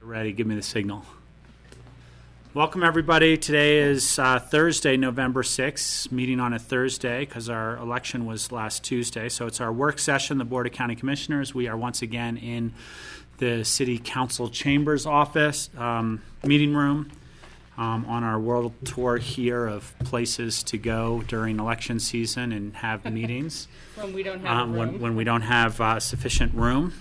Ready, give me the signal. Welcome, everybody. Today is Thursday, November 6th, meeting on a Thursday because our election was last Tuesday. So it's our work session, the Board of County Commissioners. We are once again in the City Council Chambers office, meeting room, on our world tour here of places to go during election season and have meetings. When we don't have room. When we don't have sufficient room.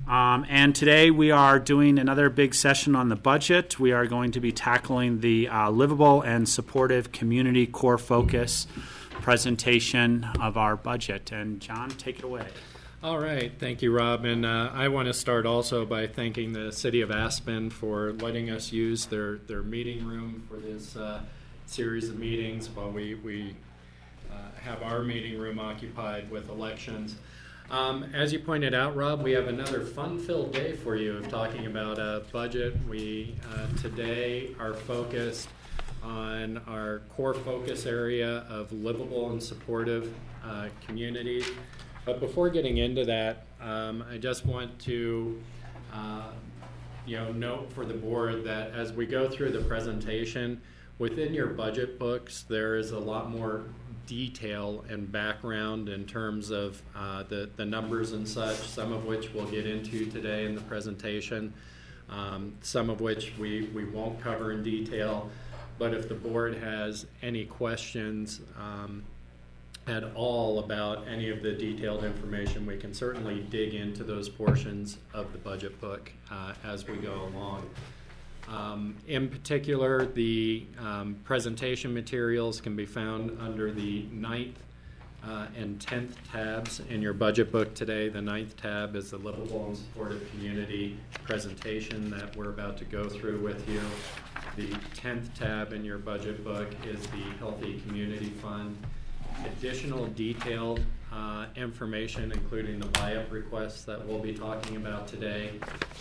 And today we are doing another big session on the budget. We are going to be tackling the livable and supportive community core focus presentation of our budget. And John, take it away. All right. Thank you, Rob. And I want to start also by thanking the City of Aspen for letting us use their meeting room for this series of meetings while we have our meeting room occupied with elections. As you pointed out, Rob, we have another fun-filled day for you of talking about a budget. We today are focused on our core focus area of livable and supportive communities. But before getting into that, I just want to note for the board that as we go through the presentation, within your budget books, there is a lot more detail and background in terms of the numbers and such, some of which we'll get into today in the presentation, some of which we won't cover in detail. But if the board has any questions at all about any of the detailed information, we can certainly dig into those portions of the budget book as we go along. In particular, the presentation materials can be found under the 9th and 10th tabs in your budget book today. The 9th tab is the Livable and Supportive Community presentation that we're about to go through with you. The 10th tab in your budget book is the Healthy Community Fund. Additional detailed information, including the buy-up requests that we'll be talking about today,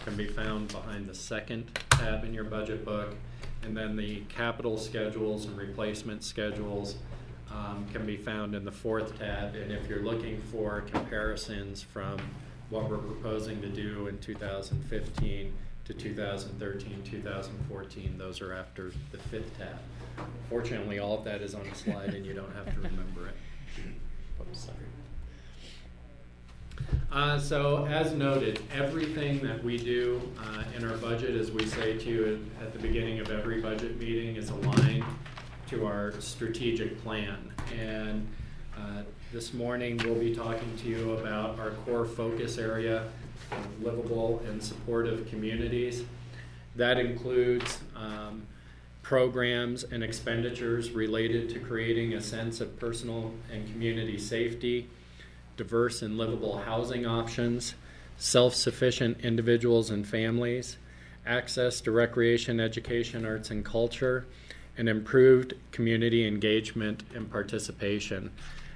can be found behind the 2nd tab in your budget book. And then the capital schedules and replacement schedules can be found in the 4th tab. And if you're looking for comparisons from what we're proposing to do in 2015 to 2013, 2014, those are after the 5th tab. Fortunately, all of that is on the slide and you don't have to remember it. Oops, sorry. So as noted, everything that we do in our budget, as we say to you at the beginning of every budget meeting, is aligned to our strategic plan. And this morning we'll be talking to you about our core focus area of livable and supportive communities. That includes programs and expenditures related to creating a sense of personal and community safety, diverse and livable housing options, self-sufficient individuals and families, access to recreation, education, arts, and culture, and improved community engagement and participation.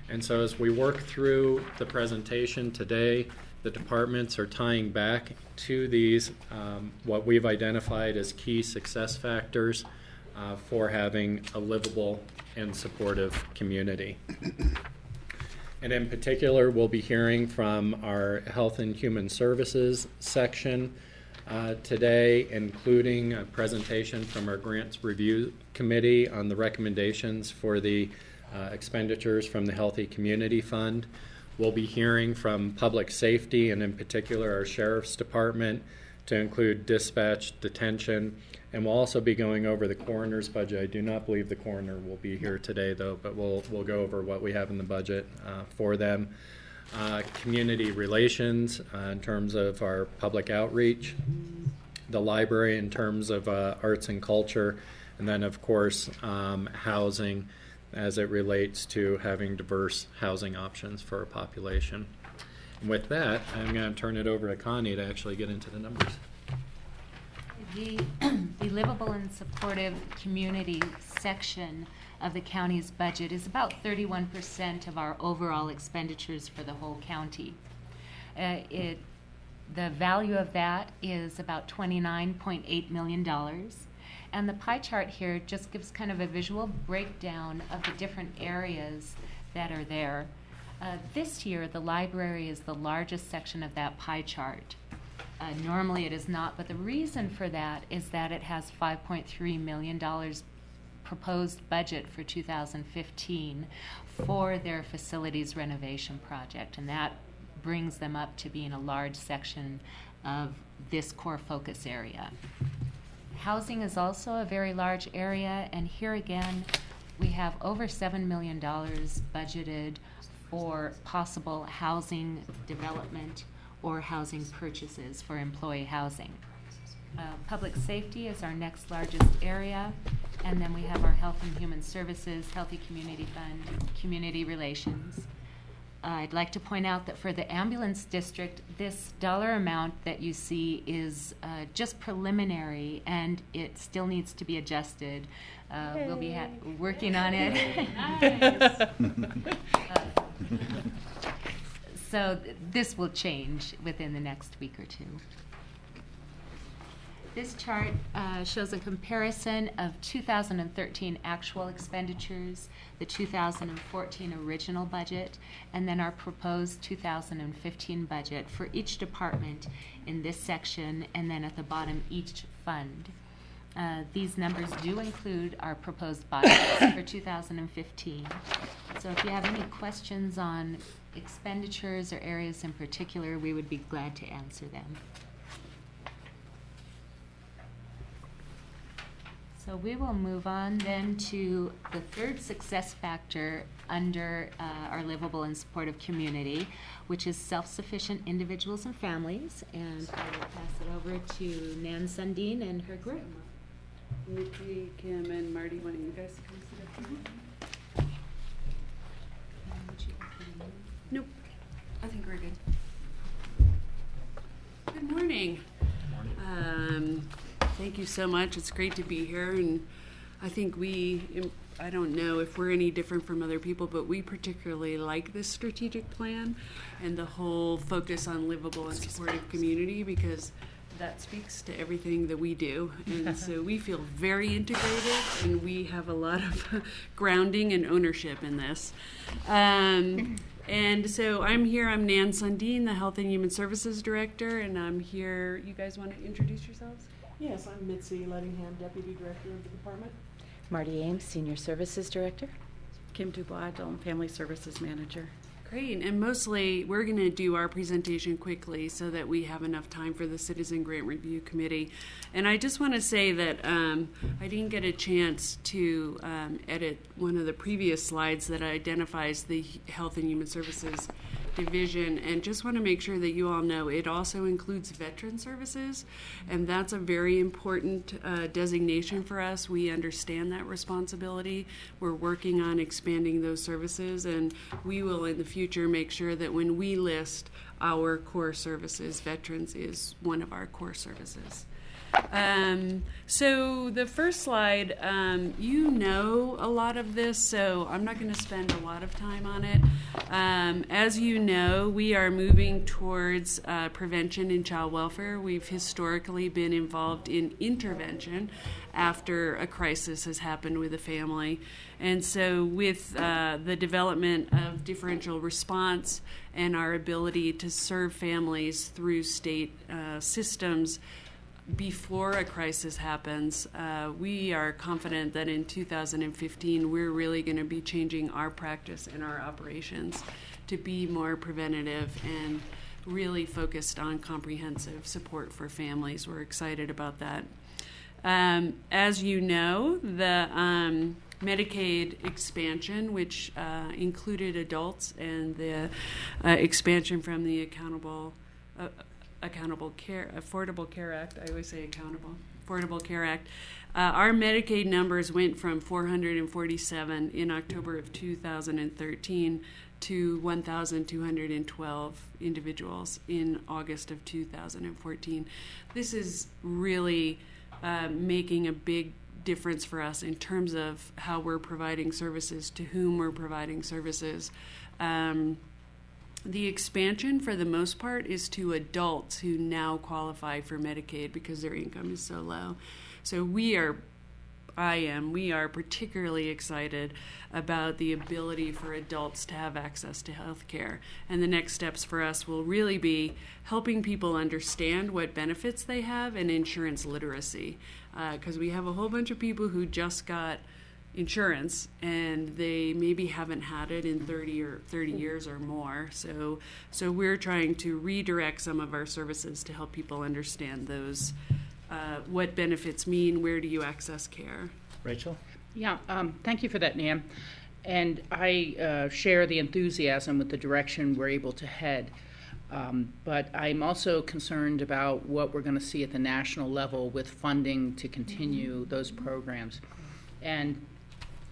And so as we work through the presentation today, the departments are tying back to these, what we've identified as key success factors for having a livable and supportive community. And in particular, we'll be hearing from our Health and Human Services section today, including a presentation from our Grants Review Committee on the recommendations for the expenditures from the Healthy Community Fund. We'll be hearing from Public Safety, and in particular our Sheriff's Department, to include dispatch, detention, and we'll also be going over the coroner's budget. I do not believe the coroner will be here today, though, but we'll go over what we have in the budget for them. Community relations in terms of our public outreach, the library in terms of arts and culture, and then, of course, housing as it relates to having diverse housing options for our population. And with that, I'm going to turn it over to Connie to actually get into the numbers. The livable and supportive community section of the county's budget is about 31% of our overall expenditures for the whole county. The value of that is about $29.8 million. And the pie chart here just gives kind of a visual breakdown of the different areas that are there. This year, the library is the largest section of that pie chart. Normally it is not, but the reason for that is that it has $5.3 million proposed budget for 2015 for their facilities renovation project, and that brings them up to being a large section of this core focus area. Housing is also a very large area, and here again we have over $7 million budgeted for possible housing development or housing purchases for employee housing. Public safety is our next largest area, and then we have our health and human services, healthy community fund, community relations. I'd like to point out that for the ambulance district, this dollar amount that you see is just preliminary, and it still needs to be adjusted. We'll be working on it. So this will change within the next week or two. This chart shows a comparison of 2013 actual expenditures, the 2014 original budget, and then our proposed 2015 budget for each department in this section, and then at the bottom each fund. These numbers do include our proposed budgets for 2015. So if you have any questions on expenditures or areas in particular, we would be glad to answer them. So we will move on then to the third success factor under our livable and supportive community, which is self-sufficient individuals and families. And I will pass it over to Nan Sundin and her group. Nikki, Kim, and Marty, why don't you guys come sit up here? Nope. I think we're good. Good morning. Thank you so much. It's great to be here, and I think I don't know if we're any different from other people, but we particularly like this strategic plan and the whole focus on livable and supportive community, because that speaks to everything that we do. And so we feel very integrated, and we have a lot of grounding and ownership in this. And so I'm here. I'm Nan Sundin, the Health and Human Services Director, and I'm here. You guys want to introduce yourselves? Yes, I'm Mitzi Lettingham, Deputy Director of the Department. Marty Ames, Senior Services Director. Kim Dubois, Adult and Family Services Manager. Great, and mostly we're going to do our presentation quickly so that we have enough time for the Citizen Grant Review Committee. And I just want to say that I didn't get a chance to edit one of the previous slides that identifies the Health and Human Services Division, and just want to make sure that you all know it also includes veteran services, and that's a very important designation for us. We understand that responsibility. We're working on expanding those services, and we will in the future make sure that when we list our core services, veterans is one of our core services. So the first slide, you know a lot of this, so I'm not going to spend a lot of time on it. As you know, we are moving towards prevention in child welfare. We've historically been involved in intervention after a crisis has happened with a family. And so with the development of differential response and our ability to serve families through state systems before a crisis happens, we are confident that in 2015 we're really going to be changing our practice and our operations to be more preventative and really focused on comprehensive support for families. We're excited about that. As you know, the Medicaid expansion, which included adults, and the expansion from the Affordable Care Act. I always say accountable. Affordable Care Act. Our Medicaid numbers went from 447 in October of 2013 to 1,212 individuals in August of 2014. This is really making a big difference for us in terms of how we're providing services, to whom we're providing services. The expansion, for the most part, is to adults who now qualify for Medicaid because their income is so low. So we are we are particularly excited about the ability for adults to have access to health care. And the next steps for us will really be helping people understand what benefits they have and insurance literacy. Because we have a whole bunch of people who just got insurance and they maybe haven't had it in 30 years or more. So we're trying to redirect some of our services to help people understand those, what benefits mean, where do you access care. Rachel? Yeah, thank you for that, Nam. And I share the enthusiasm with the direction we're able to head. But I'm also concerned about what we're going to see at the national level with funding to continue those programs. And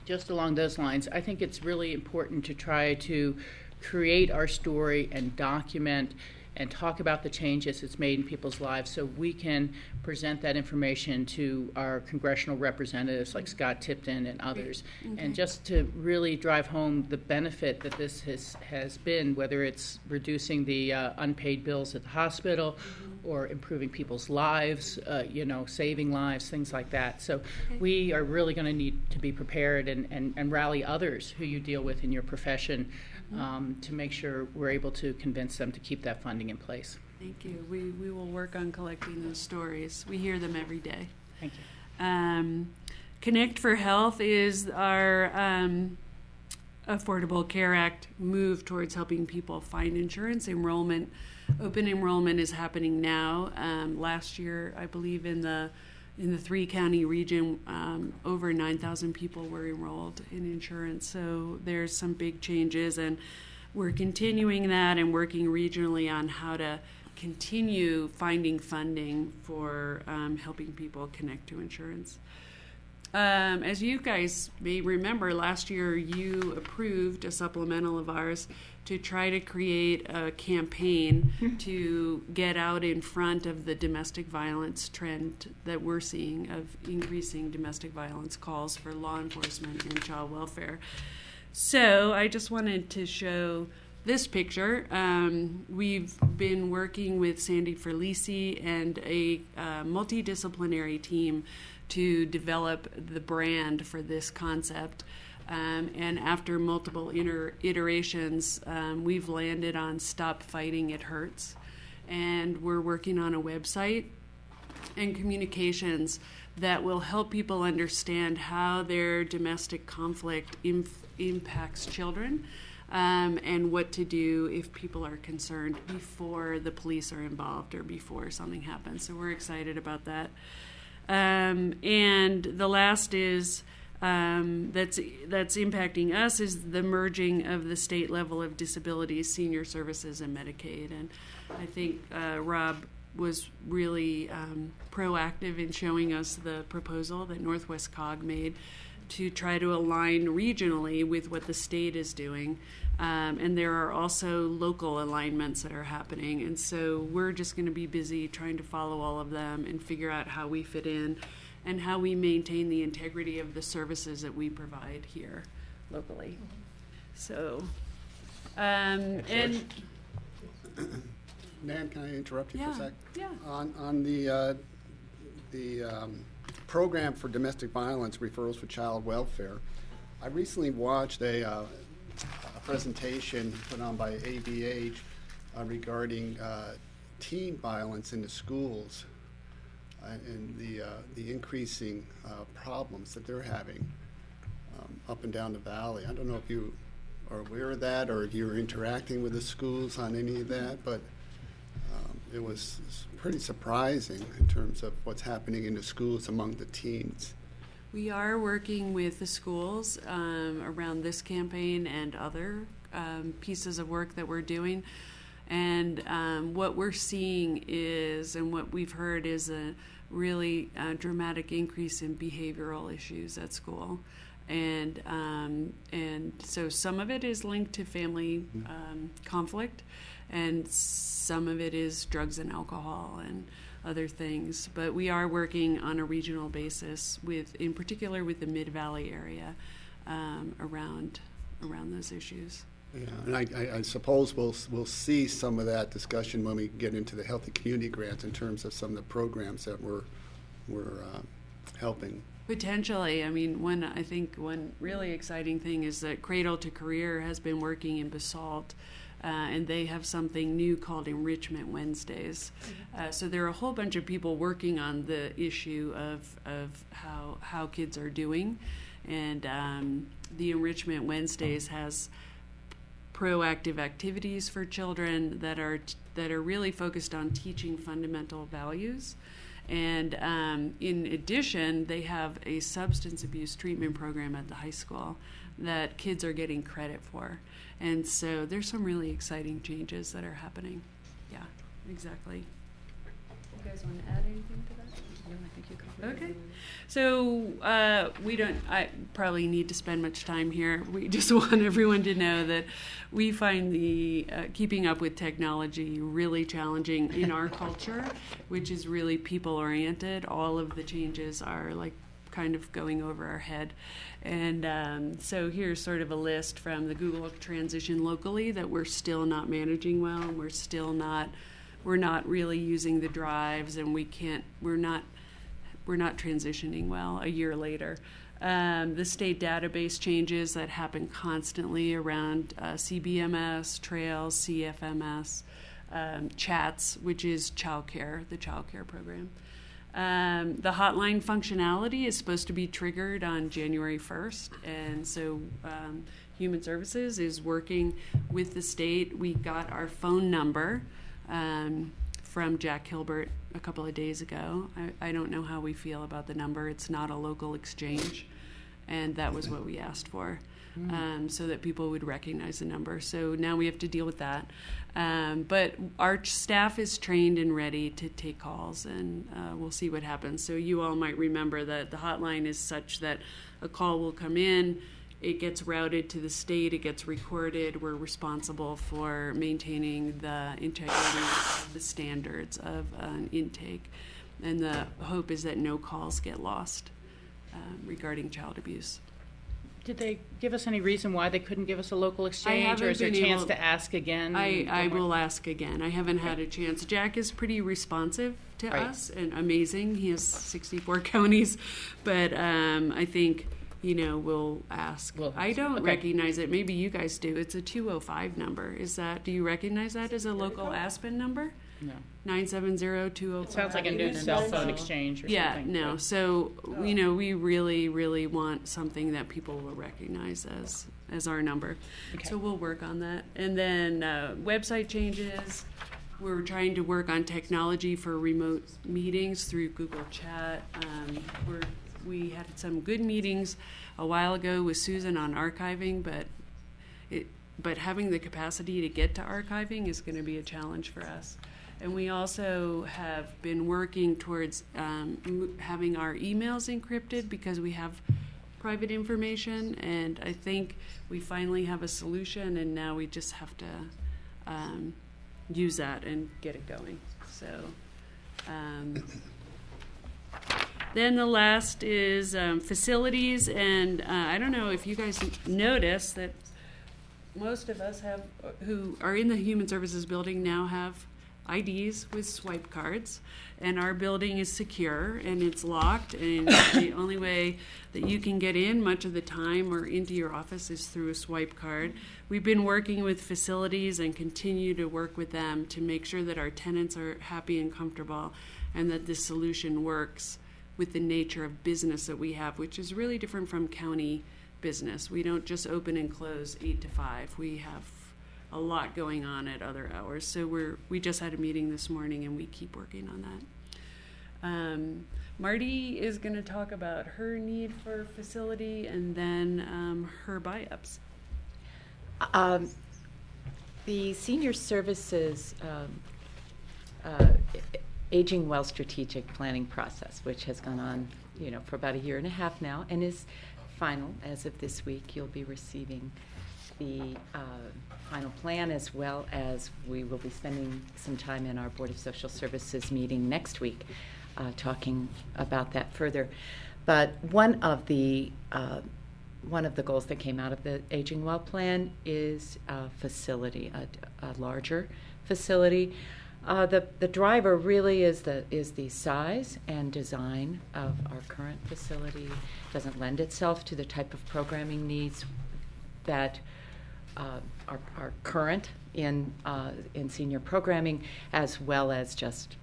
just along those lines, I think it's really important to try to create our story and document and talk about the changes it's made in people's lives so we can present that information to our congressional representatives like Scott Tipton and others. And just to really drive home the benefit that this has been, whether it's reducing the unpaid bills at the hospital or improving people's lives, saving lives, things like that. So we are really going to need to be prepared and rally others who you deal with in your profession to make sure we're able to convince them to keep that funding in place. Thank you. We will work on collecting those stories. We hear them every day. Thank you. Connect for Health is our Affordable Care Act move towards helping people find insurance. Open enrollment is happening now. Last year, I believe in the 3-county region, over 9,000 people were enrolled in insurance. So there's some big changes, and we're continuing that and working regionally on how to continue finding funding for helping people connect to insurance. As you guys may remember, last year you approved a supplemental of ours to try to create a campaign to get out in front of the domestic violence trend that we're seeing of increasing domestic violence calls for law enforcement and child welfare. So I just wanted to show this picture. We've been working with Sandy Ferlisi and a multidisciplinary team to develop the brand for this concept. And after multiple iterations, we've landed on Stop Fighting It Hurts. And we're working on a website and communications that will help people understand how their domestic conflict impacts children, and what to do if people are concerned before the police are involved or before something happens. So we're excited about that. And the last is that's impacting us is the merging of the state level of disabilities, senior services, and Medicaid. And I think Rob was really proactive in showing us the proposal that Northwest COG made to try to align regionally with what the state is doing. And there are also local alignments that are happening. And so we're just going to be busy trying to follow all of them and figure out how we fit in and how we maintain the integrity of the services that we provide here locally. So, and Nan, can I interrupt you for a sec? Yeah. On the program for domestic violence referrals for child welfare, I recently watched a presentation put on by ABH regarding teen violence in the schools and the increasing problems that they're having up and down the valley. I don't know if you are aware of that or if you're interacting with the schools on any of that, but it was pretty surprising in terms of what's happening in the schools among the teens. We are working with the schools around this campaign and other pieces of work that we're doing. And what we're seeing is, and what we've heard is a really dramatic increase in behavioral issues at school. And so some of it is linked to family conflict, and some of it is drugs and alcohol and other things. But we are working on a regional basis in particular with the Mid-Valley area around those issues. Yeah, and I suppose we'll see some of that discussion when we get into the Healthy Community Grants in terms of some of the programs that we're helping? Potentially. I mean, one really exciting thing is that Cradle to Career has been working in Basalt, and they have something new called Enrichment Wednesdays. So there are a whole bunch of people working on the issue of how kids are doing, and the Enrichment Wednesdays has proactive activities for children that are really focused on teaching fundamental values. And in addition, they have a substance abuse treatment program at the high school that kids are getting credit for. And so there's some really exciting changes that are happening. Yeah, exactly. You guys want to add anything to that? No, I think you covered Okay. it. So I probably need to spend much time here. We just want everyone to know that we find the keeping up with technology really challenging in our culture, which is really people-oriented. All of the changes are like kind of going over our head. And so here's sort of a list from the Google transition locally that we're still not managing well, and we're not really using the drives, and we're not transitioning well a year later. The state database changes that happen constantly around CBMS, Trails, CFMS, CHATS, which is the child care program. The hotline functionality is supposed to be triggered on January 1st, and so Human Services is working with the state. We got our phone number from Jack Hilbert a couple of days ago. I don't know how we feel about the number. It's not a local exchange, and that was what we asked for, so that people would recognize the number. So now we have to deal with that. But our staff is trained and ready to take calls, and we'll see what happens. So you all might remember that the hotline is such that a call will come in, it gets routed to the state, it gets recorded. We're responsible for maintaining the integrity of the standards of an intake. And the hope is that no calls get lost regarding child abuse. Did they give us any reason why they couldn't give us a local exchange, or is there a chance to ask again? I will ask again. I haven't had a chance. Jack is pretty responsive to us and amazing. He has 64 counties, but I think, we'll ask. I don't recognize it. Maybe you guys do. It's a 205 number. Do you recognize that as a local Aspen number? No. 970-205. It sounds like a new cell phone exchange or something. Yeah, no. So, we really, really want something that people will recognize as our number. Okay. So we'll work on that. And then website changes. We're trying to work on technology for remote meetings through Google Chat. We had some good meetings a while ago with Susan on archiving, but having the capacity to get to archiving is going to be a challenge for us. And we also have been working towards having our emails encrypted because we have private information, and I think we finally have a solution, and now we just have to use that and get it going. So then the last is facilities, and I don't know if you guys notice that most of us who are in the Human Services building now have IDs with swipe cards, and our building is secure and it's locked, and the only way that you can get in much of the time or into your office is through a swipe card. We've been working with facilities and continue to work with them to make sure that our tenants are happy and comfortable, and that this solution works with the nature of business that we have, which is really different from county business. We don't just open and close 8 to 5. We have a lot going on at other hours. So we just had a meeting this morning, and we keep working on that. Marty is going to talk about her need for facility, and then her buy-ups. The Senior Services Aging Well strategic planning process, which has gone on, for about a year and a half now, and is final as of this week. You'll be receiving the final plan, as well as we will be spending some time in our Board of Social Services meeting next week talking about that further. But one of the goals that came out of the Aging Well plan is a facility, a larger facility. The driver really is the size and design of our current facility. Doesn't lend itself to the type of programming needs that are current in senior programming, as well as just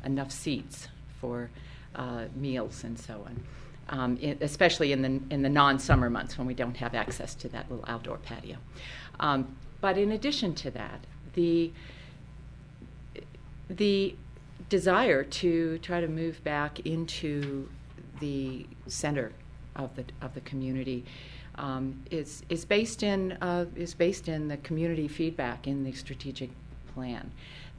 enough seats for meals and so on. Especially in the non-summer months when we don't have access to that little outdoor patio. But in addition to that, the desire to try to move back into the center of the community is based in the community feedback in the strategic plan,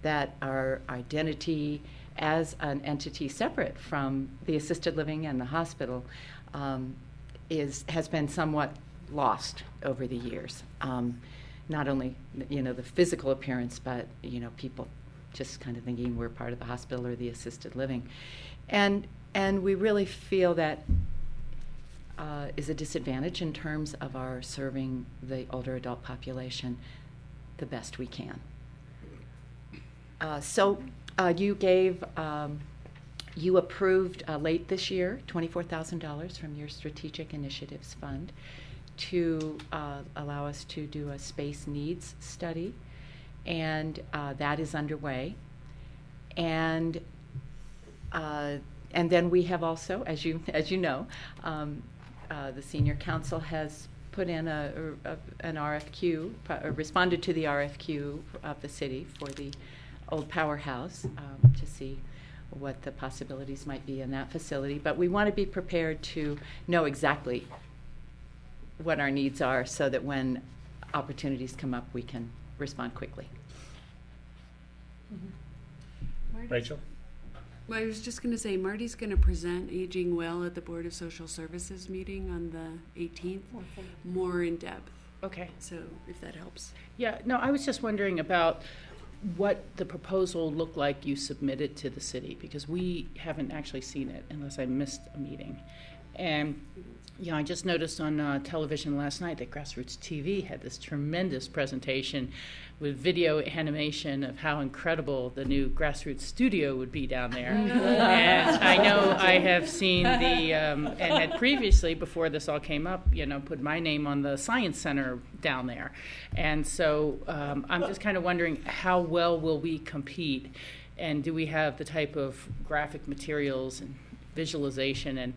that our identity as an entity separate from the assisted living and the hospital has been somewhat lost over the years. Not only the physical appearance, but people just kind of thinking we're part of the hospital or the assisted living, and we really feel that is a disadvantage in terms of our serving the older adult population the best we can. So you approved late this year $24,000 from your Strategic Initiatives Fund to allow us to do a space needs study, and that is underway. And then we have also, as you know, the Senior Council has put in an RFQ, responded to the RFQ of the city for the old powerhouse to see what the possibilities might be in that facility. But we want to be prepared to know exactly what our needs are so that when opportunities come up, we can respond quickly. Rachel? Well, I was just going to say, Marty's going to present Aging Well at the Board of Social Services meeting on the 18th, more in depth. Okay. So if that helps. Yeah, no, I was just wondering about what the proposal looked like you submitted to the city, because we haven't actually seen it unless I missed a meeting. And I just noticed on television last night that Grassroots TV had this tremendous presentation with video animation of how incredible the new Grassroots studio would be down there. And I know I have seen and had previously, before this all came up, put my name on the Science Center down there. And so I'm just kind of wondering, how well will we compete? And do we have the type of graphic materials and visualization, and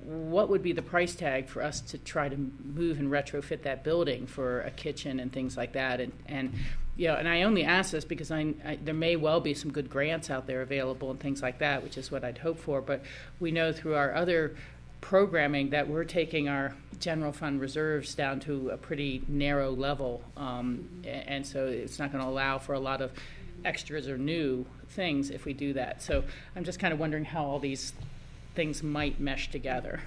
what would be the price tag for us to try to move and retrofit that building for a kitchen and things like that? And I only ask this because there may well be some good grants out there available and things like that, which is what I'd hope for. But we know through our other programming that we're taking our general fund reserves down to a pretty narrow level, and so it's not going to allow for a lot of extras or new things if we do that. So I'm just kind of wondering how all these things might mesh together.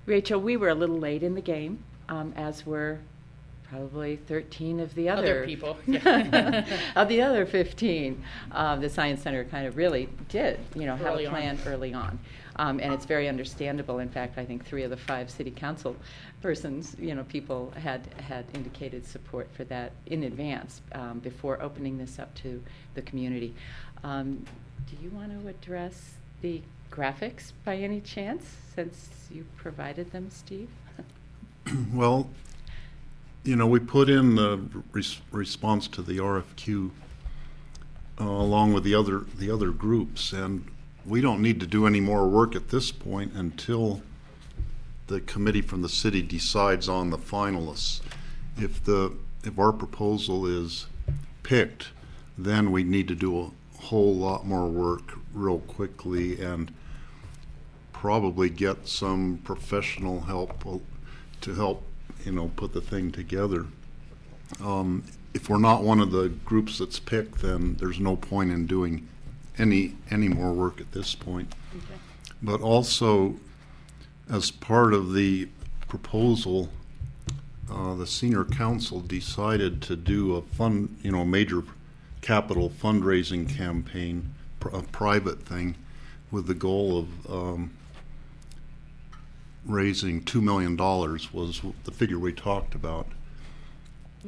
Rachel, we were a little late in the game, as were probably 13 of the other people. Of the other 15. The Science Center kind of really did, have a plan early on. And it's very understandable. In fact, I think 3 of the 5 city council persons, people had indicated support for that in advance before opening this up to the community. Do you want to address the graphics by any chance, since you provided them, Steve? Well, we put in the response to the RFQ along with the other groups, and we don't need to do any more work at this point until the committee from the city decides on the finalists. If our proposal is picked, then we need to do a whole lot more work real quickly and probably get some professional help to help put the thing together. If we're not one of the groups that's picked, then there's no point in doing any more work at this point. Okay. But also, as part of the proposal, the senior council decided to do a major capital fundraising campaign, a private thing, with the goal of raising $2 million was the figure we talked about.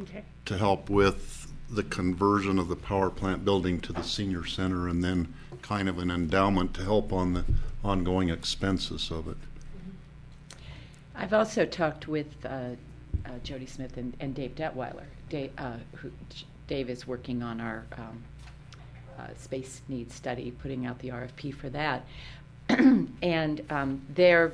Okay. To help with the conversion of the power plant building to the senior center, and then kind of an endowment to help on the ongoing expenses of it. I've also talked with Jody Smith and Dave Detweiler. Dave is working on our space needs study, putting out the RFP for that. And they're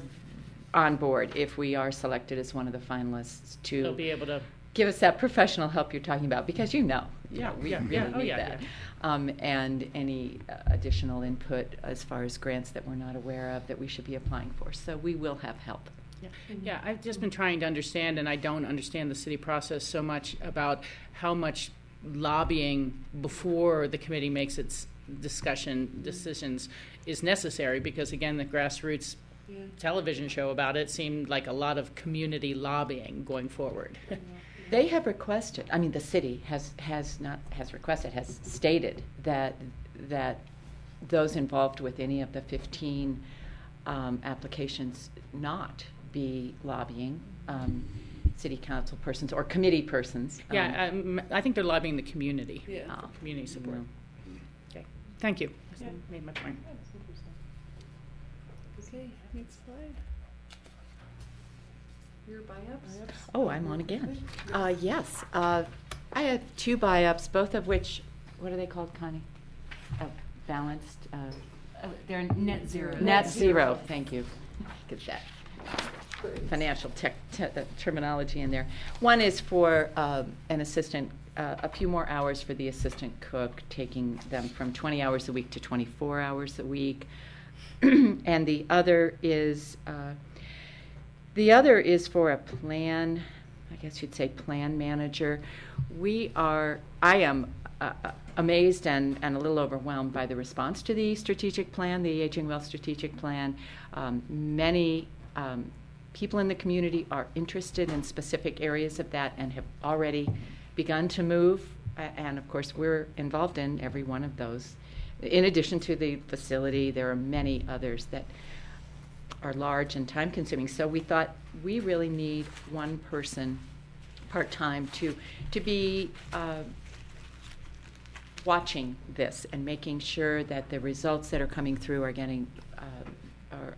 on board if we are selected as one of the finalists to They'll be able to. give us that professional help you're talking about, because we really Oh, need yeah, that. And any additional input as far as grants that we're not aware of that we should be applying for. So we will have help. Yeah, I've just been trying to understand, and I don't understand the city process so much, about how much lobbying before the committee makes its decisions is necessary, because again, the grassroots television show about it seemed like a lot of community lobbying going forward. They have requested, I mean, the city has stated that those involved with any of the 15 applications not be lobbying city council persons or committee persons. I think they're lobbying the community. Yeah. Community support. Okay, thank you. Yeah. Made my point. Okay, next slide. Your buy-ups? Oh, I'm on again. Yes. I have 2 buy-ups, both of which, what are they called, Connie? Balanced. They're net zero. Net zero. Thank you. Get that financial terminology in there. One is for an assistant, a few more hours for the assistant cook, taking them from 20 hours a week to 24 hours a week. And the other is for a plan, I guess you'd say plan manager. I am amazed and a little overwhelmed by the response to the strategic plan, the Aging Well strategic plan. Many people in the community are interested in specific areas of that and have already begun to move. And of course, we're involved in every one of those. In addition to the facility, there are many others that are large and time-consuming. So we thought we really need one person part-time to be watching this and making sure that the results that are coming through are getting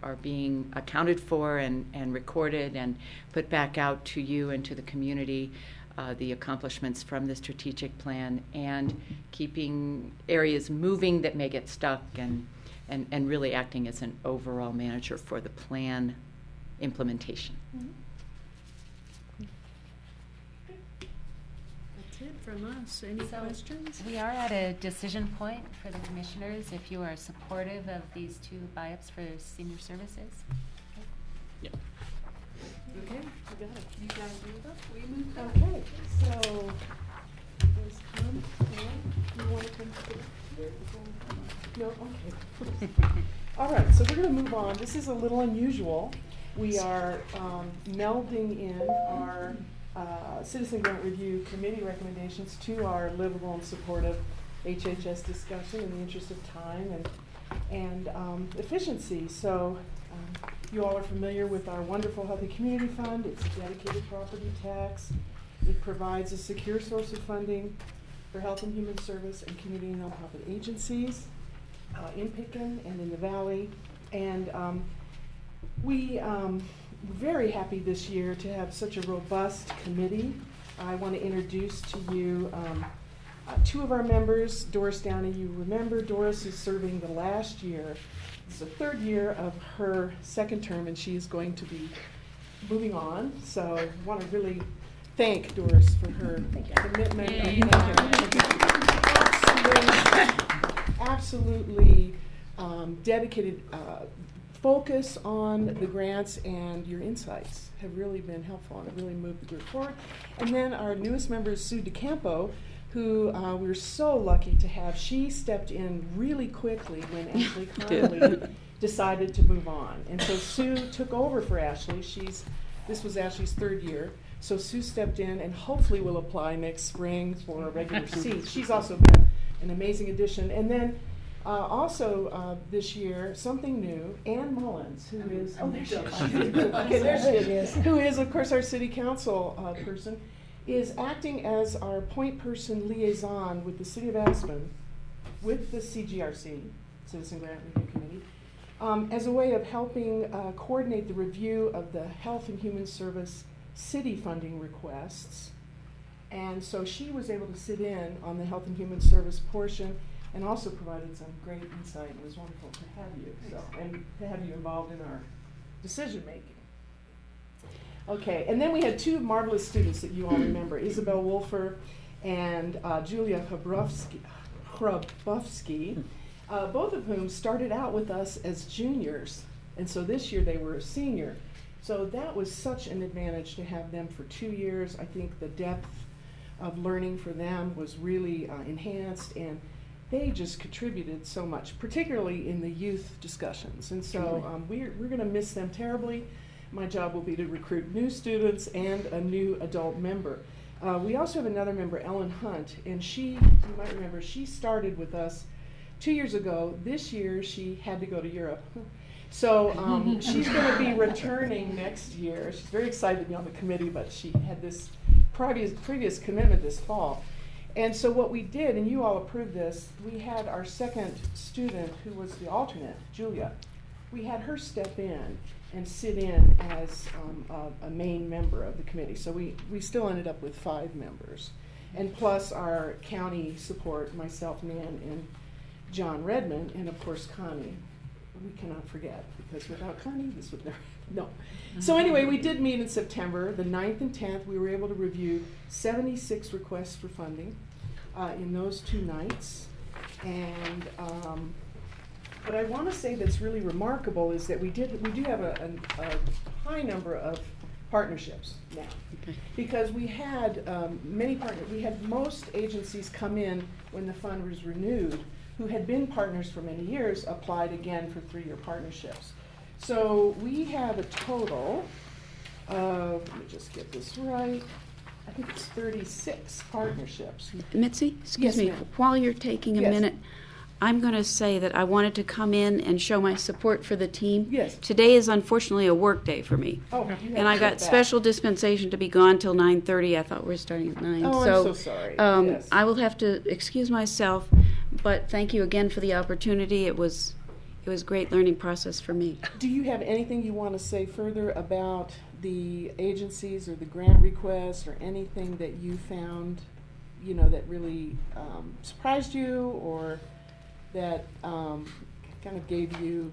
are being accounted for and recorded and put back out to you and to the community. The accomplishments from the strategic plan, and keeping areas moving that may get stuck, and really acting as an overall manager for the plan implementation. That's it from us. Any questions? We are at a decision point for the commissioners if you are supportive of these 2 buy-ups for senior services. Okay, you got it. You guys move up. We move up. Okay, so, let's come, you want to come to no, okay. All right, so we're going to move on. This is a little unusual. We are melding in our Citizen Grant Review Committee recommendations to our livable and supportive HHS discussion in the interest of time and efficiency. So you all are familiar with our wonderful Healthy Community Fund. It's a dedicated property tax. It provides a secure source of funding for health and human service and community and nonprofit agencies in Picken and in the Valley. And we very happy this year to have such a robust committee. I want to introduce to you 2 of our members. Doris Downey, you remember Doris is serving the last year. It's the 3rd year of her 2nd term, and she is going to be moving on. So I want to really thank Doris for her commitment. Absolutely dedicated focus on the grants, and your insights have really been helpful and have really moved the group forward. And then our newest member is Sue DeCampo, who we're so lucky to have. She stepped in really quickly when Ashley Connolly decided to move on. And so Sue took over for Ashley. This was Ashley's 3rd year. So Sue stepped in and hopefully will apply next spring for a regular seat. She's also been an amazing addition. And then also this year, something new, Ann Mullins, who is, there she is. Okay, there she is. Who is, of course, our city council person. is acting as our point person liaison with the City of Aspen, with the CGRC, Citizen Grant Review Committee, as a way of helping coordinate the review of the Health and Human Service city funding requests. And so she was able to sit in on the Health and Human Service portion and also provided some great insight. It was wonderful to have you, and to have you involved in our decision making. Okay, and then we had two marvelous students that you all remember, Isabel Wolfer and Julia Hrabowski, both of whom started out with us as juniors, and so this year they were a senior. So that was such an advantage to have them for 2 years. I think the depth of learning for them was really enhanced, and they just contributed so much, particularly in the youth discussions. And so we're going to miss them terribly. My job will be to recruit new students and a new adult member. We also have another member, Ellen Hunt, and she, you might remember, she started with us 2 years ago. This year she had to go to Europe. So she's going to be returning next year. She's very excited to be on the committee, but she had this previous commitment this fall. And so what we did, and you all approved this, we had our second student, who was the alternate, Julia. We had her step in and sit in as a main member of the committee. So we still ended up with 5 members. And plus our county support, myself, Nan, and John Redmond, and of course Connie. We cannot forget, because without Connie, this would never, no. So anyway, we did meet in September, the 9th and 10th. We were able to review 76 requests for funding in those 2 nights. And what I want to say that's really remarkable is that we do have a high number of partnerships now. Okay. Because we had many partners. We had most agencies come in when the fund was renewed, who had been partners for many years, applied again for 3-year partnerships. So we have a total of, let me just get this right, I think it's 36 partnerships. Mitzi, excuse me, ma'am. while you're taking a minute, I'm going to say that I wanted to come in and show my support for the team. Yes. Today is unfortunately a work day for me. Oh, and I got special dispensation to be gone till 9:30. I thought we were starting at 9. Oh, so, I'm so sorry. Yes. I will have to excuse myself, but thank you again for the opportunity. It was a great learning process for me. Do you have anything you want to say further about the agencies or the grant requests or anything that you found, that really surprised you or that kind of gave you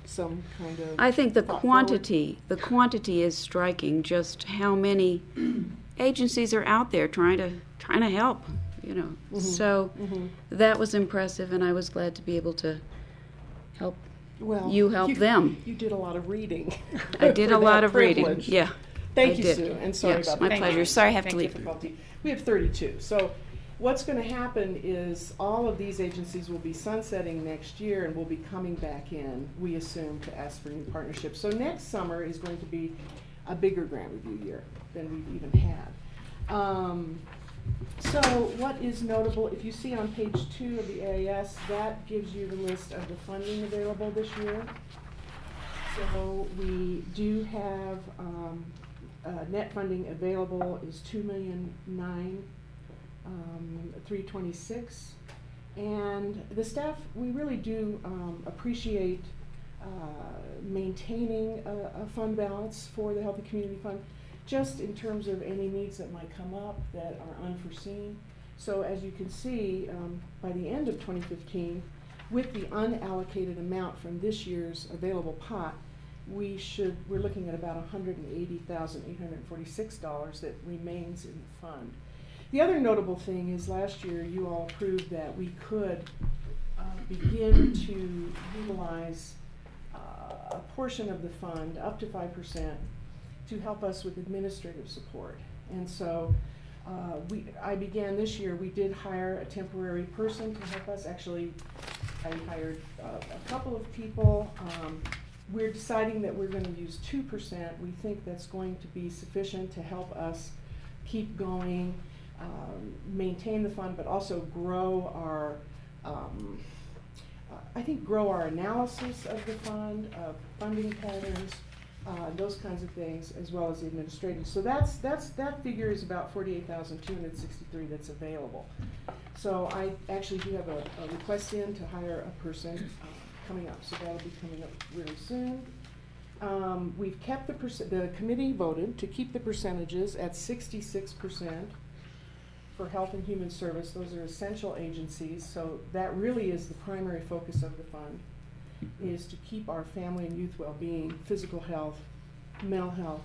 some kind of I think the thought quantity is striking. Just how many agencies are out there trying to help, Mm-hmm. So that was impressive, and I was glad to be able to help help them. You did a lot of reading. I did a lot of reading. Privilege. Yeah. Thank I you, did. Sue, and sorry yes, about my that. pleasure. Sorry I have to leave. Difficulty. We have 32. So what's going to happen is all of these agencies will be sunsetting next year and will be coming back in, we assume, to ask for new partnerships. So next summer is going to be a bigger grant review year than we've even had. So what is notable, if you see on page 2 of the AIS, that gives you the list of the funding available this year. So we do have net funding available is $2,009,326, and the staff, we really do appreciate maintaining a fund balance for the Healthy Community Fund, just in terms of any needs that might come up that are unforeseen. So as you can see, by the end of 2015, with the unallocated amount from this year's available pot, we're looking at about $180,846 that remains in the fund. The other notable thing is last year you all approved that we could begin to utilize a portion of the fund, up to 5%, to help us with administrative support. And so I began this year, we did hire a temporary person to help us. Actually, I hired a couple of people. We're deciding that we're going to use 2%. We think that's going to be sufficient to help us keep going, maintain the fund, but also grow our grow our analysis of the fund, of funding patterns, those kinds of things, as well as the administrative. So that figure is about 48,263 that's available. So I actually do have a request in to hire a person coming up. So that'll be coming up really soon. We've kept the committee voted to keep the percentages at 66% for Health and Human Service. Those are essential agencies, so that really is the primary focus of the fund, is to keep our family and youth well-being, physical health, mental health,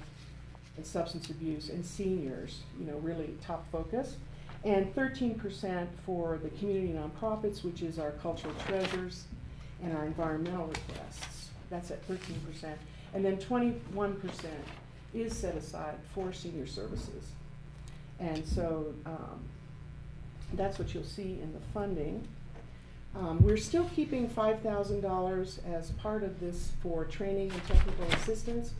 and substance abuse, and seniors, really top focus. And 13% for the community nonprofits, which is our cultural treasures and our environmental requests. That's at 13%. And then 21% is set aside for senior services. And so that's what you'll see in the funding. We're still keeping $5,000 as part of this for training and technical assistance.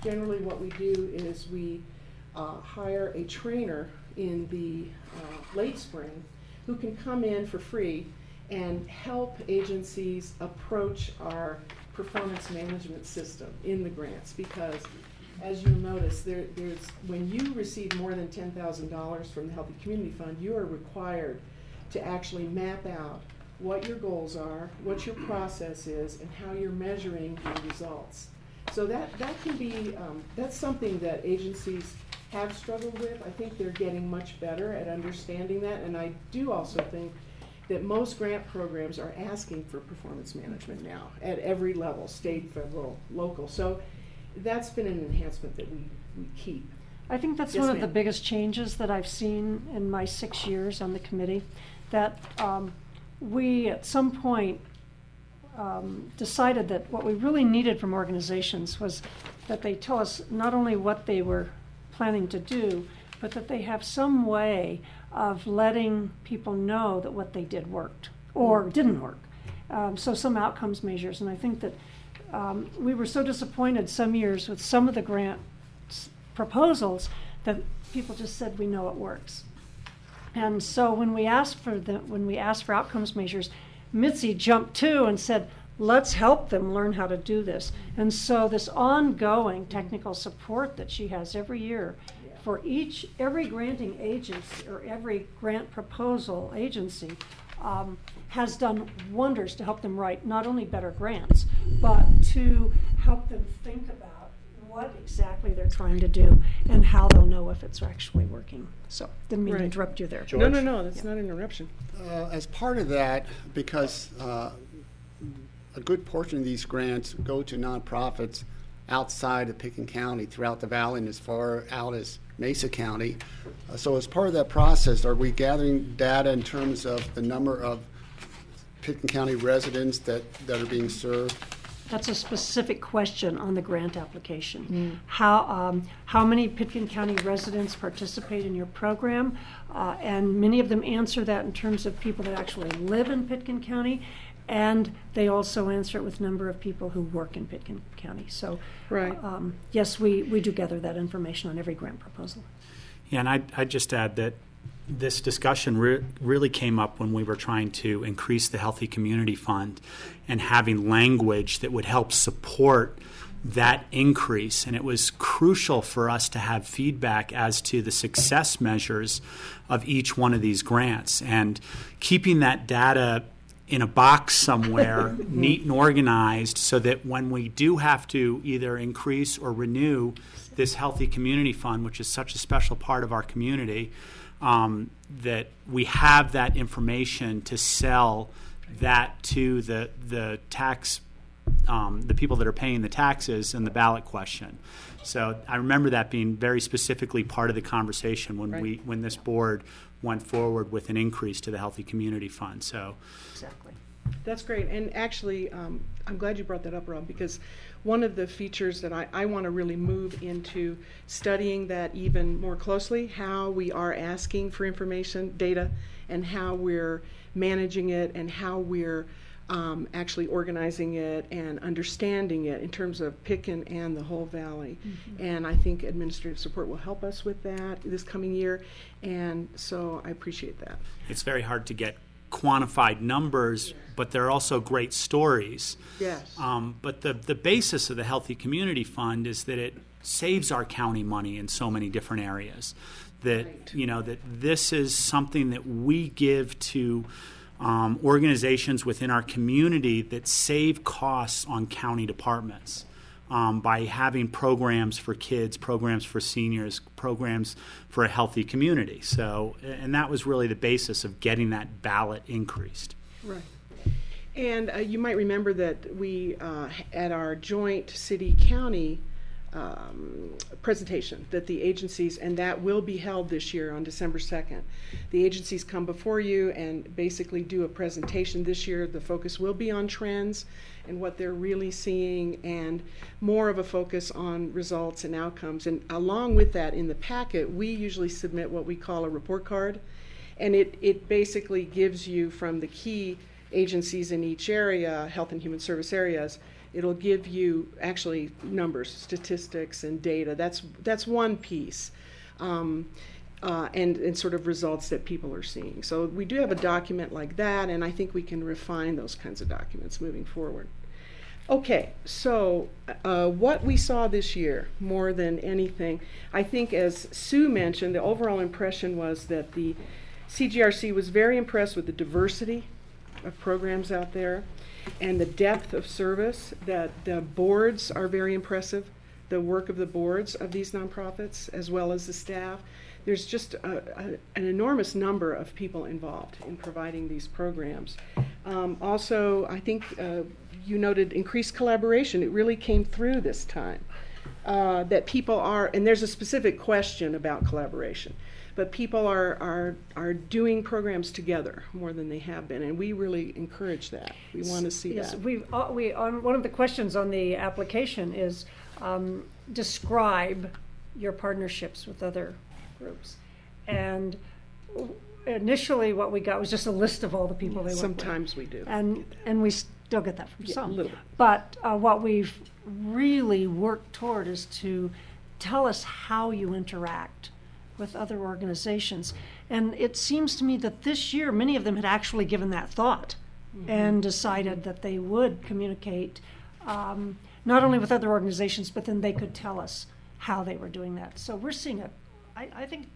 Generally what we do is we hire a trainer in the late spring who can come in for free and help agencies approach our performance management system in the grants, because as you'll notice, there's when you receive more than $10,000 from the Healthy Community Fund, you are required to actually map out what your goals are, what your process is, and how you're measuring your results. So that can be, that's something that agencies have struggled with. I think they're getting much better at understanding that, and I do also think that most grant programs are asking for performance management now at every level, state, federal, local. So that's been an enhancement that we keep. I think that's Yes, one of the ma'am. biggest changes that I've seen in my 6 years on the committee, that we at some point decided that what we really needed from organizations was that they tell us not only what they were planning to do, but that they have some way of letting people know that what they did worked or didn't work. So some outcomes measures, and I think that we were so disappointed some years with some of the grant proposals that people just said, we know it works. And so when we asked for outcomes measures, Mitzi jumped to and said, let's help them learn how to do this. And so this ongoing technical support that she has every year for every granting agency or every grant proposal agency has done wonders to help them write not only better grants, but to help them think about what exactly they're trying to do and how they'll know if it's actually working. So, didn't mean to Right. interrupt you there. No, that's not an interruption. As part of that, because a good portion of these grants go to nonprofits outside of Pickens County, throughout the valley, and as far out as Mesa County. So as part of that process, are we gathering data in terms of the number of Pickens County residents that are being served? That's a specific question on the grant application. How many Pitkin County residents participate in your program? And many of them answer that in terms of people that actually live in Pitkin County, and they also answer it with number of people who work in Pitkin County. So, Right. Yes, we do gather that information on every grant proposal. Yeah, and I'd just add that this discussion really came up when we were trying to increase the Healthy Community Fund and having language that would help support that increase. And it was crucial for us to have feedback as to the success measures of each one of these grants. And keeping that data in a box somewhere, neat and organized, so that when we do have to either increase or renew this Healthy Community Fund, which is such a special part of our community, that we have that information to sell that to the tax, the people that are paying the taxes in the ballot question. So I remember that being very specifically part of the conversation when Right. when this board went forward with an increase to the Healthy Community Fund. So Exactly. That's great. And actually, I'm glad you brought that up, Rob, because one of the features that I want to really move into studying that even more closely, how we are asking for information, data, and how we're managing it, and how we're actually organizing it and understanding it in terms of Pitkin and the whole valley. And I think administrative support will help us with that this coming year. And so I appreciate that. it's very hard to get quantified numbers, but they're also great stories. Yes. But the basis of the Healthy Community Fund is that it saves our county money in so many different areas. That that this is something that we give to organizations within our community that save costs on county departments. By having programs for kids, programs for seniors, programs for a healthy community. So, and that was really the basis of getting that ballot increased. Right. And you might remember that we, at our joint city-county presentation, that the agencies, and that will be held this year on December 2nd. The agencies come before you and basically do a presentation this year. The focus will be on trends and what they're really seeing, and more of a focus on results and outcomes. And along with that, in the packet, we usually submit what we call a report card, and it basically gives you, from the key agencies in each area, health and human service areas, it'll give you actually numbers, statistics, and data. That's one piece, and sort of results that people are seeing. So we do have a document like that, and I think we can refine those kinds of documents moving forward. Okay, so what we saw this year, more than anything, I think, as Sue mentioned, the overall impression was that the CGRC was very impressed with the diversity of programs out there and the depth of service. That the boards are very impressive, the work of the boards of these nonprofits, as well as the staff. There's just an enormous number of people involved in providing these programs. Also, I think you noted increased collaboration. It really came through this time. That people are, and there's a specific question about collaboration, but people are doing programs together more than they have been, and we really encourage that. We want to see that. We on one of the questions on the application is describe your partnerships with other groups, and initially what we got was just a list of all the people they work with. Sometimes we do, and we still get that from some. A little bit. But what we've really worked toward is to tell us how you interact with other organizations. And it seems to me that this year, many of them had actually given that thought and decided that they would communicate not only with other organizations, but then they could tell us how they were doing that. So we're seeing I think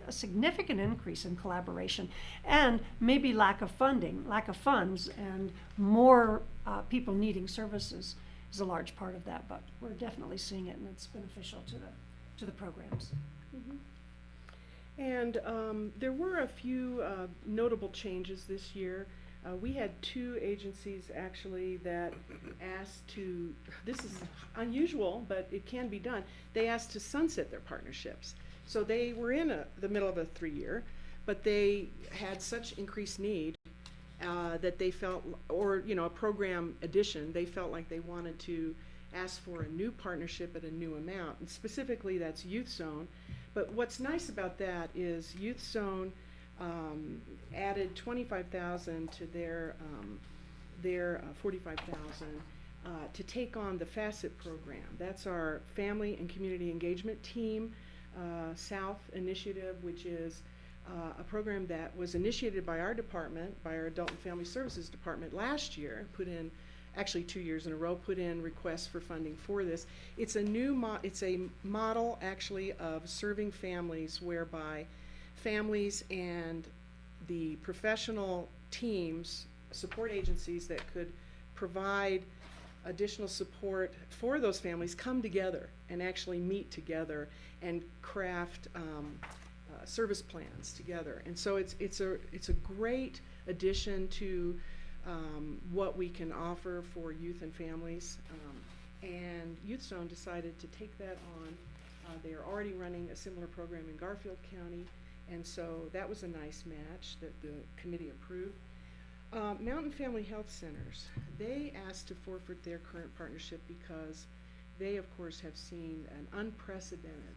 a significant increase in collaboration, and maybe lack of funds, and more people needing services is a large part of that. But we're definitely seeing it, and it's beneficial to the programs. Mm-hmm. And there were a few notable changes this year. We had 2 agencies actually that asked to, this is unusual, but it can be done, they asked to sunset their partnerships. So they were in the middle of a 3-year, but they had such increased need that they felt, or a program addition, they felt like they wanted to ask for a new partnership at a new amount, and specifically that's Youth Zone. But what's nice about that is Youth Zone added $25,000 to their $45,000 to take on the FACET program. That's our Family and Community Engagement Team South Initiative, which is a program that was initiated by our department, by our Adult and Family Services Department last year, put in, actually 2 years in a row, put in requests for funding for this. It's a new it's a model actually of serving families, whereby families and the professional teams, support agencies that could provide additional support for those families come together and actually meet together and craft service plans together. And so it's a great addition to what we can offer for youth and families. And Youth Zone decided to take that on. They are already running a similar program in Garfield County, and so that was a nice match that the committee approved. Mountain Family Health Centers, they asked to forfeit their current partnership because they, of course, have seen an unprecedented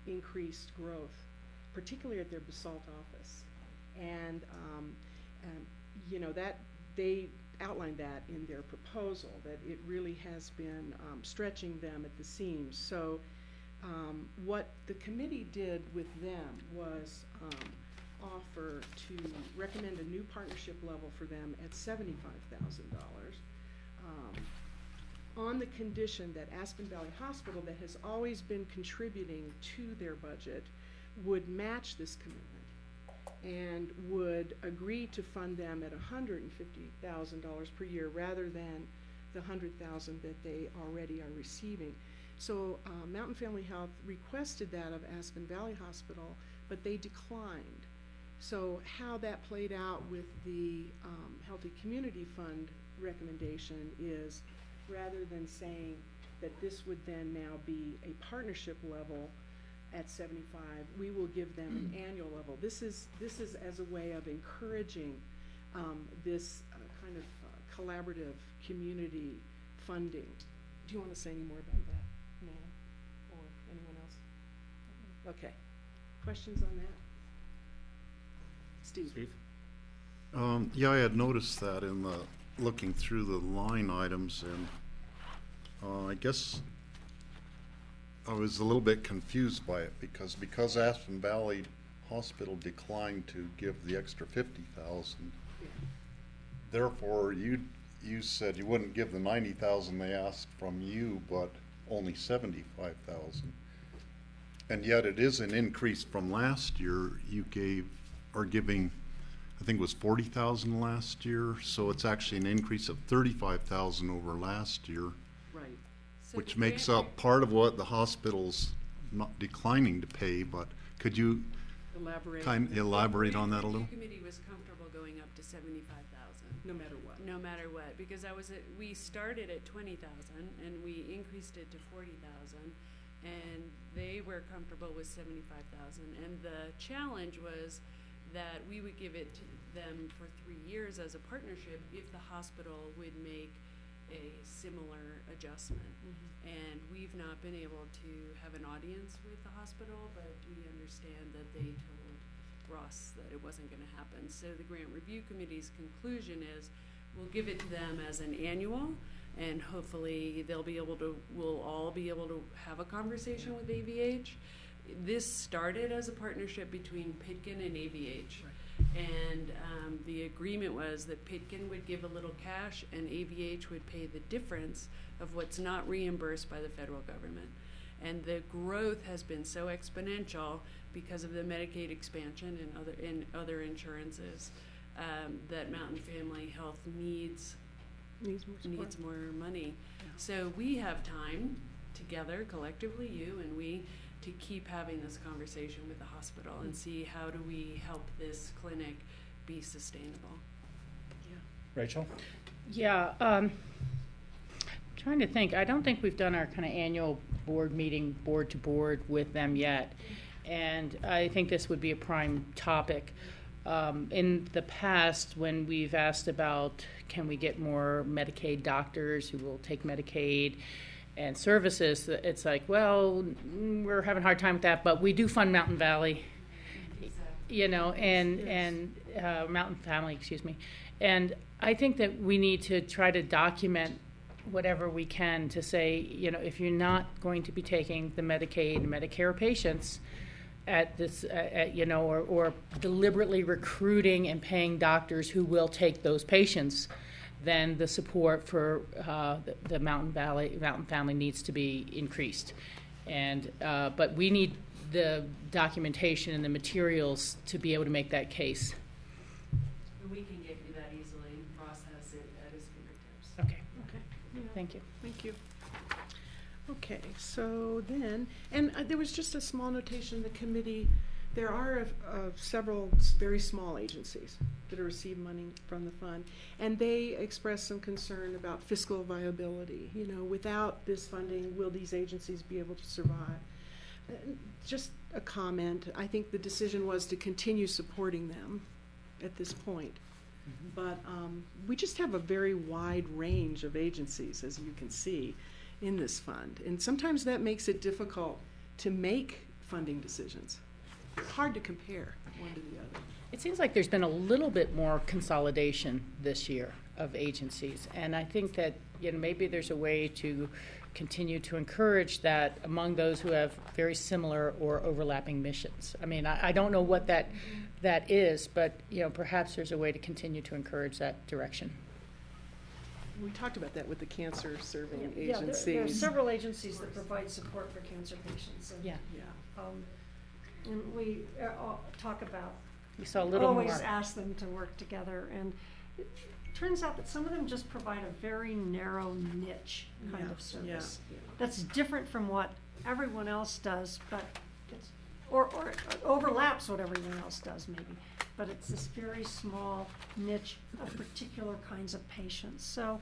increased growth, particularly at their Basalt office. And that they outlined that in their proposal, that it really has been stretching them at the seams. So what the committee did with them was offer to recommend a new partnership level for them at $75,000 on the condition that Aspen Valley Hospital, that has always been contributing to their budget, would match this commitment and would agree to fund them at $150,000 per year rather than the $100,000 that they already are receiving. So Mountain Family Health requested that of Aspen Valley Hospital, but they declined. So how that played out with the Healthy Community Fund recommendation is, rather than saying that this would then now be a partnership level at 75, we will give them an annual level. This is as a way of encouraging this kind of collaborative community funding. Do you want to say any more about that, Nan, or anyone else? Okay. Questions on that? Steve? Yeah, I had noticed that in the looking through the line items, and I guess I was a little bit confused by it because Aspen Valley Hospital declined to give the extra $50,000. Therefore, you said you wouldn't give the $90,000 they asked from you, but only $75,000. And yet it is an increase from last year. You are giving, I think it was $40,000 last year, so it's actually an increase of $35,000 over last year. Right. So Which the makes grant- up part of what the hospital's not declining to pay, but could you Elaborate. elaborate on that a The little? review committee was comfortable going up to 75,000. No matter what. No matter what, because we started at 20,000 and we increased it to 40,000, and they were comfortable with 75,000. And the challenge was that we would give it to them for 3 years as a partnership if the hospital would make a similar adjustment. And we've not been able to have an audience with the hospital, but we understand that they told Ross that it wasn't going to happen. So the grant review committee's conclusion is we'll give it to them as an annual, and hopefully we'll all be able to have a conversation with AVH. This started as a partnership between Pitkin and AVH. And the agreement was that Pitkin would give a little cash and AVH would pay the difference of what's not reimbursed by the federal government. And the growth has been so exponential because of the Medicaid expansion and other insurances that Mountain Family Health needs more money. Yeah. So we have time together, collectively, you and we, to keep having this conversation with the hospital and see how do we help this clinic be sustainable. Yeah. Rachel? Yeah, trying to think. I don't think we've done our kind of annual board meeting, board to board with them yet. And I think this would be a prime topic. In the past, when we've asked about can we get more Medicaid doctors who will take Medicaid and services, it's like, well, we're having a hard time with that, but we do fund Mountain Valley, you know, and Mountain Family, excuse me. And I think that we need to try to document whatever we can to say, you know, if you're not going to be taking the Medicaid and Medicare patients at this, you know, or deliberately recruiting and paying doctors who will take those patients, then the support for the Mountain Family needs to be increased. And but we need the documentation and the materials to be able to make that case. We can get you that easily. Ross has it at his fingertips. Okay. Okay. Yeah. Thank you. Thank you. Okay, so then, and there was just a small notation in the committee. There are several very small agencies that are receiving money from the fund, and they expressed some concern about fiscal viability. You know, without this funding, will these agencies be able to survive? Just a comment. I think the decision was to continue supporting them at this point. But we just have a very wide range of agencies, as you can see, in this fund. And sometimes that makes it difficult to make funding decisions. It's hard to compare one to the other. It seems like there's been a little bit more consolidation this year of agencies, and I think that maybe there's a way to continue to encourage that among those who have very similar or overlapping missions. I mean, I don't know what that is, but perhaps there's a way to continue to encourage that direction. We talked about that with the cancer serving Yeah, agencies. there are several agencies that provide support for cancer patients. And, Yeah. and we talk about, We saw a little always more. ask them to work together. And it turns out that some of them just provide a very narrow niche kind of service. Yeah. That's different from what everyone else does, but it's, or it overlaps what everyone else does maybe. But it's this very small niche of particular kinds of patients. So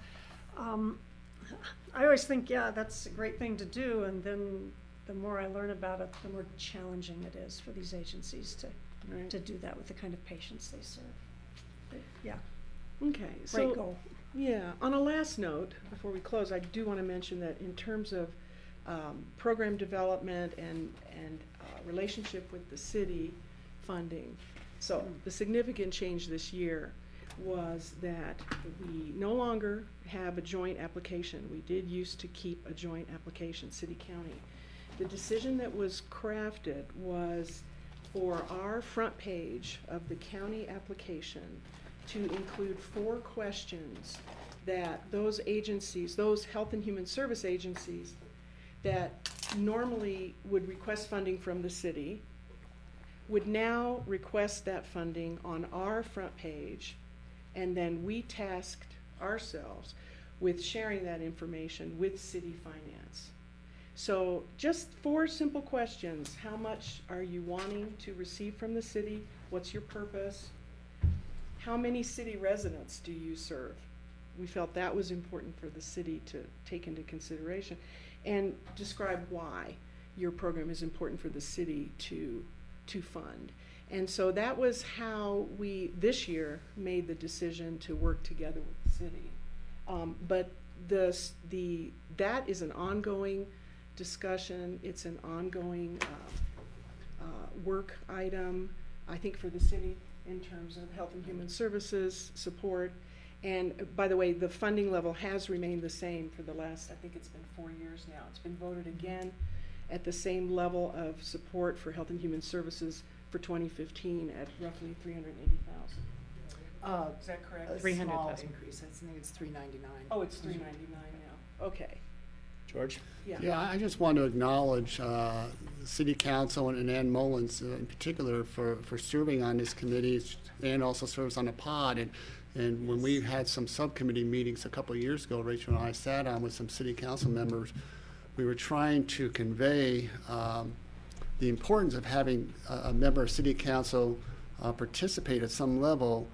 I always think, yeah, that's a great thing to do, and then the more I learn about it, the more challenging it is for these agencies to do that with the kind of patients they serve. But, yeah, Okay, great so goal. yeah, on a last note, before we close, I do want to mention that in terms of program development and relationship with the city funding, so the significant change this year was that we no longer have a joint application. We did used to keep a joint application, city-county. The decision that was crafted was for our front page of the county application to include 4 questions that those agencies, those health and human service agencies that normally would request funding from the city would now request that funding on our front page, and then we tasked ourselves with sharing that information with city finance. So just 4 simple questions. How much are you wanting to receive from the city? What's your purpose? How many city residents do you serve? We felt that was important for the city to take into consideration. And describe why your program is important for the city to fund. And so that was how we, this year, made the decision to work together with the city. But that is an ongoing discussion. It's an ongoing work item, I think, for the city in terms of health and human services support. And by the way, the funding level has remained the same for the last, I think it's been 4 years now. It's been voted again at the same level of support for health and human services for 2015 at roughly $380,000. Is that correct? A 300,000. small increase. I think it's $399. Oh, it's $399 now. Okay. George? Yeah, I just want to acknowledge the City Council and Ann Mullins in particular for serving on this committee. Ann also serves on a pod. And when we had some subcommittee meetings a couple of years ago, Rachel and I sat on with some City Council members. We were trying to convey the importance of having a member of City Council participate at some level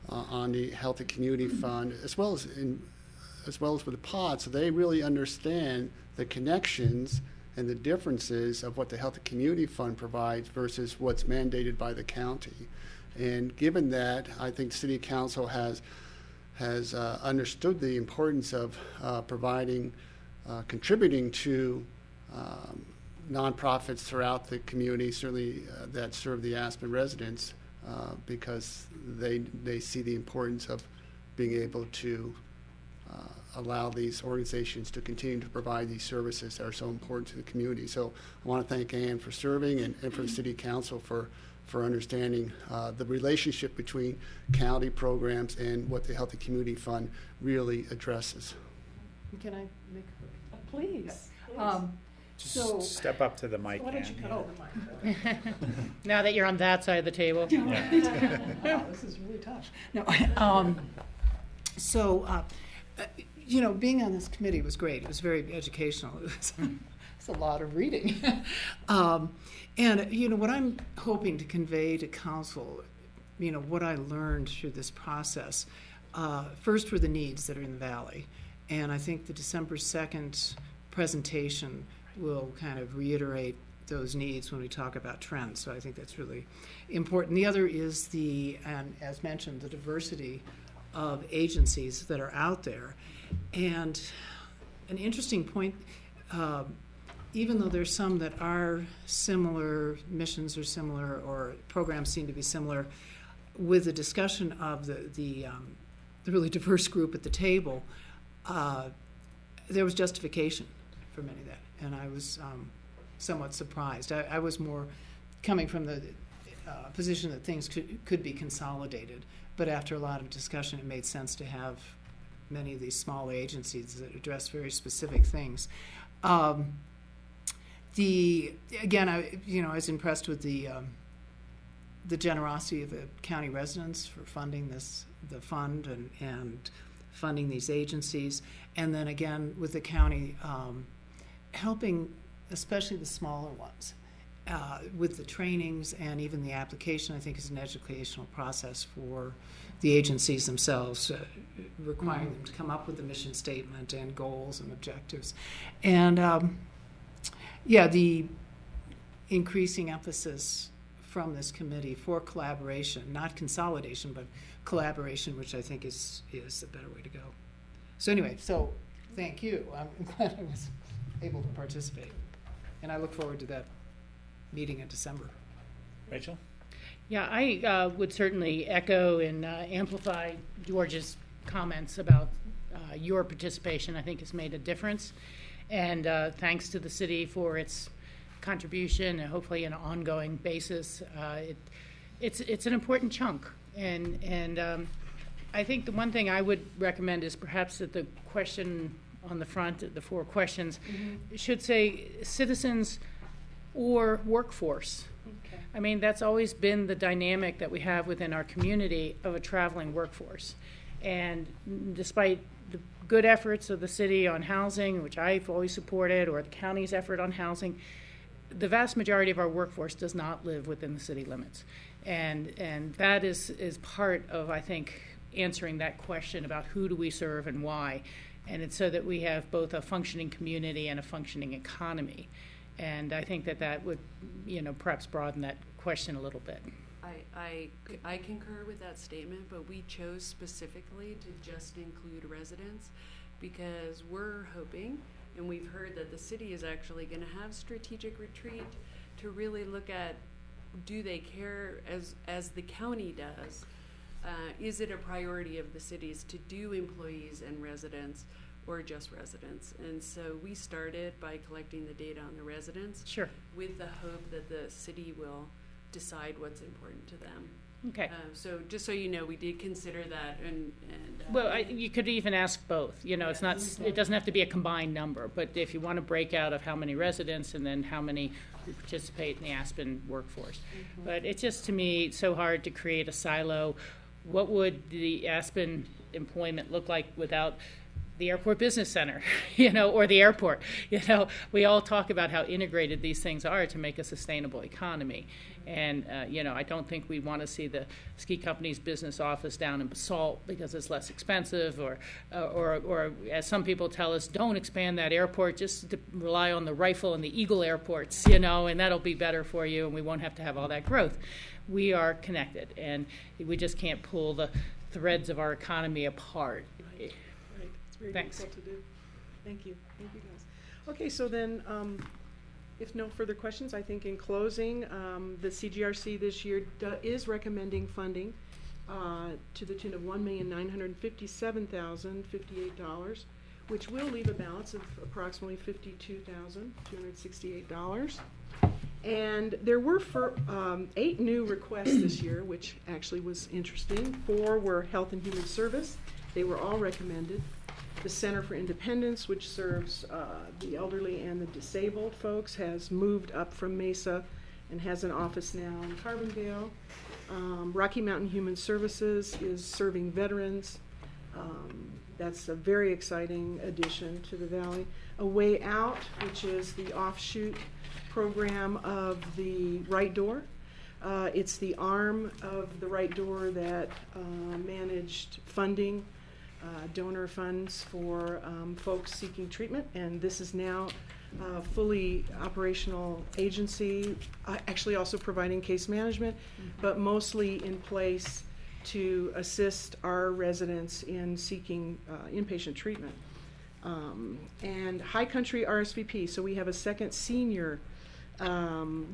on the Health and Community Fund, as well as with the pod, so they really understand the connections and the differences of what the Health and Community Fund provides versus what's mandated by the county. And given that, I think City Council has understood the importance of contributing to nonprofits throughout the community, certainly that serve the Aspen residents, because they see the importance of being able to allow these organizations to continue to provide these services that are so important to the community. So I want to thank Ann for serving and for the City Council for understanding the relationship between county programs and what the Healthy Community Fund really addresses. Can I make a Please. So Step up to the mic, why don't you Ann. come to the mic? Now that you're on that side of the table. Wow, this is really tough. No, being on this committee was great. It was very educational. It's a lot of reading. And what I'm hoping to convey to council, what I learned through this process, first were the needs that are in the valley. And I think the December 2nd presentation will kind of reiterate those needs when we talk about trends. So I think that's really important. The other is as mentioned, the diversity of agencies that are out there. And an interesting point, even though there's some that are similar, missions are similar, or programs seem to be similar, with the discussion of the really diverse group at the table, there was justification for many of that, and I was somewhat surprised. I was more coming from the position that things could be consolidated, but after a lot of discussion, it made sense to have many of these small agencies that address very specific things. Again, I was impressed with the generosity of the county residents for funding the fund and funding these agencies, and then again with the county helping, especially the smaller ones, with the trainings and even the application. I think is an educational process for the agencies themselves, requiring them to come up with a mission statement and goals and objectives, and the increasing emphasis from this committee for collaboration, not consolidation, but collaboration, which I think is a better way to go. So anyway, thank you. I'm glad I was able to participate, and I look forward to that meeting in December. Rachel? Yeah, I would certainly echo and amplify George's comments about your participation. I think has made a difference, and thanks to the city for its contribution and hopefully an ongoing basis. It's an important chunk, and I think the one thing I would recommend is perhaps that the question on the front, the 4 questions, should say citizens or workforce. Okay. I mean, that's always been the dynamic that we have within our community of a traveling workforce. And despite the good efforts of the city on housing, which I've always supported, or the county's effort on housing, the vast majority of our workforce does not live within the city limits. And that is part of, I think, answering that question about who do we serve and why. And it's so that we have both a functioning community and a functioning economy. And I think that would, perhaps broaden that question a little bit. I concur with that statement, but we chose specifically to just include residents because we're hoping, and we've heard that the city is actually going to have strategic retreat to really look at, do they care as the county does? Is it a priority of the cities to do employees and residents, or just residents? And so we started by collecting the data on the residents, Sure. with the hope that the city will decide what's important to them. Okay. So just so you know, we did consider that, and Well, you could even ask both. It's not. It doesn't have to be a combined number. But if you want to break out of how many residents and then how many who participate in the Aspen workforce, but it's just to me so hard to create a silo. What would the Aspen employment look like without the airport business center, or the airport? We all talk about how integrated these things are to make a sustainable economy. And, I don't think we want to see the ski company's business office down in Basalt because it's less expensive, or as some people tell us, don't expand that airport, just to rely on the Rifle and the Eagle airports, and that'll be better for you, and we won't have to have all that growth. We are connected, and we just can't pull the threads of our economy apart. Right. It's very Thanks. difficult to do. Thank you guys. Okay, so then, if no further questions, I think in closing, the CGRC this year is recommending funding to the tune of $1,957,058, which will leave a balance of approximately $52,268. And there were 8 new requests this year, which actually was interesting. 4 were Health and Human Service. They were all recommended. The Center for Independence, which serves the elderly and the disabled folks, has moved up from Mesa and has an office now in Carbondale. Rocky Mountain Human Services is serving veterans. That's a very exciting addition to the Valley. A Way Out, which is the offshoot program of the Right Door. It's the arm of the Right Door that managed funding, donor funds for folks seeking treatment, and this is now a fully operational agency, actually also providing case management, but mostly in place to assist our residents in seeking inpatient treatment. And High Country RSVP, so we have a second senior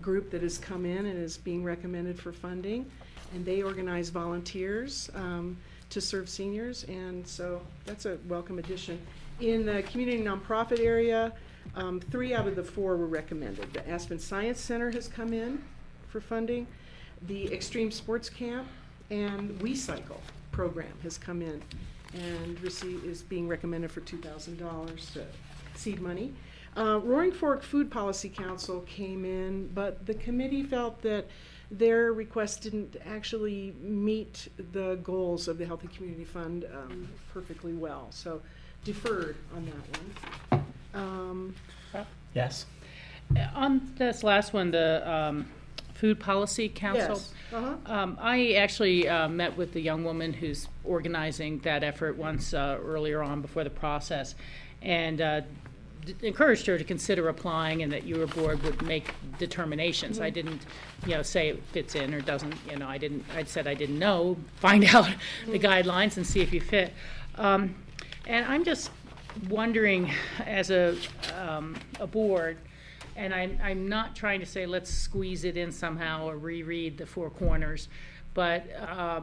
group that has come in and is being recommended for funding, and they organize volunteers to serve seniors, and so that's a welcome addition. In the community nonprofit area, 3 out of the 4 were recommended. The Aspen Science Center has come in for funding. The Extreme Sports Camp and WeCycle program has come in and is being recommended for $2,000 seed money. Roaring Fork Food Policy Council came in, but the committee felt that their request didn't actually meet the goals of the Healthy Community Fund perfectly well, so deferred on that one. Yes. On this last one, the Food Policy Council. Yes. Uh-huh. I actually met with the young woman who's organizing that effort once earlier on before the process, and encouraged her to consider applying, and that your board would make determinations. I didn't, say it fits in or doesn't. I said I didn't know. Find out the guidelines and see if you fit. And I'm just wondering, as a board. And I'm not trying to say let's squeeze it in somehow or reread the 4 corners, but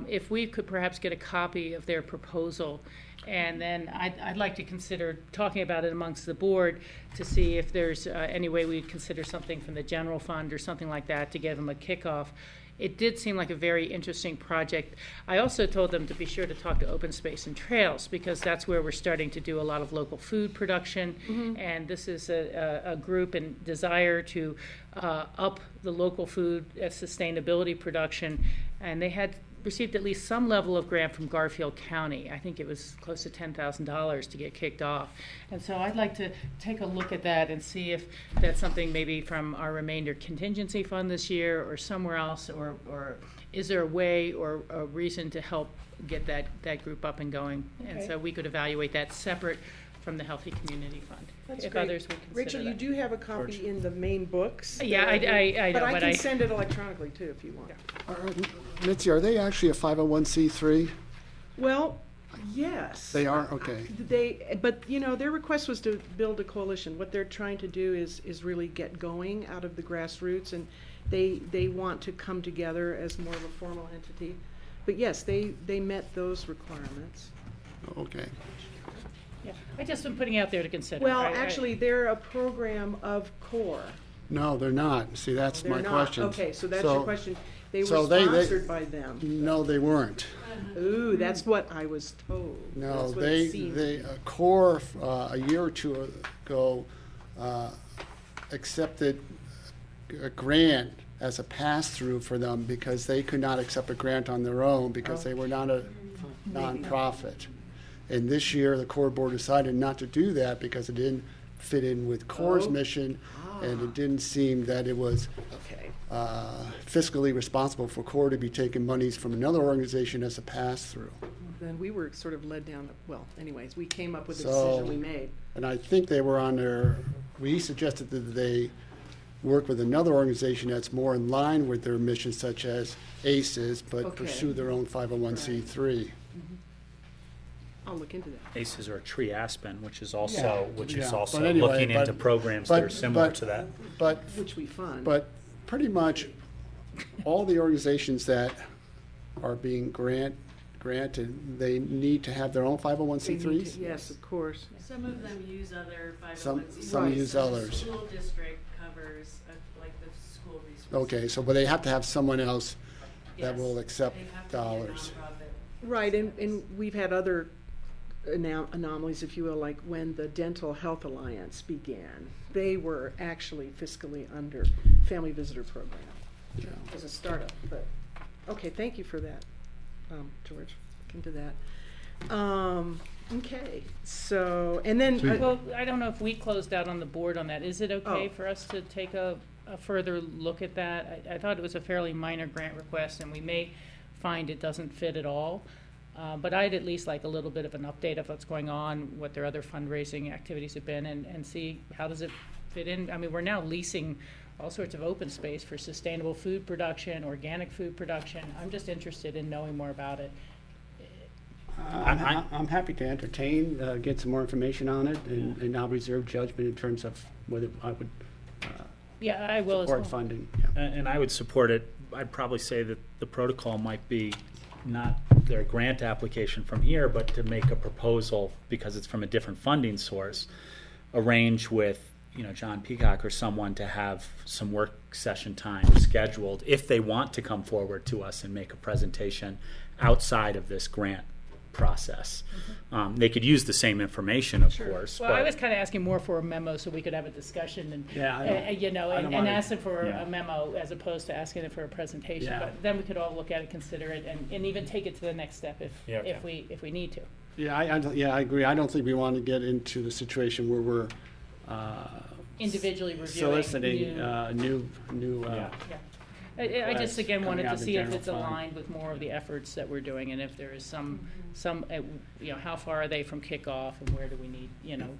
if we could perhaps get a copy of their proposal, and then I'd like to consider talking about it amongst the board to see if there's any way we'd consider something from the general fund or something like that to give them a kickoff. It did seem like a very interesting project. I also told them to be sure to talk to Open Space and Trails, because that's where we're starting to do a lot of local food production, and this is a group and desire to up the local food sustainability production, and they had received at least some level of grant from Garfield County. I think it was close to $10,000 to get kicked off. And so I'd like to take a look at that and see if that's something maybe from our remainder contingency fund this year or somewhere else, or is there a way or a reason to help get that group up and going? Okay. And so we could evaluate that separate from the Healthy Community Fund. That's if great. Others would consider Rachel, that. you do have a copy in the main books. Yeah, I know. But I can send it electronically too if you want. Mitzi, are they actually a 501c3? Well, yes. They are? Okay. But their request was to build a coalition. What they're trying to do is really get going out of the grassroots, and they want to come together as more of a formal entity. But yes, they met those requirements. Okay. Yeah, I just am putting it out there to consider. Well, actually, they're a program of CORE. No, they're not. See, that's my question. Okay, so that's your question. They were sponsored by them. No, they weren't. Ooh, that's what I was told. No, they CORE a year or two ago accepted a grant as a pass-through for them because they could not accept a grant on their own because they were not a nonprofit. And this year, the CORE board decided not to do that because it didn't fit in with CORE's mission, and it didn't seem that it was fiscally responsible for CORE to be taking monies from another organization as a pass-through. Then we were sort of led down, anyways, we came up with the decision we made. And I think they were on we suggested that they work with another organization that's more in line with their mission, such as ACES, but pursue their own 501c3. I'll look into that. ACES or Tree Aspen, which is also Anyway, looking into programs that are similar to that. But which we fund. But pretty much all the organizations that are being granted, they need to have their own 501c3s? Yes, of course. Some of them use other 501c3s. Some use others. The school district covers, like the school resources. Okay, but they have to have someone else that will accept dollars. Right, and we've had other anomalies, if you will, like when the Dental Health Alliance began. They were actually fiscally under Family Visitor Program as a startup. But okay, thank you for that, George. Look into that. Okay, so and then well, I don't know if we closed out on the board on that. Is it okay for us to take a further look at that? I thought it was a fairly minor grant request, and we may find it doesn't fit at all. But I'd at least like a little bit of an update of what's going on, what their other fundraising activities have been, and see how does it fit in. I mean, we're now leasing all sorts of open space for sustainable food production, organic food production. I'm just interested in knowing more about it. I'm happy to entertain, get some more information on it, and I'll reserve judgment in terms of whether I would I will support as well. funding. And I would support it. I'd probably say that the protocol might be not their grant application from here, but to make a proposal, because it's from a different funding source, arrange with, John Peacock or someone to have some work session time scheduled if they want to come forward to us and make a presentation outside of this grant process. They could use the same information, of course. Well, I was kind of asking more for a memo so we could have a discussion and and ask them for a memo as opposed to asking them for a presentation. Yeah. But then we could all look at it, consider it, and even take it to the next step if we need to. Yeah, I agree. I don't think we want to get into the situation where we're Individually reviewing soliciting new. new. I just again coming wanted out to of the see if general it's fund. aligned with more of the efforts that we're doing, and if there is some how far are they from kickoff, and where do we need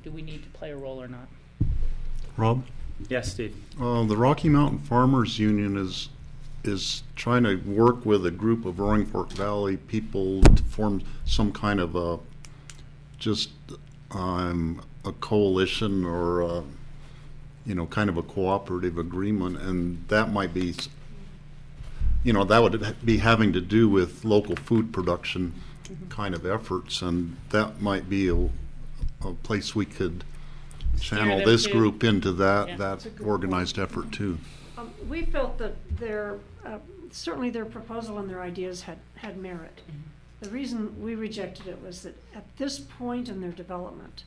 do we need to play a role or not? Rob? Yes, Steve. The Rocky Mountain Farmers Union is trying to work with a group of Roaring Fork Valley people to form some kind of a coalition or kind of a cooperative agreement, and that might be that would be having to do with local food production kind of efforts, and that might be a place we could channel them this too. group into that That's a good organized effort too. We felt that certainly their proposal and their ideas had merit. The reason we rejected it was that at this point in their development,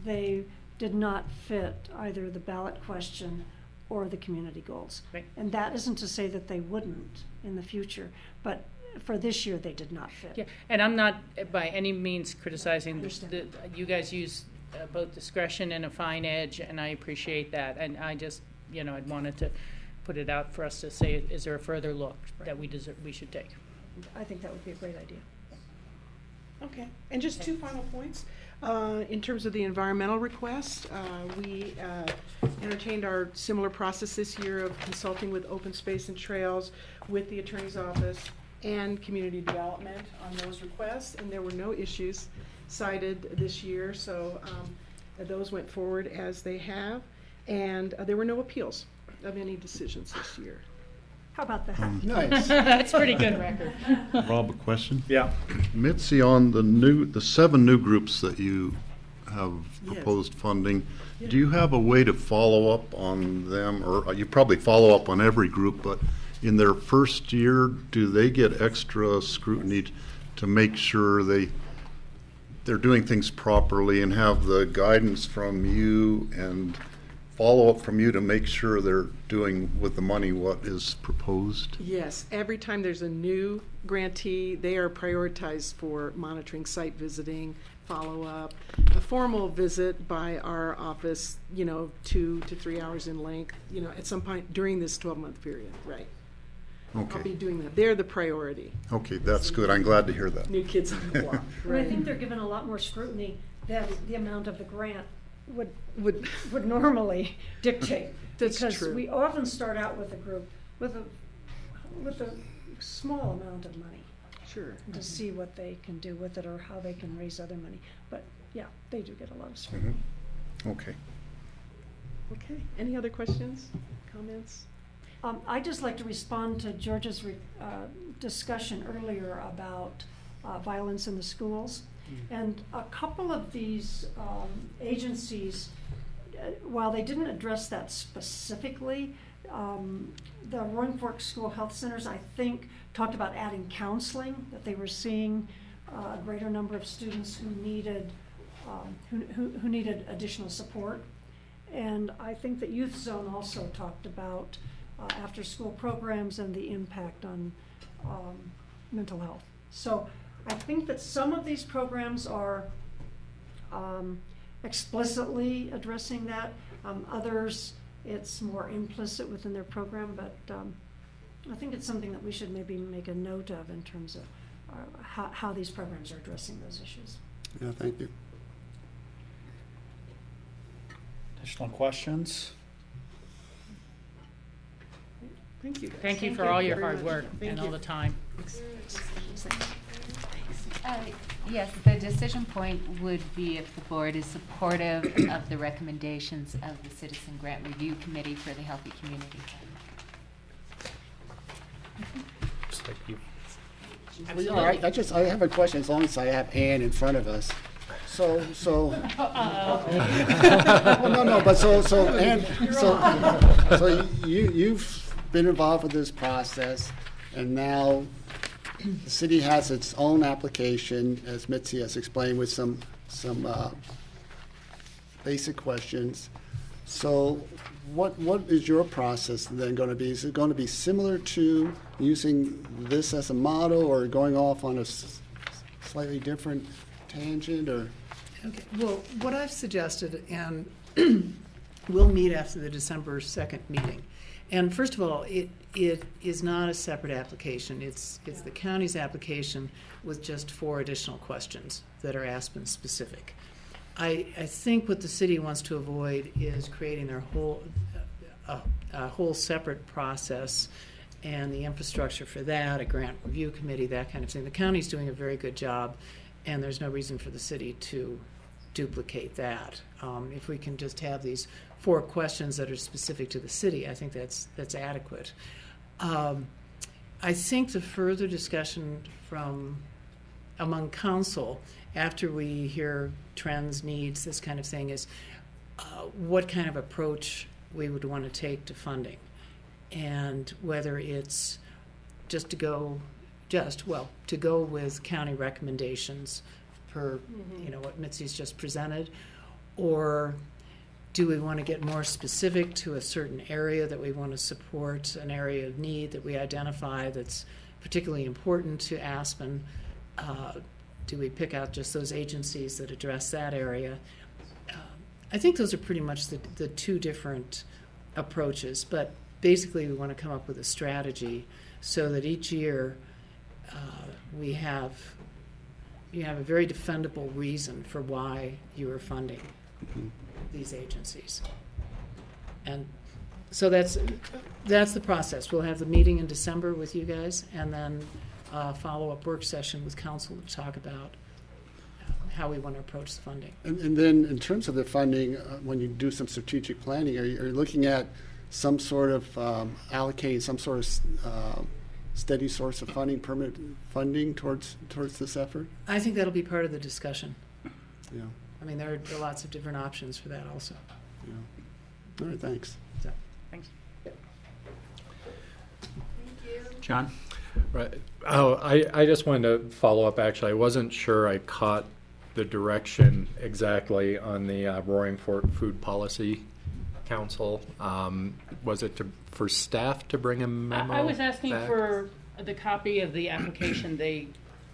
they did not fit either the ballot question or the community goals. Right. And that isn't to say that they wouldn't in the future, but for this year they did not fit. Yeah, and I'm not by any means criticizing Understand. you guys use both discretion and a fine edge, and I appreciate that. And I just, I wanted to put it out for us to say, is there a further look that we should take? I think that would be a great idea. Okay, and just two final points. In terms of the environmental request, we entertained our similar process this year of consulting with Open Space and Trails, with the Attorney's Office, and Community Development on those requests, and there were no issues cited this year, so those went forward as they have, and there were no appeals of any decisions this year. How about that? Nice. That's a pretty good record. Rob, a question? Yeah. Mitzi, on the 7 new groups that you have Yes. proposed funding, do you have a way to follow up on them, or you probably follow up on every group, but in their first year, do they get extra scrutiny to make sure they're doing things properly and have the guidance from you and follow up from you to make sure they're doing with the money what is proposed? Yes, every time there's a new grantee, they are prioritized for monitoring, site visiting, follow-up, a formal visit by our office, 2 to 3 hours in length, at some point during this 12-month period, right? I'll be Okay. doing that. They're the priority. Okay, that's good. I'm glad to hear that. New kids on the block. And I think they're given a lot more scrutiny than the amount of the grant would normally dictate. That's Because true. we often start out with a group with a small amount of money Sure. to see what they can do with it or how they can raise other money. But yeah, they do get a lot of scrutiny. Okay. Okay. Any other questions, comments? I'd just like to respond to George's discussion earlier about violence in the schools. And a couple of these agencies, while they didn't address that specifically, the Roaring Fork School Health Centers, I think, talked about adding counseling, that they were seeing a greater number of students who needed additional support. And I think that Youth Zone also talked about after-school programs and the impact on mental health. So I think that some of these programs are explicitly addressing that. Others, it's more implicit within their program, but I think it's something that we should maybe make a note of in terms of how these programs are addressing those issues. Yeah, thank you. Additional questions? Thank you. Guys. Thank you for all your very hard much. work Thank and you. all the time. Yes, the decision point would be if the board is supportive of the recommendations of the Citizen Grant Review Committee for the Healthy Community Fund. Just like you. Well, all right, I have a question, as long as I have Ann in front of us. So, well, no, but Ann, so you've been involved with this process, and now the city has its own application, as Mitzi has explained, with some basic questions. So what is your process then going to be? Is it going to be similar to using this as a model, or going off on a slightly different tangent, or? Okay, well, what I've suggested, and we'll meet after the December 2nd meeting. And first of all, it is not a separate application. It's the county's application with just 4 additional questions that are Aspen specific. I think what the city wants to avoid is creating their whole separate process and the infrastructure for that, a grant review committee, that kind of thing. The county's doing a very good job, and there's no reason for the city to duplicate that. If we can just have these 4 questions that are specific to the city, I think that's adequate. I think the further discussion among council, after we hear trends, needs, this kind of thing, is what kind of approach we would want to take to funding, and whether it's just to go with county recommendations per what Mitzi's just presented, or do we want to get more specific to a certain area that we want to support, an area of need that we identify that's particularly important to Aspen? Do we pick out just those agencies that address that area? I think those are pretty much the 2 different approaches, but basically we want to come up with a strategy so that each year you have a very defendable reason for why you are funding these agencies. And so that's the process. We'll have the meeting in December with you guys, and then follow-up work session with council to talk about how we want to approach the funding. And then in terms of the funding, when you do some strategic planning, are you looking at some sort of allocating some sort of steady source of funding, permanent funding towards this effort? I think that'll be part of the discussion. Yeah. I mean, there are lots of different options for that also. Yeah. All right, thanks. So. Thanks. John? Right. Oh, I just wanted to follow up, actually. I wasn't sure I caught the direction exactly on the Roaring Fork Food Policy Council. Was it for staff to bring a memo I was asking back? for the copy of the application they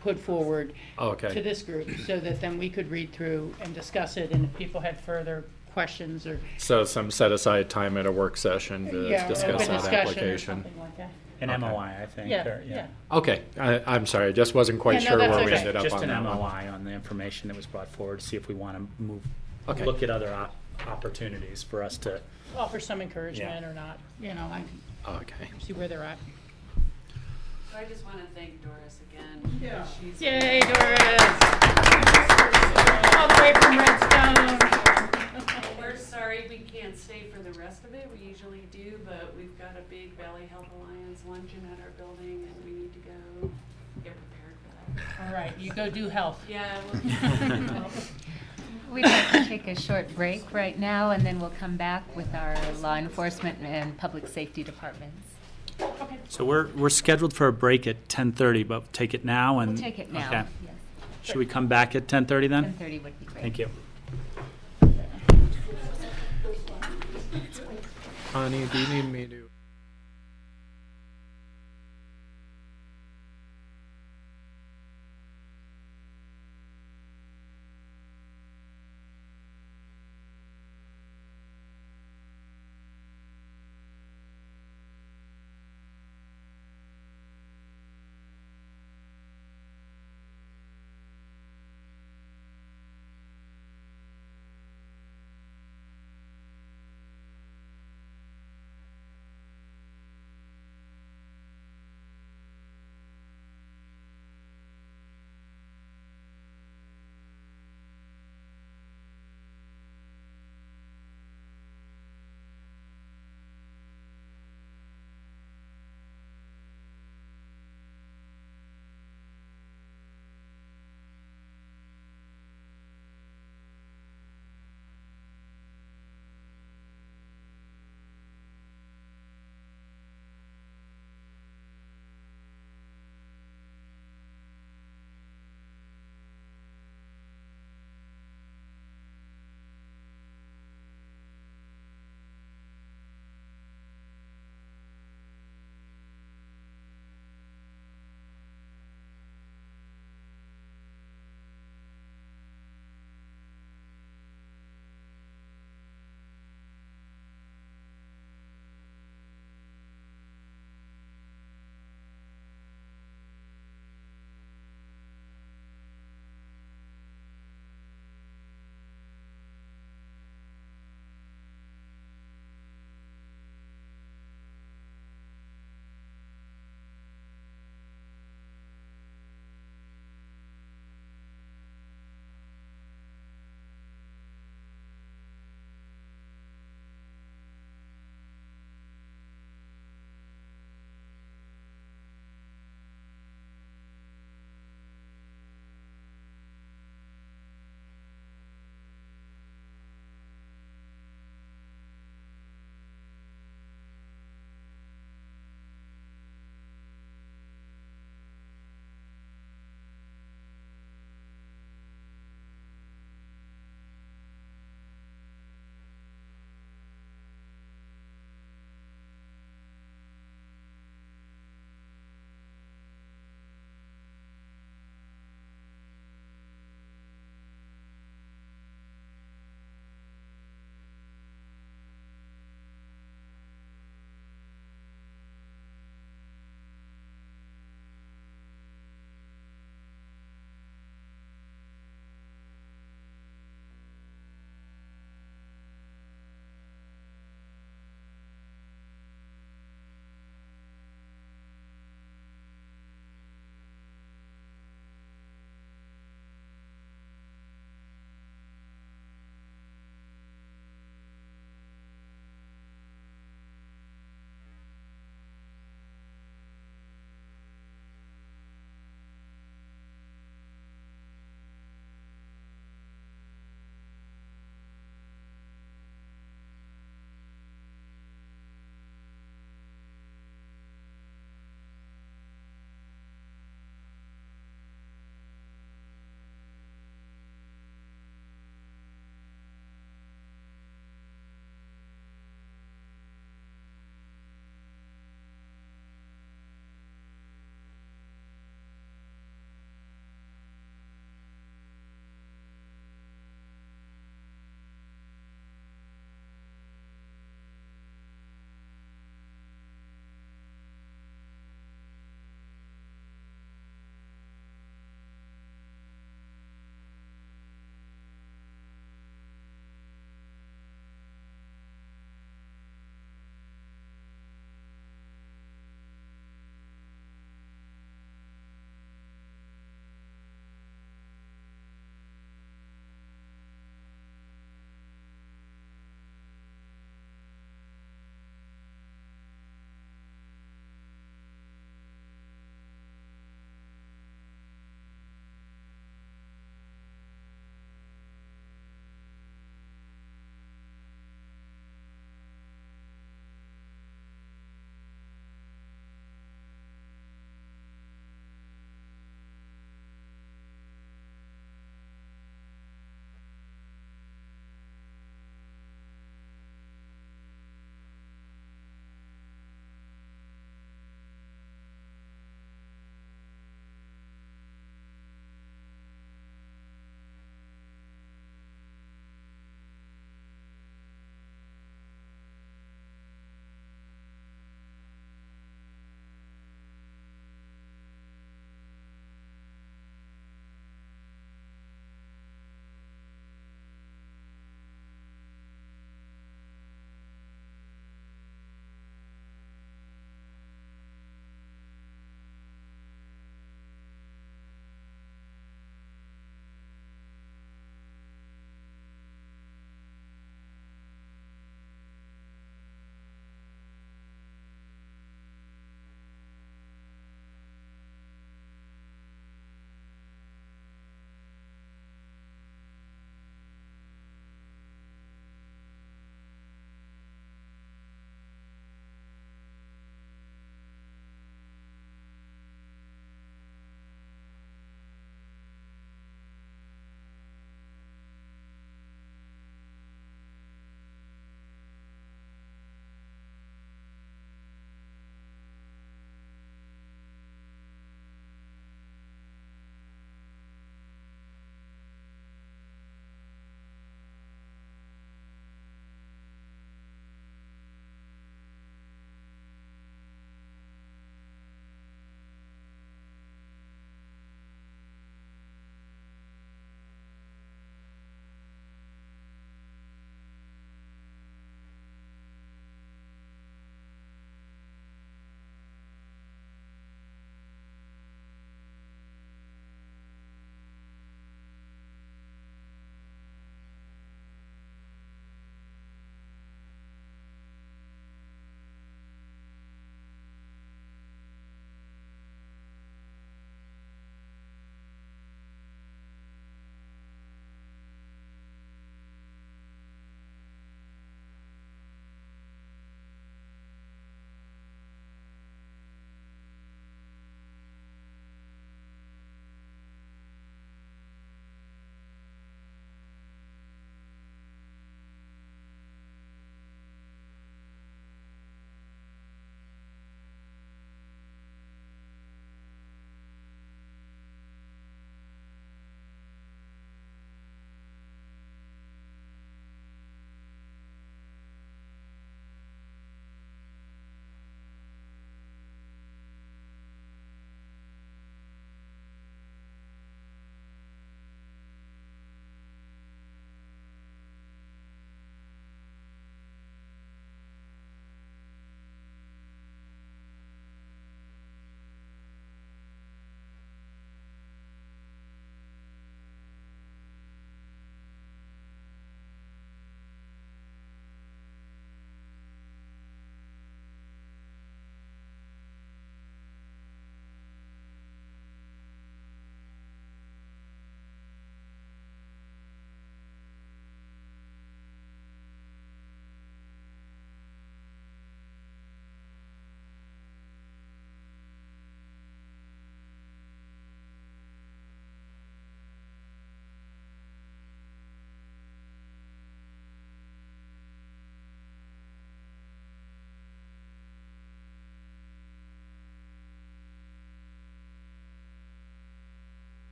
put forward to this group, so that then we could read through and discuss it, and if people had further questions or some set aside time at a work session to discuss that application. Like that. An MOI, I think. Yeah. Okay, I'm sorry, I just wasn't quite sure where we ended up just on an that one. MOI on the information that was brought forward, see if we want to move, Okay. look at other opportunities for us to. Offer some encouragement or not, I Okay. see where they're at. I just want to thank Doris again. Yeah. She's Yay, Doris! All the way from Redstone. We're sorry we can't stay for the rest of it. We usually do, but we've got a big Valley Health Alliance luncheon at our building, and we need to go get prepared for that. All right, you go do health. Yeah. We'd like to take a short break right now, and then we'll come back with our law enforcement and public safety departments. Okay. So we're scheduled for a break at 10:30, but take it now and. We'll take it now. Okay. Yes. Should we come back at 10:30 then? 10:30 would be great. Thank you. Connie, do you need me to?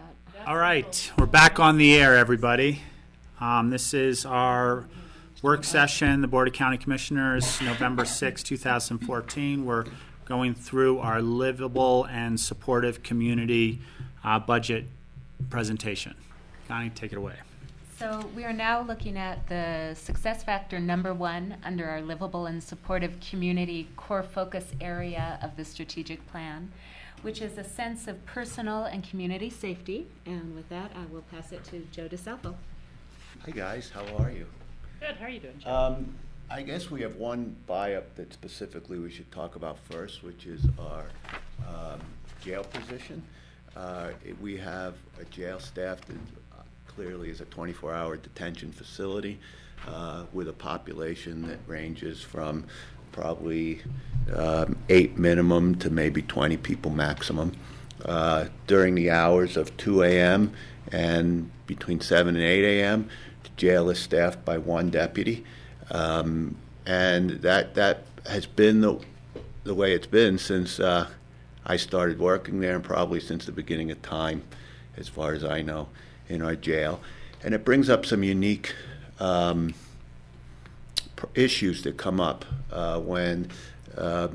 that. All right, we're back on the air, everybody. This is our work session, the Board of County Commissioners, November 6, 2014. We're going through our livable and supportive community budget presentation. Connie, take it away. So we are now looking at the success factor number 1 under our livable and supportive community core focus area of the strategic plan, which is a sense of personal and community safety. And with that, I will pass it to Joe DeSalvo. Hi guys, how are you? Good. How are you doing, Joe? I guess we have one buy-up that specifically we should talk about first, which is our jail position. We have a jail staff that clearly is a 24-hour detention facility with a population that ranges from probably 8 minimum to maybe 20 people maximum. During the hours of 2 a.m. and between 7 and 8 a.m., the jail is staffed by 1 deputy. And that has been the way it's been since I started working there, and probably since the beginning of time, as far as I know, in our jail. And it brings up some unique issues that come up when,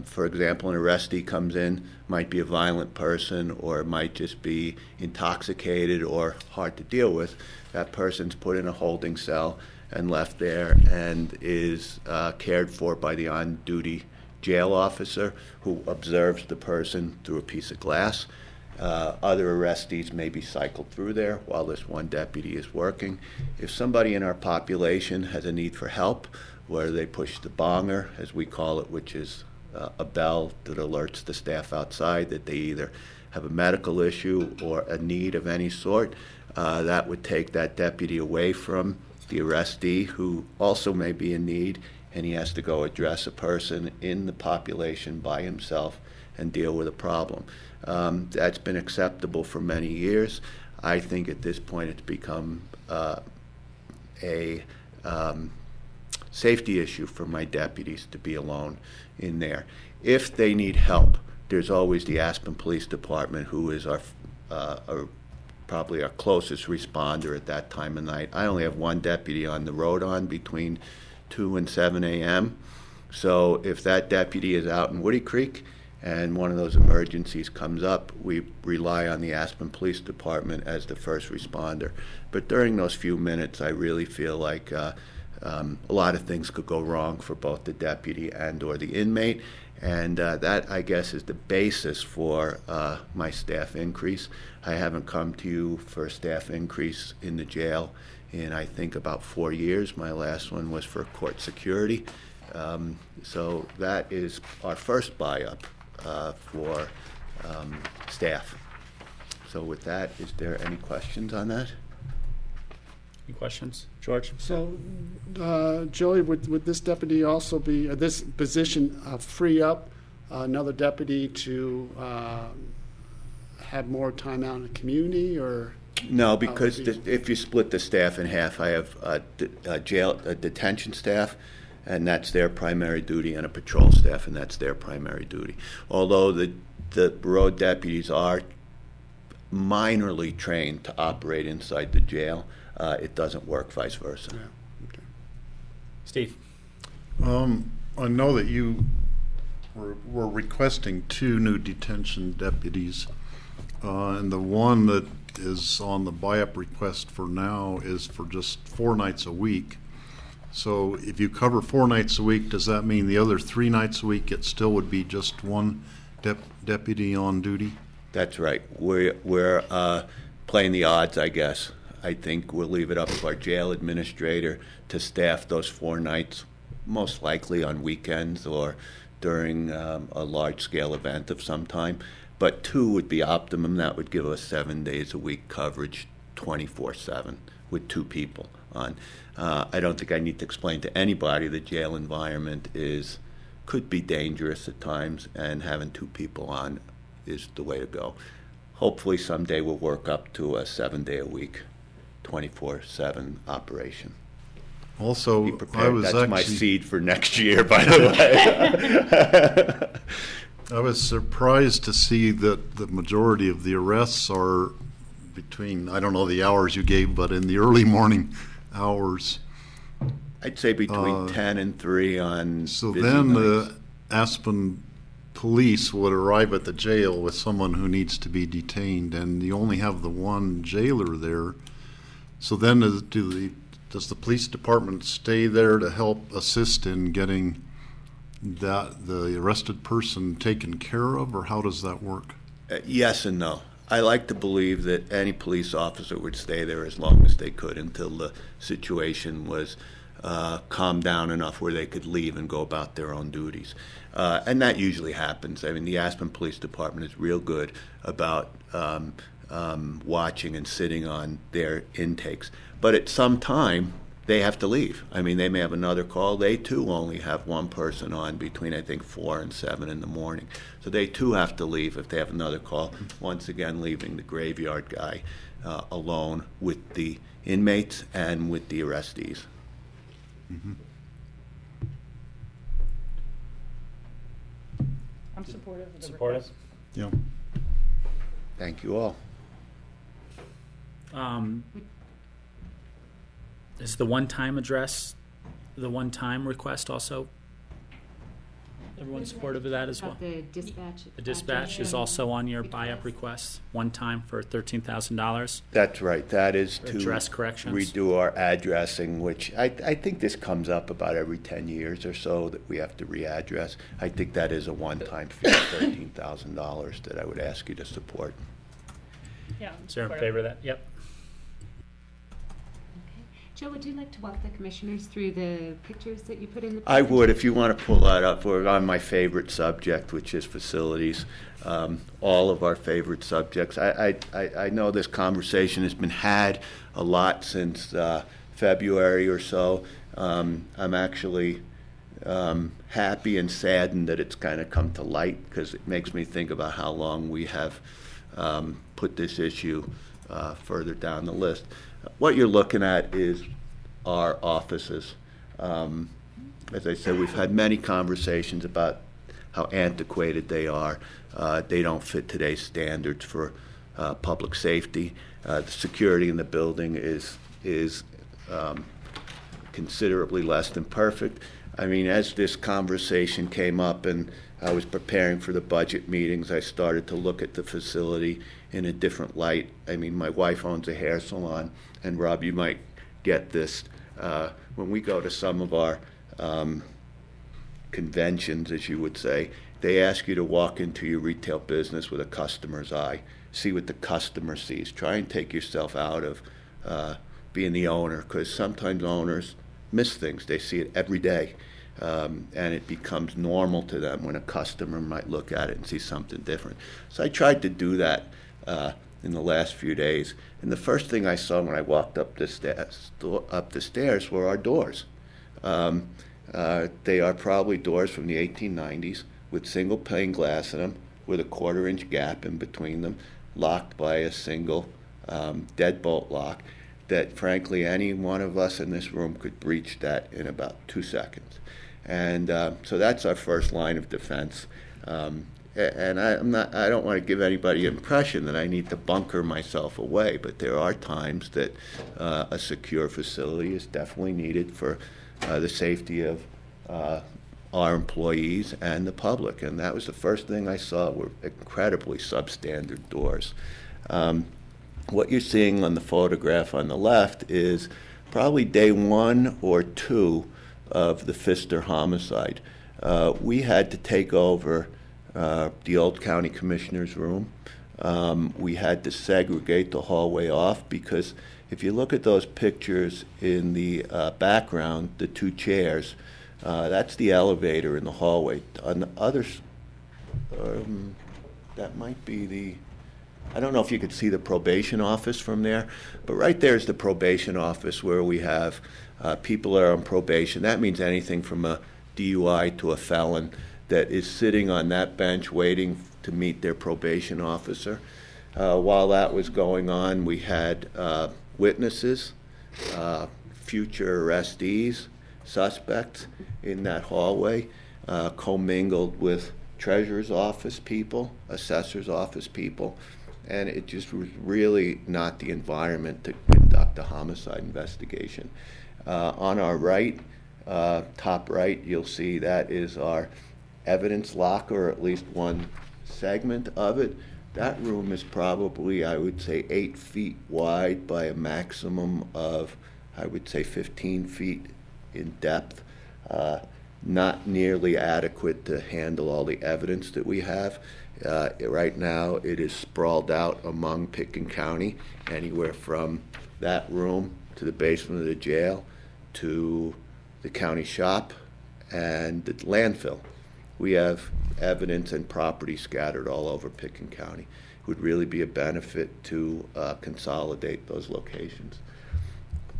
for example, an arrestee comes in, might be a violent person, or it might just be intoxicated or hard to deal with. That person's put in a holding cell and left there and is cared for by the on-duty jail officer who observes the person through a piece of glass. Other arrestees may be cycled through there while this 1 deputy is working. If somebody in our population has a need for help, where they push the bonger, as we call it, which is a bell that alerts the staff outside that they either have a medical issue or a need of any sort, that would take that deputy away from the arrestee, who also may be in need, and he has to go address a person in the population by himself and deal with a problem. That's been acceptable for many years. I think at this point it's become a safety issue for my deputies to be alone in there. If they need help, there's always the Aspen Police Department, who is probably our closest responder at that time of night. I only have 1 deputy on the road between 2 and 7 a.m. So if that deputy is out in Woody Creek and one of those emergencies comes up, we rely on the Aspen Police Department as the first responder. But during those few minutes, I really feel like a lot of things could go wrong for both the deputy and or the inmate. And that, I guess, is the basis for my staff increase. I haven't come to you for a staff increase in the jail in, I think, about 4 years. My last one was for court security. So that is our first buy-up for staff. So with that, is there any questions on that? Any questions? George? So, Joey, would this deputy also be, this position free up another deputy to have more time out in the community, or? No, because if you split the staff in half, I have a detention staff, and that's their primary duty, and a patrol staff, and that's their primary duty. Although the road deputies are minorly trained to operate inside the jail, it doesn't work vice versa. Yeah. Okay. Steve? I know that you were requesting 2 new detention deputies, and the one that is on the buy-up request for now is for just 4 nights a week. So if you cover 4 nights a week, does that mean the other 3 nights a week it still would be just 1 deputy on duty? That's right. We're playing the odds, I guess. I think we'll leave it up to our jail administrator to staff those 4 nights, most likely on weekends or during a large-scale event of some time. But 2 would be optimum. That would give us 7 days a week coverage, 24/7, with 2 people on. I don't think I need to explain to anybody the jail environment could be dangerous at times, and having 2 people on is the way to go. Hopefully someday we'll work up to a 7-day-a-week, 24/7 operation. Also, Be prepared. That's my seed for next year, by the way. I was surprised to see that the majority of the arrests are between, I don't know the hours you gave, but in the early morning hours. I'd say between 10 and 3 on So busy then nights. the Aspen police would arrive at the jail with someone who needs to be detained, and you only have the one jailer there. So then does the police department stay there to help assist in getting the arrested person taken care of, or how does that work? Yes and no. I like to believe that any police officer would stay there as long as they could until the situation was calmed down enough where they could leave and go about their own duties. And that usually happens. I mean, the Aspen Police Department is real good about watching and sitting on their intakes. But at some time, they have to leave. I mean, they may have another call. They, too, only have one person on between, I think, 4 and 7 in the morning. So they, too, have to leave if they have another call, once again leaving the graveyard guy alone with the inmates and with the arrestees. Mm-hmm. I'm supportive of the Supportive? request. Yeah. Thank you all. Is the one-time address, the one-time request also? Everyone's supportive of that as well? About the dispatch. The dispatch is also on your buy-up request, one time for $13,000. That's right. That is to Address corrections. redo our addressing, which I think this comes up about every 10 years or so that we have to readdress. I think that is a one-time fee of $13,000 that I would ask you to support. Yeah. Is there in favor of that? Yep. Joe, would you like to walk the commissioners through the pictures that you put in the I would, if you want to pull that up. We're on my favorite subject, which is facilities. All of our favorite subjects. I know this conversation has been had a lot since February or so. I'm actually happy and saddened that it's kind of come to light, because it makes me think about how long we have put this issue further down the list. What you're looking at is our offices. As I said, we've had many conversations about how antiquated they are. They don't fit today's standards for public safety. The security in the building is considerably less than perfect. I mean, as this conversation came up and I was preparing for the budget meetings, I started to look at the facility in a different light. I mean, my wife owns a hair salon, and Rob, you might get this. When we go to some of our conventions, as you would say, they ask you to walk into your retail business with a customer's eye, see what the customer sees. Try and take yourself out of being the owner, because sometimes owners miss things. They see it every day. And it becomes normal to them when a customer might look at it and see something different. So I tried to do that in the last few days. And the first thing I saw when I walked up the stairs were our doors. They are probably doors from the 1890s with single pane glass in them, with a 1/4-inch gap in between them, locked by a single deadbolt lock, that frankly any one of us in this room could breach that in about 2 seconds. And so that's our first line of defense. And I don't want to give anybody the impression that I need to bunker myself away, but there are times that a secure facility is definitely needed for the safety of our employees and the public. And that was the first thing I saw, were incredibly substandard doors. What you're seeing on the photograph on the left is probably day 1 or 2 of the Pfister homicide. We had to take over the old county commissioner's room. We had to segregate the hallway off, because if you look at those pictures in the background, the 2 chairs, that's the elevator in the hallway. On the others, that might be the, I don't know if you could see the probation office from there, but right there is the probation office, where we have people that are on probation. That means anything from a DUI to a felon that is sitting on that bench waiting to meet their probation officer. While that was going on, we had witnesses, future arrestees, suspects in that hallway, commingled with treasurer's office people, assessor's office people, and it just was really not the environment to conduct a homicide investigation. On our right, top right, you'll see that is our evidence locker, or at least one segment of it. That room is probably, I would say, 8 feet wide by a maximum of, I would say, 15 feet in depth. Not nearly adequate to handle all the evidence that we have. Right now, it is sprawled out among Pickens County, anywhere from that room to the basement of the jail to the county shop and the landfill. We have evidence and property scattered all over Pickens County. It would really be a benefit to consolidate those locations.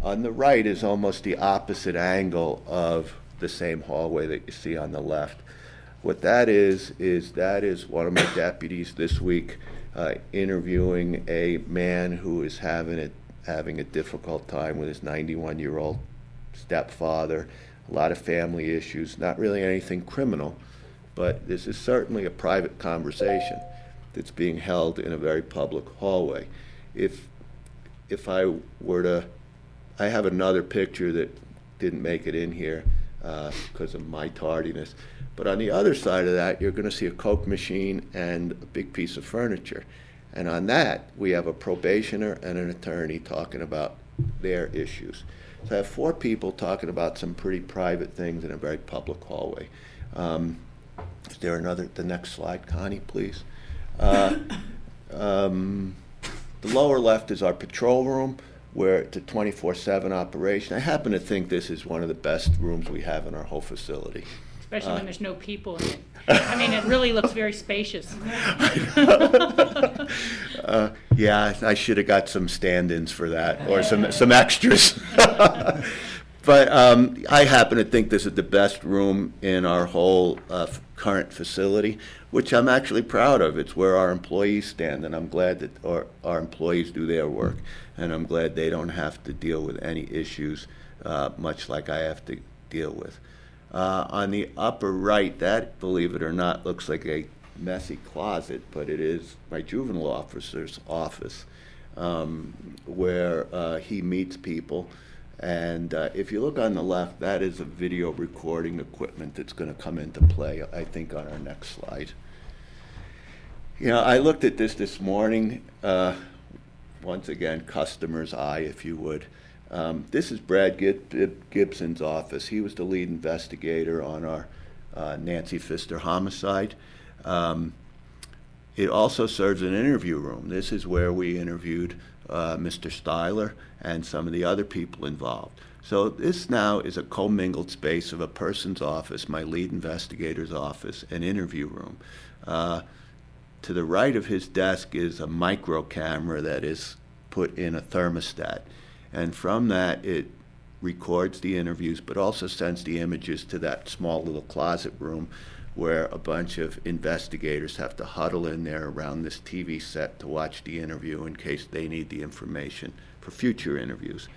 On the right is almost the opposite angle of the same hallway that you see on the left. What that is that is one of my deputies this week interviewing a man who is having a difficult time with his 91-year-old stepfather, a lot of family issues, not really anything criminal, but this is certainly a private conversation that's being held in a very public hallway. If I were to, I have another picture that didn't make it in here because of my tardiness, but on the other side of that, you're going to see a Coke machine and a big piece of furniture. And on that, we have a probationer and an attorney talking about their issues. So I have 4 people talking about some pretty private things in a very public hallway. Is there the next slide, Connie, please? The lower left is our patrol room, where it's a 24/7 operation. I happen to think this is one of the best rooms we have in our whole facility. Especially when there's no people in it. I mean, it really looks very spacious. Yeah, I should have got some stand-ins for that, or some extras. But I happen to think this is the best room in our whole current facility, which I'm actually proud of. It's where our employees stand, and I'm glad that our employees do their work, and I'm glad they don't have to deal with any issues much like I have to deal with. On the upper right, that, believe it or not, looks like a messy closet, but it is my juvenile officer's office, where he meets people. And if you look on the left, that is a video recording equipment that's going to come into play, I think, on our next slide. You know, I looked at this morning, once again, customer's eye, if you would. This is Brad Gibson's office. He was the lead investigator on our Nancy Pfister homicide. It also serves an interview room. This is where we interviewed Mr. Styler and some of the other people involved. So this now is a commingled space of a person's office, my lead investigator's office, an interview room. To the right of his desk is a micro camera that is put in a thermostat. And from that, it records the interviews, but also sends the images to that small little closet room where a bunch of investigators have to huddle in there around this TV set to watch the interview in case they need the information for future interviews.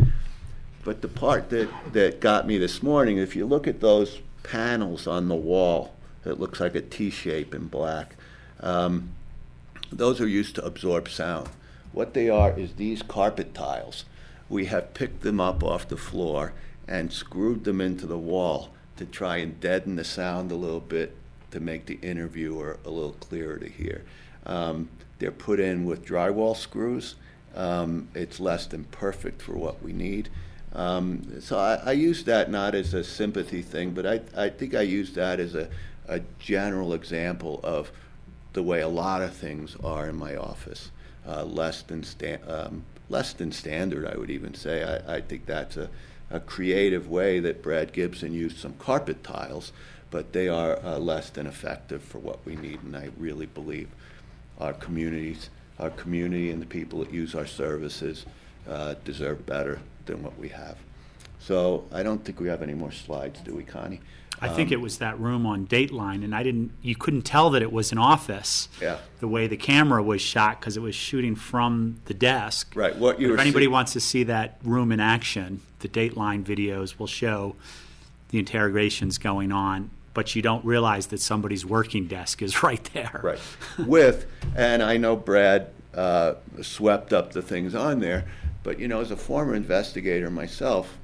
But the part that got me this morning, if you look at those panels on the wall that looks like a T-shape in black, those are used to absorb sound. What they are is these carpet tiles. We have picked them up off the floor and screwed them into the wall to try and deaden the sound a little bit to make the interviewer a little clearer to hear. They're put in with drywall screws. It's less than perfect for what we need. So I use that not as a sympathy thing, but I think I use that as a general example of the way a lot of things are in my office. Less than standard, I would even say. I think that's a creative way that Brad Gibson used some carpet tiles, but they are less than effective for what we need, and I really believe our community and the people that use our services deserve better than what we have. So I don't think we have any more slides, do we, Connie? I think it was that room on Dateline, and you couldn't tell that it was an office. Yeah. The way the camera was shot, because it was shooting from the desk. Right. If anybody wants to see that room in action, the Dateline videos will show the interrogations going on, but you don't realize that somebody's working desk is right there. Right. And I know Brad swept up the things on there. But, you know, as a former investigator myself,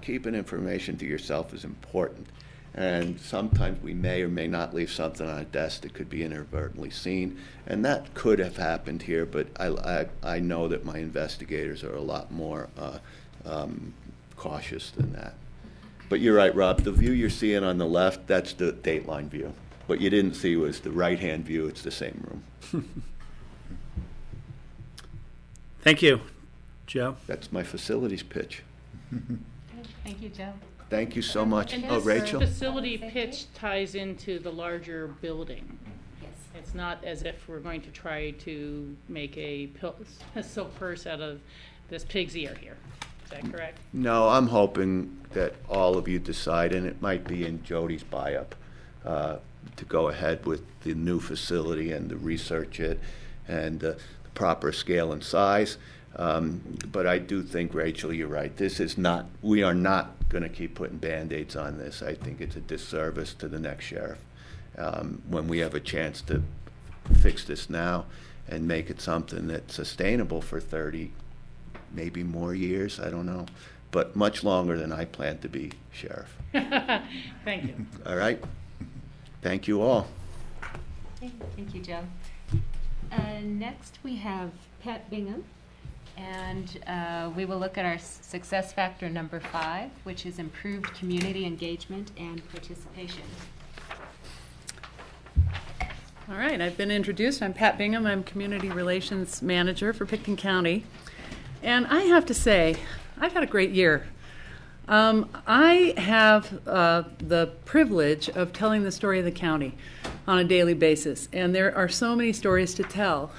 keeping information to yourself is important. And sometimes we may or may not leave something on a desk that could be inadvertently seen. And that could have happened here, but I know that my investigators are a lot more cautious than that. But you're right, Rob. The view you're seeing on the left, that's the Dateline view. What you didn't see was the right-hand view. It's the same room. Thank you, Joe. That's my facilities pitch. Thank you, Joe. Thank you so much. And Oh, this Rachel? facility pitch ties into the larger building. Yes. It's not as if we're going to try to make a silk purse out of this pig's ear here. Is that correct? No, I'm hoping that all of you decide, and it might be in Jody's buy-up, to go ahead with the new facility and to research it and the proper scale and size. But I do think, Rachel, you're right. We are not going to keep putting Band-Aids on this. I think it's a disservice to the next sheriff when we have a chance to fix this now and make it something that's sustainable for 30, maybe more years, I don't know, but much longer than I plan to be sheriff. Thank you. All right? Thank you all. Thank you, Joe. Next, we have Pat Bingham, and we will look at our success factor number 5, which is improved community engagement and participation. All right, I've been introduced. I'm Pat Bingham. I'm Community Relations Manager for Pitkin County. And I have to say, I've had a great year. I have the privilege of telling the story of the county on a daily basis, and there are so many stories to tell.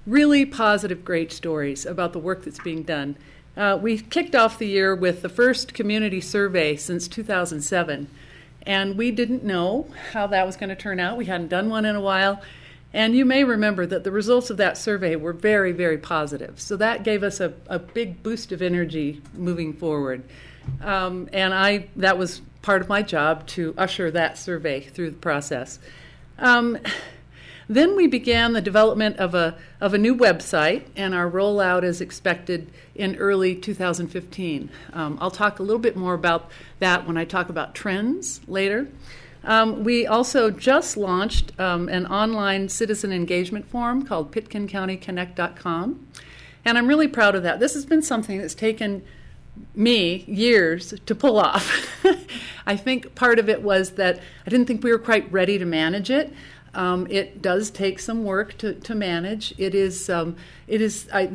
Really positive, great stories about the work that's being done. We kicked off the year with the first community survey since 2007, and we didn't know how that was going to turn out. We hadn't done one in a while. And you may remember that the results of that survey were very, very positive. So that gave us a big boost of energy moving forward. That was part of my job to usher that survey through the process. Then we began the development of a new website, and our rollout is expected in early 2015. I'll talk a little bit more about that when I talk about trends later. We also just launched an online citizen engagement forum called pitkincountyconnect.com, and I'm really proud of that. This has been something that's taken me years to pull off. I think part of it was that I didn't think we were quite ready to manage it. It does take some work to manage. The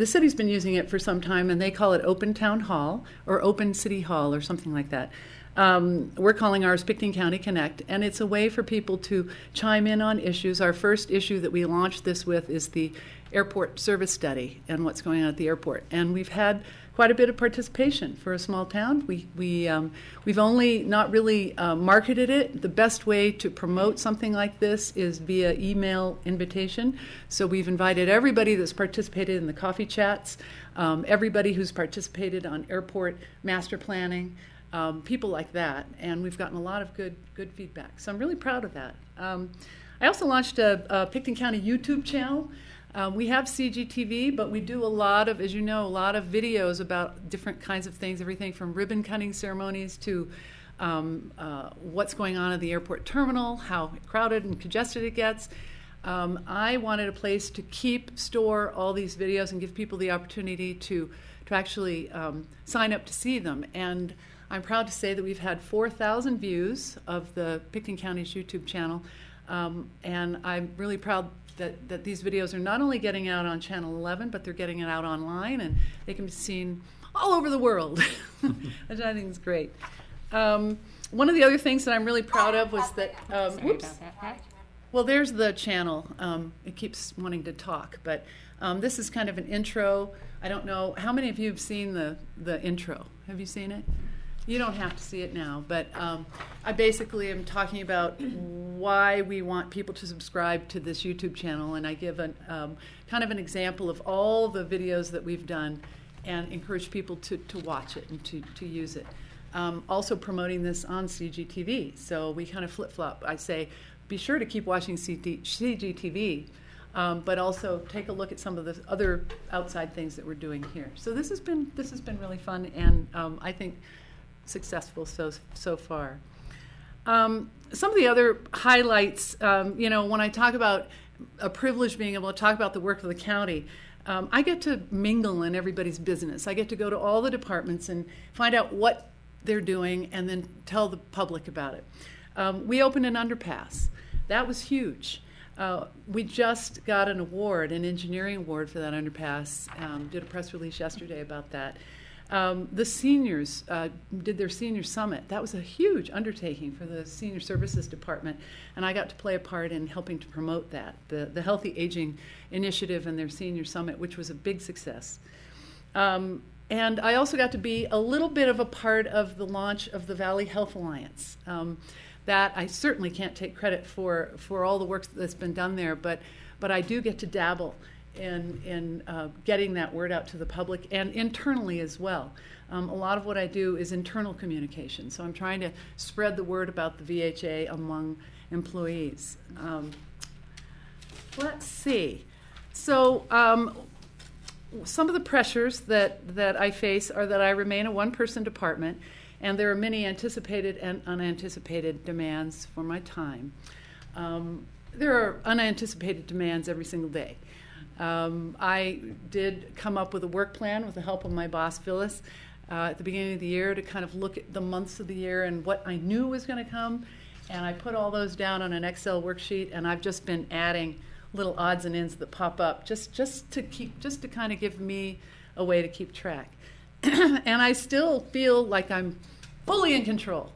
city's been using it for some time, and they call it Open Town Hall or Open City Hall or something like that. We're calling ours Pitkin County Connect, and it's a way for people to chime in on issues. Our first issue that we launched this with is the airport service study and what's going on at the airport. And we've had quite a bit of participation for a small town. We've only not really marketed it. The best way to promote something like this is via email invitation. So we've invited everybody that's participated in the coffee chats, everybody who's participated on airport master planning, people like that, and we've gotten a lot of good feedback. So I'm really proud of that. I also launched a Pitkin County YouTube channel. We have CGTV, but we do a lot of videos about different kinds of things, everything from ribbon cutting ceremonies to what's going on at the airport terminal, how crowded and congested it gets. I wanted a place to store all these videos and give people the opportunity to actually sign up to see them. And I'm proud to say that we've had 4,000 views of the Pitkin County's YouTube channel, and I'm really proud that these videos are not only getting out on Channel 11, but they're getting it out online, and they can be seen all over the world, which I think is great. One of the other things that I'm really proud of was that, well, there's the channel. It keeps wanting to talk, but this is kind of an intro. I don't know, how many of you have seen the intro? Have you seen it? You don't have to see it now, but I basically am talking about why we want people to subscribe to this YouTube channel, and I give kind of an example of all the videos that we've done and encourage people to watch it and to use it. Also promoting this on CGTV, so we kind of flip-flop. I say, be sure to keep watching CGTV. but also take a look at some of the other outside things that we're doing here. So this has been really fun, and I think successful so far. Some of the other highlights, when I talk about a privilege being able to talk about the work of the county, I get to mingle in everybody's business. I get to go to all the departments and find out what they're doing and then tell the public about it. We opened an underpass. That was huge. We just got an award, an engineering award for that underpass. Did a press release yesterday about that. The seniors did their senior summit. That was a huge undertaking for the senior services department, and I got to play a part in helping to promote that, the Healthy Aging Initiative and their senior summit, which was a big success. And I also got to be a little bit of a part of the launch of the Valley Health Alliance. That I certainly can't take credit for all the work that's been done there, but I do get to dabble in getting that word out to the public and internally as well. A lot of what I do is internal communication, so I'm trying to spread the word about the VHA among employees. Let's see. So some of the pressures that I face are that I remain a one-person department, and there are many anticipated and unanticipated demands for my time. There are unanticipated demands every single day. I did come up with a work plan with the help of my boss, Phyllis, at the beginning of the year to kind of look at the months of the year and what I knew was going to come. And I put all those down on an Excel worksheet, and I've just been adding little odds and ends that pop up just to kind of give me a way to keep track. And I still feel like I'm fully in control.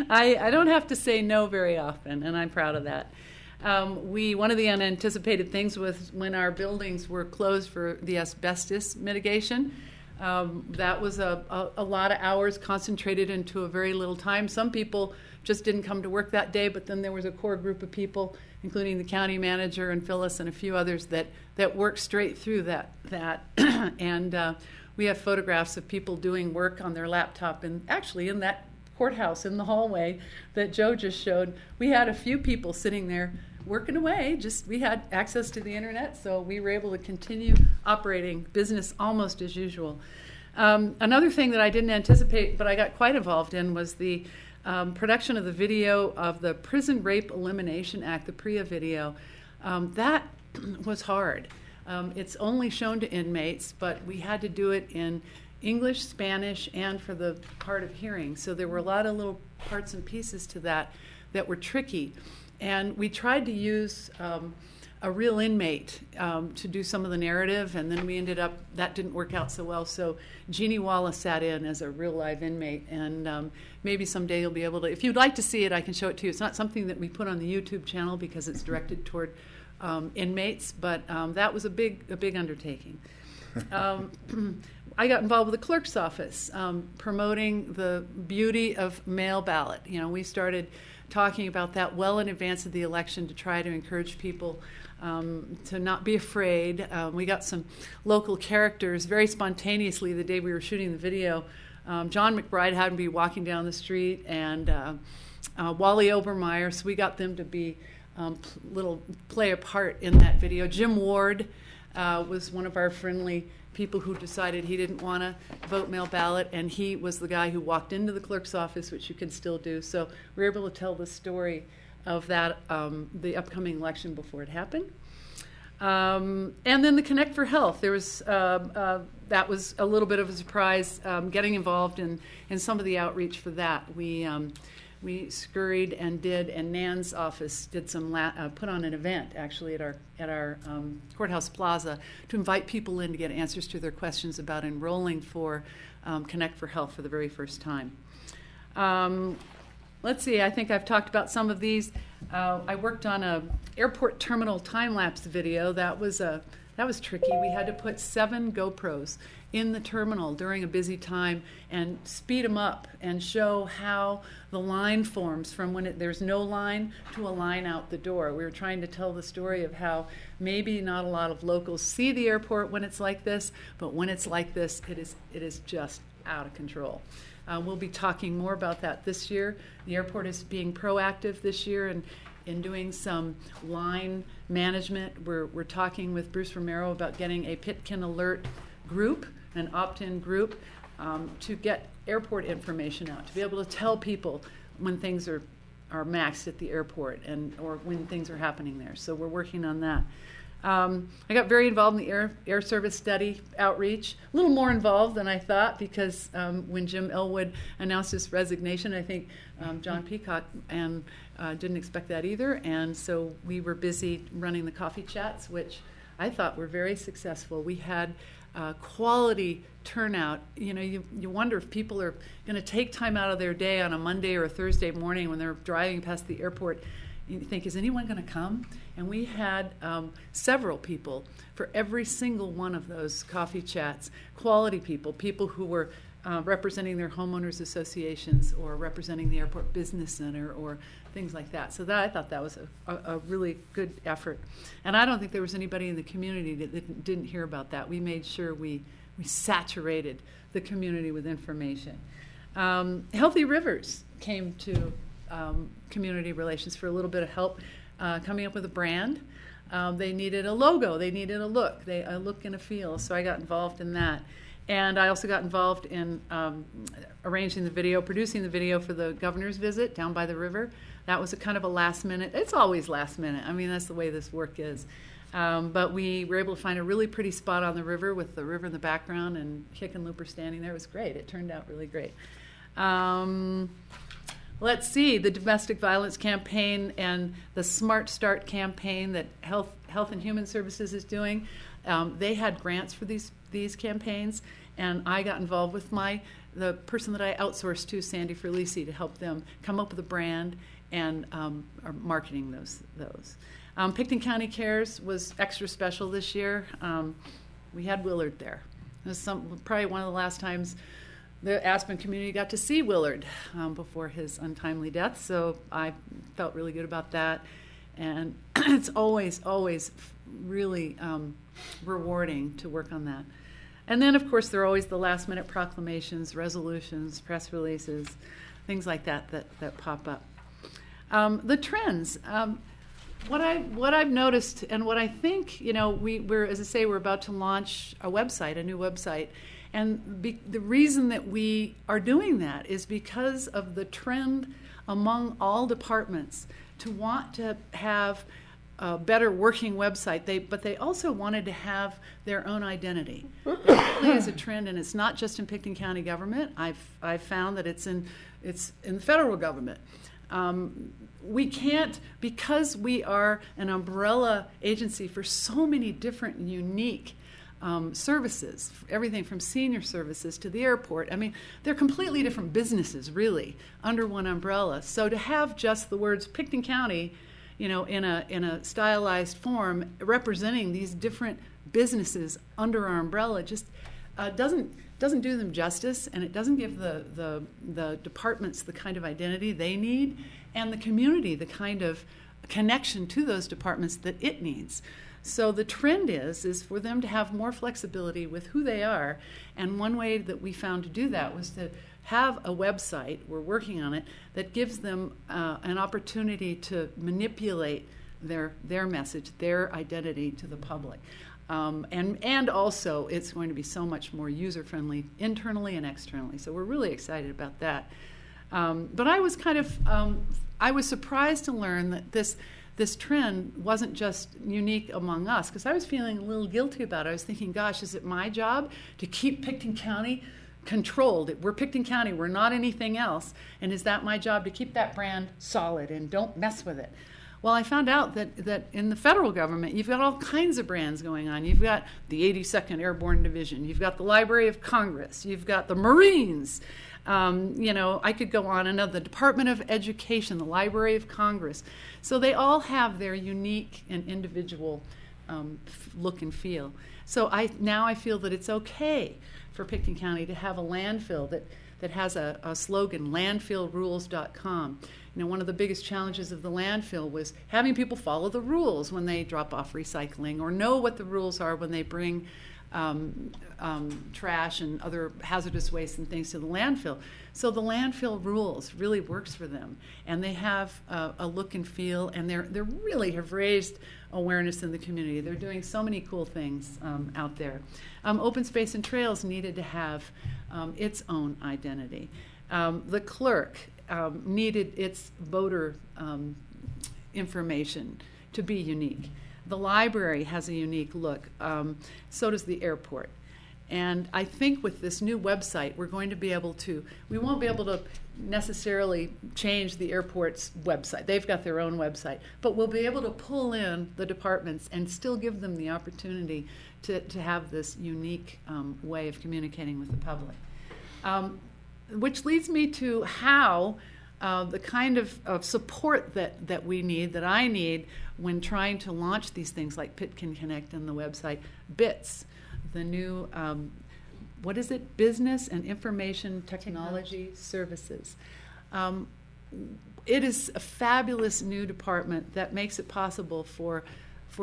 I don't have to say no very often, and I'm proud of that. One of the unanticipated things was when our buildings were closed for the asbestos mitigation. That was a lot of hours concentrated into a very little time. Some people just didn't come to work that day, but then there was a core group of people, including the county manager and Phyllis and a few others, that worked straight through that. And we have photographs of people doing work on their laptop, and actually in that courthouse in the hallway that Joe just showed, we had a few people sitting there working away. We had access to the internet, so we were able to continue operating business almost as usual. Another thing that I didn't anticipate, but I got quite involved in, was the production of the video of the Prison Rape Elimination Act, the PREA video. That was hard. It's only shown to inmates, but we had to do it in English, Spanish, and for the part of hearing. So there were a lot of little parts and pieces to that were tricky. And we tried to use a real inmate to do some of the narrative, and then we ended up, that didn't work out so well. So Jeannie Wallace sat in as a real live inmate, and maybe someday you'll be able to, if you'd like to see it, I can show it to you. It's not something that we put on the YouTube channel because it's directed toward inmates, but that was a big undertaking. I got involved with the clerk's office, promoting the beauty of mail ballot. We started talking about that well in advance of the election to try to encourage people to not be afraid. We got some local characters very spontaneously the day we were shooting the video. John McBride happened to be walking down the street, and Wally Obermeyer, so we got them to be play a part in that video. Jim Ward was one of our friendly people who decided he didn't want to vote mail ballot, and he was the guy who walked into the clerk's office, which you can still do. So we were able to tell the story of that, the upcoming election before it happened. And then the Connect for Health. There was that was a little bit of a surprise, getting involved in some of the outreach for that. We scurried and Nan's office did some put on an event actually at our courthouse plaza to invite people in to get answers to their questions about enrolling for Connect for Health for the very first time. Let's see. I think I've talked about some of these. I worked on a airport terminal time-lapse video. That was tricky. We had to put 7 GoPros in the terminal during a busy time and speed them up and show how the line forms from when there's no line to a line out the door. We were trying to tell the story of how maybe not a lot of locals see the airport when it's like this, but when it's like this, it is just out of control. We'll be talking more about that this year. The airport is being proactive this year in doing some line management. We're talking with Bruce Romero about getting a Pitkin Alert group, an opt-in group, to get airport information out, to be able to tell people when things are maxed at the airport or when things are happening there. So we're working on that. I got very involved in the air service study outreach, a little more involved than I thought, because when Jim Elwood announced his resignation, I think John Peacock didn't expect that either, and so we were busy running the coffee chats, which I thought were very successful. We had quality turnout. You know, you wonder if people are going to take time out of their day on a Monday or a Thursday morning when they're driving past the airport. You think, is anyone going to come? And we had several people for every single one of those coffee chats, quality people who were representing their homeowners associations or representing the airport business center or things like that. So I thought that was a really good effort. And I don't think there was anybody in the community that didn't hear about that. We made sure we saturated the community with information. Healthy Rivers came to community relations for a little bit of help coming up with a brand. They needed a logo. They needed a look. A look and a feel. So I got involved in that. And I also got involved in arranging the video, producing the video for the governor's visit down by the river. That was a kind of a last minute. It's always last minute. I mean, that's the way this work is. But we were able to find a really pretty spot on the river with the river in the background and Hickenlooper standing there. It was great. It turned out really great. Let's see, the domestic violence campaign and the Smart Start campaign that Health and Human Services is doing. They had grants for these campaigns, and I got involved with the person that I outsourced to, Sandy Ferlisi, to help them come up with a brand and are marketing those. Picton County Cares was extra special this year. We had Willard there. It was probably one of the last times the Aspen community got to see Willard before his untimely death, so I felt really good about that. And it's always really rewarding to work on that. And then, of course, there are always the last-minute proclamations, resolutions, press releases, things like that pop up. The trends. What I've noticed, and what I think, we're, as I say, we're about to launch a new website. And the reason that we are doing that is because of the trend among all departments to want to have a better working website. But they also wanted to have their own identity. It really is a trend, and it's not just in Picton County government. I've found that it's in the federal government. We can't, because we are an umbrella agency for so many different and unique services, everything from senior services to the airport. I mean, they're completely different businesses, really, under one umbrella. So to have just the words Picton County, in a stylized form representing these different businesses under our umbrella just doesn't do them justice, and it doesn't give the departments the kind of identity they need, and the community the kind of connection to those departments that it needs. So the trend is for them to have more flexibility with who they are, and one way that we found to do that was to have a website, we're working on it, that gives them an opportunity to manipulate their message, their identity to the public. And also it's going to be so much more user-friendly internally and externally. So we're really excited about that. But I was I was surprised to learn that this trend wasn't just unique among us, because I was feeling a little guilty about it. I was thinking, gosh, is it my job to keep Picton County controlled? We're Picton County, we're not anything else, and is that my job to keep that brand solid and don't mess with it? Well, I found out that in the federal government, you've got all kinds of brands going on. You've got the 82nd Airborne Division, you've got the Library of Congress, you've got the Marines, I could go on, and the Department of Education, the Library of Congress. So they all have their unique and individual look and feel. So now I feel that it's okay for Picton County to have a landfill that has a slogan, landfillrules.com. One of the biggest challenges of the landfill was having people follow the rules when they drop off recycling, or know what the rules are when they bring trash and other hazardous waste and things to the landfill. So the landfill rules really works for them, and they have a look and feel, and they really have raised awareness in the community. They're doing so many cool things out there. Open Space and Trails needed to have its own identity. The clerk needed its voter information to be unique. The library has a unique look. So does the airport. And I think with this new website, we're going to be able to, we won't be able to necessarily change the airport's website. They've got their own website. But we'll be able to pull in the departments and still give them the opportunity to have this unique way of communicating with the public. Which leads me to how the kind of support that we need, that I need, when trying to launch these things like Pitkin Connect and the website, BITS, the new, what is it? Business and Information Technology Services. It is a fabulous new department that makes it possible for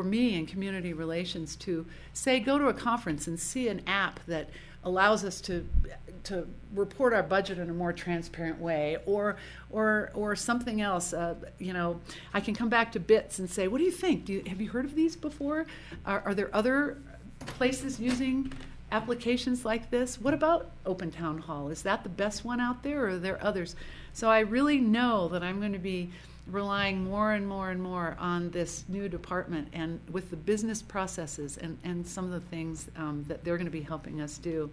me in community relations to, say, go to a conference and see an app that allows us to report our budget in a more transparent way, or something else. I can come back to BITS and say, what do you think? Have you heard of these before? Are there other places using applications like this? What about Open Town Hall? Is that the best one out there, or are there others? So I really know that I'm going to be relying more and more and more on this new department and with the business processes and some of the things that they're going to be helping us do.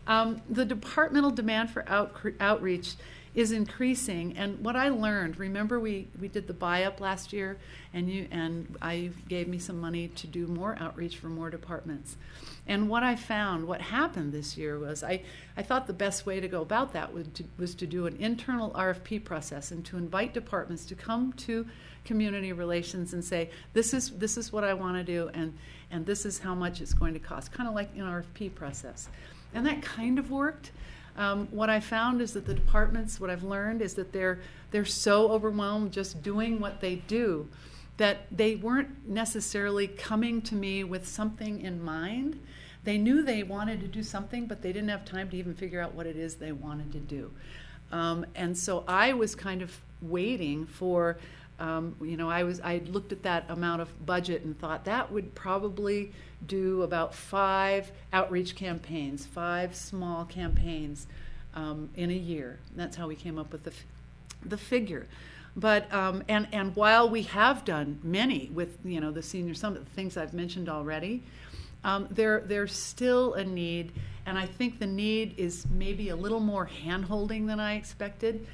The departmental demand for outreach is increasing, and what I learned, remember we did the buy-up last year, and I gave me some money to do more outreach for more departments. And what I found, what happened this year was I thought the best way to go about that was to do an internal RFP process and to invite departments to come to community relations and say, this is what I want to do, and this is how much it's going to cost, kind of like an RFP process. And that kind of worked. What I found is that the departments, what I've learned is that they're so overwhelmed just doing what they do that they weren't necessarily coming to me with something in mind. They knew they wanted to do something, but they didn't have time to even figure out what it is they wanted to do. And so I was kind of waiting for, I looked at that amount of budget and thought that would probably do about 5 outreach campaigns, 5 small campaigns in a year. That's how we came up with the figure. But and while we have done many with the senior summit, the things I've mentioned already, there's still a need, and I think the need is maybe a little more hand-holding than I expected.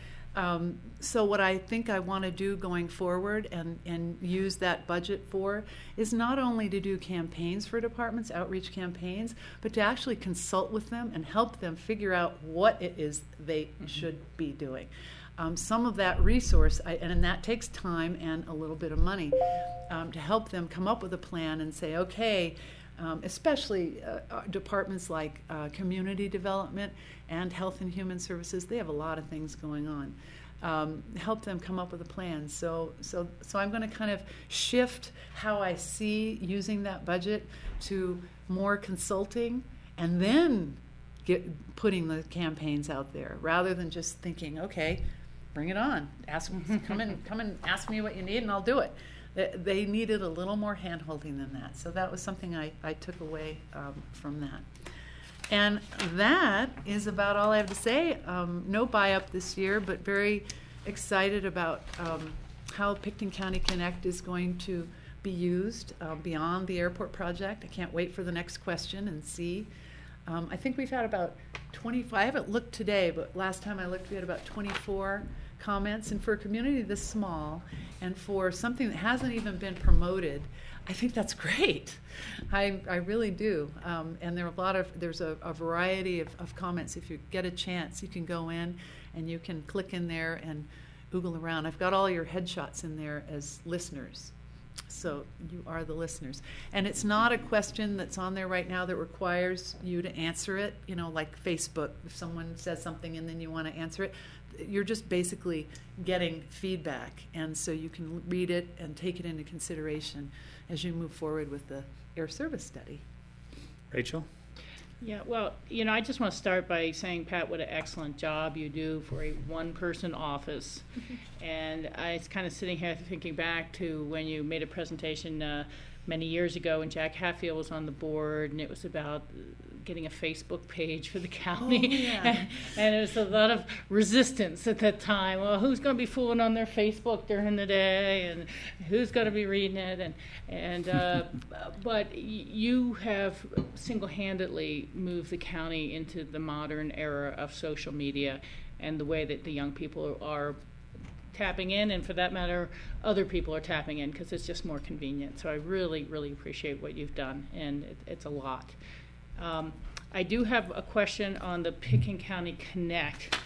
So what I think I want to do going forward and use that budget for is not only to do campaigns for departments, outreach campaigns, but to actually consult with them and help them figure out what it is they should be doing. Some of that resource, and that takes time and a little bit of money, to help them come up with a plan and say, okay, especially departments like community development and health and human services, they have a lot of things going on. Help them come up with a plan. So I'm going to kind of shift how I see using that budget to more consulting and then putting the campaigns out there, rather than just thinking, okay, bring it on. Come and ask me what you need, and I'll do it. They needed a little more hand-holding than that. So that was something I took away from that. And that is about all I have to say. No buy-up this year, but very excited about how Pitkin County Connect is going to be used beyond the airport project. I can't wait for the next question and see. I think we've had about 25, I haven't looked today, but last time I looked we had about 24 comments. And for a community this small and for something that hasn't even been promoted, I think that's great. I really do. And there's a variety of comments. If you get a chance, you can go in and you can click in there and oogle around. I've got all your headshots in there as listeners. So you are the listeners. And it's not a question that's on there right now that requires you to answer it, like Facebook. If someone says something and then you want to answer it, you're just basically getting feedback. And so you can read it and take it into consideration as you move forward with the air service study. Rachel? Yeah, well, I just want to start by saying, Pat, what an excellent job you do for a one-person office. And I was kind of sitting here thinking back to when you made a presentation many years ago when Jack Hatfield was on the board, and it was about getting a Facebook page for the county. Oh, yeah. And there was a lot of resistance at that time. Well, who's going to be fooling on their Facebook during the day, and who's going to be reading it? But you have single-handedly moved the county into the modern era of social media and the way that the young people are tapping in, and for that matter, other people are tapping in because it's just more convenient. So I really, really appreciate what you've done, and it's a lot. I do have a question on the Pitkin County Connect.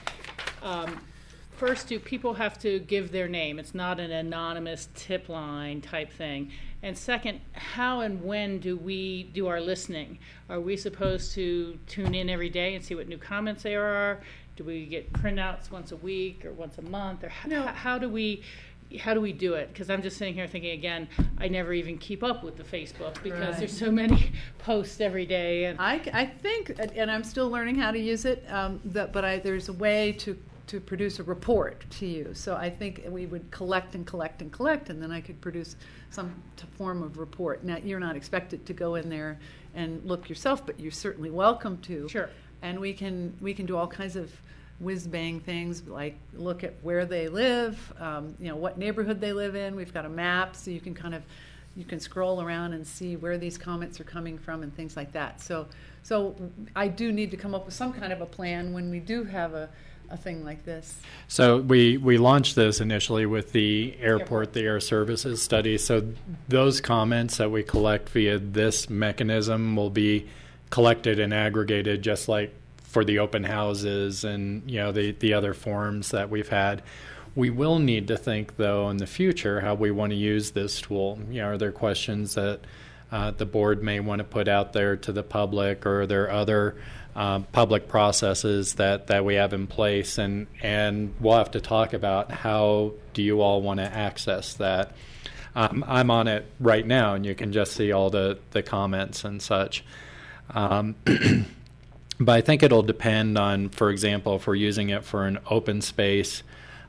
First, do people have to give their name? It's not an anonymous tip line type thing. And second, how and when do we do our listening? Are we supposed to tune in every day and see what new comments there are? Do we get printouts once a week or once a month? Or how do we do it? Because I'm just sitting here thinking, again, I never even keep up with the Facebook because there's so many posts every day. And I think, and I'm still learning how to use it, but there's a way to produce a report to you. So I think we would collect and collect and collect, and then I could produce some form of report. Now, you're not expected to go in there and look yourself, but you're certainly welcome to. Sure. And we can do all kinds of whiz-bang things, like look at where they live, what neighborhood they live in. We've got a map, so you can scroll around and see where these comments are coming from and things like that. So I do need to come up with some kind of a plan when we do have a thing like this. So we launched this initially with the airport, the air services study. So those comments that we collect via this mechanism will be collected and aggregated just like for the open houses and the other forums that we've had. We will need to think, though, in the future how we want to use this tool. Are there questions that the board may want to put out there to the public, or are there other public processes that we have in place? And we'll have to talk about how do you all want to access that. I'm on it right now, and you can just see all the comments and such. But I think it'll depend on, for example, if we're using it for an open space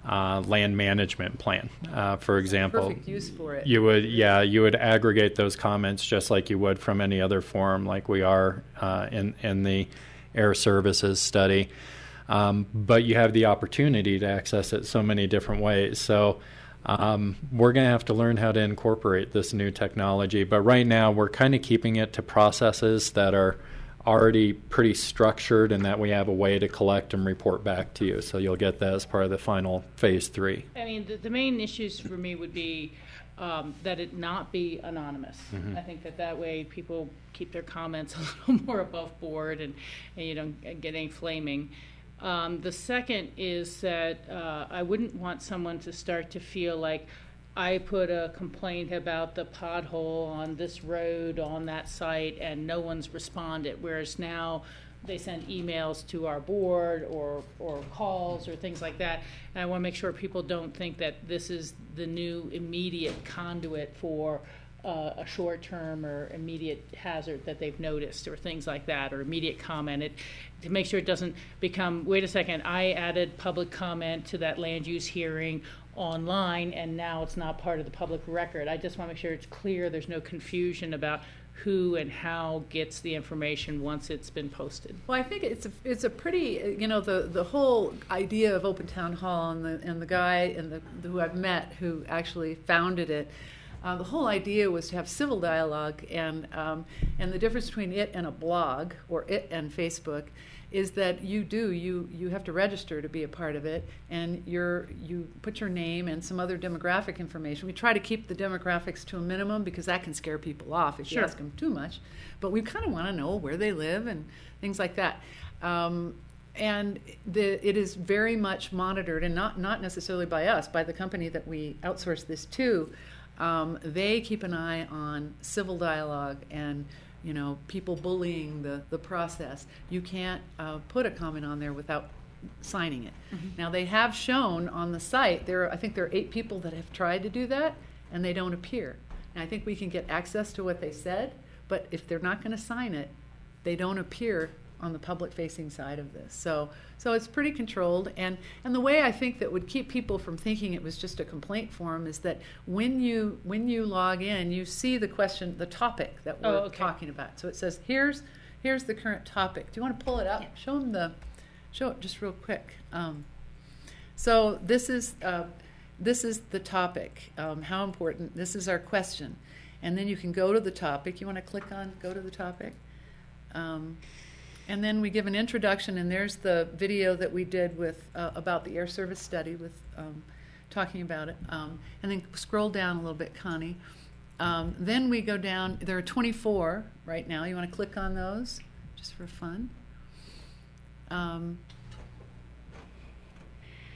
land management plan, for example. Perfect use for it. You would aggregate those comments just like you would from any other forum, like we are in the air services study. But you have the opportunity to access it so many different ways. So we're going to have to learn how to incorporate this new technology. But right now, we're kind of keeping it to processes that are already pretty structured, and that we have a way to collect and report back to you. So you'll get that as part of the final phase 3. I mean, the main issues for me would be that it not be anonymous. Mm-hmm. I think that way people keep their comments a little more above board, and you don't get any flaming. The second is that I wouldn't want someone to start to feel like I put a complaint about the pothole on this road on that site and no one's responded, whereas now they send emails to our board or calls or things like that. And I want to make sure people don't think that this is the new immediate conduit for a short-term or immediate hazard that they've noticed or things like that, or immediate comment. To make sure it doesn't become, wait a second, I added public comment to that land use hearing online and now it's not part of the public record. I just want to make sure it's clear, there's no confusion about who and how gets the information once it's been posted. Well, I think it's a pretty, the whole idea of Open Town Hall and the guy who I've met who actually founded it. The whole idea was to have civil dialogue, and the difference between it and a blog or it and Facebook is that you have to register to be a part of it, and you put your name and some other demographic information. We try to keep the demographics to a minimum because that can scare people off if you ask them too much. But we kind of want to know where they live and things like that. And it is very much monitored, and not necessarily by us, by the company that we outsource this to. They keep an eye on civil dialogue and people bullying the process. You can't put a comment on there without signing it. Mm-hmm. Now, they have shown on the site, I think there are 8 people that have tried to do that, and they don't appear. And I think we can get access to what they said, but if they're not going to sign it, they don't appear on the public-facing side of this. So it's pretty controlled, and the way I think that would keep people from thinking it was just a complaint form is that when you log in, you see the question, the topic that we're talking about. So it says, here's the current topic. Do you want to pull it up? Yeah. Show it just real quick. So this is the topic. How important? This is our question, and then you can go to the topic. You want to click on go to the topic. And then we give an introduction, and there's the video that we did with about the air service study with talking about it. And then scroll down a little bit, Connie. Then we go down. There are 24 right now. You want to click on those just for fun. And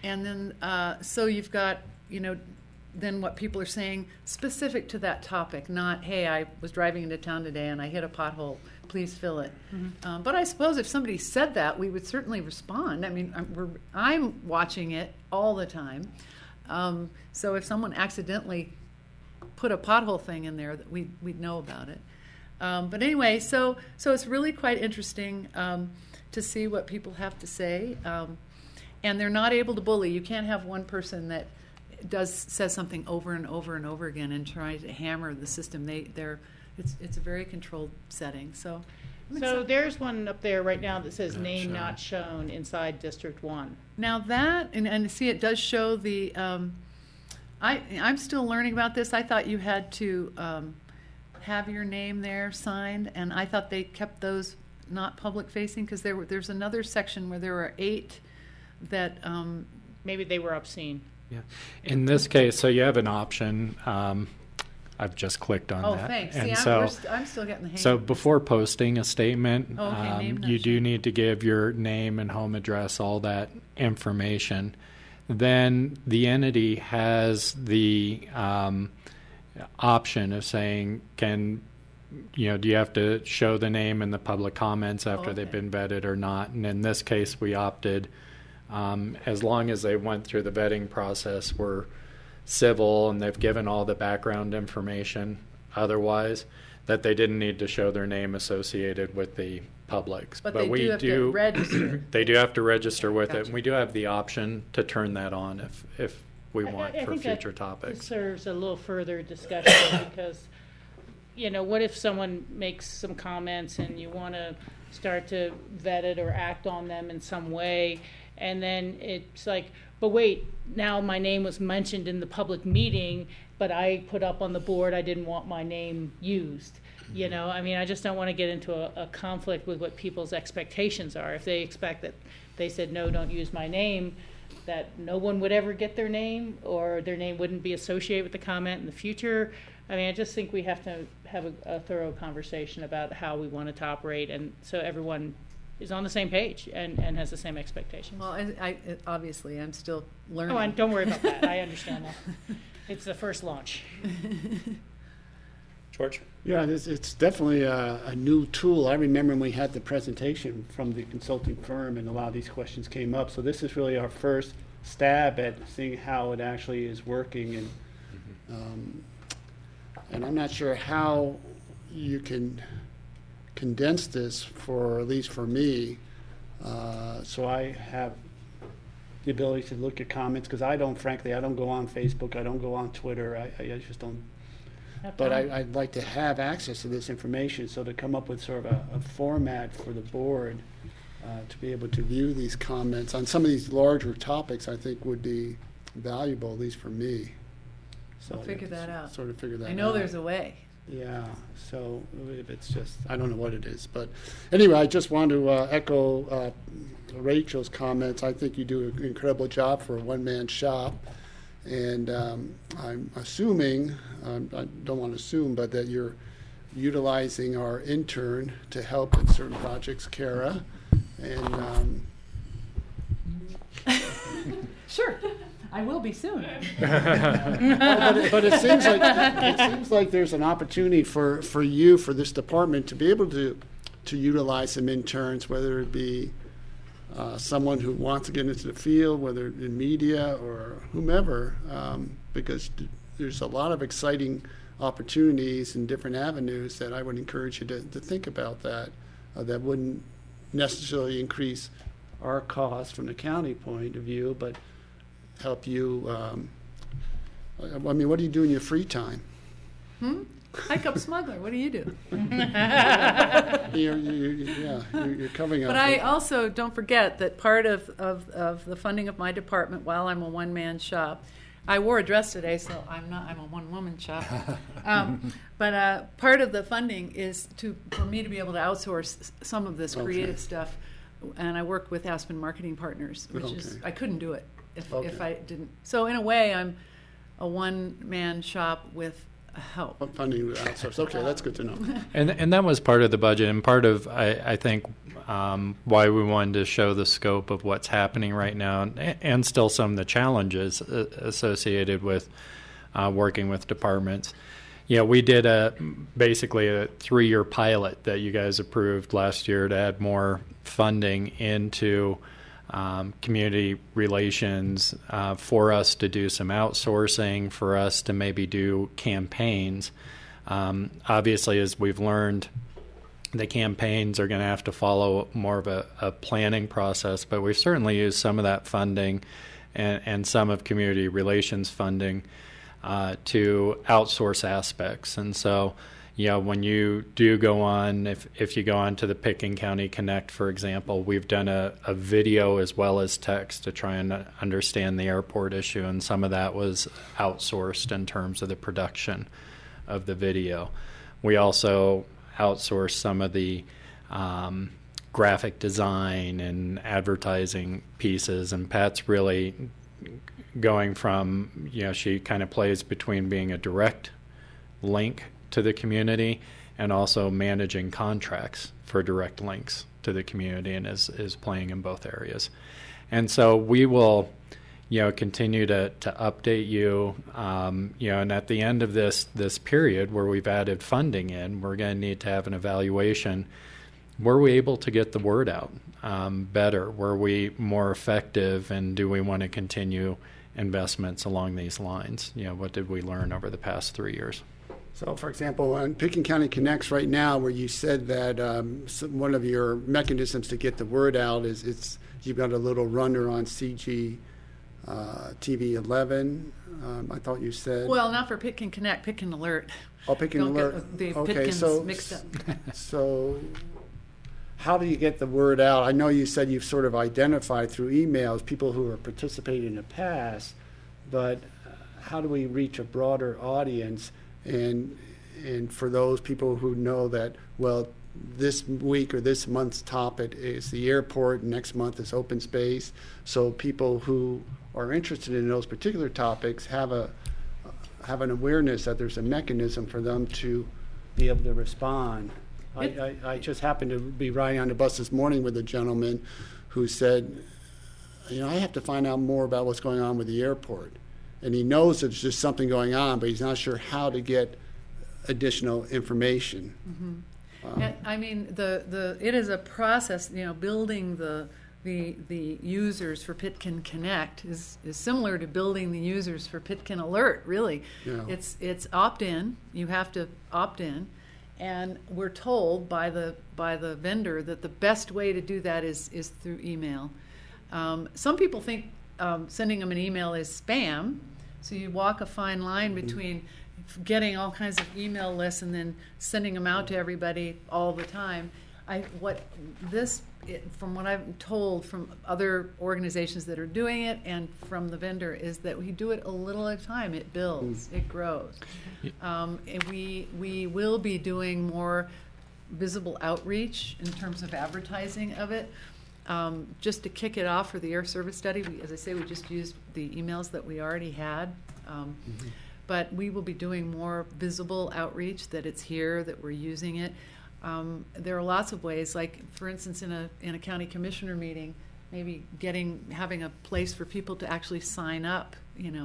then so you've got, then what people are saying specific to that topic, not, hey, I was driving into town today and I hit a pothole. Please fill it. Mm-hmm. But I suppose if somebody said that, we would certainly respond. I mean, I'm watching it all the time. So if someone accidentally put a pothole thing in there, that we'd know about it. But anyway, so it's really quite interesting to see what people have to say. And they're not able to bully. You can't have one person that says something over and over and over again and try to hammer the system. It's a very controlled setting. So there's one up there right now that says name not shown inside District 1. Now that, and see, it does show the, I'm still learning about this. I thought you had to have your name there signed, and I thought they kept those not public facing because there's another section where there were 8 that maybe they were obscene. Yeah. In this case, so you have an option. I've just clicked on that. Oh, thanks. And See, I'm still getting the hang So of it. before posting a statement, you do need to give your name and home address, all that information. Then the entity has the option of saying, do you have to show the name in the public comments after they've been vetted or not? And in this case, we opted, as long as they went through the vetting process, were civil and they've given all the background information otherwise, that they didn't need to show their name associated with the public. But they do have to register. They do have to register with it, and we do have the option to turn that on if we want for future topics. It serves a little further discussion because, what if someone makes some comments and you want to start to vet it or act on them in some way, and then it's like, but wait, now my name was mentioned in the public meeting, but I put up on the board I didn't want my name used. I just don't want to get into a conflict with what people's expectations are. If they expect that they said, no, don't use my name, that no one would ever get their name or their name wouldn't be associated with the comment in the future. I just think we have to have a thorough conversation about how we want it to operate, and so everyone is on the same page and has the same expectations. Well, I obviously I'm still learning. Oh, and don't worry about that. I understand that. It's the first launch. George? Yeah, it's definitely a new tool. I remember when we had the presentation from the consulting firm and a lot of these questions came up. So this is really our first stab at seeing how it actually is working. And I'm not sure how you can condense this at least for me. So I have the ability to look at comments because I don't go on Facebook. I don't go on Twitter. I just don't. But I'd like to have access to this information, so to come up with sort of a format for the board to be able to view these comments on some of these larger topics, I think would be valuable, at least for me. So I'll figure that out. Sort of figure that out. I know there's a way. Yeah, so if it's just, I don't know what it is. But anyway, I just want to echo Rachel's comments. I think you do an incredible job for a one-man shop. And I'm assuming, I don't want to assume, but that you're utilizing our intern to help in certain projects, Kara. And Sure, I will be soon. But it seems like there's an opportunity for this department to be able to utilize some interns, whether it be someone who wants to get into the field, whether in media or whomever, because there's a lot of exciting opportunities in different avenues that I would encourage you to think about that. that wouldn't necessarily increase our costs from the county point of view, but help you. I mean, what do you do in your free time? Hike up Smuggler. What do you do? You're covering up. But I also don't forget that part of the funding of my department, while I'm a one-man shop, I wore a dress today, so I'm a one-woman shop. But part of the funding is for me to be able to outsource some of this creative stuff, and I work with Aspen Marketing Partners, which is I couldn't do it if I didn't. So in a way, I'm a one-man shop with help. Funding with outsource. Okay, that's good to know. And that was part of the budget, and part of I think why we wanted to show the scope of what's happening right now, and still some of the challenges associated with working with departments. We did basically a 3-year pilot that you guys approved last year to add more funding into community relations, for us to do some outsourcing, for us to maybe do campaigns. Obviously, as we've learned, the campaigns are going to have to follow more of a planning process, but we've certainly used some of that funding and some of community relations funding to outsource aspects. And so, when you do go on, if you go on to the Pitkin County Connect, for example, we've done a video as well as text to try and understand the airport issue, and some of that was outsourced in terms of the production of the video. We also outsourced some of the graphic design and advertising pieces, and Pat's really going from, she kind of plays between being a direct link to the community and also managing contracts for direct links to the community, and is playing in both areas. And so we will, continue to update you, and at the end of this period where we've added funding in, we're going to need to have an evaluation. Were we able to get the word out better? Were we more effective? And do we want to continue investments along these lines? What did we learn over the past 3 years? So, for example, on Pitkin County Connects right now, where you said that one of your mechanisms to get the word out is you've got a little runner on CG TV 11. I thought you said. Well, not for Pitkin Connect, Pitkin Alert. Oh, Pitkin Alert. Get the okay, Pitkins mixed up. So, how do you get the word out? I know you said you've sort of identified through emails people who are participating in the past, but how do we reach a broader audience? And for those people who know that, well, this week or this month's topic is the airport, next month is open space, so people who are interested in those particular topics have an awareness that there's a mechanism for them to be able to respond. I just happened to be riding on the bus this morning with a gentleman who said, I have to find out more about what's going on with the airport. And he knows there's just something going on, but he's not sure how to get additional information. I mean, it is a process. Building the users for Pitkin Connect is similar to building the users for Pitkin Alert. Really, it's opt-in. You have to opt in, and we're told by the vendor that the best way to do that is through email. Some people think sending them an email is spam. So you walk a fine line between getting all kinds of email lists and then sending them out to everybody all the time. From what I'm told from other organizations that are doing it and from the vendor, is that we do it a little at a time. It builds, it grows. And we will be doing more visible outreach in terms of advertising of it. Just to kick it off for the air service study, as I say, we just used the emails that we already had. But we will be doing more visible outreach, that it's here, that we're using it. There are lots of ways, like, for instance, in a county commissioner meeting, maybe having a place for people to actually sign up,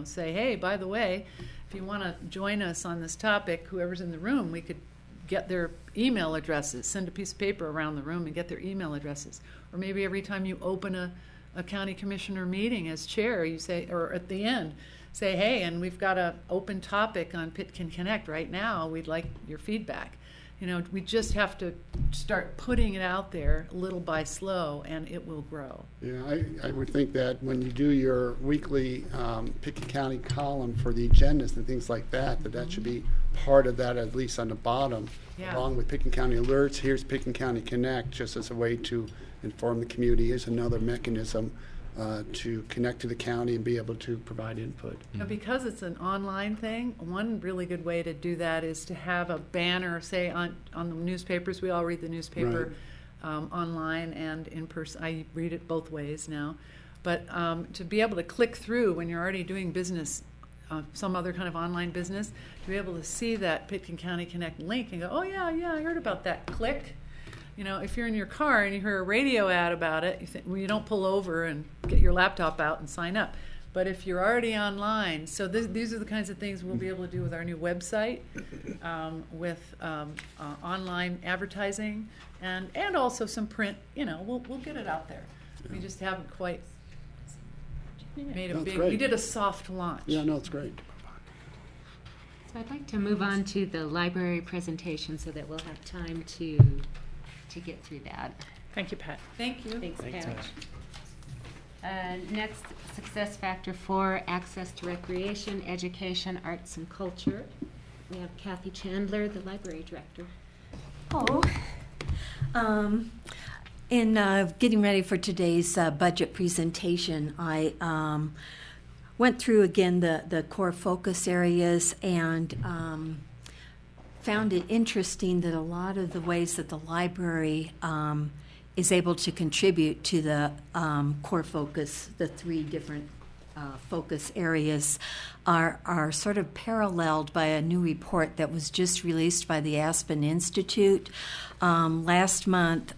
say, hey, by the way, if you want to join us on this topic, whoever's in the room, we could get their email addresses, send a piece of paper around the room and get their email addresses. Or maybe every time you open a county commissioner meeting as chair, you say, or at the end, say, hey, and we've got an open topic on Pitkin Connect right now. We'd like your feedback. We just have to start putting it out there little by slow, and it will grow. Yeah, I would think that when you do your weekly Pickett County column for the agendas and things like that, that should be part of that, at least on the bottom, along with Pickett County alerts. Here's Pickett County Connect, just as a way to inform the community. Is another mechanism to connect to the county and be able to provide input. Because it's an online thing, one really good way to do that is to have a banner, say on the newspapers. We all read the newspaper online and in person. I read it both ways now. But to be able to click through when you're already doing business, some other kind of online business, to be able to see that Pickett County Connect link and go, oh yeah, I heard about that. Click. If you're in your car and you hear a radio ad about it, you think, well, you don't pull over and get your laptop out and sign up. But if you're already online, so these are the kinds of things we'll be able to do with our new website, with online advertising, and also some print. We'll get it out there. We just haven't quite made it big. Great. We did a soft launch. Yeah, no, it's great. So I'd like to move on to the library presentation so that we'll have time to get through that. Thank you, Pat. Thank you. Thanks, Pat. Next, success factor 4, access to recreation, education, arts, and culture. We have Kathy Chandler, the library director. In getting ready for today's budget presentation, I went through again the core focus areas and found it interesting that a lot of the ways that the library is able to contribute to the core focus, the 3 different focus areas, are sort of paralleled by a new report that was just released by the Aspen Institute. Last month,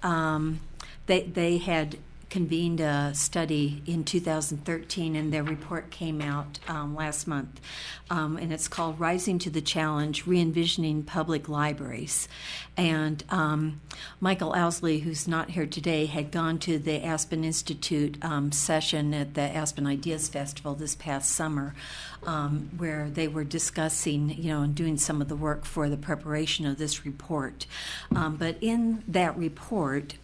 they had convened a study in 2013, and their report came out last month, and it's called Rising to the Challenge, Re-envisioning Public Libraries. And Michael Owsley, who's not here today, had gone to the Aspen Institute session at the Aspen Ideas Festival this past summer, where they were discussing, and doing some of the work for the preparation of this report. But in that report,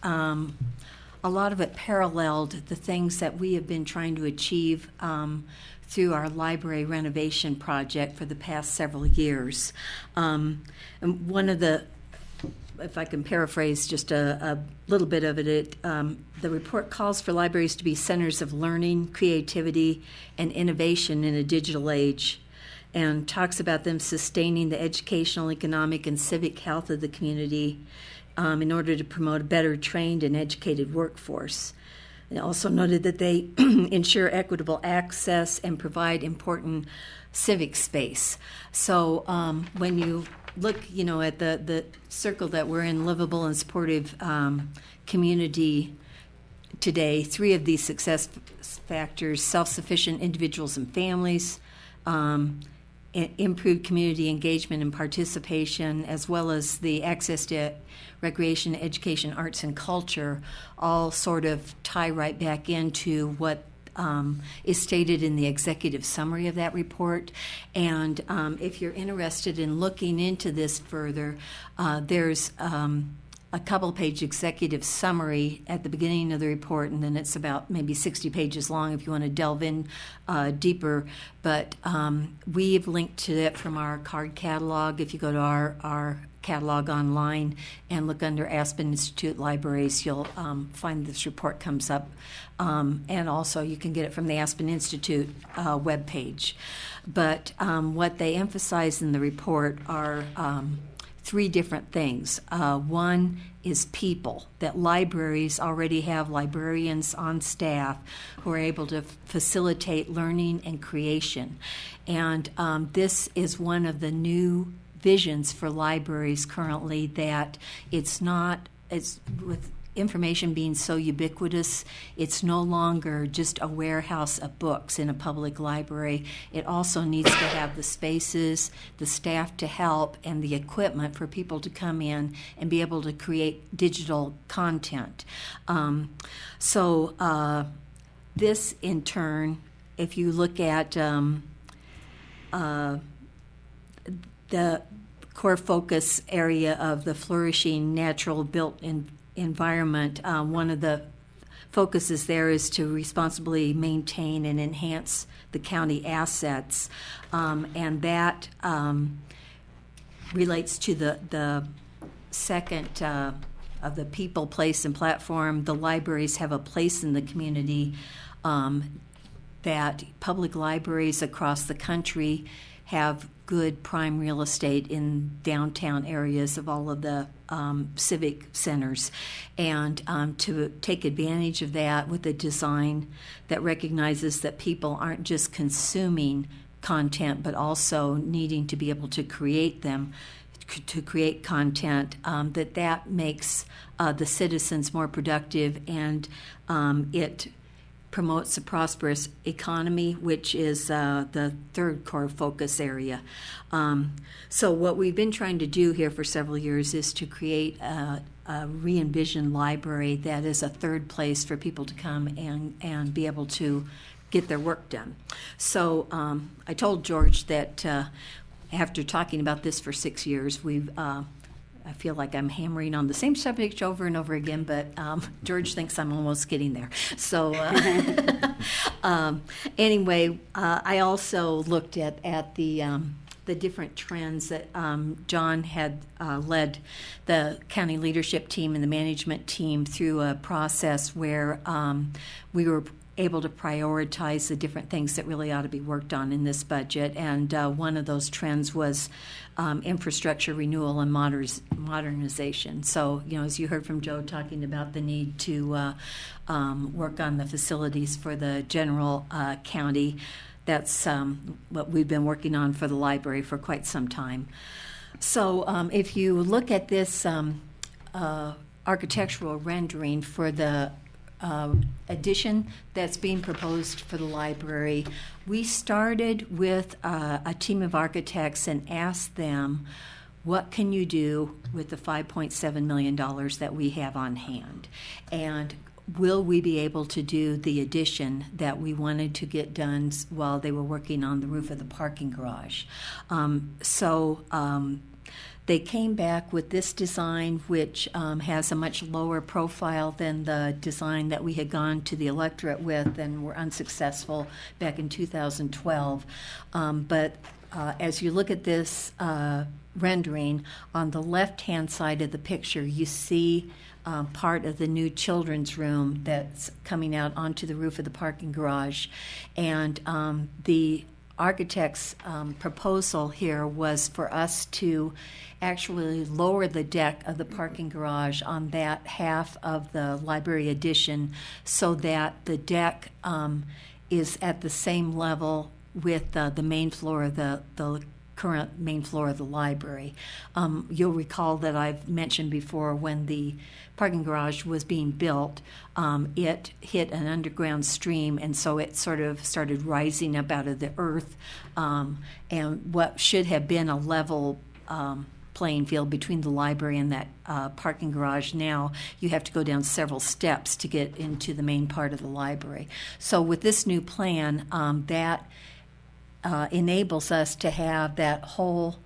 a lot of it paralleled the things that we have been trying to achieve through our library renovation project for the past several years. And one of the, if I can paraphrase just a little bit of it, the report calls for libraries to be centers of learning, creativity, and innovation in a digital age, and talks about them sustaining the educational, economic, and civic health of the community in order to promote a better trained and educated workforce. They also noted that they ensure equitable access and provide important civic space. So when you look, at the circle that we're in, livable and supportive community today, 3 of these success factors: self-sufficient individuals and families, improved community engagement and participation, as well as the access to recreation, education, arts, and culture, all sort of tie right back into what is stated in the executive summary of that report. And if you're interested in looking into this further, there's a couple-page executive summary at the beginning of the report, and then it's about maybe 60 pages long if you want to delve in deeper. But we've linked to it from our card catalog. If you go to our catalog online and look under Aspen Institute Libraries, you'll find this report comes up. And also you can get it from the Aspen Institute webpage. But what they emphasize in the report are 3 different things. One is people, that libraries already have librarians on staff who are able to facilitate learning and creation. And this is one of the new visions for libraries currently, that it's with information being so ubiquitous, it's no longer just a warehouse of books in a public library. It also needs to have the spaces, the staff to help, and the equipment for people to come in and be able to create digital content. This, in turn, if you look at the core focus area of the flourishing natural built environment, one of the focuses there is to responsibly maintain and enhance the county assets, and that relates to the second of the people, place, and platform. The libraries have a place in the community, that public libraries across the country have good prime real estate in downtown areas of all of the civic centers. And to take advantage of that with a design that recognizes that people aren't just consuming content, but also needing to be able to create them, to create content, that makes the citizens more productive, and it promotes a prosperous economy, which is the third core focus area. So what we've been trying to do here for several years is to create a re-envisioned library that is a third place for people to come and be able to get their work done. So I told George that after talking about this for 6 years, I feel like I'm hammering on the same subject over and over again, but George thinks I'm almost getting there. So anyway, I also looked at the different trends that John had led the county leadership team and the management team through a process where we were able to prioritize the different things that really ought to be worked on in this budget. And one of those trends was infrastructure renewal and modernization. So, as you heard from Joe talking about the need to work on the facilities for the general county, that's what we've been working on for the library for quite some time. So if you look at this architectural rendering for the addition that's being proposed for the library, we started with a team of architects and asked them, what can you do with the $5.7 million that we have on hand? And will we be able to do the addition that we wanted to get done while they were working on the roof of the parking garage? They came back with this design, which has a much lower profile than the design that we had gone to the electorate with and were unsuccessful back in 2012. But as you look at this rendering, on the left-hand side of the picture, you see part of the new children's room that's coming out onto the roof of the parking garage. And the architect's proposal here was for us to actually lower the deck of the parking garage on that half of the library addition so that the deck is at the same level with the main floor of the current main floor of the library. You'll recall that I've mentioned before when the parking garage was being built, it hit an underground stream, and so it sort of started rising up out of the earth, and what should have been a level playing field between the library and that parking garage, now you have to go down several steps to get into the main part of the library. So with this new plan, that enables us to have that whole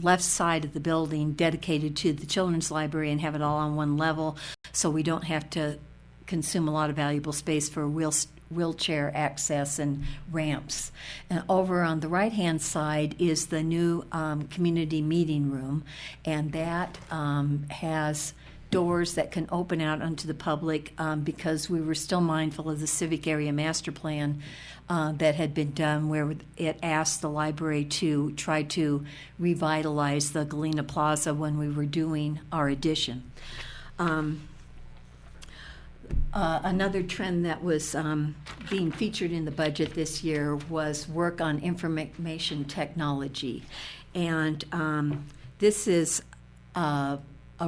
left side of the building dedicated to the children's library and have it all on one level, so we don't have to consume a lot of valuable space for wheelchair access and ramps. And over on the right-hand side is the new community meeting room, and that has doors that can open out onto the public because we were still mindful of the civic area master plan that had been done, where it asked the library to try to revitalize the Galena Plaza when we were doing our addition. Another trend that was being featured in the budget this year was work on information technology. And this is a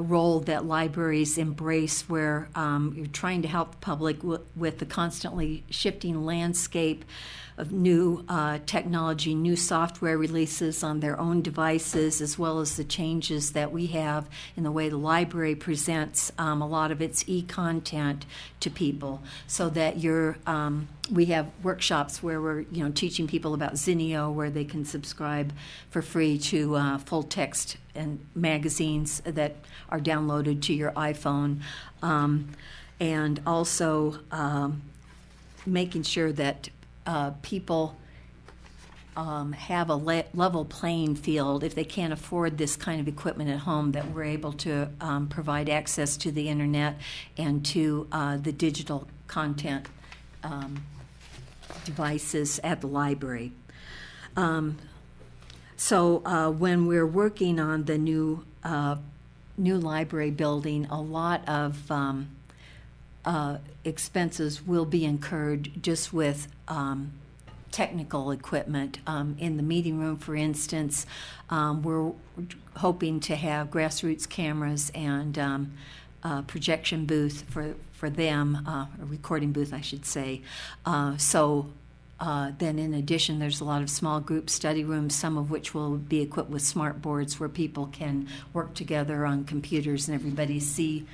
role that libraries embrace, where you're trying to help the public with the constantly shifting landscape of new technology, new software releases on their own devices, as well as the changes that we have in the way the library presents a lot of its e-content to people, so that you're we have workshops where we're teaching people about Zinio, where they can subscribe for free to full text and magazines that are downloaded to your iPhone, and also making sure that people have a level playing field. If they can't afford this kind of equipment at home, that we're able to provide access to the internet and to the digital content devices at the library. So when we're working on the new library building, a lot of expenses will be incurred just with technical equipment. In the meeting room, for instance, we're hoping to have grassroots cameras and a projection booth for them, a recording booth, I should say. Then in addition, there's a lot of small group study rooms, some of which will be equipped with smart boards where people can work together on computers and everybody see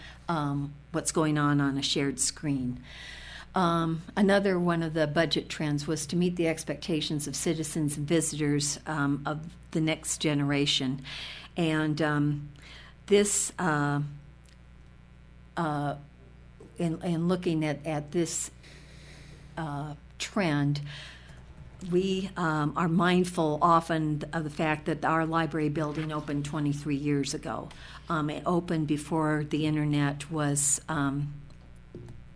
what's going on a shared screen. Another one of the budget trends was to meet the expectations of citizens and visitors of the next generation. And this, in looking at this trend, we are mindful often of the fact that our library building opened 23 years ago. It opened before the internet was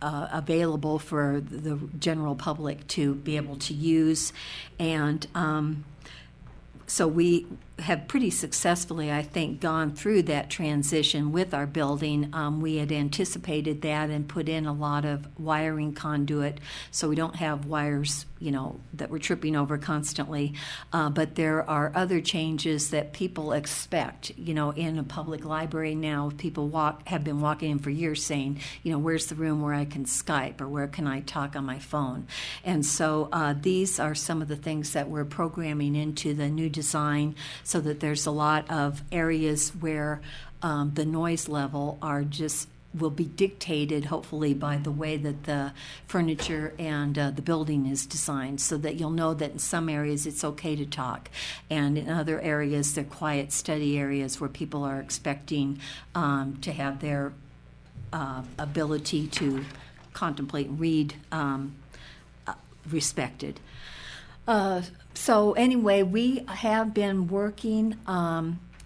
available for the general public to be able to use, and so we have pretty successfully, I think, gone through that transition with our building. We had anticipated that and put in a lot of wiring conduit, so we don't have wires, that we're tripping over constantly. But there are other changes that people expect, in a public library now. People have been walking in for years saying, where's the room where I can Skype, or where can I talk on my phone? And so these are some of the things that we're programming into the new design, so that there's a lot of areas where the noise level will be dictated, hopefully, by the way that the furniture and the building is designed, so that you'll know that in some areas it's okay to talk, and in other areas they're quiet study areas where people are expecting to have their ability to contemplate and read respected. So anyway, we have been working,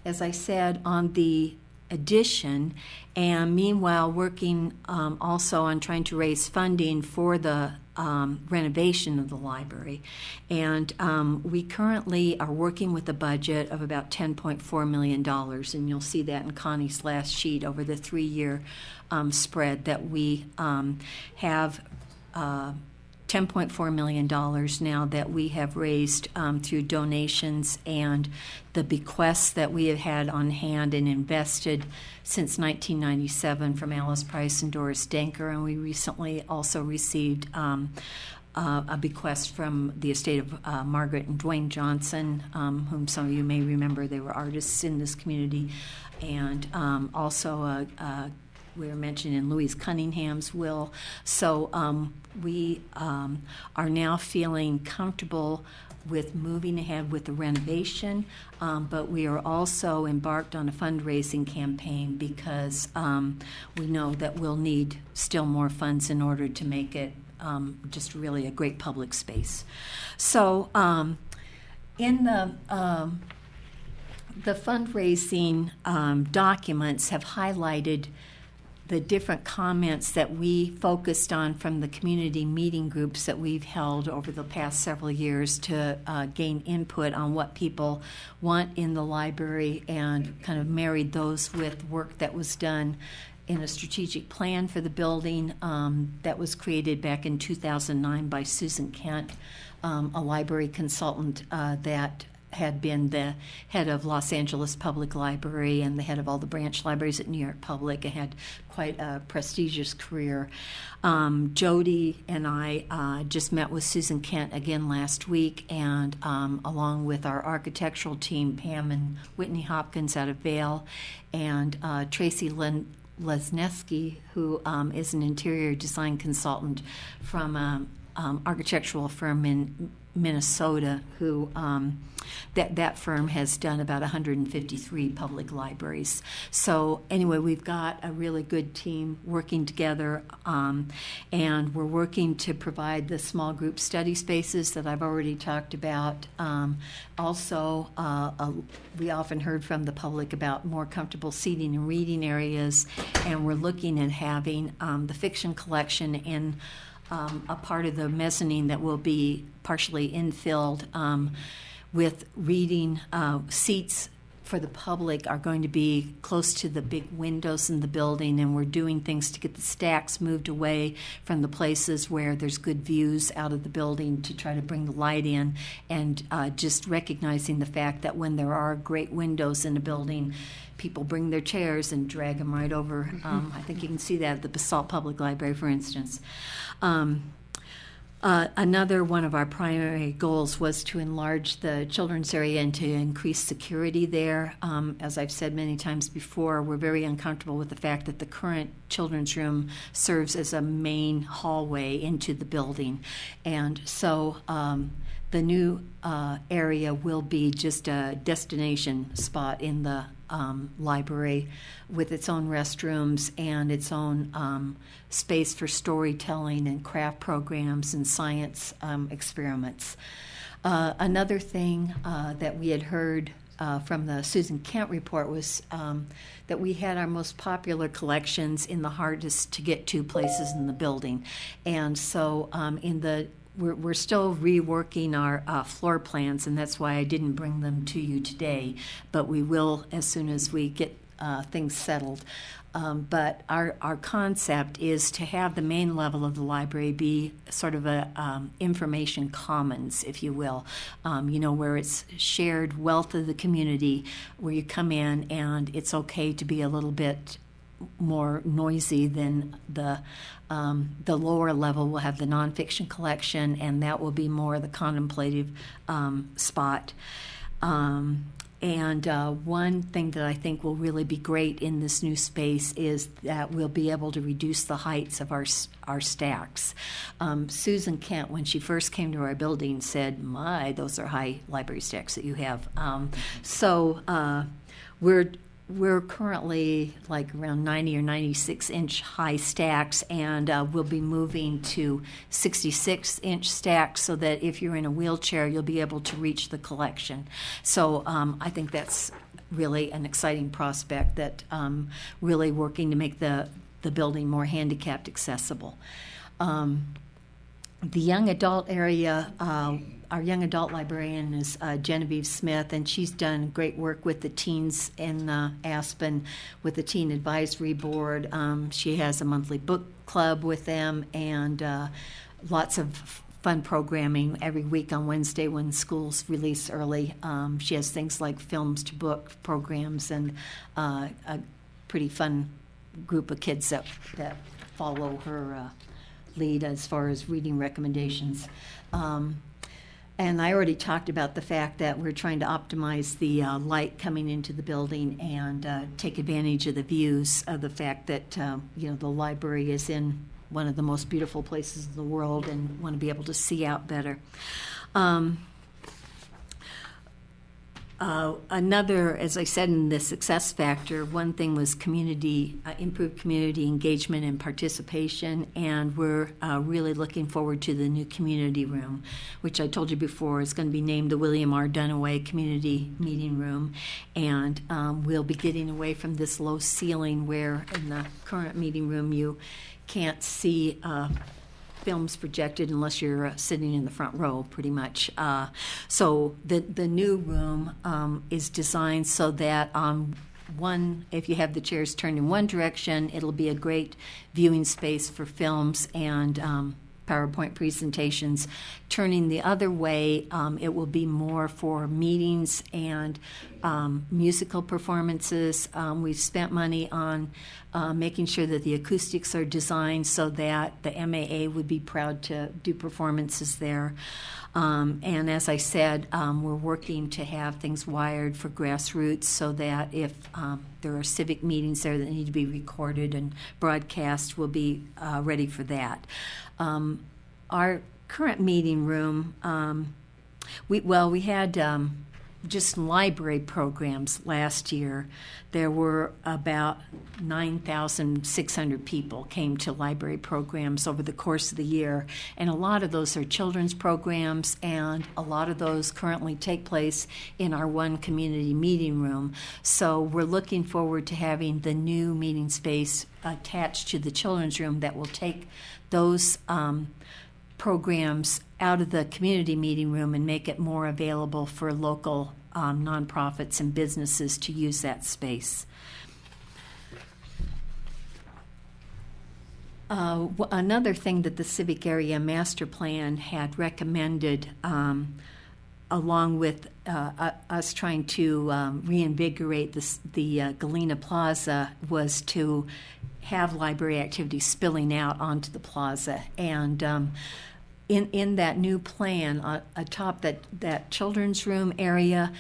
as I said, on the addition, and meanwhile working also on trying to raise funding for the renovation of the library. And we currently are working with a budget of about $10.4 million, and you'll see that in Connie's last sheet over the 3-year spread that we have. $10.4 million now that we have raised through donations and the bequests that we have had on hand and invested since 1997 from Alice Price and Doris Denker. And we recently also received a bequest from the estate of Margaret and Dwayne Johnson, whom some of you may remember. They were artists in this community. And also we were mentioned in Louise Cunningham's will. So we are now feeling comfortable with moving ahead with the renovation, but we are also embarked on a fundraising campaign because we know that we'll need still more funds in order to make it just really a great public space. So in the fundraising documents have highlighted the different comments that we focused on from the community meeting groups that we've held over the past several years to gain input on what people want in the library, and kind of married those with work that was done in a strategic plan for the building that was created back in 2009 by Susan Kent, a library consultant that had been the head of Los Angeles Public Library and the head of all the branch libraries at New York Public, and had quite a prestigious career. Jody and I just met with Susan Kent again last week, and along with our architectural team, Pam and Whitney Hopkins out of Vail, and Tracy Lesneski, who is an interior design consultant from architectural firm in Minnesota who that firm has done about 153 public libraries. So anyway, we've got a really good team working together, and we're working to provide the small group study spaces that I've already talked about. Also, we often heard from the public about more comfortable seating and reading areas, and we're looking at having the fiction collection in a part of the mezzanine that will be partially infilled with reading. Seats for the public are going to be close to the big windows in the building, and we're doing things to get the stacks moved away from the places where there's good views out of the building to try to bring the light in, and just recognizing the fact that when there are great windows in a building, people bring their chairs and drag them right over. I think you can see that at the Basalt Public Library, for instance. Another one of our primary goals was to enlarge the children's area and to increase security there. As I've said many times before, we're very uncomfortable with the fact that the current children's room serves as a main hallway into the building. And so the new area will be just a destination spot in the library with its own restrooms and its own space for storytelling and craft programs and science experiments. Another thing that we had heard from the Susan Kent report was that we had our most popular collections in the hardest to get to places in the building. And so we're still reworking our floor plans, and that's why I didn't bring them to you today, but we will as soon as we get things settled. But our concept is to have the main level of the library be sort of a information commons, if you will, where it's shared wealth of the community, where you come in and it's okay to be a little bit more noisy than the lower level. Will have the nonfiction collection, and that will be more the contemplative spot. And one thing that I think will really be great in this new space is that we'll be able to reduce the heights of our stacks. Susan Kent, when she first came to our building, said, "My, those are high library stacks that you have." So we're currently like around 90 or 96 inch high stacks, and we'll be moving to 66 inch stacks so that if you're in a wheelchair, you'll be able to reach the collection. So I think that's really an exciting prospect, that really working to make the building more handicapped accessible. The young adult area, our young adult librarian is Genevieve Smith, and she's done great work with the teens in Aspen with the Teen Advisory Board. She has a monthly book club with them, and lots of fun programming every week on Wednesday when schools release early. She has things like films to book programs, and a pretty fun group of kids that follow her lead as far as reading recommendations. And I already talked about the fact that we're trying to optimize the light coming into the building and take advantage of the views of the fact that the library is in one of the most beautiful places in the world, and want to be able to see out better. Another, as I said, in the success factor, one thing was improved community engagement and participation, and we're really looking forward to the new community room, which I told you before is going to be named the William R. Dunaway Community Meeting Room, and we'll be getting away from this low ceiling where in the current meeting room you can't see films projected unless you're sitting in the front row, pretty much. So the new room is designed so that if you have the chairs turned in one direction, it'll be a great viewing space for films and PowerPoint presentations. Turning the other way, it will be more for meetings and musical performances. We've spent money on making sure that the acoustics are designed so that the MAA would be proud to do performances there. And as I said, we're working to have things wired for grassroots so that if there are civic meetings there that need to be recorded and broadcast, we'll be ready for that. Our current meeting room, we had just library programs last year. There were about 9,600 people came to library programs over the course of the year, and a lot of those are children's programs, and a lot of those currently take place in our one community meeting room. So we're looking forward to having the new meeting space attached to the children's room that will take those programs out of the community meeting room and make it more available for local nonprofits and businesses to use that space. Another thing that the Civic Area Master Plan had recommended, along with us trying to reinvigorate the Galena Plaza, was to have library activities spilling out onto the plaza. And in that new plan, atop that children's room area,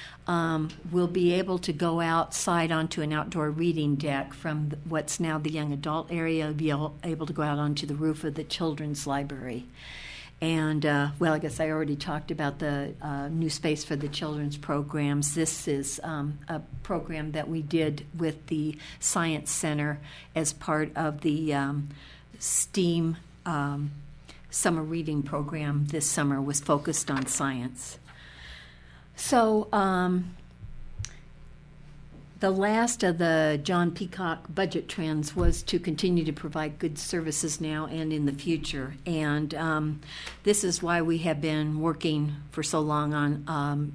we'll be able to go outside onto an outdoor reading deck from what's now the young adult area, be able to go out onto the roof of the children's library. And, well, I guess I already talked about the new space for the children's programs. This is a program that we did with the Science Center as part of the STEAM summer reading program this summer, was focused on science. So the last of the John Peacock budget trends was to continue to provide good services now and in the future. And this is why we have been working for so long on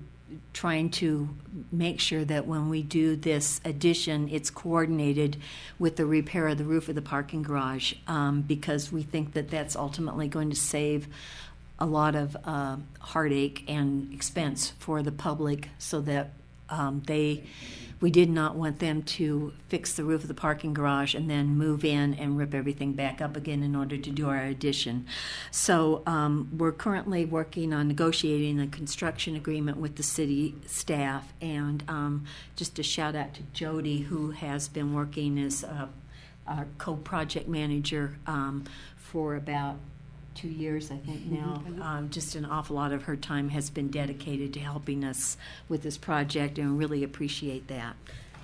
trying to make sure that when we do this addition, it's coordinated with the repair of the roof of the parking garage, because we think that that's ultimately going to save a lot of heartache and expense for the public, so that we did not want them to fix the roof of the parking garage and then move in and rip everything back up again in order to do our addition. So we're currently working on negotiating a construction agreement with the city staff, and just a shout out to Jody, who has been working as our co-project manager for about 2 years, I think now. Just an awful lot of her time has been dedicated to helping us with this project, and really appreciate that.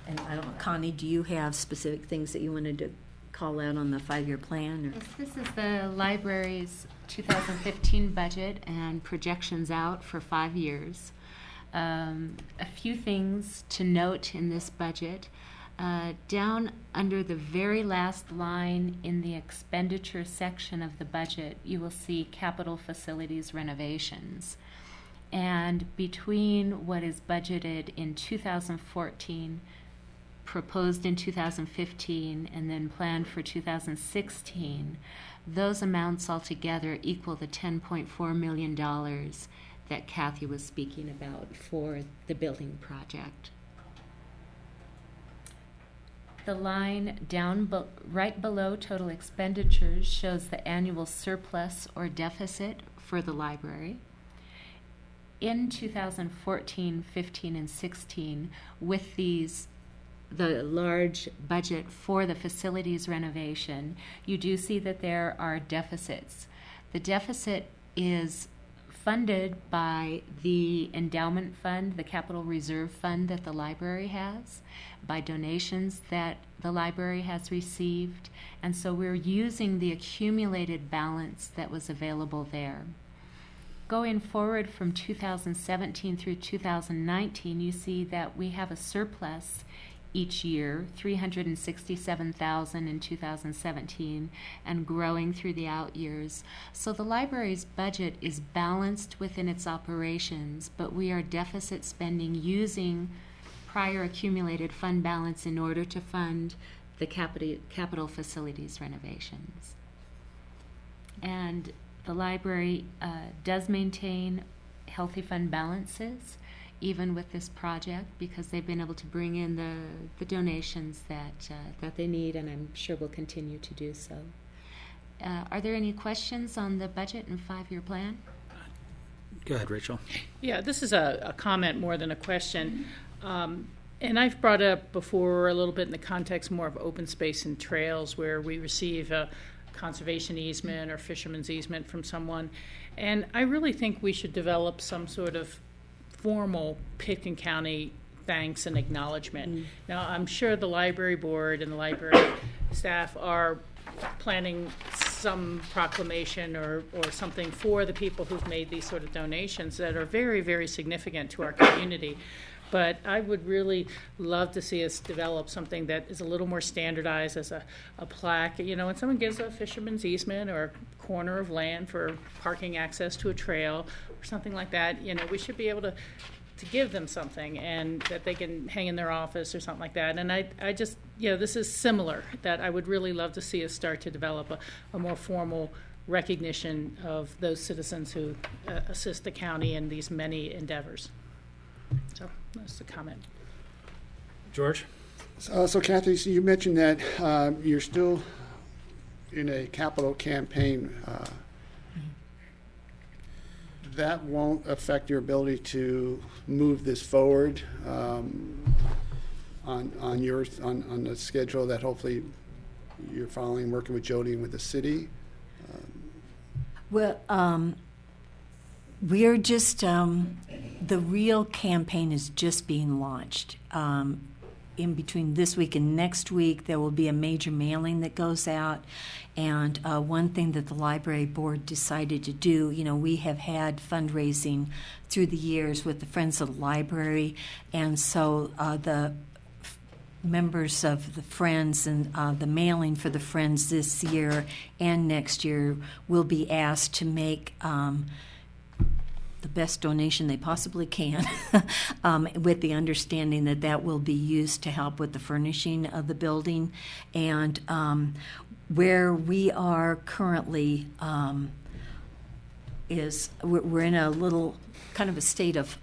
And I don't know, Connie, do you have specific things that you wanted to call out on the 5-year plan? Or? Yes, this is the library's 2015 budget and projections out for 5 years. A few things to note in this budget. Down under the very last line in the expenditure section of the budget, you will see capital facilities renovations. And between what is budgeted in 2014, proposed in 2015, and then planned for 2016, those amounts altogether equal the $10.4 million that Kathy was speaking about for the building project. The line down right below total expenditures shows the annual surplus or deficit for the library. In 2014, 15, and 16, with the large budget for the facilities renovation, you do see that there are deficits. The deficit is funded by the endowment fund, the capital reserve fund that the library has, by donations that the library has received, and so we're using the accumulated balance that was available there. Going forward from 2017 through 2019, you see that we have a surplus each year, $367,000 in 2017, and growing through the out years. So the library's budget is balanced within its operations, but we are deficit spending using prior accumulated fund balance in order to fund the capital facilities renovations. And the library does maintain healthy fund balances even with this project, because they've been able to bring in the donations that they need, and I'm sure will continue to do so. Are there any questions on the budget and 5-year plan? Go ahead, Rachel. Yeah, this is a comment more than a question. And I've brought up before a little bit in the context more of open space and trails, where we receive a conservation easement or fisherman's easement from someone. And I really think we should develop some sort of formal Pitkin County thanks and acknowledgement. Now, I'm sure the library board and the library staff are planning some proclamation or something for the people who've made these sort of donations that are very, very significant to our community. But I would really love to see us develop something that is a little more standardized as a plaque. You know, when someone gives a fisherman's easement or a corner of land for parking access to a trail or something like that, you know, we should be able to give them something and that they can hang in their office or something like that. And I just, you know, this is similar, that I would really love to see us start to develop a more formal recognition of those citizens who assist the county in these many endeavors. So that's the comment. George? So Kathy, so you mentioned that you're still in a capital campaign. That won't affect your ability to move this forward on the schedule that hopefully you're following, working with Jody and with the city. Well, we're just the real campaign is just being launched. In between this week and next week, there will be a major mailing that goes out. And one thing that the library board decided to do, you know, we have had fundraising through the years with the Friends of the Library. And so the members of the Friends and the mailing for the Friends this year and next year will be asked to make the best donation they possibly can, with the understanding that that will be used to help with the furnishing of the building. And where we are currently is we're in a little kind of a state of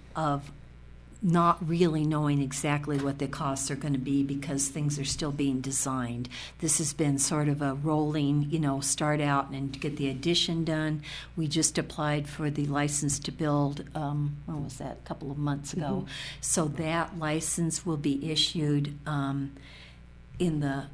not really knowing exactly what the costs are going to be because things are still being designed. This has been sort of a rolling, you know, start out and get the addition done. We just applied for the license to build, when was that, a couple of months ago. Mm-hmm. So that license will be issued in the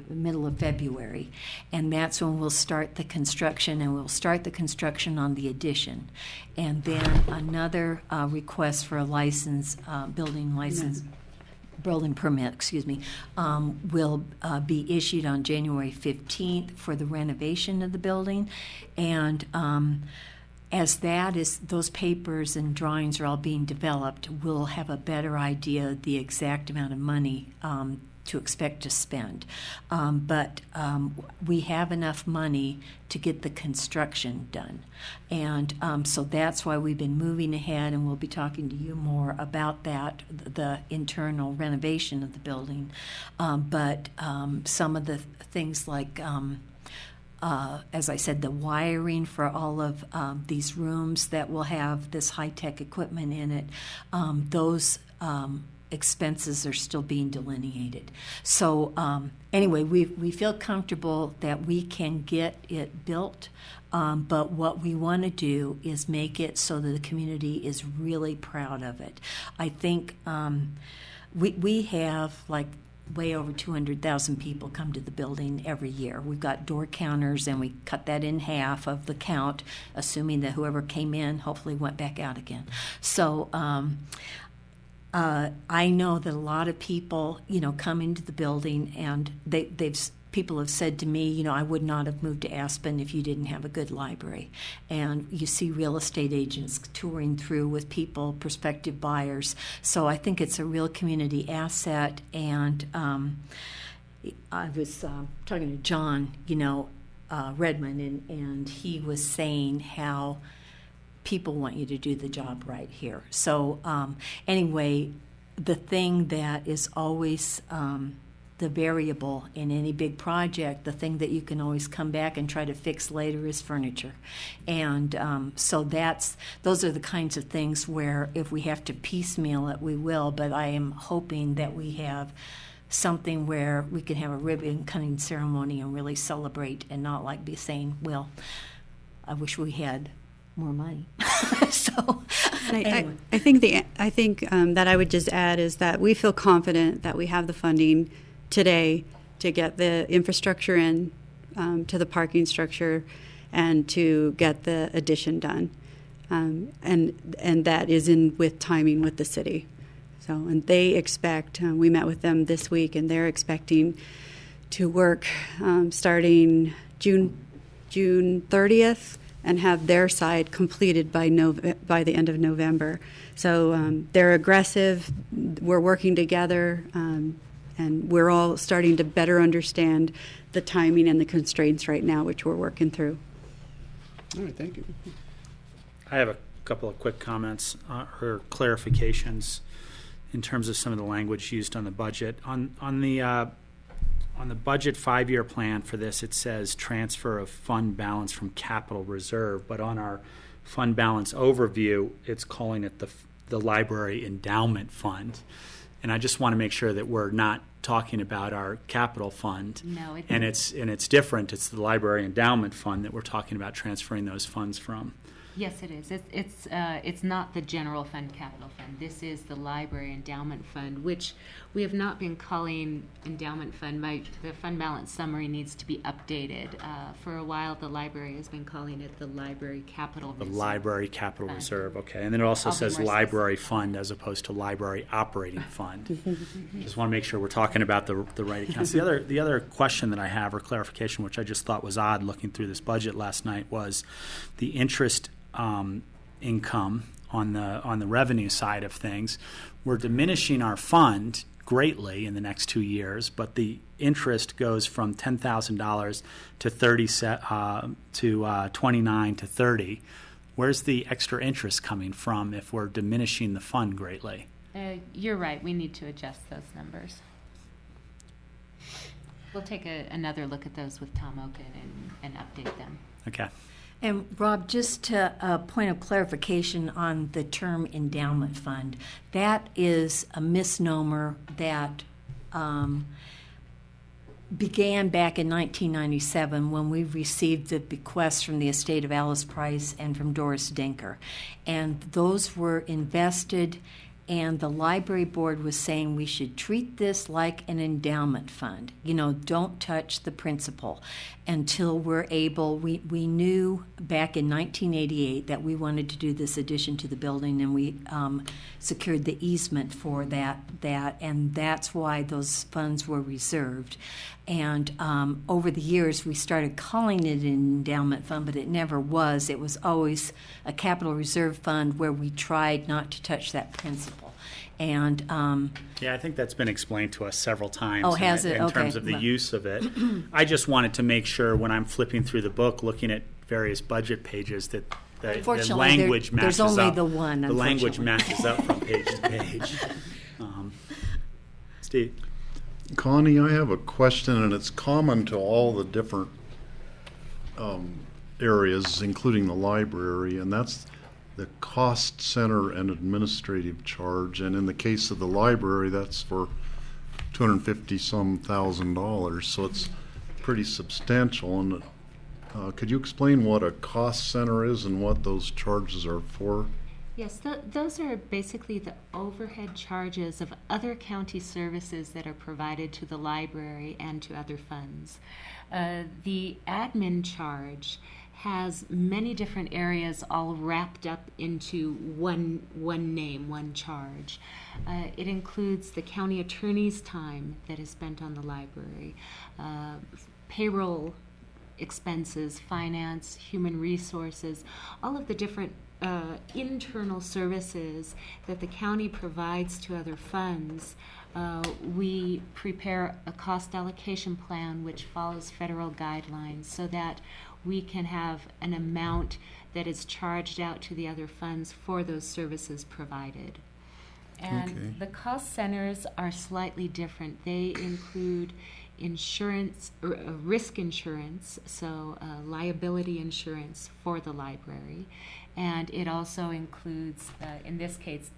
middle of February, and that's when we'll start the construction, and we'll start the construction on the addition. And then another request for a license, building permit, will be issued on January 15th for the renovation of the building. And as those papers and drawings are all being developed, we'll have a better idea of the exact amount of money to expect to spend. But we have enough money to get the construction done. And so that's why we've been moving ahead, and we'll be talking to you more about that, the internal renovation of the building. But some of the things like, as I said, the wiring for all of these rooms that will have this high-tech equipment in it, those expenses are still being delineated. So anyway, we feel comfortable that we can get it built, but what we want to do is make it so that the community is really proud of it. I think we have like way over 200,000 people come to the building every year. We've got door counters, and we cut that in half of the count, assuming that whoever came in hopefully went back out again. So I know that a lot of people, you know, come into the building, and people have said to me, you know, I would not have moved to Aspen if you didn't have a good library. And you see real estate agents touring through with people, prospective buyers. So I think it's a real community asset. And I was talking to John, you know, Redmond, and he was saying how people want you to do the job right here. So anyway, the thing that is always the variable in any big project, the thing that you can always come back and try to fix later is furniture. And so those are the kinds of things where if we have to piecemeal it, we will. But I am hoping that we have something where we can have a ribbon cutting ceremony and really celebrate, and not like be saying, well, I wish we had more money. So anyway. I think that I would just add is that we feel confident that we have the funding today to get the infrastructure in, to the parking structure, and to get the addition done. And that is in with timing with the city. So, and they expect, we met with them this week, and they're expecting to work starting June 30th and have their side completed by the end of November. So they're aggressive. We're working together, and we're all starting to better understand the timing and the constraints right now, which we're working through. All right, thank you. I have a couple of quick comments or clarifications in terms of some of the language used on the budget. On the budget 5-year plan for this, it says transfer of fund balance from capital reserve, but on our fund balance overview, it's calling it the library endowment fund. And I just want to make sure that we're not talking about our capital fund. No, it's different. It's the library endowment fund that we're talking about transferring those funds from. Yes, it is. It's not the general fund, capital fund. This is the library endowment fund, which we have not been calling endowment fund. The fund balance summary needs to be updated. For a while, the library has been calling it the library capital reserve. The library capital reserve, okay. And then it also says library fund as opposed to library operating fund. Just want to make sure we're talking about the right accounts. The other question that I have, or clarification, which I just thought was odd looking through this budget last night, was the interest income on the revenue side of things. We're diminishing our fund greatly in the next 2 years, but the interest goes from $10,000 to $29,000 to $30,000. Where's the extra interest coming from if we're diminishing the fund greatly? You're right. We need to adjust those numbers. We'll take another look at those with Tom Oken and update them. Okay. And Rob, just to a point of clarification on the term endowment fund, that is a misnomer that began back in 1997 when we received the bequests from the estate of Alice Price and from Doris Denker. And those were invested, and the library board was saying we should treat this like an endowment fund. You know, don't touch the principal until we're able. We knew back in 1988 that we wanted to do this addition to the building, and we secured the easement for that, and that's why those funds were reserved. And over the years, we started calling it an endowment fund, but it never was. It was always a capital reserve fund where we tried not to touch that principal. And yeah, I think that's been explained to us several times. Oh, has it? In terms of the use of it. I just wanted to make sure when I'm flipping through the book, looking at various budget pages, that the language matches up. There's only the one. The language matches up from page to page. Steve. Connie, I have a question, and it's common to all the different areas, including the library, and that's the cost center and administrative charge. And in the case of the library, that's for $250-some thousand, so it's pretty substantial. And could you explain what a cost center is and what those charges are for? Yes, those are basically the overhead charges of other county services that are provided to the library and to other funds. The admin charge has many different areas all wrapped up into one name, one charge. It includes the county attorney's time that is spent on the library, payroll expenses, finance, human resources, all of the different internal services that the county provides to other funds. We prepare a cost allocation plan which follows federal guidelines so that we can have an amount that is charged out to the other funds for those services provided. And the cost centers are slightly different. They include insurance, risk insurance, so liability insurance for the library. And it also includes, in this case,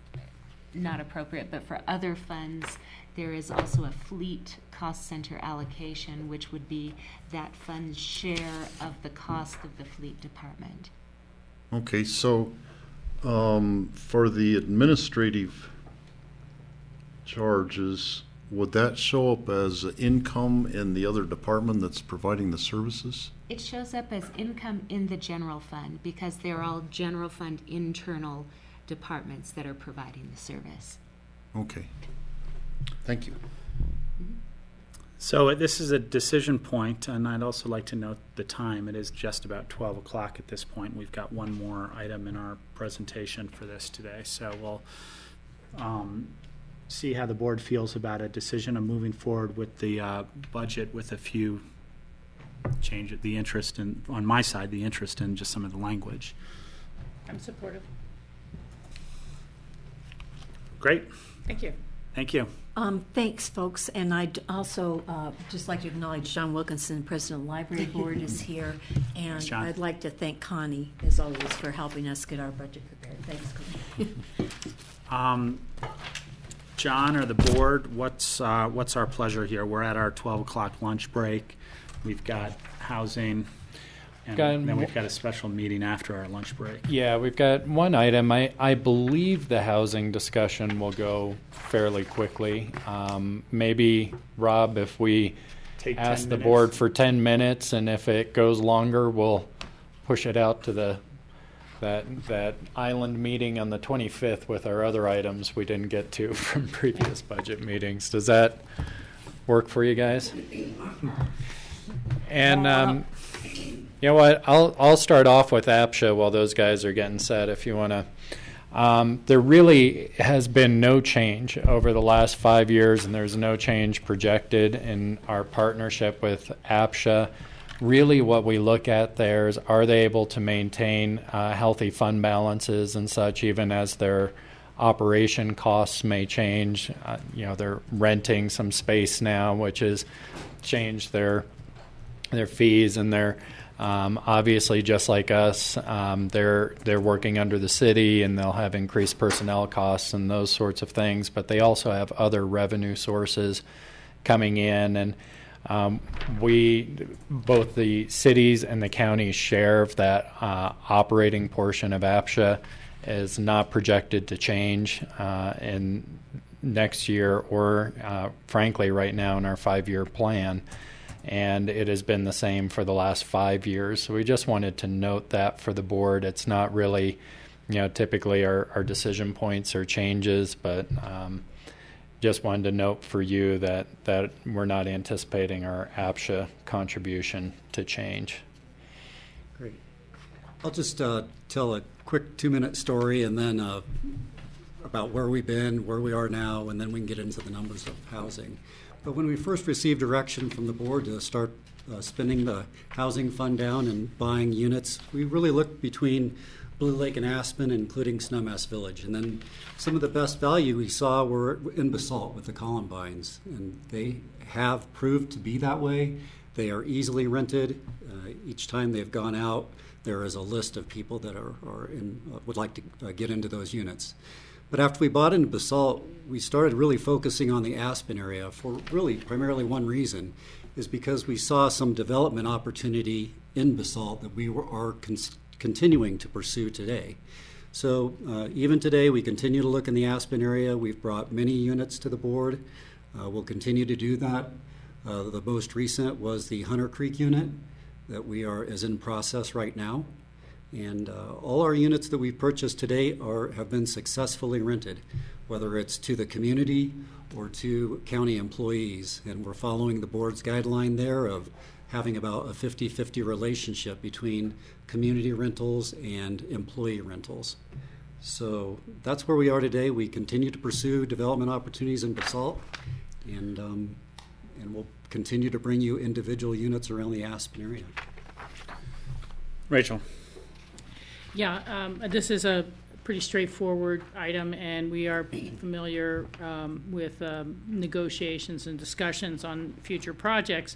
not appropriate, but for other funds, there is also a fleet cost center allocation, which would be that fund's share of the cost of the fleet department. Okay, so for the administrative charges, would that show up as income in the other department that's providing the services? It shows up as income in the general fund because they're all general fund internal departments that are providing the service. Okay. Thank you. So this is a decision point, and I'd also like to note the time. It is just about 12 o'clock at this point. We've got one more item in our presentation for this today. So we'll see how the board feels about a decision of moving forward with the budget with a few changes, the interest in, on my side, the interest in just some of the language. I'm supportive. Great. Thank you. Thank you. Thanks, folks. And I'd also just like to acknowledge John Wilkinson, President of the Library Board, is here. And John. I'd like to thank Connie, as always, for helping us get our budget prepared. Thanks, Connie. John or the board, what's our pleasure here? We're at our 12 o'clock lunch break. We've got housing, and then we've got a special meeting after our lunch break. Yeah, we've got one item. I believe the housing discussion will go fairly quickly. Maybe, Rob, if we ask the board for 10 minutes, and if it goes longer, we'll push it out to that island meeting on the 25th with our other items we didn't get to from previous budget meetings. Does that work for you guys? And you know what? I'll start off with APSHA while those guys are getting set. If you want to, there really has been no change over the last 5 years, and there's no change projected in our partnership with APSHA. Really, what we look at there is, are they able to maintain healthy fund balances and such, even as their operation costs may change. You know, they're renting some space now, which has changed their fees, and they're obviously, just like us, they're working under the city, and they'll have increased personnel costs and those sorts of things. But they also have other revenue sources coming in, and both the cities and the counties share of that operating portion of APSHA is not projected to change in next year or, frankly, right now in our 5-year plan. And it has been the same for the last 5 years. So we just wanted to note that for the board. It's not really, typically our decision points or changes, but just wanted to note for you that we're not anticipating our APSHA contribution to change. Great. I'll just tell a quick 2-minute story, and then about where we've been, where we are now, and then we can get into the numbers of housing. But when we first received direction from the board to start spending the housing fund down and buying units, we really looked between Blue Lake and Aspen, including Snowmass Village. And then some of the best value we saw were in Basalt with the Columbines. And they have proved to be that way. They are easily rented. Each time they've gone out, there is a list of people that would like to get into those units. But after we bought into Basalt, we started really focusing on the Aspen area for really primarily one reason, is because we saw some development opportunity in Basalt that we are continuing to pursue today. So even today, we continue to look in the Aspen area. We've brought many units to the board. We'll continue to do that. The most recent was the Hunter Creek unit that is in process right now. And all our units that we've purchased today have been successfully rented, whether it's to the community or to county employees. And we're following the board's guideline there of having about a 50-50 relationship between community rentals and employee rentals. So that's where we are today. We continue to pursue development opportunities in Basalt, and we'll continue to bring you individual units around the Aspen area. Rachel. Yeah, this is a pretty straightforward item, and we are familiar with negotiations and discussions on future projects.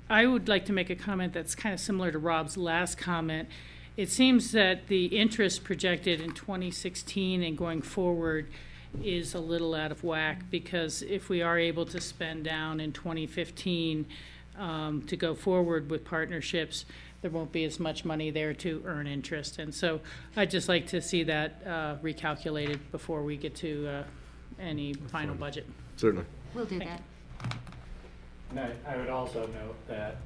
I would like to make a comment that's kind of similar to Rob's last comment. It seems that the interest projected in 2016 and going forward is a little out of whack, because if we are able to spend down in 2015 to go forward with partnerships, there won't be as much money there to earn interest. And so I'd just like to see that recalculated before we get to any final budget. Certainly. We'll do that. And I would also note that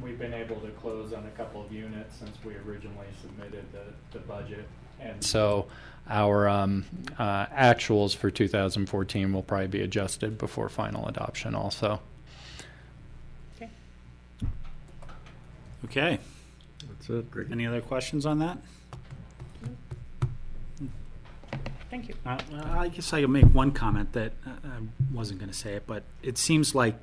we've been able to close on a couple of units since we originally submitted the budget. And so our actuals for 2014 will probably be adjusted before final adoption also. Okay. That's it. Great. Any other questions on that? Thank you. I guess I could make one comment that I wasn't going to say it, but it seems like,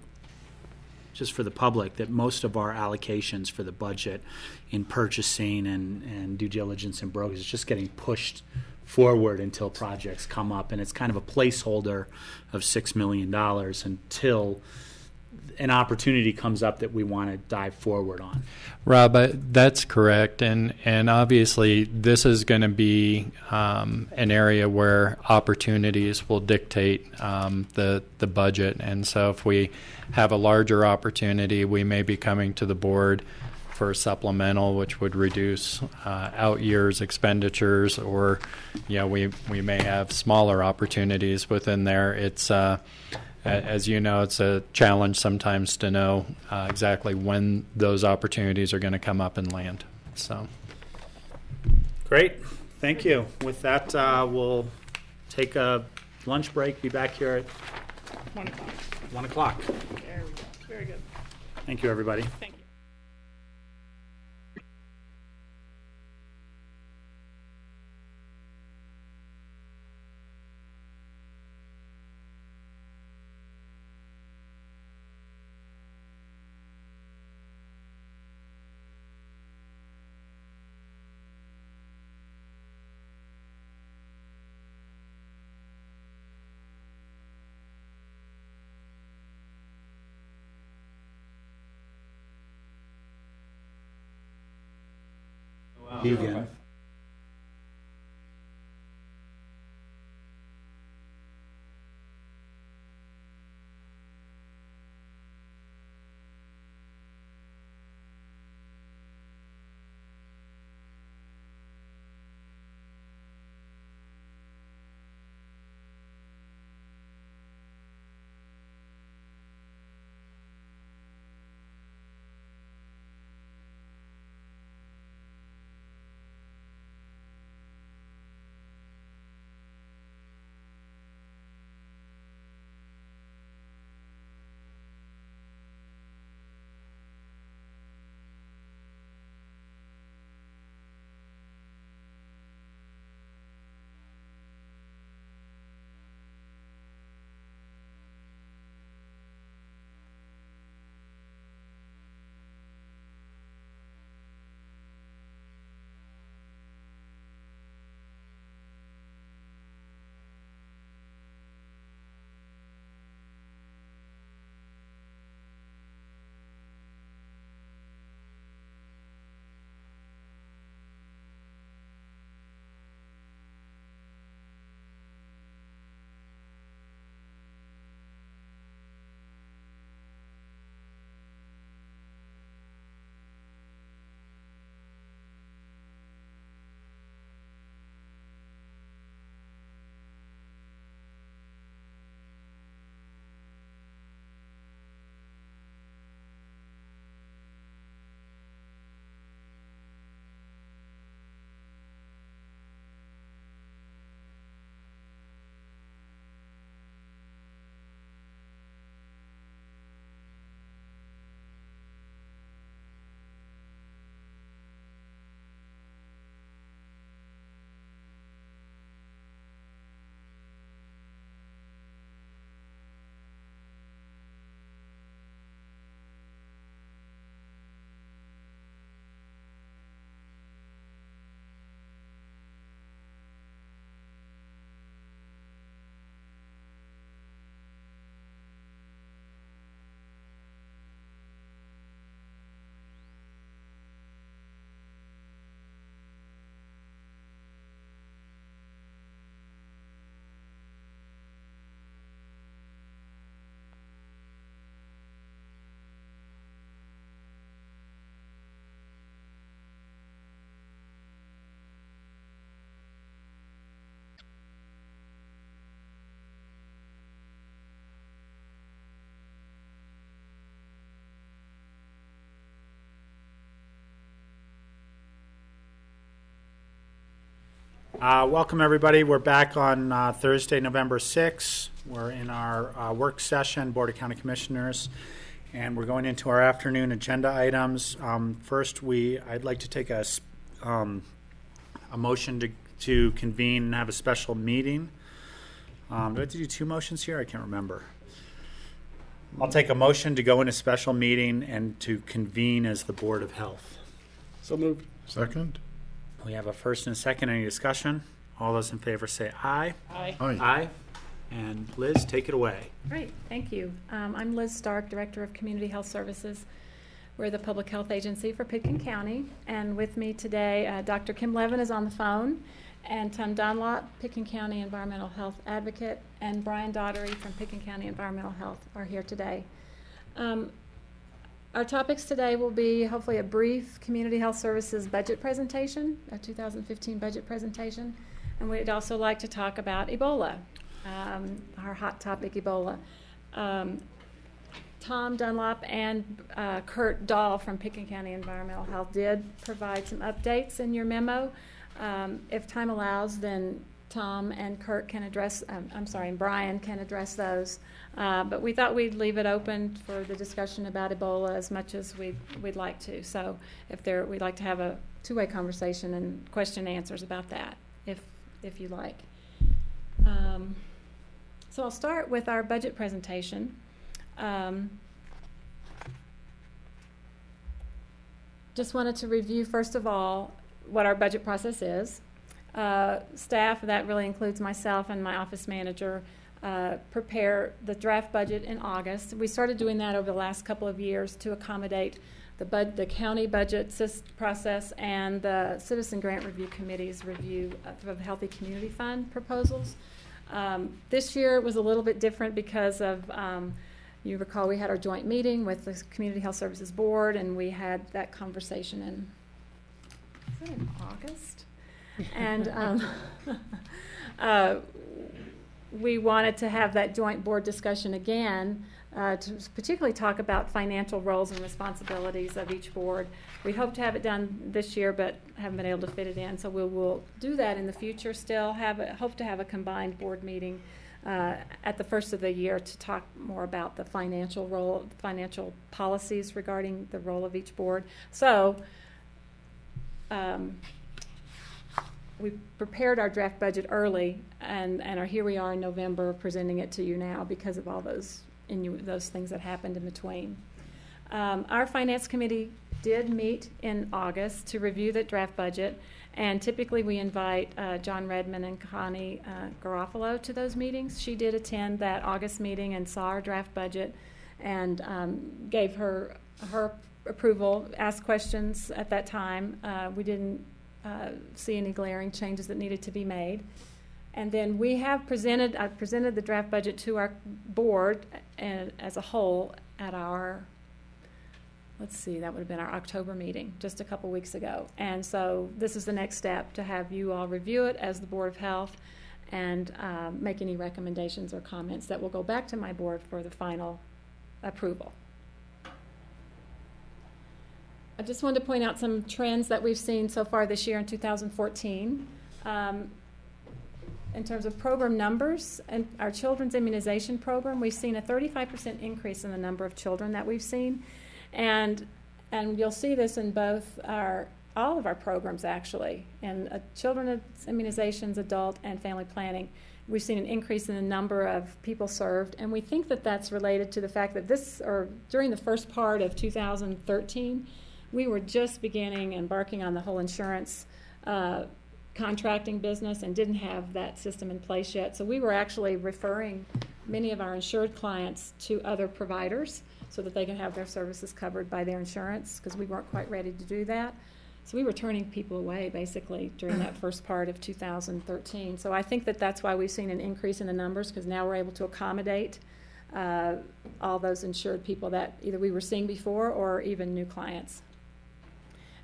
just for the public, that most of our allocations for the budget in purchasing and due diligence and brokers is just getting pushed forward until projects come up, and it's kind of a placeholder of $6 million until an opportunity comes up that we want to dive forward on. Rob, that's correct, and obviously this is going to be an area where opportunities will dictate the budget, and so if we have a larger opportunity, we may be coming to the board for a supplemental, which would reduce out years expenditures, or we may have smaller opportunities within there. It's as you know, it's a challenge sometimes to know exactly when those opportunities are going to come up and land. So, great, thank you. With that, we'll take a lunch break. Be back here at 1 o'clock. 1 o'clock. There we go. Very good. Thank you, everybody. Thank you. Again. Welcome, everybody. We're back on Thursday, November 6th. We're in our work session, Board of County Commissioners, and we're going into our afternoon agenda items. First, I'd like to take a motion to convene and have a special meeting. Do I have to do two motions here? I can't remember. I'll take a motion to go in a special meeting and to convene as the Board of Health. So moved. Second? We have a first and a second. Any discussion? All those in favor say aye. Aye. Aye. Aye. And Liz, take it away. Great, thank you. I'm Liz Stark, Director of Community Health Services. We're the public health agency for Pitkin County. And with me today, Dr. Kim Levin is on the phone, and Tom Dunlop, Pitkin County Environmental Health Advocate, and Brian Daughtery from Pitkin County Environmental Health are here today. Our topics today will be hopefully a brief Community Health Services budget presentation, a 2015 budget presentation, and we'd also like to talk about Ebola, our hot topic, Ebola. Tom Dunlop and Kurt Dahl from Pitkin County Environmental Health did provide some updates in your memo. If time allows, then Tom and Kurt can address, and Brian can address those. But we thought we'd leave it open for the discussion about Ebola as much as we'd like to. So we'd like to have a two-way conversation and question and answers about that, if you like. So I'll start with our budget presentation. Just wanted to review, first of all, what our budget process is. Staff, that really includes myself and my office manager, prepare the draft budget in August. We started doing that over the last couple of years to accommodate the county budget process and the Citizen Grant Review Committee's review of the Healthy Community Fund proposals. This year it was a little bit different because of, you recall we had our joint meeting with the Community Health Services Board, and we had that conversation in August? And we wanted to have that joint board discussion again to particularly talk about financial roles and responsibilities of each board. We hope to have it done this year, but haven't been able to fit it in, so we'll do that in the future still. Hope to have a combined board meeting at the first of the year to talk more about the financial role, financial policies regarding the role of each board. So we prepared our draft budget early, and here we are in November presenting it to you now because of all those things that happened in between. Our Finance Committee did meet in August to review the draft budget, and typically we invite John Redmond and Connie Garofalo to those meetings. She did attend that August meeting and saw our draft budget and gave her approval, asked questions at that time. We didn't see any glaring changes that needed to be made. And then we have presented the draft budget to our board as a whole at our, that would have been our October meeting just a couple weeks ago. And so this is the next step, to have you all review it as the Board of Health and make any recommendations or comments that will go back to my board for the final approval. I just wanted to point out some trends that we've seen so far this year in 2014. In terms of program numbers, and our children's immunization program, we've seen a 35% increase in the number of children that we've seen. And you'll see this in all of our programs, actually. In children's immunizations, adult, and family planning, we've seen an increase in the number of people served. And we think that that's related to the fact that during the first part of 2013, we were just embarking on the whole insurance contracting business and didn't have that system in place yet. So we were actually referring many of our insured clients to other providers so that they can have their services covered by their insurance, because we weren't quite ready to do that. So we were turning people away, basically, during that first part of 2013. So I think that that's why we've seen an increase in the numbers, because now we're able to accommodate all those insured people that either we were seeing before or even new clients.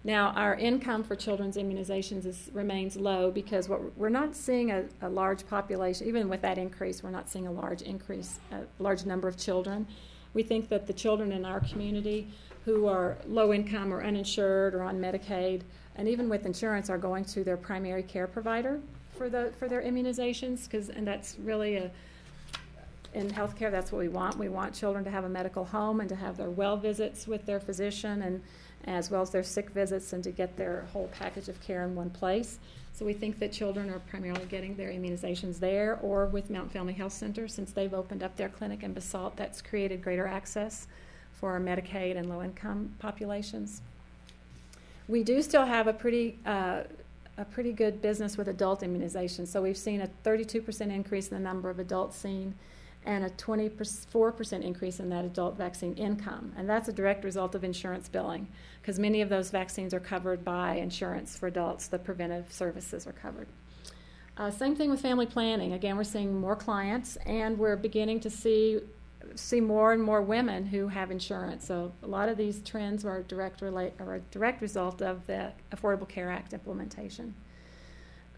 Now, our income for children's immunizations remains low, because we're not seeing a large population. Even with that increase, we're not seeing a large number of children. We think that the children in our community who are low income or uninsured or on Medicaid, and even with insurance, are going to their primary care provider for their immunizations, and that's really in healthcare, that's what we want. We want children to have a medical home and to have their well visits with their physician, and as well as their sick visits, and to get their whole package of care in one place. So we think that children are primarily getting their immunizations there or with Mountain Family Health Center. Since they've opened up their clinic in Basalt, that's created greater access for our Medicaid and low-income populations. We do still have a pretty good business with adult immunization. So we've seen a 32% increase in the number of adults seen, and a 24% increase in that adult vaccine income. And that's a direct result of insurance billing, because many of those vaccines are covered by insurance for adults. The preventive services are covered. Same thing with family planning. Again, we're seeing more clients, and we're beginning to see more and more women who have insurance. So a lot of these trends are a direct result of the Affordable Care Act implementation.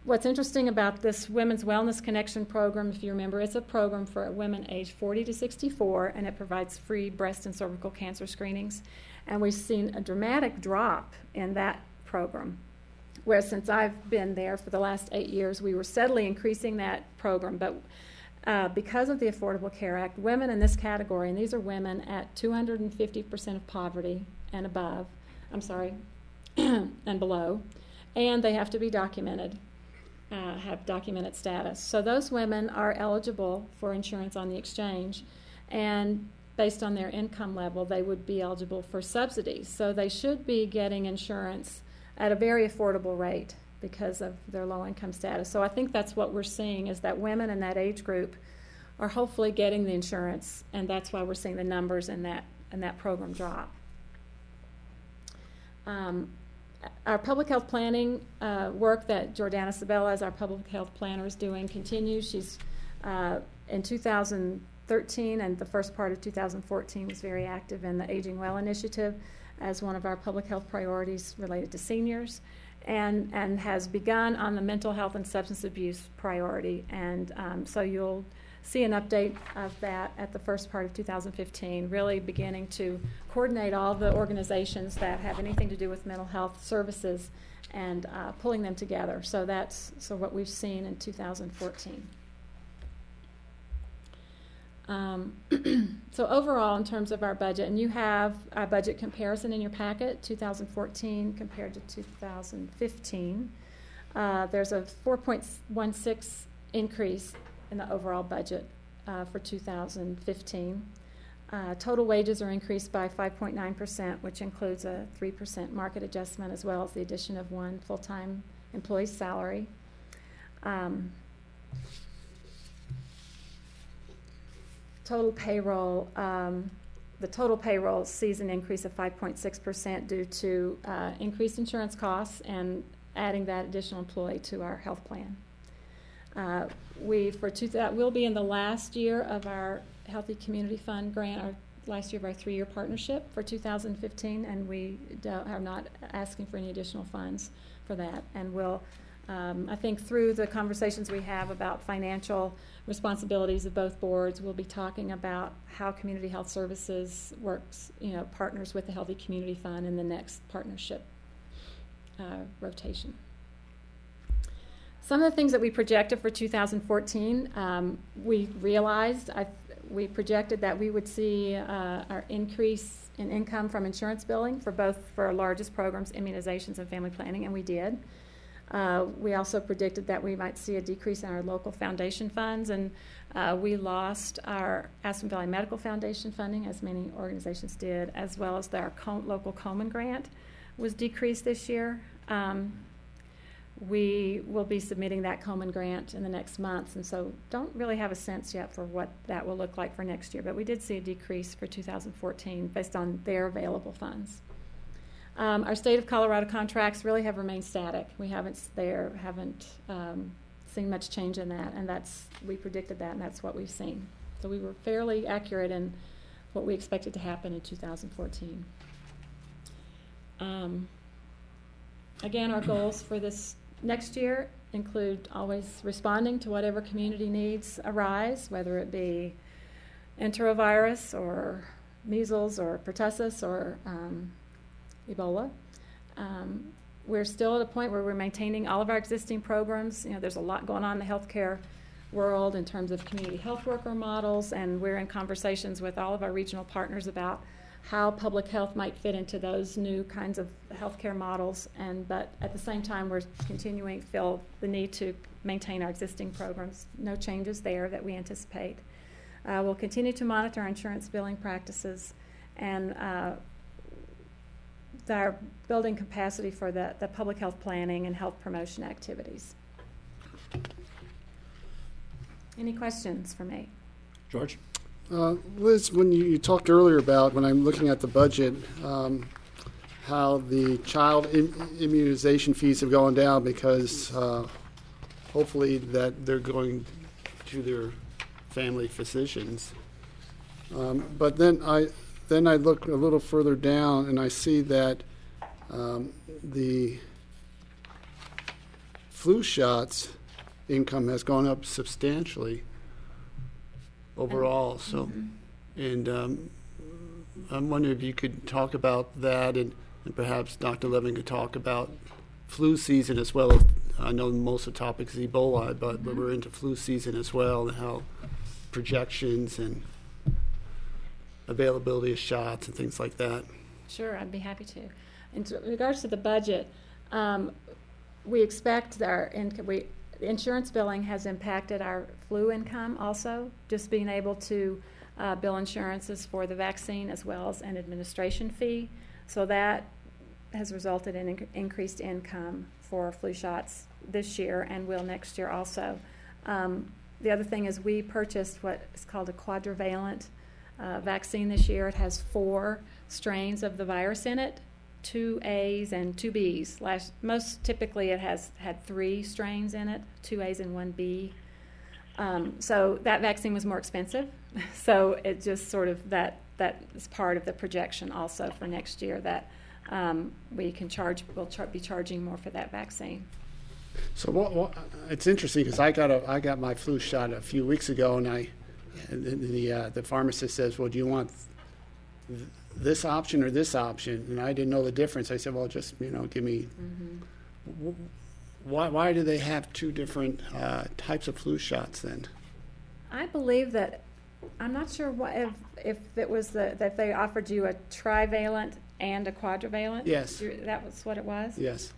What's interesting about this Women's Wellness Connection program, if you remember, it's a program for women aged 40 to 64, and it provides free breast and cervical cancer screenings. And we've seen a dramatic drop in that program, where since I've been there for the last 8 years, we were steadily increasing that program. But because of the Affordable Care Act, women in this category, and these are women at 250% of poverty and above, and below, and they have to be documented. Have documented status. So those women are eligible for insurance on the exchange, and based on their income level, they would be eligible for subsidies. So they should be getting insurance at a very affordable rate because of their low income status. So I think that's what we're seeing, is that women in that age group are hopefully getting the insurance, and that's why we're seeing the numbers in that program drop. Our public health planning work that Jordana Sabella, as our public health planner, is doing continues. She's in 2013 and the first part of 2014 was very active in the Aging Well initiative as one of our public health priorities related to seniors, and has begun on the mental health and substance abuse priority. And so you'll see an update of that at the first part of 2015, really beginning to coordinate all the organizations that have anything to do with mental health services and pulling them together. So that's what we've seen in 2014. So overall, in terms of our budget, and you have our budget comparison in your packet, 2014 compared to 2015, there's a 4.16 increase in the overall budget for 2015. Total wages are increased by 5.9%, which includes a 3% market adjustment as well as the addition of one full-time employee's salary. Total payroll, the total payroll sees an increase of 5.6% due to increased insurance costs and adding that additional employee to our health plan. We'll be in the last year of our Healthy Community Fund grant, our last year of our 3-year partnership for 2015, and we are not asking for any additional funds for that. And we'll, I think through the conversations we have about financial responsibilities of both boards, we'll be talking about how Community Health Services works, partners with the Healthy Community Fund in the next partnership rotation. Some of the things that we projected for 2014, we realized, we projected that we would see our increase in income from insurance billing for our largest programs, immunizations and family planning, and we did. We also predicted that we might see a decrease in our local foundation funds, and we lost our Aspen Valley Medical Foundation funding, as many organizations did, as well as our local Komen grant was decreased this year. We will be submitting that Komen grant in the next month, and so don't really have a sense yet for what that will look like for next year, but we did see a decrease for 2014 based on their available funds. Our state of Colorado contracts really have remained static. We haven't seen much change in that, and we predicted that, and that's what we've seen. So we were fairly accurate in what we expected to happen in 2014. Again, our goals for this next year include always responding to whatever community needs arise, whether it be enterovirus or measles or pertussis or Ebola. we're still at a point where we're maintaining all of our existing programs. There's a lot going on in the healthcare world in terms of community health worker models, and we're in conversations with all of our regional partners about how public health might fit into those new kinds of healthcare models. But at the same time, we're continuing to feel the need to maintain our existing programs. No changes there that we anticipate. We'll continue to monitor our insurance billing practices and our building capacity for the public health planning and health promotion activities. Any questions for me? George? Liz, when you talked earlier about, when I'm looking at the budget, how the child immunization fees have gone down because hopefully that they're going to their family physicians. But then I look a little further down and I see that the flu shots income has gone up substantially overall. So, and I'm wondering if you could talk about that, and perhaps Dr. Levin could talk about flu season as well. I know most of the topic is Ebola, but we're into flu season as well, and how projections and availability of shots and things like that. Sure, I'd be happy to. In regards to the budget, we expect our insurance billing has impacted our flu income also, just being able to bill insurances for the vaccine as well as an administration fee. So that has resulted in increased income for flu shots this year and will next year also. The other thing is we purchased what is called a quadrivalent vaccine this year. It has 4 strains of the virus in it, 2 A's and 2 B's. Most typically it has had 3 strains in it, 2 A's and 1 B. So that vaccine was more expensive. So it just sort of, that is part of the projection also for next year, that we'll be charging more for that vaccine. So it's interesting because I got my flu shot a few weeks ago, and the pharmacist says, well, do you want this option or this option? And I didn't know the difference. I said, well, just give me. Why do they have 2 different types of flu shots then? I believe that, I'm not sure if it was that they offered you a trivalent and a quadrivalent. Yes. That was what it was? Yes.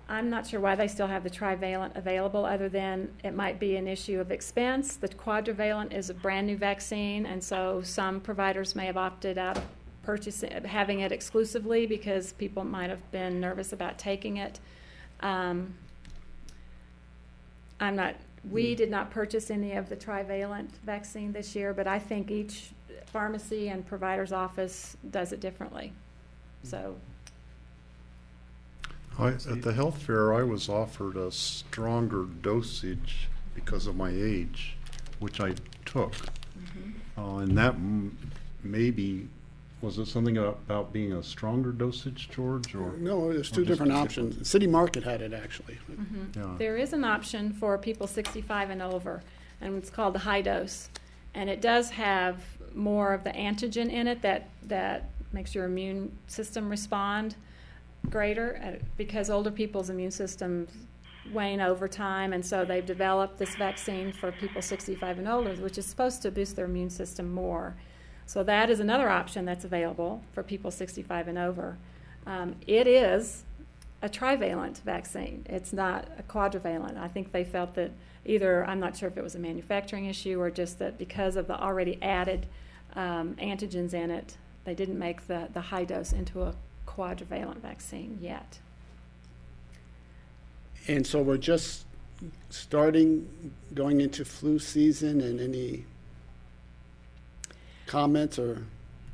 I'm not sure why they still have the trivalent available, other than it might be an issue of expense. The quadrivalent is a brand new vaccine, and so some providers may have opted out of having it exclusively because people might have been nervous about taking it. We did not purchase any of the trivalent vaccine this year, but I think each pharmacy and provider's office does it differently. So. At the health fair, I was offered a stronger dosage because of my age, which I took. And that maybe, was it something about being a stronger dosage, George? Or no, there's 2 different options. City Market had it, actually. Yeah. There is an option for people 65 and over, and it's called the high dose. And it does have more of the antigen in it that makes your immune system respond greater, because older people's immune systems wane over time, and so they've developed this vaccine for people 65 and older, which is supposed to boost their immune system more. So that is another option that's available for people 65 and over. It is a trivalent vaccine. It's not a quadrivalent. I think they felt that either, I'm not sure if it was a manufacturing issue or just that because of the already added antigens in it, they didn't make the high dose into a quadrivalent vaccine yet. And so we're just going into flu season, and any comments or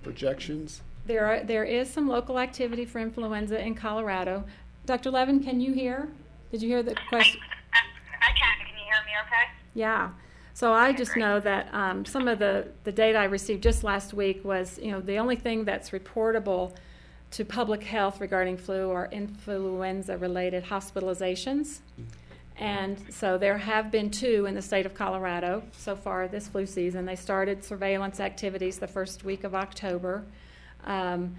projections? There is some local activity for influenza in Colorado. Dr. Levin, can you hear? Did you hear the question? I can. Can you hear me okay? Yeah. So I just know that some of the data I received just last week was, the only thing that's reportable to public health regarding flu are influenza-related hospitalizations. And so there have been 2 in the state of Colorado so far this flu season. They started surveillance activities the first week of October. And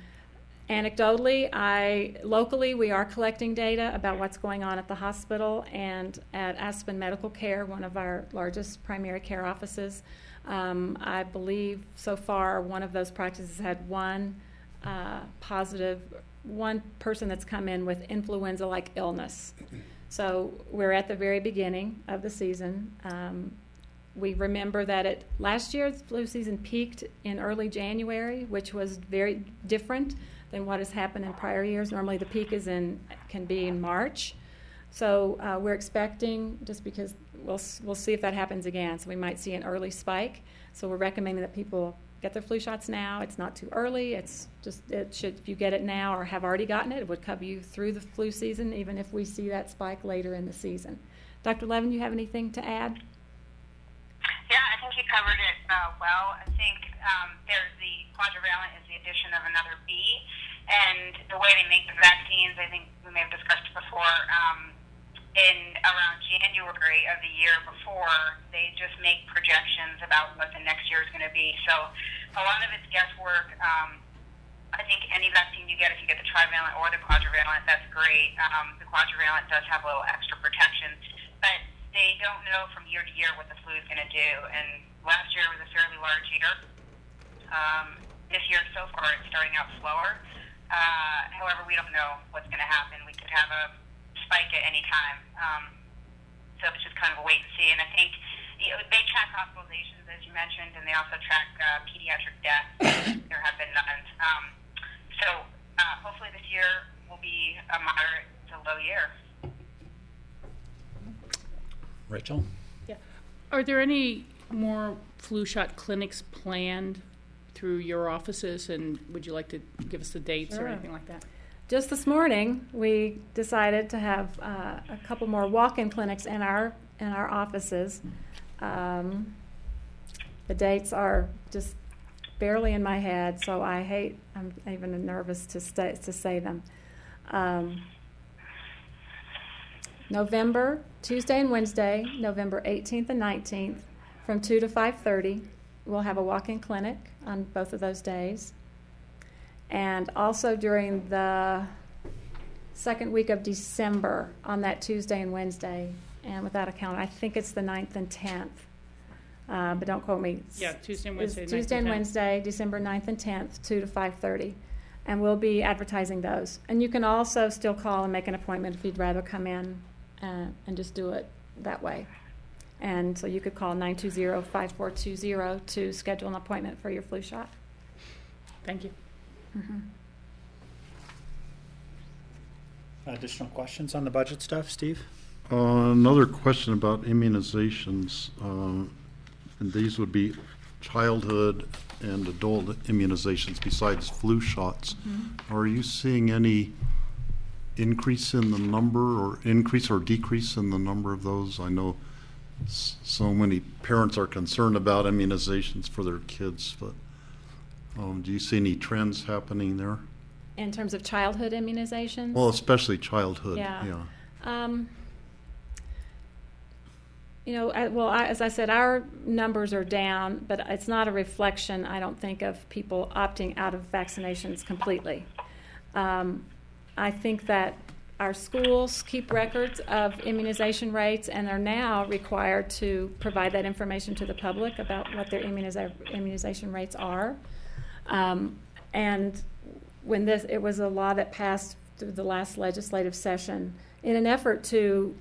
Anecdotally, locally, we are collecting data about what's going on at the hospital and at Aspen Medical Care, one of our largest primary care offices. I believe so far one of those practices had one person that's come in with influenza-like illness. So we're at the very beginning of the season. We remember that last year's flu season peaked in early January, which was very different than what has happened in prior years. Normally the peak can be in March. So we're expecting, just because we'll see if that happens again, so we might see an early spike. So we're recommending that people get their flu shots now. It's not too early. It's just, if you get it now or have already gotten it, it would cover you through the flu season, even if we see that spike later in the season. Dr. Levin, you have anything to add? Yeah, I think you covered it well. I think there's the quadrivalent is the addition of another B, and the way they make the vaccines, I think we may have discussed before, in around January of the year before, they just make projections about what the next year is going to be. So a lot of it's guesswork. I think any vaccine you get, if you get the trivalent or the quadrivalent, that's great. The quadrivalent does have a little extra protection, but they don't know from year to year what the flu is going to do. And last year was a fairly large year. This year, so far, it's starting out slower. However, we don't know what's going to happen. We could have a spike at any time. So it's just kind of a wait and see. And I think they track hospitalizations, as you mentioned, and they also track pediatric deaths. There have been none. So hopefully this year will be a moderate to low year. Rachel? Yeah. Are there any more flu shot clinics planned through your offices, and would you like to give us the dates or anything like that? Just this morning, we decided to have a couple more walk-in clinics in our offices. The dates are just barely in my head, so I'm even nervous to say them. November, Tuesday and Wednesday, November 18th and 19th, from 2 to 5:30, we'll have a walk-in clinic on both of those days. And also during the second week of December, on that Tuesday and Wednesday, and without a count, I think it's the 9th and 10th, but don't quote me. Yeah, Tuesday and Wednesday. Tuesday and Wednesday, December 9th and 10th, 2 to 5:30. And we'll be advertising those. And you can also still call and make an appointment if you'd rather come in and just do it that way. And so you could call 920-5420 to schedule an appointment for your flu shot. Thank you. Mm-hmm. Additional questions on the budget stuff, Steve? Another question about immunizations, and these would be childhood and adult immunizations besides flu shots. Mm-hmm. Are you seeing any increase in the number, or increase or decrease in the number of those? I know so many parents are concerned about immunizations for their kids, but do you see any trends happening there? In terms of childhood immunizations? Well, especially childhood. Yeah. As I said, our numbers are down, but it's not a reflection, I don't think, of people opting out of vaccinations completely. I think that our schools keep records of immunization rates and are now required to provide that information to the public about what their immunization rates are. And when it was a law that passed through the last legislative session in an effort to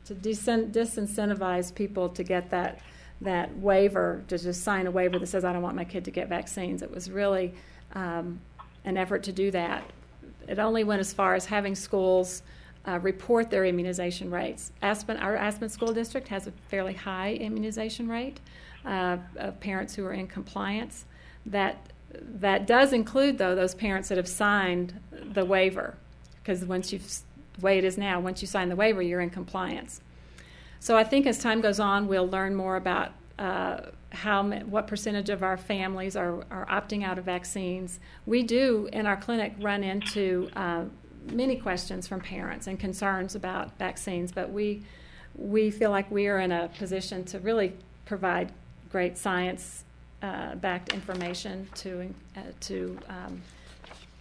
disincentivize people to get that waiver, to just sign a waiver that says, I don't want my kid to get vaccines. It was really an effort to do that. It only went as far as having schools report their immunization rates. Our Aspen School District has a fairly high immunization rate of parents who are in compliance. That does include, though, those parents that have signed the waiver, because the way it is now, once you sign the waiver, you're in compliance. So I think as time goes on, we'll learn more about what percentage of our families are opting out of vaccines. We do, in our clinic, run into many questions from parents and concerns about vaccines, but we feel like we are in a position to really provide great science backed information to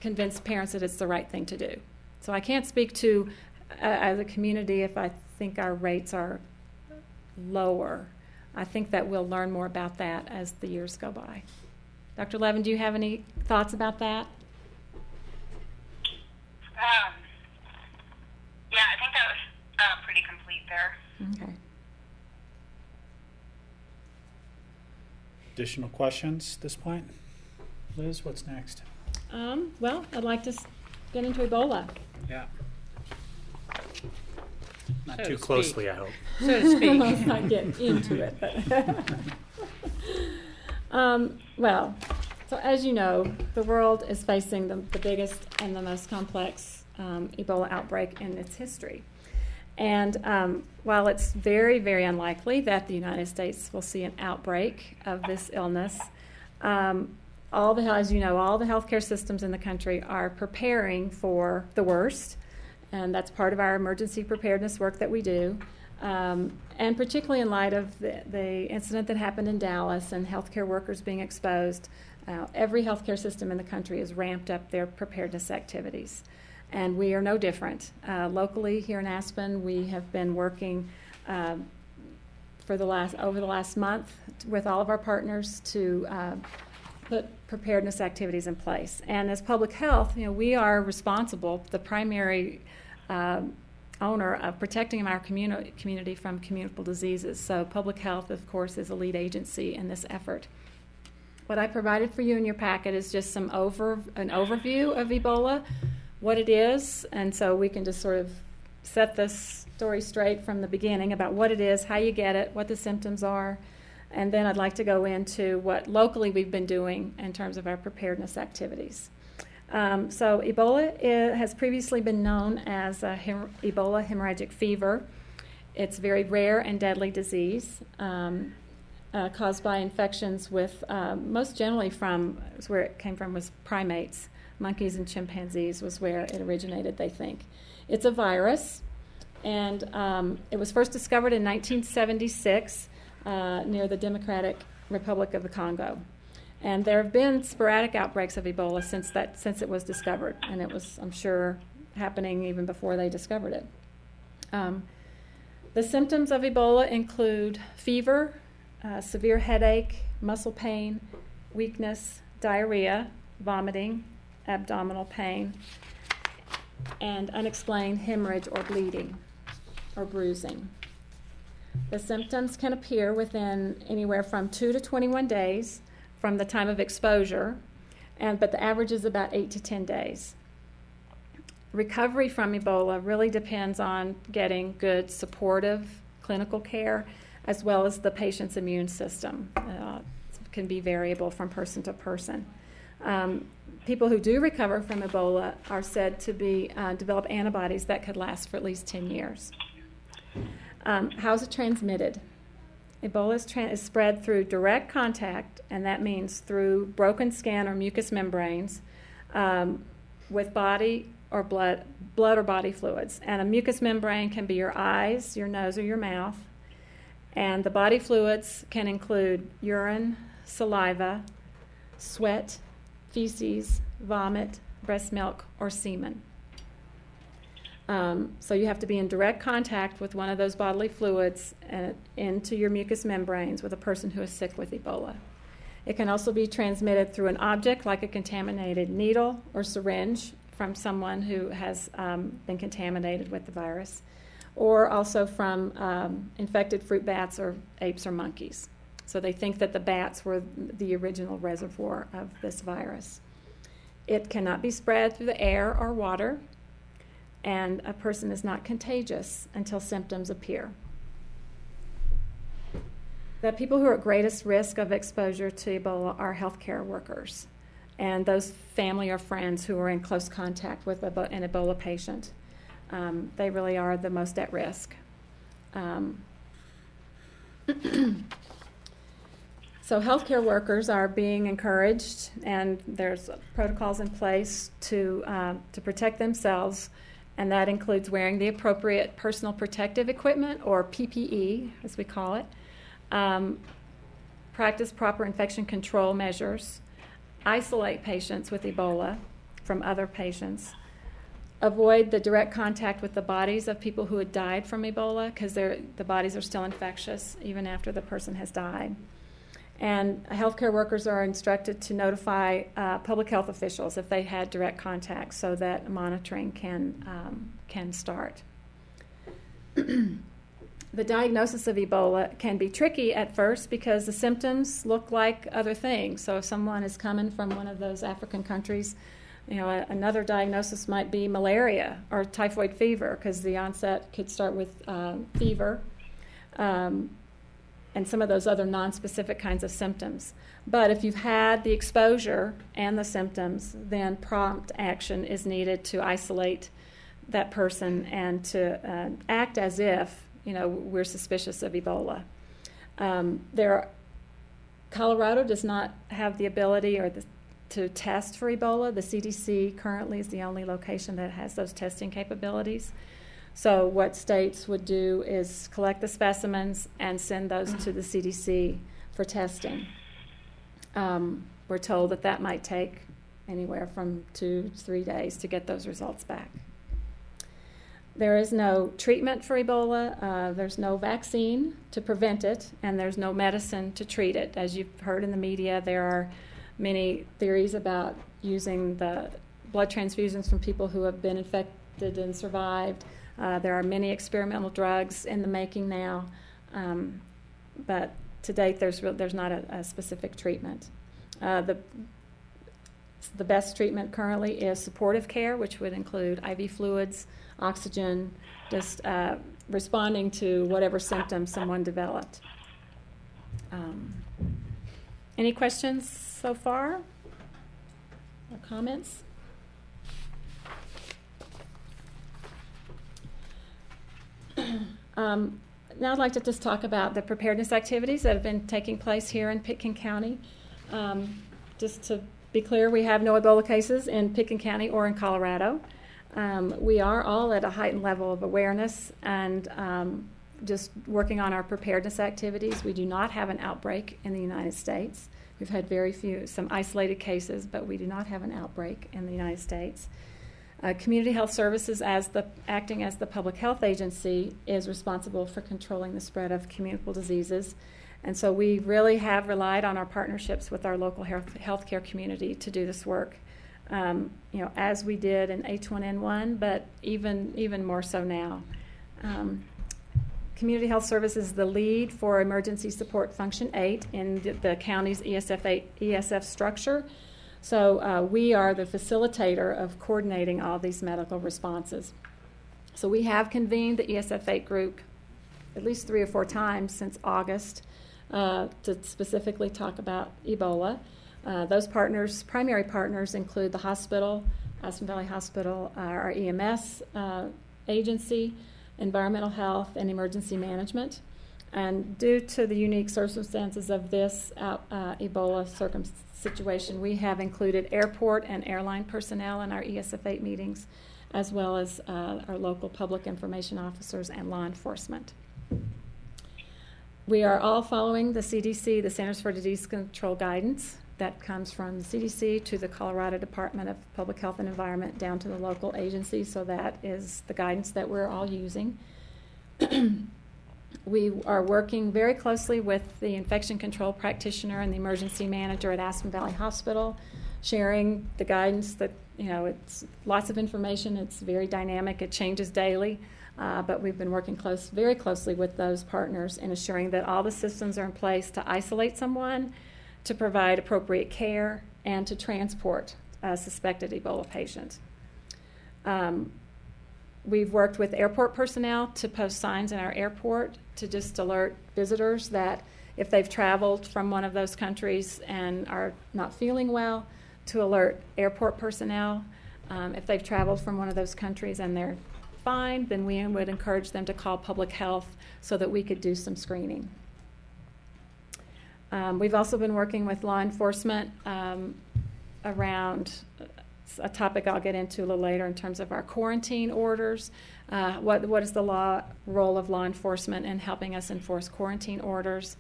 convince parents that it's the right thing to do. So I can't speak to as a community if I think our rates are lower. I think that we'll learn more about that as the years go by. Dr. Levin, do you have any thoughts about that? Yeah, I think that was pretty complete there. Okay. Additional questions at this point? Liz, what's next? Well, I'd like to get into Ebola. Yeah. Not So too to closely, speak. I hope. So to speak. Let's not get into it. But well, so as you know, the world is facing the biggest and the most complex Ebola outbreak in its history. And while it's very, very unlikely that the United States will see an outbreak of this illness, as you know, all the healthcare systems in the country are preparing for the worst, and that's part of our emergency preparedness work that we do. And particularly in light of the incident that happened in Dallas and healthcare workers being exposed, every healthcare system in the country has ramped up their preparedness activities. And we are no different. Locally here in Aspen, we have been working over the last month with all of our partners to put preparedness activities in place. And as public health, we are responsible, the primary owner of protecting our community from communicable diseases. So public health, of course, is a lead agency in this effort. What I provided for you in your packet is just an overview of Ebola, what it is, and so we can just sort of set this story straight from the beginning about what it is, how you get it, what the symptoms are, and then I'd like to go into what locally we've been doing in terms of our preparedness activities. So Ebola has previously been known as Ebola hemorrhagic fever. It's a very rare and deadly disease caused by infections with, most generally where it came from was primates. Monkeys and chimpanzees was where it originated, they think. It's a virus, and it was first discovered in 1976 near the Democratic Republic of the Congo. And there have been sporadic outbreaks of Ebola since it was discovered, and it was, I'm sure, happening even before they discovered it. The symptoms of Ebola include fever, severe headache, muscle pain, weakness, diarrhea, vomiting, abdominal pain, and unexplained hemorrhage or bleeding or bruising. The symptoms can appear within anywhere from 2 to 21 days from the time of exposure, but the average is about 8 to 10 days. Recovery from Ebola really depends on getting good supportive clinical care as well as the patient's immune system. It can be variable from person to person. People who do recover from Ebola are said to develop antibodies that could last for at least 10 years. How is it transmitted? Ebola is spread through direct contact, and that means through broken skin or mucous membranes with body or blood or body fluids. And a mucous membrane can be your eyes, your nose, or your mouth. And the body fluids can include urine, saliva, sweat, feces, vomit, breast milk, or semen. So you have to be in direct contact with one of those bodily fluids into your mucous membranes with a person who is sick with Ebola. It can also be transmitted through an object like a contaminated needle or syringe from someone who has been contaminated with the virus, or also from infected fruit bats or apes or monkeys. So they think that the bats were the original reservoir of this virus. It cannot be spread through the air or water, and a person is not contagious until symptoms appear. The people who are at greatest risk of exposure to Ebola are healthcare workers and those family or friends who are in close contact with an Ebola patient. They really are the most at risk. So healthcare workers are being encouraged, and there's protocols in place to protect themselves, and that includes wearing the appropriate personal protective equipment, or PPE, as we call it, practice proper infection control measures, isolate patients with Ebola from other patients, avoid the direct contact with the bodies of people who had died from Ebola, because the bodies are still infectious even after the person has died. And healthcare workers are instructed to notify public health officials if they had direct contact so that monitoring can start. The diagnosis of Ebola can be tricky at first because the symptoms look like other things. So if someone is coming from one of those African countries, another diagnosis might be malaria or typhoid fever, because the onset could start with fever and some of those other nonspecific kinds of symptoms. But if you've had the exposure and the symptoms, then prompt action is needed to isolate that person and to act as if we're suspicious of Ebola. Colorado does not have the ability to test for Ebola. The CDC currently is the only location that has those testing capabilities. So what states would do is collect the specimens and send those to the CDC for testing. We're told that might take anywhere from 2 to 3 days to get those results back. There is no treatment for Ebola. There's no vaccine to prevent it, and there's no medicine to treat it. As you've heard in the media, there are many theories about using the blood transfusions from people who have been infected and survived. There are many experimental drugs in the making now, but to date there's not a specific treatment. The best treatment currently is supportive care, which would include IV fluids, oxygen, just responding to whatever symptoms someone developed. Any questions so far or comments? Now I'd like to just talk about the preparedness activities that have been taking place here in Pitkin County. Just to be clear, we have no Ebola cases in Pitkin County or in Colorado. We are all at a heightened level of awareness and just working on our preparedness activities. We do not have an outbreak in the United States. We've had some isolated cases, but we do not have an outbreak in the United States. Community Health Services, acting as the public health agency, is responsible for controlling the spread of communicable diseases. And so we really have relied on our partnerships with our local healthcare community to do this work, as we did in H1N1, but even more so now. Community Health Services is the lead for Emergency Support Function 8 in the county's ESF structure. So we are the facilitator of coordinating all these medical responses. So we have convened the ESF8 group at least 3 or 4 times since August to specifically talk about Ebola. Those primary partners include the hospital, Aspen Valley Hospital, our EMS agency, environmental health, and emergency management. And due to the unique circumstances of this Ebola situation, we have included airport and airline personnel in our ESF8 meetings, as well as our local public information officers and law enforcement. We are all following the CDC, the Centers for Disease Control guidance that comes from the CDC to the Colorado Department of Public Health and Environment down to the local agencies, so that is the guidance that we're all using. We are working very closely with the infection control practitioner and the emergency manager at Aspen Valley Hospital, sharing the guidance that, it's lots of information, it's very dynamic, it changes daily, but we've been working very closely with those partners in ensuring that all the systems are in place to isolate someone, to provide appropriate care, and to transport a suspected Ebola patient. We've worked with airport personnel to post signs in our airport to just alert visitors that if they've traveled from one of those countries and are not feeling well, to alert airport personnel. If they've traveled from one of those countries and they're fine, then we would encourage them to call public health so that we could do some screening. We've also been working with law enforcement around a topic I'll get into a little later in terms of our quarantine orders. What is the role of law enforcement in helping us enforce quarantine orders?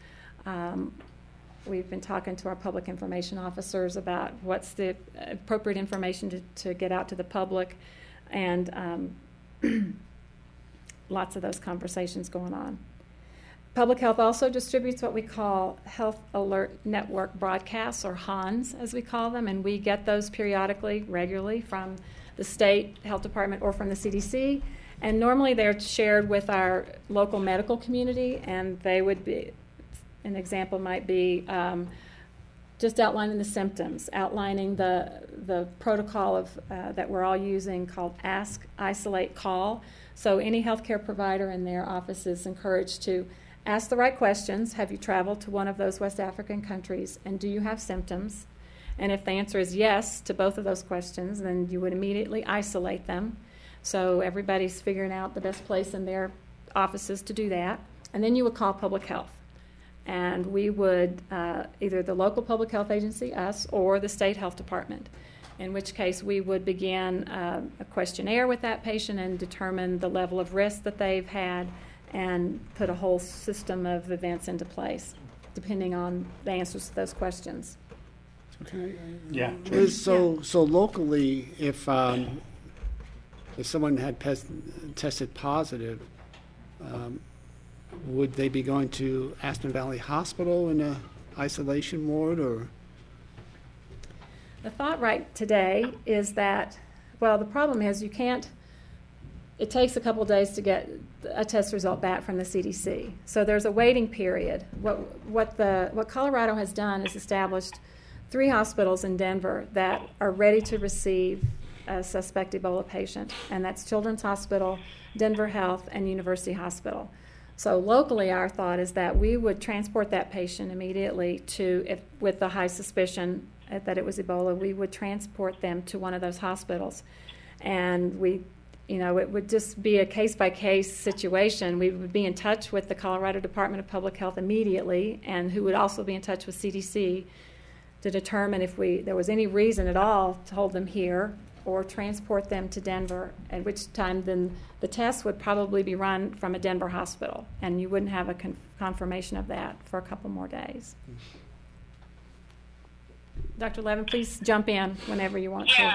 We've been talking to our public information officers about what's the appropriate information to get out to the public, and lots of those conversations going on. Public Health also distributes what we call Health Alert Network broadcasts, or HANs as we call them, and we get those periodically, regularly from the state health department or from the CDC, and normally they're shared with our local medical community, and they would be, an example might be just outlining the symptoms, outlining the protocol of that we're all using called Ask, Isolate, Call. So any healthcare provider in their office is encouraged to ask the right questions. Have you traveled to one of those West African countries, and do you have symptoms? And if the answer is yes to both of those questions, then you would immediately isolate them. So everybody's figuring out the best place in their offices to do that. And then you would call public health. And we would, either the local public health agency, us, or the state health department, in which case we would begin a questionnaire with that patient and determine the level of risk that they've had and put a whole system of events into place, depending on the answers to those questions. Okay. Yeah. Liz, so locally, if someone had tested positive, would they be going to Aspen Valley Hospital in a isolation ward, or? The thought right today is that, well, the problem is you can't, it takes a couple of days to get a test result back from the CDC. So there's a waiting period. What Colorado has done is established 3 hospitals in Denver that are ready to receive a suspect Ebola patient, and that's Children's Hospital, Denver Health, and University Hospital. So locally, our thought is that we would transport that patient immediately to, with the high suspicion that it was Ebola, we would transport them to one of those hospitals. And it would just be a case-by-case situation. We would be in touch with the Colorado Department of Public Health immediately, and who would also be in touch with CDC to determine if there was any reason at all to hold them here or transport them to Denver, at which time then the test would probably be run from a Denver hospital, and you wouldn't have a confirmation of that for a couple more days. Dr. Levin, please jump in whenever you want to. Okay,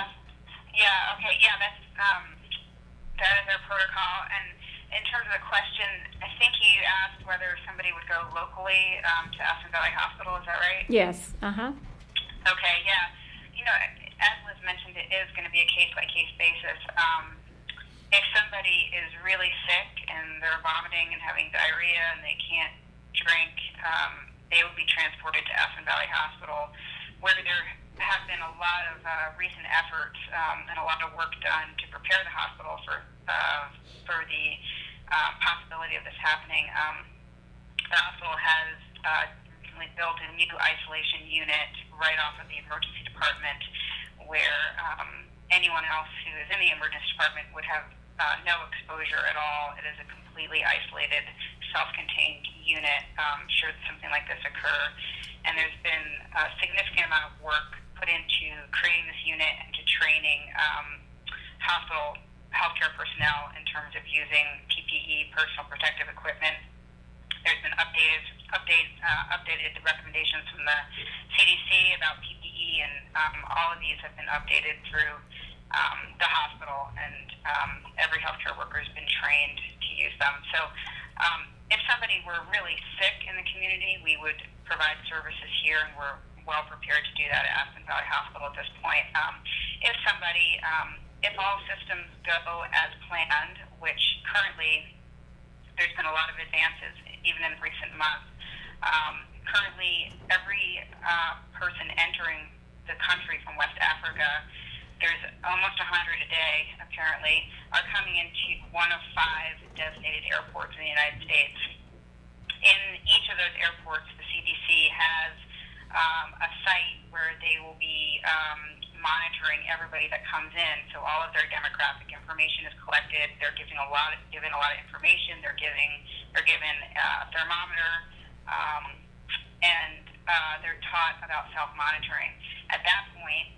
that is our protocol. And in terms of the question, I think you asked whether somebody would go locally to Aspen Valley Hospital, is that right? Yes, Okay, yeah. As Liz mentioned, it is going to be a case-by-case basis. If somebody is really sick and they're vomiting and having diarrhea and they can't drink, they would be transported to Aspen Valley Hospital, where there have been a lot of recent efforts and a lot of work done to prepare the hospital for the possibility of this happening. The hospital has recently built a new isolation unit right off of the emergency department, where anyone else who is in the emergency department would have no exposure at all. It is a completely isolated, self-contained unit should something like this occur. And there's been a significant amount of work put into creating this unit and to training hospital healthcare personnel in terms of using PPE, personal protective equipment. There's been updated recommendations from the CDC about PPE, and all of these have been updated through the hospital, and every healthcare worker has been trained to use them. So if somebody were really sick in the community, we would provide services here, and we're well prepared to do that at Aspen Valley Hospital at this point. If all systems go as planned, which currently there's been a lot of advances even in recent months. Currently, every person entering the country from West Africa, there's almost 100 a day, apparently, are coming into one of 5 designated airports in the United States. In each of those airports, the CDC has a site where they will be monitoring everybody that comes in. So all of their demographic information is collected. They're given a lot of information. They're given a thermometer, and they're taught about self-monitoring. At that point,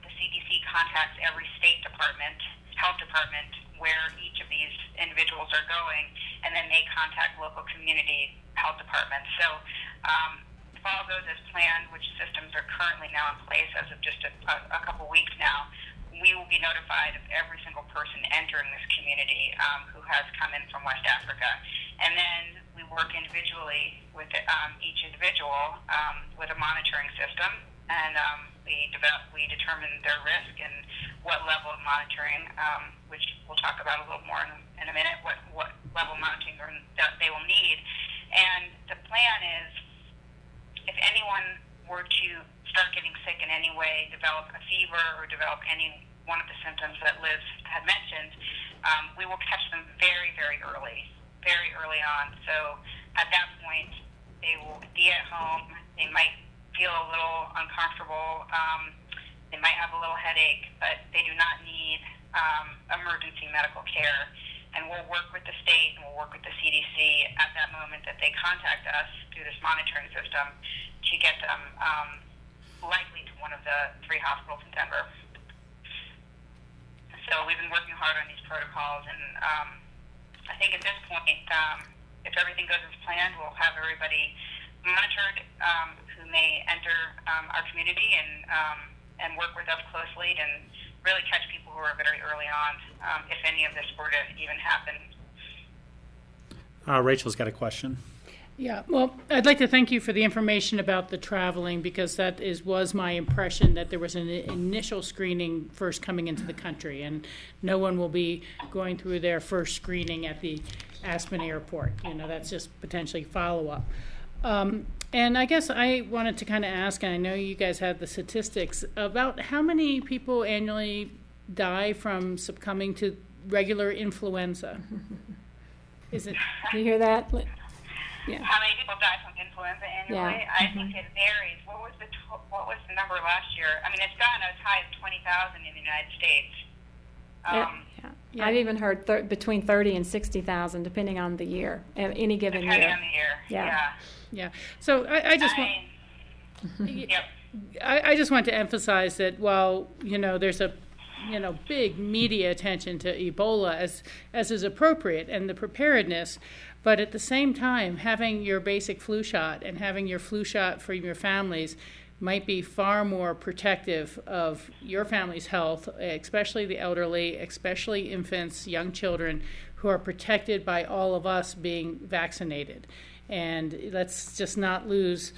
the CDC contacts every state department, health department, where each of these individuals are going, and then they contact local community health departments. So if all goes as planned, which systems are currently now in place as of just a couple weeks now, we will be notified of every single person entering this community who has come in from West Africa. And then we work individually with each individual with a monitoring system, and we determine their risk and what level of monitoring, which we'll talk about a little more in a minute, what level of monitoring they will need. And the plan is, if anyone were to start getting sick in any way, develop a fever, or develop any one of the symptoms that Liz had mentioned, we will catch them very, very early on. So at that point, they will be at home. They might feel a little uncomfortable. They might have a little headache, but they do not need emergency medical care. And we'll work with the state and we'll work with the CDC at that moment that they contact us through this monitoring system to get them likely to one of the 3 hospitals in Denver. So we've been working hard on these protocols, and I think at this point, if everything goes as planned, we'll have everybody monitored who may enter our community and work with us closely and really catch people who are very early on, if any of this were to even happen. Rachel's got a question. Yeah, well, I'd like to thank you for the information about the traveling, because that was my impression, that there was an initial screening first coming into the country, and no one will be going through their first screening at the Aspen airport. That's just potentially follow-up. And I guess I wanted to kind of ask, and I know you guys have the statistics, about how many people annually die from succumbing to regular influenza. Is it? Do you hear that? Yeah. How many people die from influenza annually? Yeah. I think it varies. What was the number last year? I mean, it's gotten as high as 20,000 in the United States. Yeah. I've even heard between 30 and 60,000, depending on the year, any given year. Depending on the year. Yeah. So I just want. Yep. I just want to emphasize that while there's a big media attention to Ebola as is appropriate, and the preparedness, but at the same time, having your basic flu shot and having your flu shot for your families might be far more protective of your family's health, especially the elderly, especially infants, young children, who are protected by all of us being vaccinated. And let's just not lose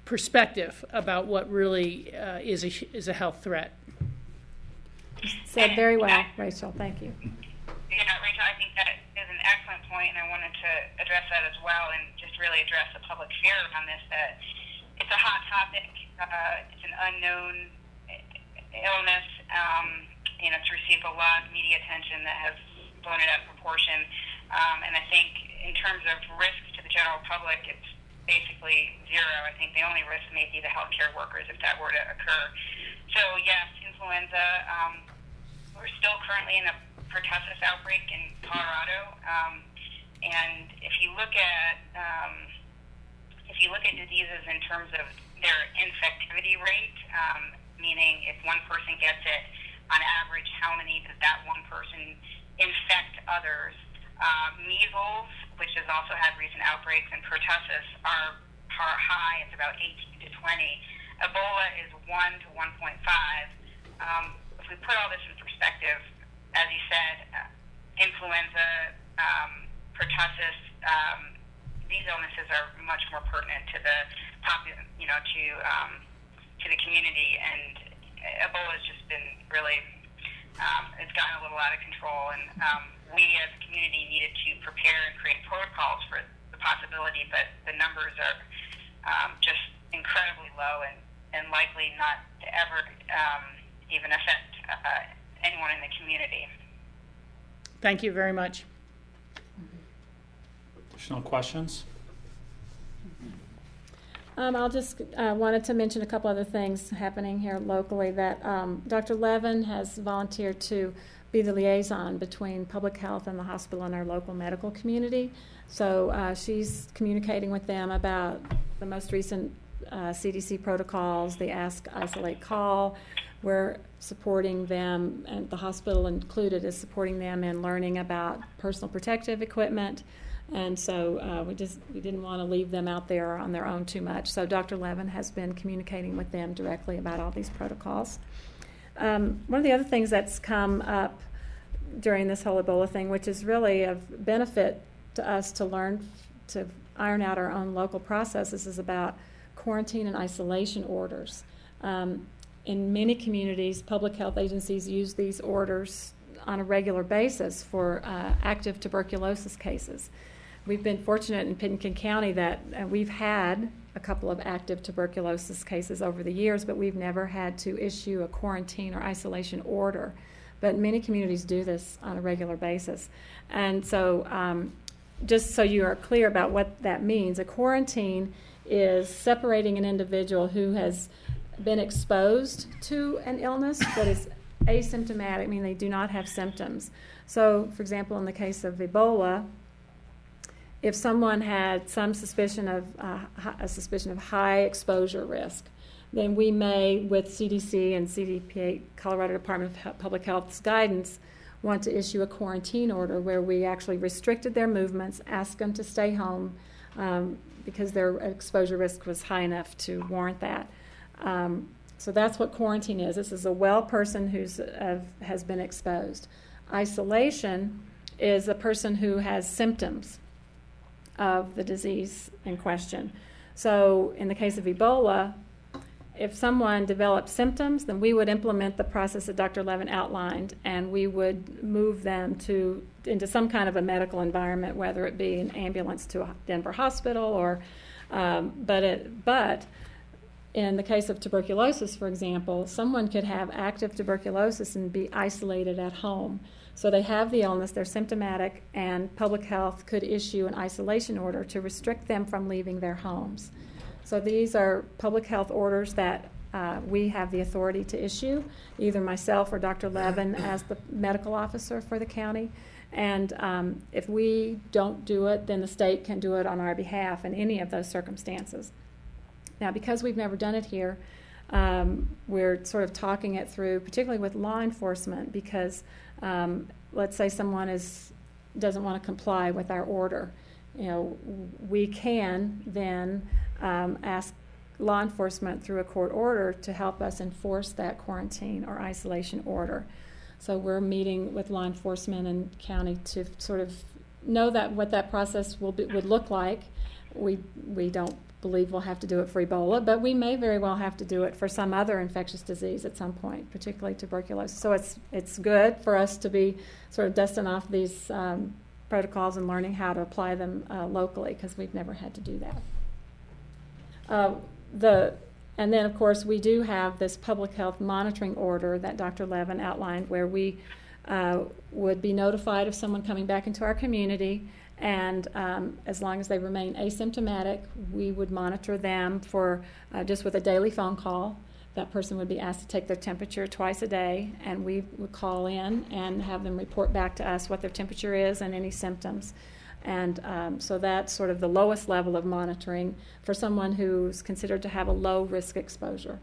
perspective about what really is a health threat. Said very well, Rachel. Thank you. Rachel, I think that is an excellent point, and I wanted to address that as well, and just really address the public fear on this, that it's a hot topic. It's an unknown illness. It's received a lot of media attention that has blown it out of proportion. And I think in terms of risk to the general public, it's basically zero. I think the only risk may be the healthcare workers if that were to occur. So yes, influenza. We're still currently in a pertussis outbreak in Colorado, and if you look at diseases in terms of their infectivity rate, meaning if one person gets it, on average, how many does that one person infect others? Measles, which has also had recent outbreaks, and pertussis are high. It's about 18 to 20. Ebola is 1 to 1.5. If we put all this in perspective, as you said, influenza, pertussis, these illnesses are much more pertinent to the to the community, and Ebola has just been really, it's gotten a little out of control, and we as a community needed to prepare and create protocols for the possibility, but the numbers are just incredibly low and likely not to ever even affect anyone in the community. Thank you very much. Additional questions? I'll just wanted to mention a couple other things happening here locally, that Dr. Levin has volunteered to be the liaison between public health and the hospital and our local medical community. So she's communicating with them about the most recent CDC protocols, the Ask, Isolate, Call. We're supporting them, and the hospital included is supporting them in learning about personal protective equipment And so we didn't want to leave them out there on their own too much. So Dr. Levin has been communicating with them directly about all these protocols. One of the other things that's come up during this whole Ebola thing, which is really of benefit to us to learn to iron out our own local processes, is about quarantine and isolation orders. In many communities, public health agencies use these orders on a regular basis for active tuberculosis cases. We've been fortunate in Pitkin County that we've had a couple of active tuberculosis cases over the years, but we've never had to issue a quarantine or isolation order. But many communities do this on a regular basis. And so just so you are clear about what that means, a quarantine is separating an individual who has been exposed to an illness but is asymptomatic, meaning they do not have symptoms. So, for example, in the case of Ebola, if someone had some suspicion of a suspicion of high exposure risk, then we may, with CDC and CDPA, Colorado Department of Public Health's guidance, want to issue a quarantine order where we actually restricted their movements, asked them to stay home because their exposure risk was high enough to warrant that. So that's what quarantine is. This is a well person who has been exposed. Isolation is a person who has symptoms of the disease in question. So in the case of Ebola, if someone developed symptoms, then we would implement the process that Dr. Levin outlined, and we would move them into some kind of a medical environment, whether it be an ambulance to a Denver hospital or, but in the case of tuberculosis, for example, someone could have active tuberculosis and be isolated at home. So they have the illness, they're symptomatic, and public health could issue an isolation order to restrict them from leaving their homes. So these are public health orders that we have the authority to issue, either myself or Dr. Levin as the medical officer for the county. And if we don't do it, then the state can do it on our behalf in any of those circumstances. Now, because we've never done it here, we're sort of talking it through, particularly with law enforcement, because let's say someone doesn't want to comply with our order. We can then ask law enforcement through a court order to help us enforce that quarantine or isolation order. So we're meeting with law enforcement and county to sort of know that what that process would look like. We don't believe we'll have to do it for Ebola, but we may very well have to do it for some other infectious disease at some point, particularly tuberculosis. So it's good for us to be sort of dusting off these protocols and learning how to apply them locally, because we've never had to do that. And then, of course, we do have this public health monitoring order that Dr. Levin outlined, where we would be notified of someone coming back into our community, and as long as they remain asymptomatic, we would monitor them for just with a daily phone call. That person would be asked to take their temperature twice a day, and we would call in and have them report back to us what their temperature is and any symptoms. And so that's sort of the lowest level of monitoring for someone who's considered to have a low risk exposure.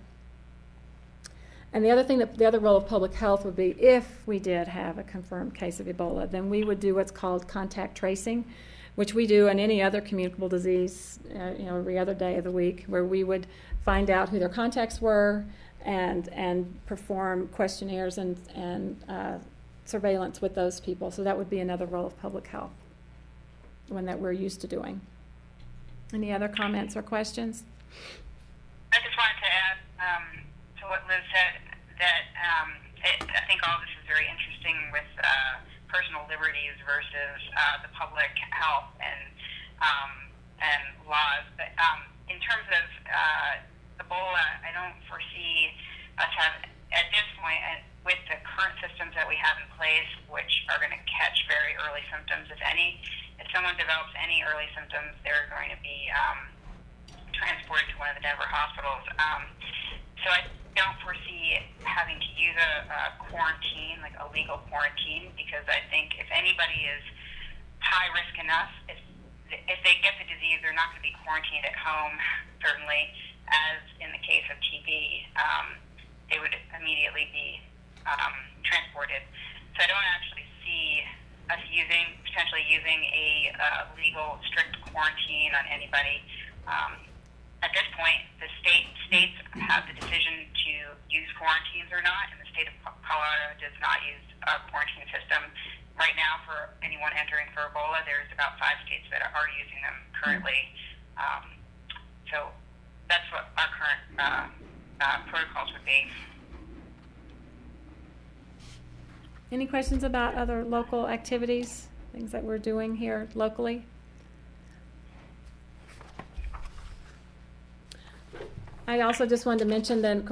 And the other role of public health would be, if we did have a confirmed case of Ebola, then we would do what's called contact tracing, which we do in any other communicable disease, every other day of the week, where we would find out who their contacts were and perform questionnaires and surveillance with those people. So that would be another role of public health, one that we're used to doing. Any other comments or questions? I just wanted to add to what Liz said, that I think all this is very interesting with personal liberties versus the public health and laws. But in terms of Ebola, I don't foresee us at this point, with the current systems that we have in place, which are going to catch very early symptoms, if any. If someone develops any early symptoms, they're going to be transported to one of the Denver hospitals. So I don't foresee having to use a quarantine, like a legal quarantine, because I think if anybody is high risk enough, if they get the disease, they're not going to be quarantined at home, certainly, as in the case of TB. They would immediately be transported. So I don't actually see us potentially using a legal strict quarantine on anybody. At this point, the states have the decision to use quarantines or not, and the state of Colorado does not use a quarantine system right now for anyone entering for Ebola. There's about 5 states that are using them currently. So that's what our current protocols would be. Any questions about other local activities, things that we're doing here locally? I also just wanted to mention that, of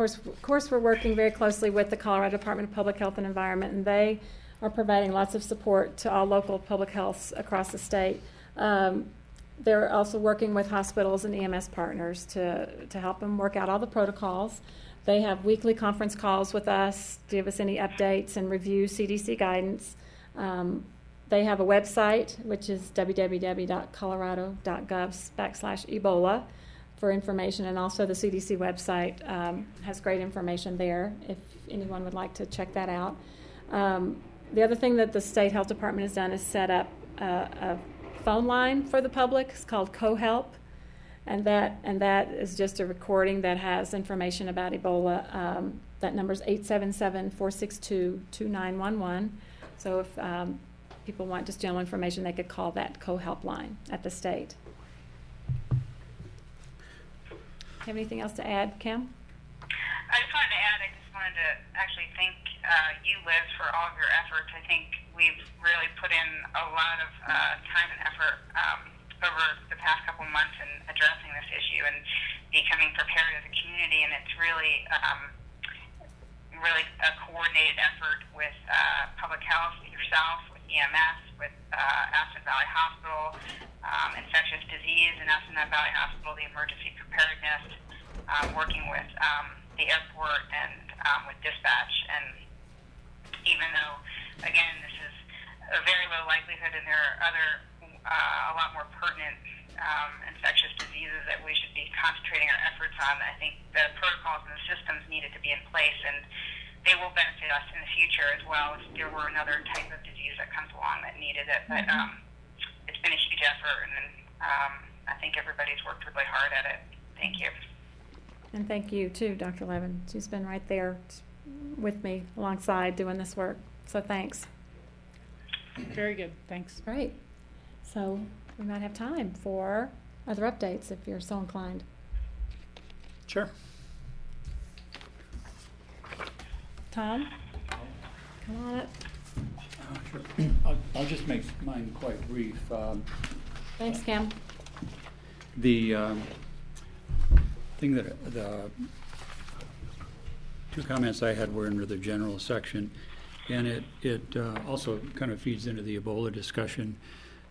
course, we're working very closely with the Colorado Department of Public Health and Environment, and they are providing lots of support to all local public healths across the state. They're also working with hospitals and EMS partners to help them work out all the protocols. They have weekly conference calls with us to give us any updates and review CDC guidance. They have a website, which is www.colorado.gov/Ebola for information, and also the CDC website has great information there if anyone would like to check that out. The other thing that the State Health Department has done is set up a phone line for the public. It's called CoHelp, and that is just a recording that has information about Ebola. That number is 877-462-2911. So if people want just general information, they could call that CoHelp line at the state. Have anything else to add, Kim? I just wanted to actually thank you, Liz, for all of your efforts. I think we've really put in a lot of time and effort over the past couple months in addressing this issue and becoming prepared as a community, and it's really a coordinated effort with public health, with yourself, with EMS, with Aspen Valley Hospital, infectious disease in Aspen Valley Hospital, the emergency preparedness, working with the airport and with dispatch. And even though, again, this is a very low likelihood and there are other, a lot more pertinent infectious diseases that we should be concentrating our efforts on, I think the protocols and the systems needed to be in place, and they will benefit us in the future as well if there were another type of disease that comes along that needed it. But it's been a huge effort, and I think everybody's worked really hard at it. Thank you. And thank you, too, Dr. Levin. She's been right there with me alongside doing this work. So thanks. Very good. Thanks. Great. So we might have time for other updates if you're so inclined. Sure. Tom, come on up. Sure. I'll just make mine quite brief. Thanks, Kim. The thing that the 2 comments I had were under the general section, and it also kind of feeds into the Ebola discussion.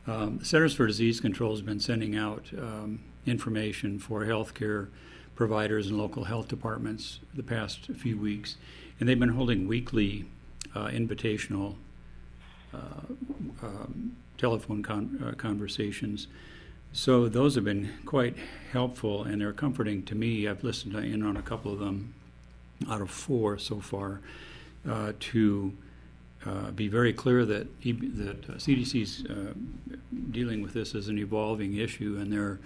The Centers for Disease Control has been sending out information for healthcare providers and local health departments the past few weeks, and they've been holding weekly invitational telephone conversations. So those have been quite helpful, and they're comforting to me. I've listened in on a couple of them out of 4 so far to be very clear that CDC's dealing with this as an evolving issue, and they're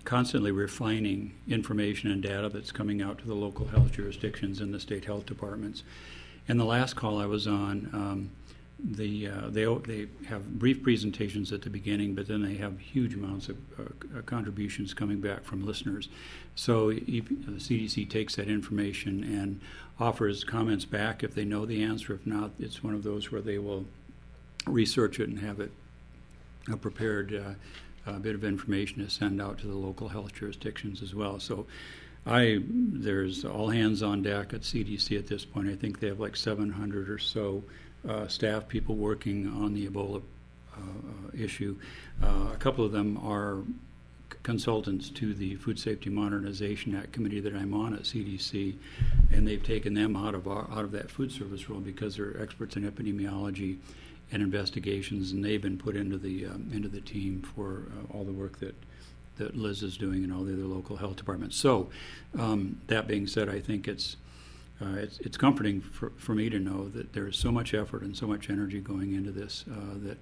constantly refining information and data that's coming out to the local health jurisdictions and the state health departments. And the last call I was on, they have brief presentations at the beginning, but then they have huge amounts of contributions coming back from listeners. So the CDC takes that information and offers comments back if they know the answer. If not, it's one of those where they will research it and have it a prepared bit of information to send out to the local health jurisdictions as well. So there's all hands on deck at CDC at this point. I think they have like 700 or so staff people working on the Ebola issue. A couple of them are consultants to the Food Safety Modernization Act committee that I'm on at CDC, and they've taken them out of that food service role because they're experts in epidemiology and investigations, and they've been put into the team for all the work that Liz is doing and all the other local health departments. So that being said, I think it's it's comforting for me to know that there is so much effort and so much energy going into this that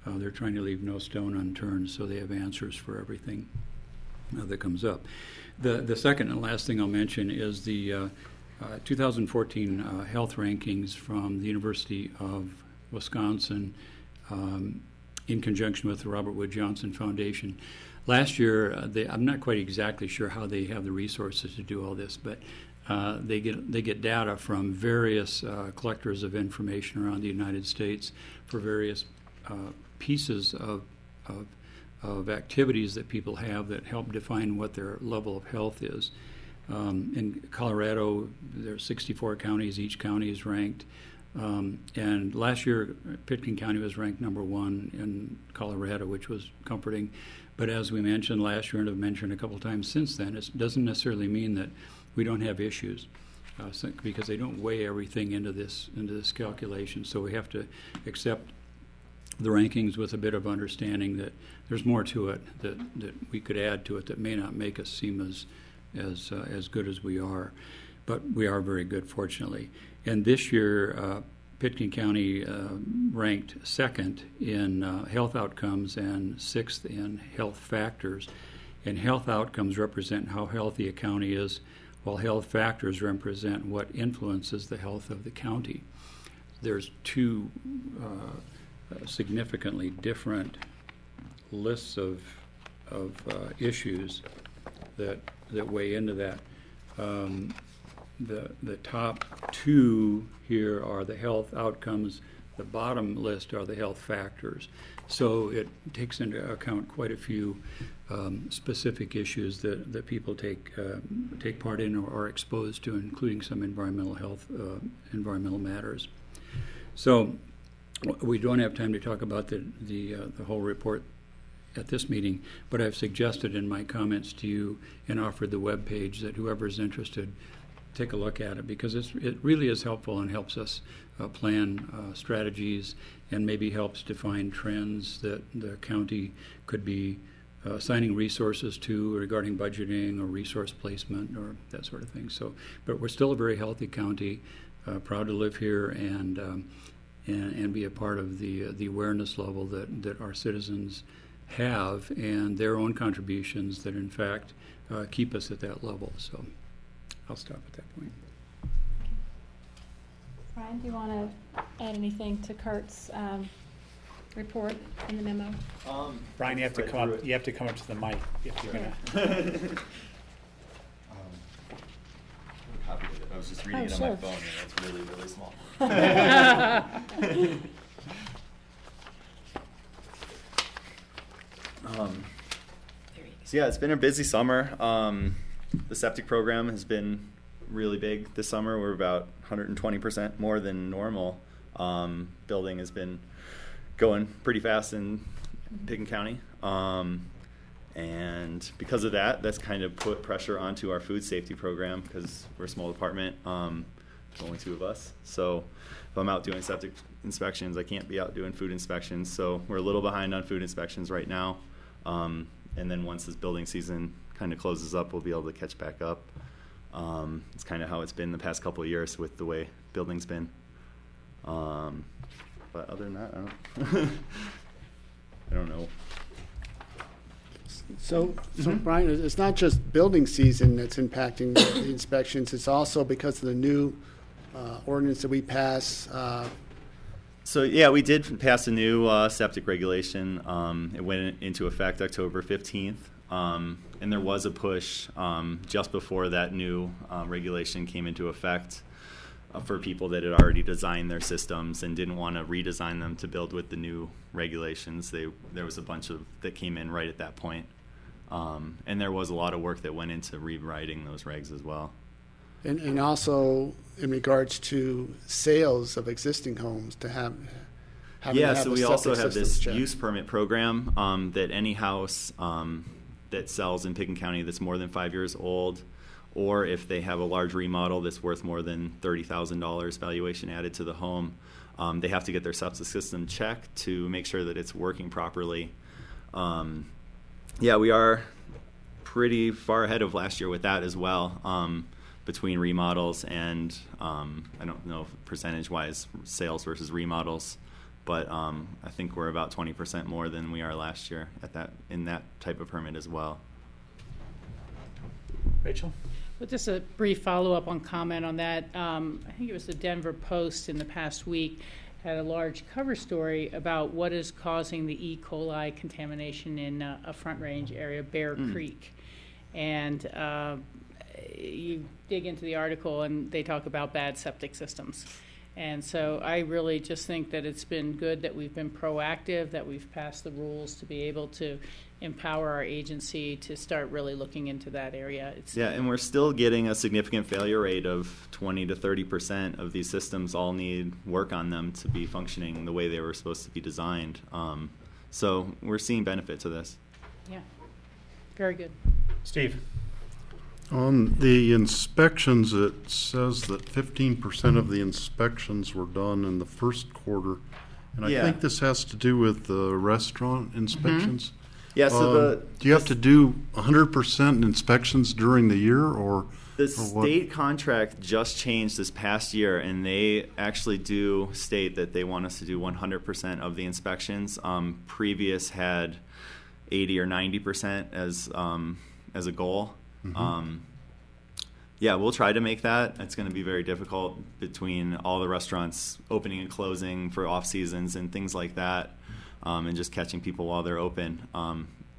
they're trying to leave no stone unturned, so they have answers for everything that comes up. The second and last thing I'll mention is the 2014 health rankings from the University of Wisconsin in conjunction with the Robert Wood Johnson Foundation. Last year, I'm not quite exactly sure how they have the resources to do all this, but they get data from various collectors of information around the United States for various pieces of activities that people have that help define what their level of health is. In Colorado, there are 64 counties. Each county is ranked. And last year, Pitkin County was ranked number 1 in Colorado, which was comforting. But as we mentioned last year and have mentioned a couple of times since then, it doesn't necessarily mean that we don't have issues because they don't weigh everything into this calculation. So we have to accept the rankings with a bit of understanding that there's more to it that we could add to it that may not make us seem as good as we are. But we are very good, fortunately. And this year, Pitkin County ranked 2nd in health outcomes and 6th in health factors. And health outcomes represent how healthy a county is, while health factors represent what influences the health of the county. There's two significantly different lists of issues that weigh into that. The top 2 here are the health outcomes. The bottom list are the health factors. So it takes into account quite a few specific issues that people take part in or are exposed to, including some environmental matters. So we don't have time to talk about the whole report at this meeting, but I've suggested in my comments to you and offered the web page that whoever is interested take a look at it, because it really is helpful and helps us plan strategies and maybe helps define trends that the county could be assigning resources to regarding budgeting or resource placement or that sort of thing. So, but we're still a very healthy county, proud to live here and be a part of the awareness level that our citizens have and their own contributions that in fact keep us at that level. So I'll stop at that point. Brian, do you want to add anything to Kurt's report in the memo? Brian, you have to come up. You have to come up to the mic if you're gonna. Copied it. I was just reading it on my phone, and it's really, really small. So yeah, it's been a busy summer. The septic program has been really big this summer. We're about 120% more than normal. Building has been going pretty fast in Pitkin County. And because of that, that's kind of put pressure onto our food safety program because we're a small department. There's only 2 of us. So if I'm out doing septic inspections, I can't be out doing food inspections. So we're a little behind on food inspections right now. And then once this building season kind of closes up, we'll be able to catch back up. It's kind of how it's been the past couple of years with the way building's been. But other than that, I don't know. So Brian, it's not just building season that's impacting the inspections. It's also because of the new ordinance that we passed. So yeah, we did pass a new septic regulation. It went into effect October 15th. And there was a push just before that new regulation came into effect for people that had already designed their systems and didn't want to redesign them to build with the new regulations. There was a bunch of that came in right at that point. And there was a lot of work that went into rewriting those regs as well. And also in regards to sales of existing homes to have so we also have this use permit program that any house that sells in Pitkin County that's more than 5 years old, or if they have a large remodel that's worth more than $30,000 valuation added to the home, they have to get their septic system checked to make sure that it's working properly. We are pretty far ahead of last year with that as well. between remodels and I don't know percentage-wise sales versus remodels, but I think we're about 20% more than we are last year in that type of permit as well. Rachel? Well, just a brief follow-up on comment on that. I think it was the Denver Post in the past week had a large cover story about what is causing the E. coli contamination in a Front Range area, Bear Creek. And you dig into the article and they talk about bad septic systems. And so I really just think that it's been good that we've been proactive, that we've passed the rules to be able to empower our agency to start really looking into that area. And we're still getting a significant failure rate of 20 to 30% of these systems all need work on them to be functioning the way they were supposed to be designed. So we're seeing benefit to this. Yeah, very good. Steve? On the inspections, it says that 15% of the inspections were done in the first quarter. And I think this has to do with the restaurant inspections. Yeah, so do you have to do 100% inspections during the year, or the state contract just changed this past year, and they actually do state that they want us to do 100% of the inspections. Previous had 80 or 90% as a goal. We'll try to make that. It's going to be very difficult between all the restaurants opening and closing for off seasons and things like that. And just catching people while they're open.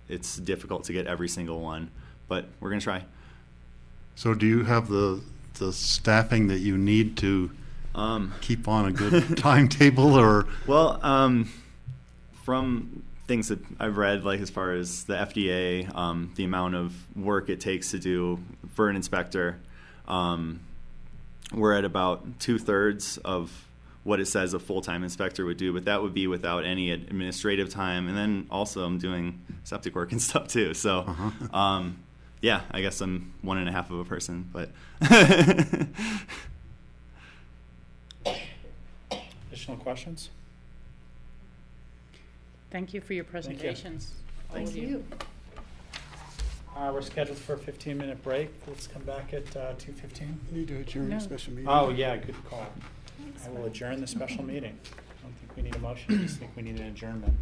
It's difficult to get every single one, but we're going to try. So do you have the staffing that you need to keep on a good timetable? Or from things that I've read, like as far as the FDA, the amount of work it takes to do for an inspector, we're at about 2/3 of what it says a full-time inspector would do, but that would be without any administrative time. And then also I'm doing septic work and stuff too. So, I guess I'm 1.5 of a person, but. Additional questions? Thank you for your presentations. Thank you. We're scheduled for a 15-minute break. Let's come back at 2:15. Need to adjourn the special meeting. Oh, yeah, good call. I will adjourn the special meeting. I don't think we need a motion. I just think we need an adjournment.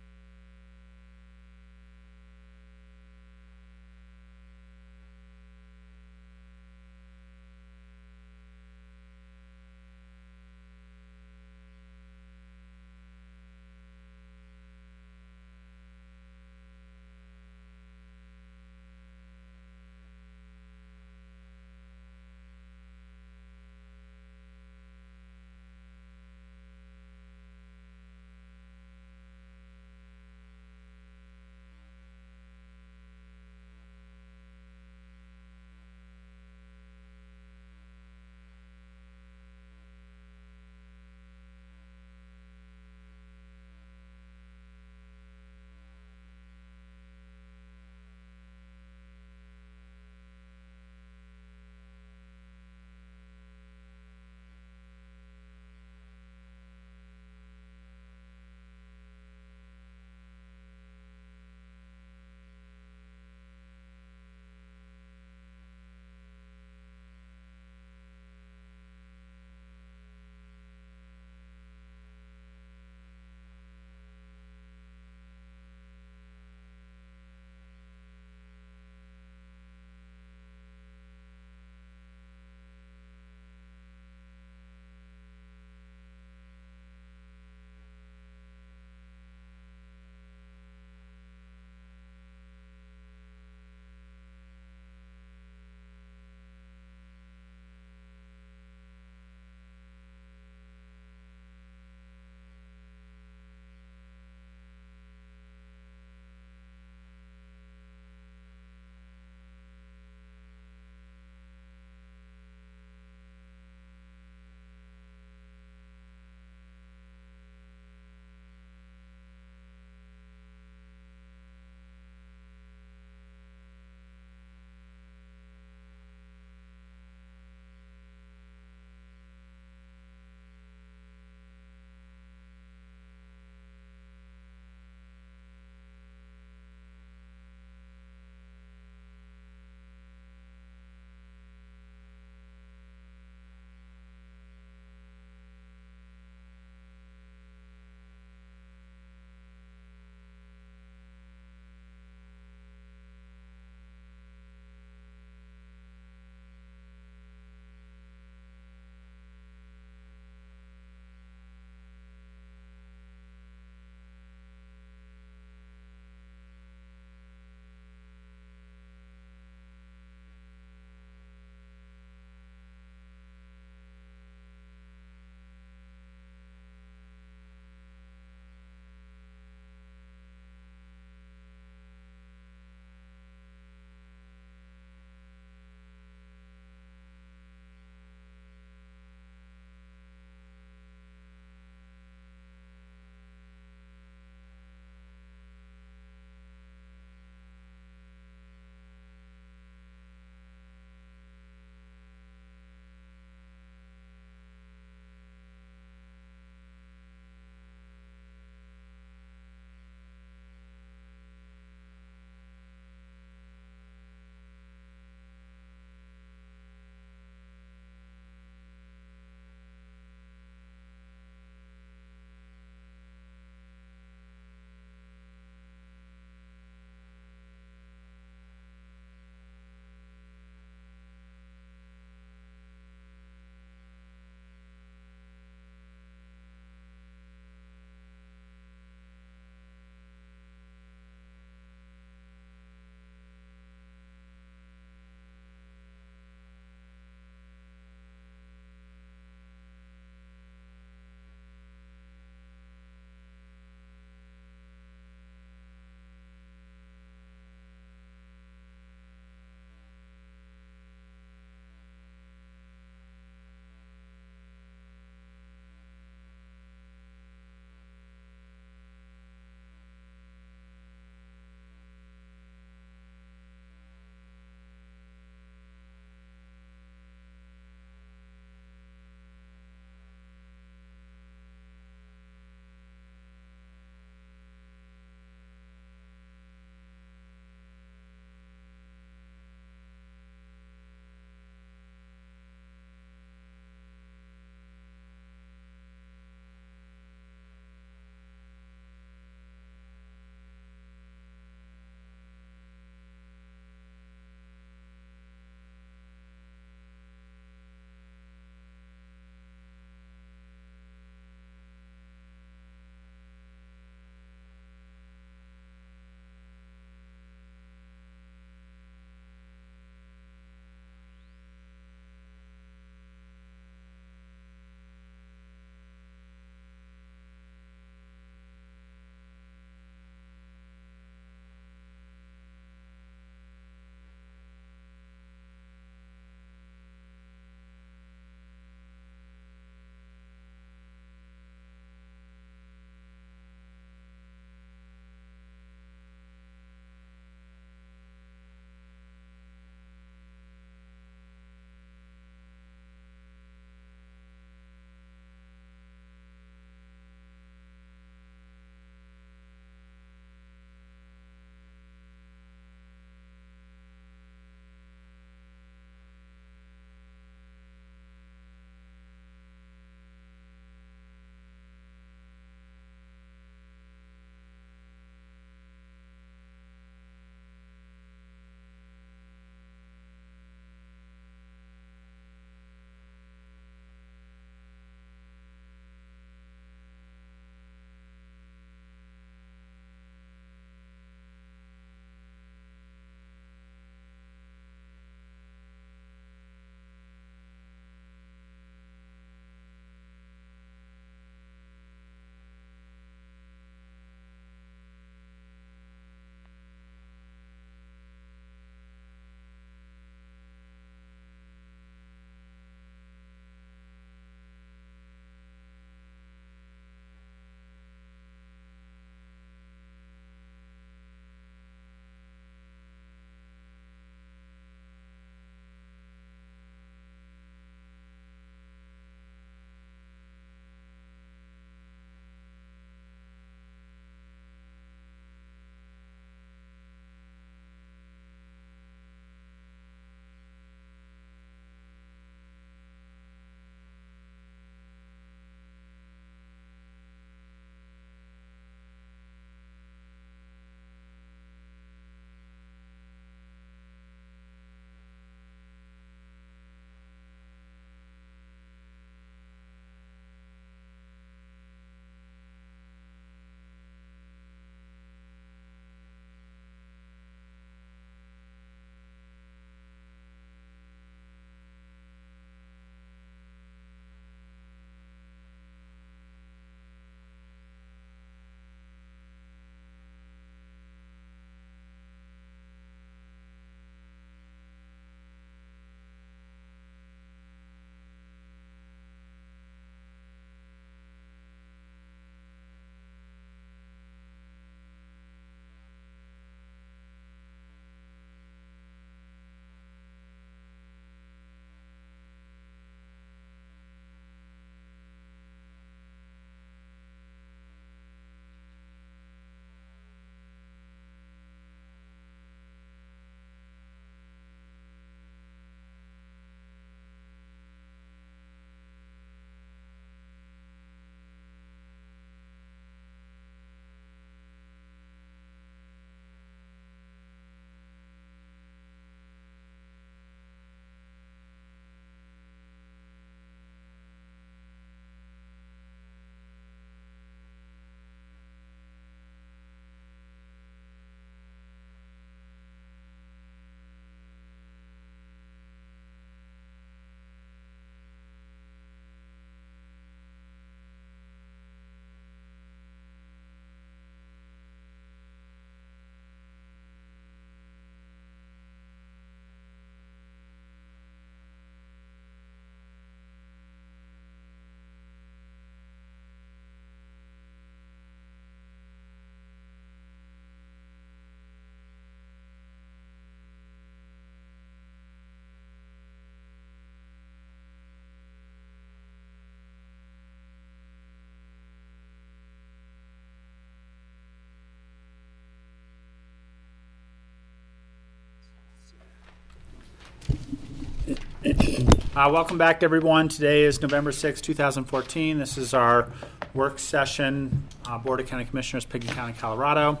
Welcome back, everyone. Today is November 6, 2014. This is our work session, Board of County Commissioners, Pickens County, Colorado.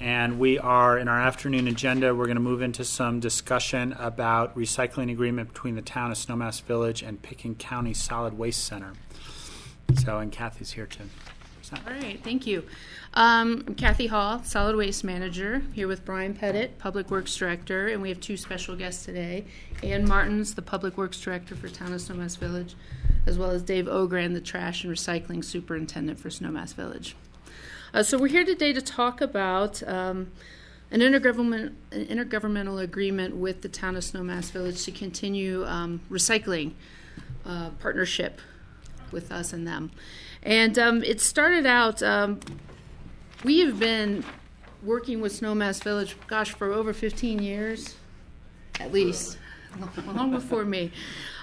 And we are, in our afternoon agenda, we're going to move into some discussion about recycling agreement between the town of Snowmass Village and Pickens County Solid Waste Center. So, and Kathy's here to present. All right, thank you. I'm Kathy Hall, Solid Waste Manager, here with Brian Pettit, Public Works Director, and we have two special guests today. Ann Martins, the Public Works Director for Town of Snowmass Village, as well as Dave Ogran, the Trash and Recycling Superintendent for Snowmass Village. So we're here today to talk about an intergovernmental agreement with the Town of Snowmass Village to continue recycling partnership with us and them. And it started out, we have been working with Snowmass Village, for over 15 years, at least, long before me.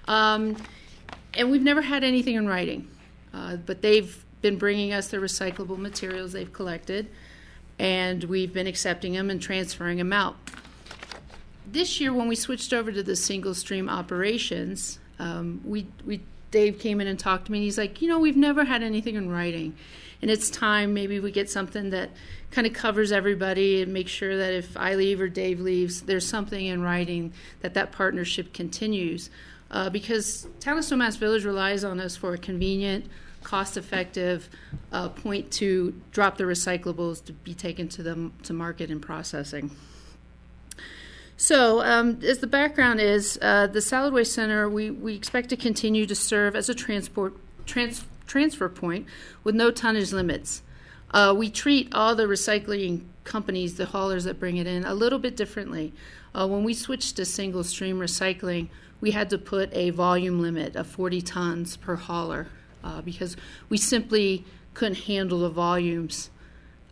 And we've never had anything in writing, but they've been bringing us the recyclable materials they've collected, and we've been accepting them and transferring them out. This year, when we switched over to the single stream operations, Dave came in and talked to me, and he's like, we've never had anything in writing, and it's time maybe we get something that kind of covers everybody and make sure that if I leave or Dave leaves, there's something in writing that partnership continues, because Town of Snowmass Village relies on us for a convenient, cost-effective point to drop the recyclables to be taken to market and processing. So, as the background is, the Solid Waste Center, we expect to continue to serve as a transfer point with no tonnage limits. We treat all the recycling companies, the haulers that bring it in, a little bit differently. When we switched to single stream recycling, we had to put a volume limit of 40 tons per hauler. Because we simply couldn't handle the volumes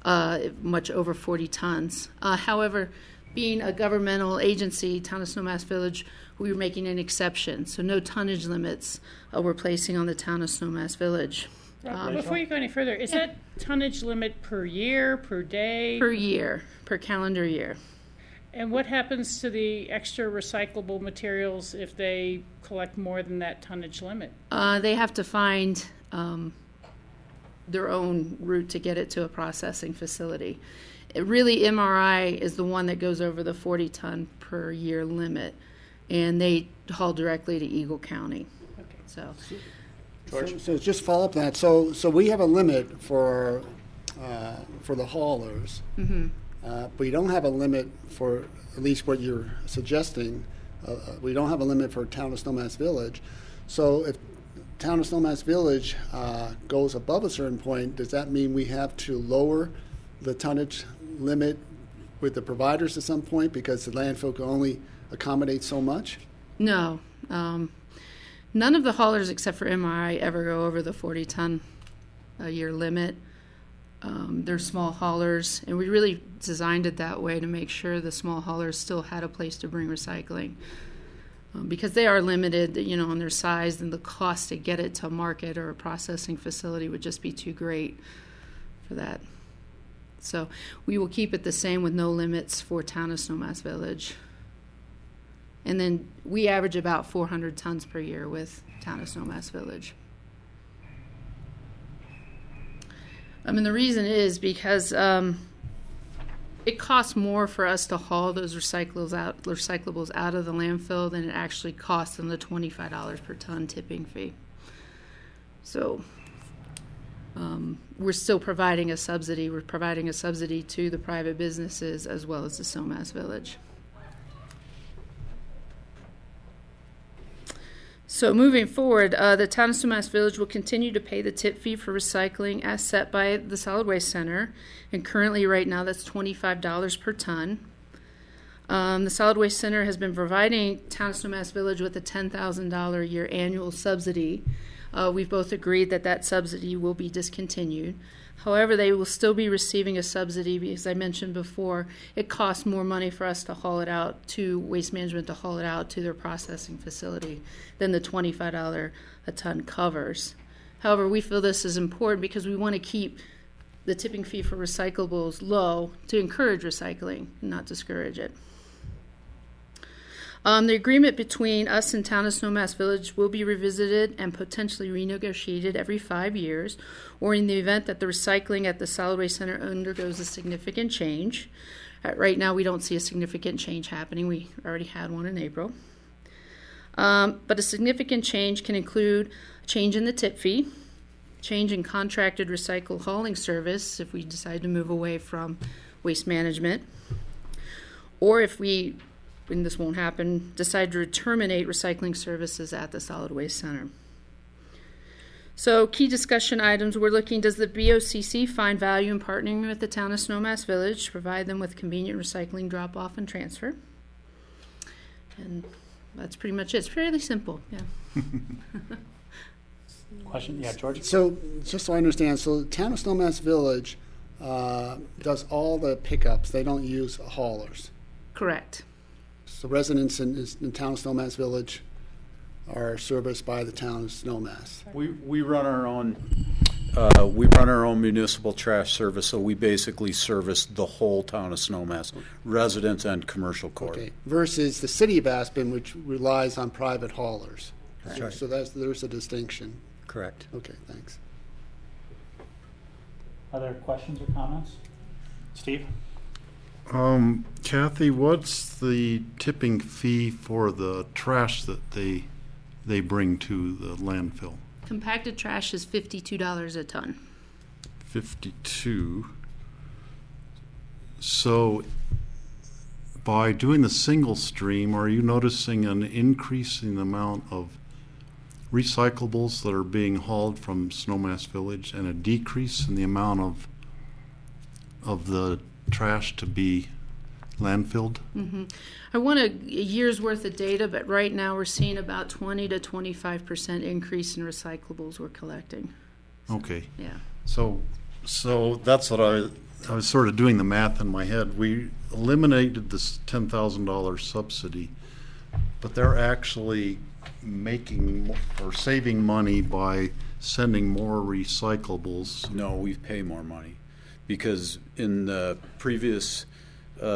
much over 40 tons. However, being a governmental agency, Town of Snowmass Village, we were making an exception. So no tonnage limits we're placing on the Town of Snowmass Village. Before you go any further, is that tonnage limit per year, per day? Per year, per calendar year. And what happens to the extra recyclable materials if they collect more than that tonnage limit? They have to find their own route to get it to a processing facility. MRI is the one that goes over the 40-ton per year limit, and they haul directly to Eagle County. Okay. So just follow up that. So we have a limit for the haulers. Mm-hmm. But you don't have a limit for, at least what you're suggesting, we don't have a limit for Town of Snowmass Village. So if Town of Snowmass Village goes above a certain point, does that mean we have to lower the tonnage limit with the providers at some point because the landfill can only accommodate so much? No. None of the haulers except for MRI ever go over the 40-ton a year limit. They're small haulers, and we really designed it that way to make sure the small haulers still had a place to bring recycling. Because they are limited, on their size, and the cost to get it to market or a processing facility would just be too great for that. So we will keep it the same with no limits for Town of Snowmass Village. And then we average about 400 tons per year with Town of Snowmass Village. The reason is because it costs more for us to haul those recyclables out of the landfill than it actually costs them the $25 per ton tipping fee. So we're still providing a subsidy. We're providing a subsidy to the private businesses as well as the Snowmass Village. So moving forward, the Town of Snowmass Village will continue to pay the tip fee for recycling as set by the Solid Waste Center, and currently right now that's $25 per ton. The Solid Waste Center has been providing Town of Snowmass Village with a $10,000 a year annual subsidy. We've both agreed that subsidy will be discontinued. However, they will still be receiving a subsidy because I mentioned before it costs more money for us to haul it out to Waste Management to haul it out to their processing facility than the $25 a ton covers. However, we feel this is important because we want to keep the tipping fee for recyclables low to encourage recycling, not discourage it. The agreement between us and Town of Snowmass Village will be revisited and potentially renegotiated every 5 years, or in the event that the recycling at the Solid Waste Center undergoes a significant change. Right now, we don't see a significant change happening. We already had one in April. But a significant change can include a change in the tip fee, change in contracted recycle hauling service if we decide to move away from waste management, or if we, and this won't happen, decide to terminate recycling services at the Solid Waste Center. So key discussion items, we're looking, does the BOCC find value in partnering with the Town of Snowmass Village to provide them with convenient recycling drop-off and transfer? And that's pretty much it. It's fairly simple, yeah. Question? Yeah, George? So, just so I understand, so the Town of Snowmass Village does all the pickups. They don't use haulers. Correct. So residents in Town of Snowmass Village are serviced by the Town of Snowmass. We run our own municipal trash service, so we basically service the whole Town of Snowmass, residents and commercial court. Okay. Versus the City of Aspen, which relies on private haulers. That's right. So there's a distinction. Correct. Okay, thanks. Other questions or comments? Steve? Kathy, what's the tipping fee for the trash that they bring to the landfill? Compacted trash is $52 a ton. 52. So by doing the single stream, are you noticing an increase in the amount of recyclables that are being hauled from Snowmass Village and a decrease in the amount of the trash to be landfilled? Mm-hmm. I want a year's worth of data, but right now we're seeing about 20 to 25% increase in recyclables we're collecting. Okay. Yeah. So that's what I was sort of doing the math in my head. We eliminated this $10,000 subsidy, but they're actually making or saving money by sending more recyclables. No, we pay more money because in the previous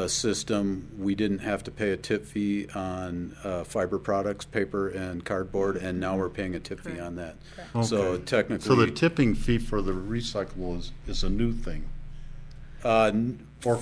system, we didn't have to pay a tip fee on fiber products, paper and cardboard, and now we're paying a tip fee on that. Okay. So technically, so the tipping fee for the recyclable is a new thing. For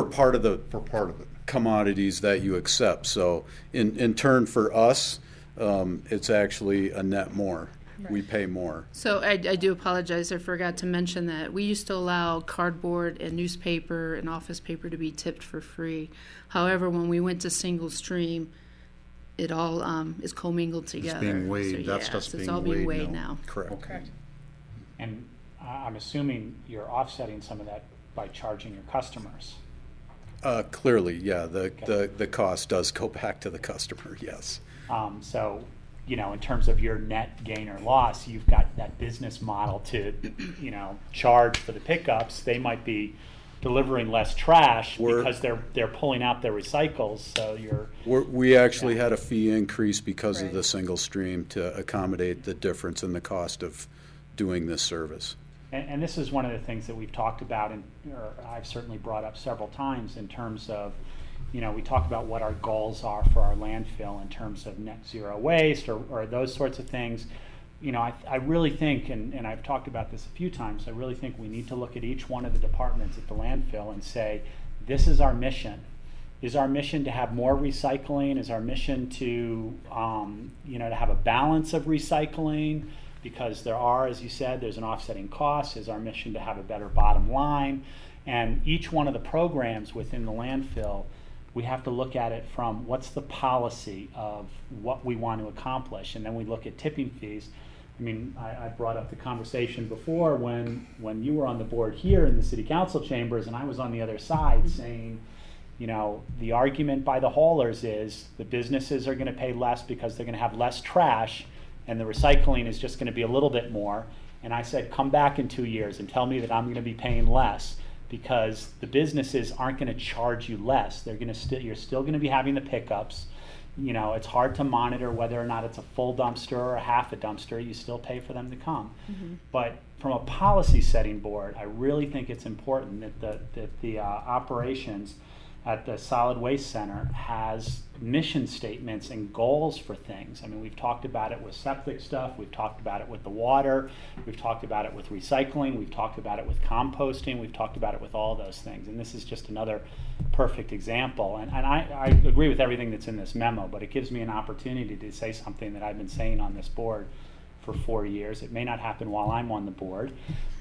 part of it, commodities that you accept. So in turn for us, it's actually a net more. Right. We pay more. So I do apologize. I forgot to mention that we used to allow cardboard and newspaper and office paper to be tipped for free. However, when we went to single stream, it all is commingled together. It's being weighed. So, That's yeah, just so being it's all being weighed now. Correct. Okay. And I'm assuming you're offsetting some of that by charging your customers. Clearly, yeah. The cost does go back to the customer. Yes. So, in terms of your net gain or loss, you've got that business model to, charge for the pickups. They might be delivering less trash because they're pulling out their recycles. So we actually had a fee increase because of the single stream to accommodate the difference in the cost of doing this service. And this is one of the things that we've talked about, or I've certainly brought up several times in terms of, we talk about what our goals are for our landfill in terms of net zero waste or those sorts of things. I really think, and I've talked about this a few times, I really think we need to look at each one of the departments at the landfill and say, this is our mission. Is our mission to have more recycling? Is our mission to, to have a balance of recycling? Because there are, as you said, there's an offsetting cost. Is our mission to have a better bottom line? And each one of the programs within the landfill, we have to look at it from what's the policy of what we want to accomplish, and then we look at tipping fees. I mean, I brought up the conversation before when you were on the board here in the city council chambers, and I was on the other side saying, the argument by the haulers is the businesses are going to pay less because they're going to have less trash, and the recycling is just going to be a little bit more. And I said, come back in 2 years and tell me that I'm going to be paying less, because the businesses aren't going to charge you less. They're going to you're still going to be having the pickups. It's hard to monitor whether or not it's a full dumpster or a half a dumpster. You still pay for them to come. Mm-hmm. But from a policy setting board, I really think it's important that the operations at the Solid Waste Center has mission statements and goals for things. I mean, we've talked about it with septic stuff, we've talked about it with the water, we've talked about it with recycling, we've talked about it with composting, we've talked about it with all those things. And this is just another perfect example. And I agree with everything that's in this memo, but it gives me an opportunity to say something that I've been saying on this board for 4 years. It may not happen while I'm on the board,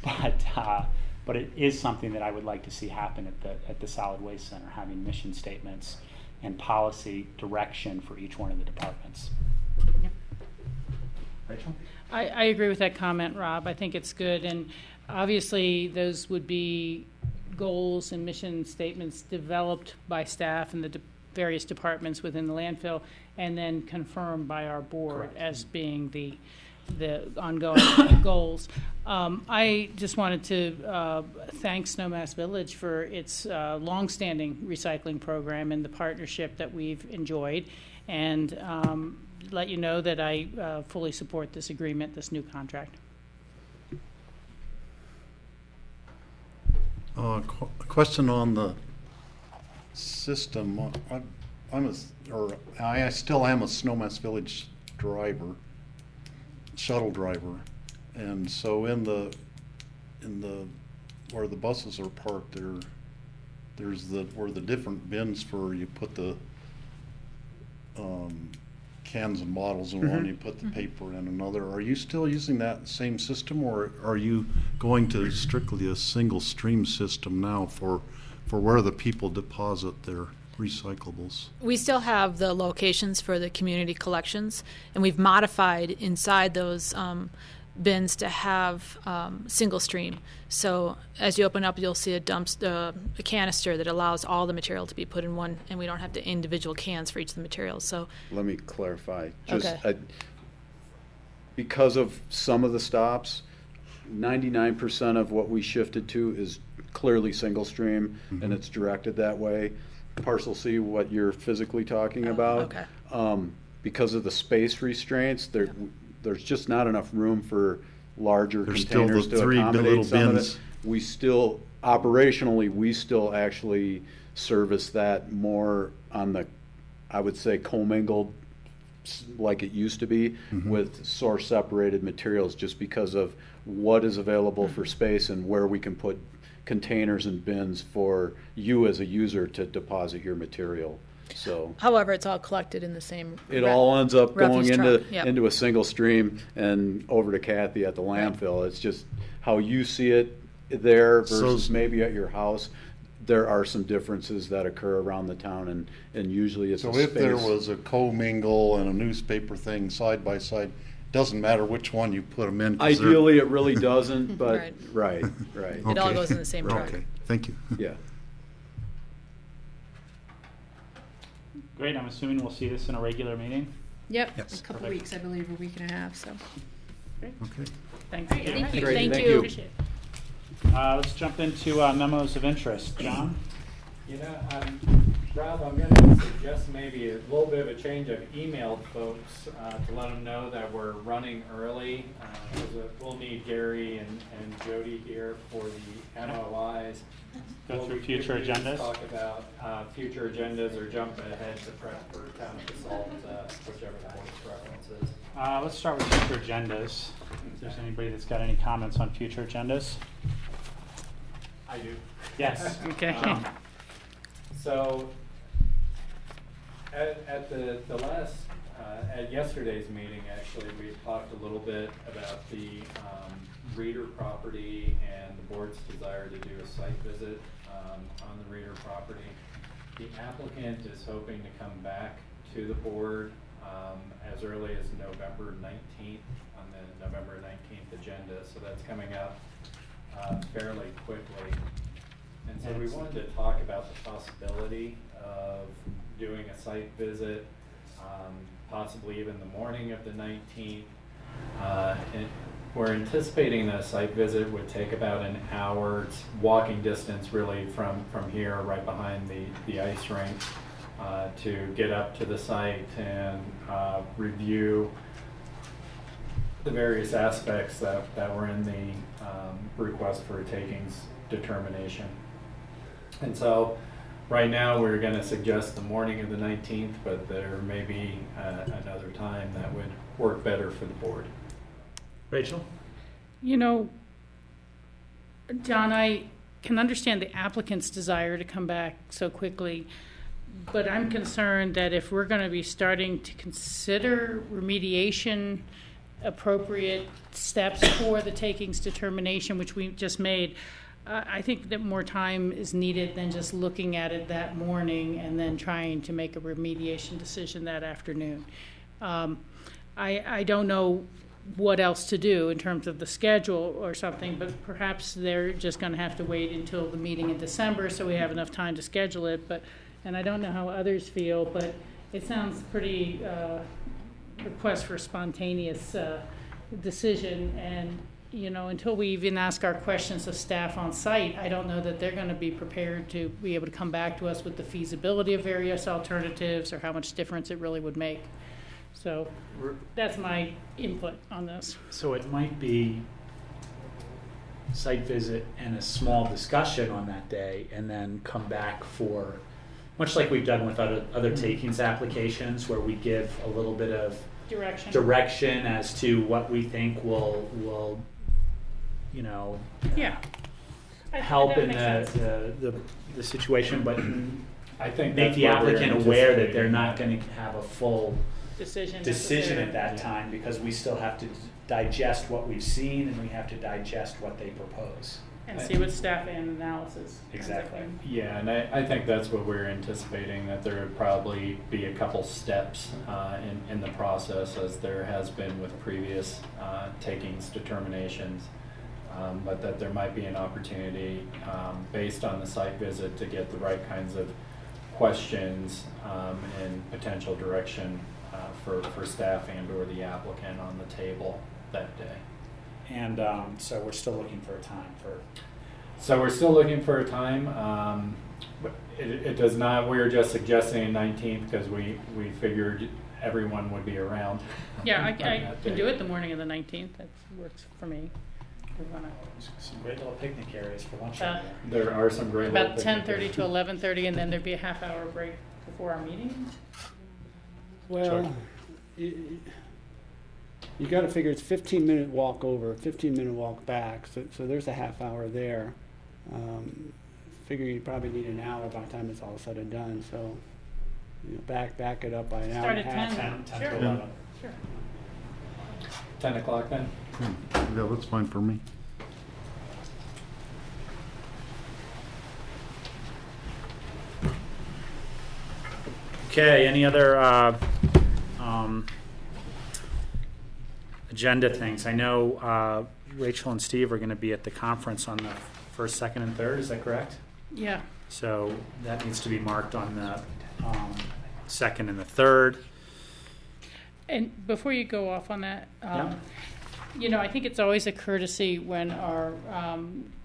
but it is something that I would like to see happen at the Solid Waste Center, having mission statements and policy direction for each one of the departments. Yep. Rachel? I agree with that comment, Rob. I think it's good, and obviously those would be goals and mission statements developed by staff and the various departments within the landfill, and then confirmed by our board as being the ongoing goals. I just wanted to thank Snowmass Village for its longstanding recycling program and the partnership that we've enjoyed, and let you know that I fully support this agreement, this new contract. A question on the system. I still am a Snowmass Village driver, shuttle driver, and so in the where the buses are parked, there's where the different bins for you put the cans and bottles in one, you put the paper in another. Are you still using that same system, or are you going to strictly a single stream system now for where the people deposit their recyclables? We still have the locations for the community collections, and we've modified inside those bins to have single stream. So as you open up, you'll see a canister that allows all the material to be put in one, and we don't have to individual cans for each of the materials. So let me clarify. Okay. Because of some of the stops, 99% of what we shifted to is clearly single stream, and it's directed that way. Parcel C, what you're physically talking about, because of the space restraints, there's just not enough room for larger containers to accommodate some of it. We still, operationally, we still actually service that more on the, I would say, commingled, like it used to be, with source separated materials, just because of what is available for space and where we can put containers and bins for you as a user to deposit your material. So, however, it's all collected in the same. It all ends up going Yep. into a single stream and over to Kathy at the landfill. It's just how you see it there versus maybe at your house. There are some differences that occur around the town, and usually it's so a space. If there was a commingle and a newspaper thing side by side, doesn't matter which one you put them in. Ideally, it really doesn't, but right. It all goes in the same truck. Okay, thank you. Yeah. Great. I'm assuming we'll see this in a regular meeting. Yep. Yes. A couple weeks, I believe, a week and a half. So. Great. Okay. Thanks. Thank you. Great. Thank Thank you. you. Appreciate it. Let's jump into memos of interest. John? You know, Rob, I'm going to suggest maybe a little bit of a change. I've emailed folks to let them know that we're running early. We'll need Gary and Jody here for the MOIs. Go through future agendas. Talk about future agendas or jump ahead to prep for town of Basalt, whichever the board's preference is. Let's start with future agendas. If there's anybody that's got any comments on future agendas. I do. Yes. Okay. So at the last at yesterday's meeting, actually, we talked a little bit about the Reeder property and the board's desire to do a site visit on the Reeder property. The applicant is hoping to come back to the board as early as November 19th on the November 19th agenda. So that's coming up fairly quickly. And so we wanted to talk about the possibility of doing a site visit, possibly even the morning of the 19th. And we're anticipating that a site visit would take about an hour. It's walking distance really from here, right behind the ice rink, to get up to the site and review the various aspects that were in the request for a takings determination. And so right now we're going to suggest the morning of the 19th, but there may be another time that would work better for the board. Rachel? You know, John, I can understand the applicant's desire to come back so quickly, but I'm concerned that if we're going to be starting to consider remediation, appropriate steps for the takings determination, which we just made, I think that more time is needed than just looking at it that morning and then trying to make a remediation decision that afternoon. I don't know what else to do in terms of the schedule or something, but perhaps they're just going to have to wait until the meeting in December so we have enough time to schedule it. And I don't know how others feel, but it sounds pretty request for a spontaneous decision. And until we even ask our questions of staff on site, I don't know that they're going to be prepared to be able to come back to us with the feasibility of various alternatives or how much difference it really would make. So that's my input on this. So it might be site visit and a small discussion on that day, and then come back for, much like we've done with other takings applications, where we give a little bit of direction as to what we think will help in the situation, but I think make the applicant aware that they're not going to have a full decision at that time, because we still have to digest what we've seen and we have to digest what they propose. And see what staff and analysis. Exactly. Yeah, and I think that's what we're anticipating, that there would probably be a couple steps in the process, as there has been with previous takings determinations, but that there might be an opportunity based on the site visit to get the right kinds of questions and potential direction for staff and or the applicant on the table that day. And so we're still looking for a time for... So we're still looking for a time. But it does not, we were just suggesting 19th because we figured everyone would be around. Yeah, I can do it the morning of the 19th. That works for me. Some great little picnic areas for lunch. There are some great about 10:30 to 11:30, and then there'd be a half-hour break before our meeting. Well, you got to figure it's 15-minute walk over, 15-minute walk back, so there's a half hour there. Figure you probably need an hour by the time it's all said and done. So, back it up by an hour and a half. Start at 10 to 11. Sure. 10 o'clock then? Yeah, that's fine for me. Okay, any other agenda things? I know Rachel and Steve are going to be at the conference on the 1st, 2nd, and 3rd. Is that correct? Yeah. So that needs to be marked on the 2nd and the 3rd. And before you go off on that, Yeah. I think it's always a courtesy when our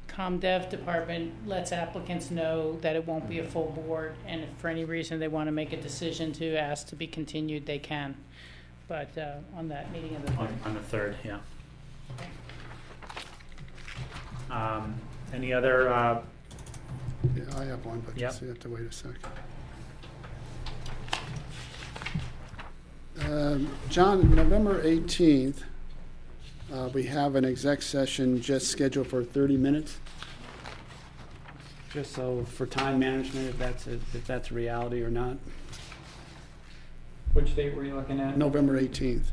ComDev department lets applicants know that it won't be a full board, and if for any reason they want to make a decision to ask to be continued, they can. But on that meeting of the 3rd. On the 3rd, yeah. Any other? Yeah, I have one, but Yep. just you have to wait a second. John, November 18th, we have an exec session just scheduled for 30 minutes. Just so for time management, if that's a reality or not. Which date were you looking at? November 18th.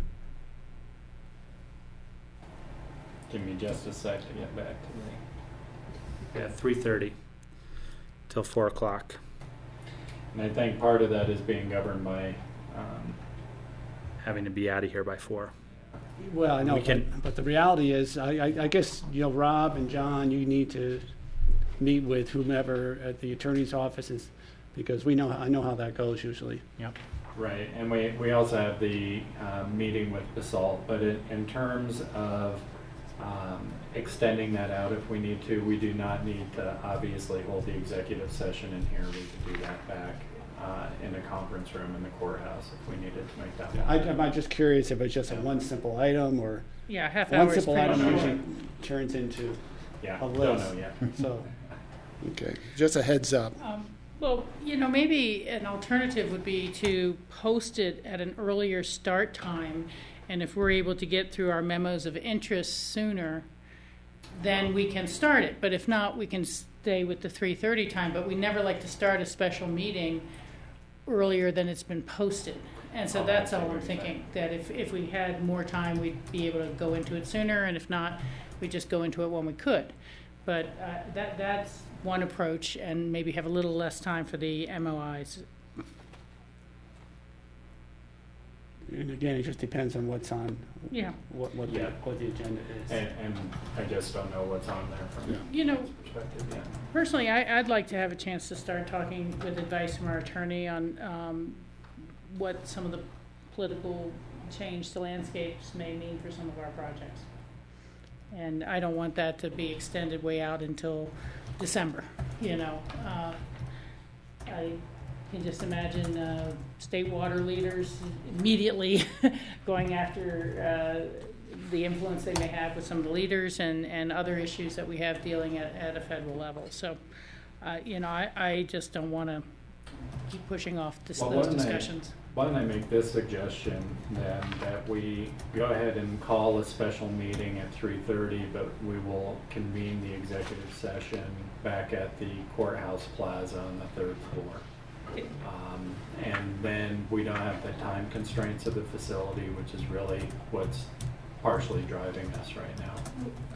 Give me just a sec to get back to me. Yeah, 3:30 till 4 o'clock. And I think part of that is being governed by having to be out of here by 4. Well, I know, We can- but the reality is, I guess, Rob and John, you need to meet with whomever at the attorney's offices, because I know how that goes usually. Yep. Right, and we also have the meeting with Basalt, but in terms of extending that out if we need to, we do not need to obviously hold the executive session in here. We could do that back in a conference room in the courthouse if we needed to make that. I'm just curious if it's just a one simple item, or Yeah, half one hour is simple pretty item short. usually turns into Yeah, a don't list. know yet. So, Okay, just a heads up. Well, maybe an alternative would be to post it at an earlier start time, and if we're able to get through our memos of interest sooner, then we can start it. But if not, we can stay with the 3:30 time. But we never like to start a special meeting earlier than it's been posted. And so that's all I'm thinking, that if we had more time, we'd be able to go into it sooner, and if not, we'd just go into it when we could. But that's one approach, and maybe have a little less time for the MOIs. And again, it just depends on what's on, what the agenda is. And I just don't know what's on there from perspective. Yeah. Personally, I'd like to have a chance to start talking with advice from our attorney on what some of the political change to landscapes may mean for some of our projects. And I don't want that to be extended way out until December, I can just imagine state water leaders immediately going after the influence they may have with some of the leaders and other issues that we have dealing at a federal level. So, I just don't want to keep pushing off those discussions. Why don't I make this suggestion then, that we go ahead and call a special meeting at 3:30, but we will convene the executive session back at the courthouse plaza on the 3rd floor. And then we don't have the time constraints of the facility, which is really what's partially driving us right now.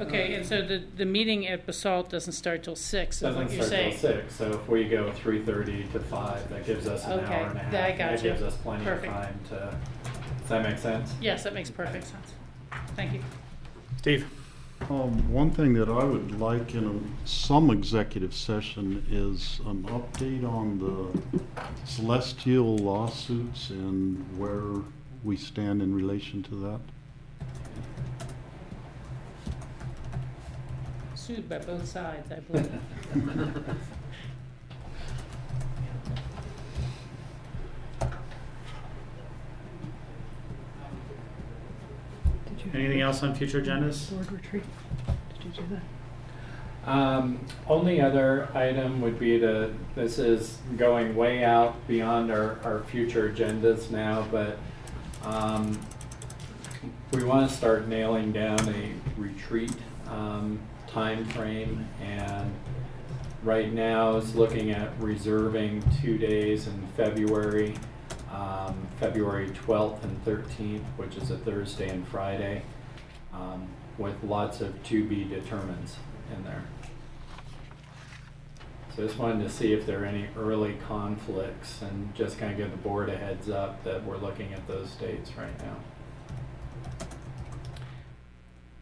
Okay, and so the meeting at Basalt doesn't start till 6, is what you're saying? Doesn't start till 6, so if we go 3:30 to 5, that gives us an hour and a half. I got that you. gives us plenty of time to, does that make sense? Yes, that makes perfect sense. Thank you. Steve? One thing that I would like in some executive session is an update on the Celestial lawsuits and where we stand in relation to that. Sued by both sides, I believe. Anything else on future agendas? Board retreat. Did you do that? Only other item would be this is going way out beyond our future agendas now, but we want to start nailing down a retreat time frame, and right now is looking at reserving 2 days in February, February 12th and 13th, which is a Thursday and Friday, with lots of to be determines in there. So I just wanted to see if there are any early conflicts and just kind of give the board a heads up that we're looking at those dates right now.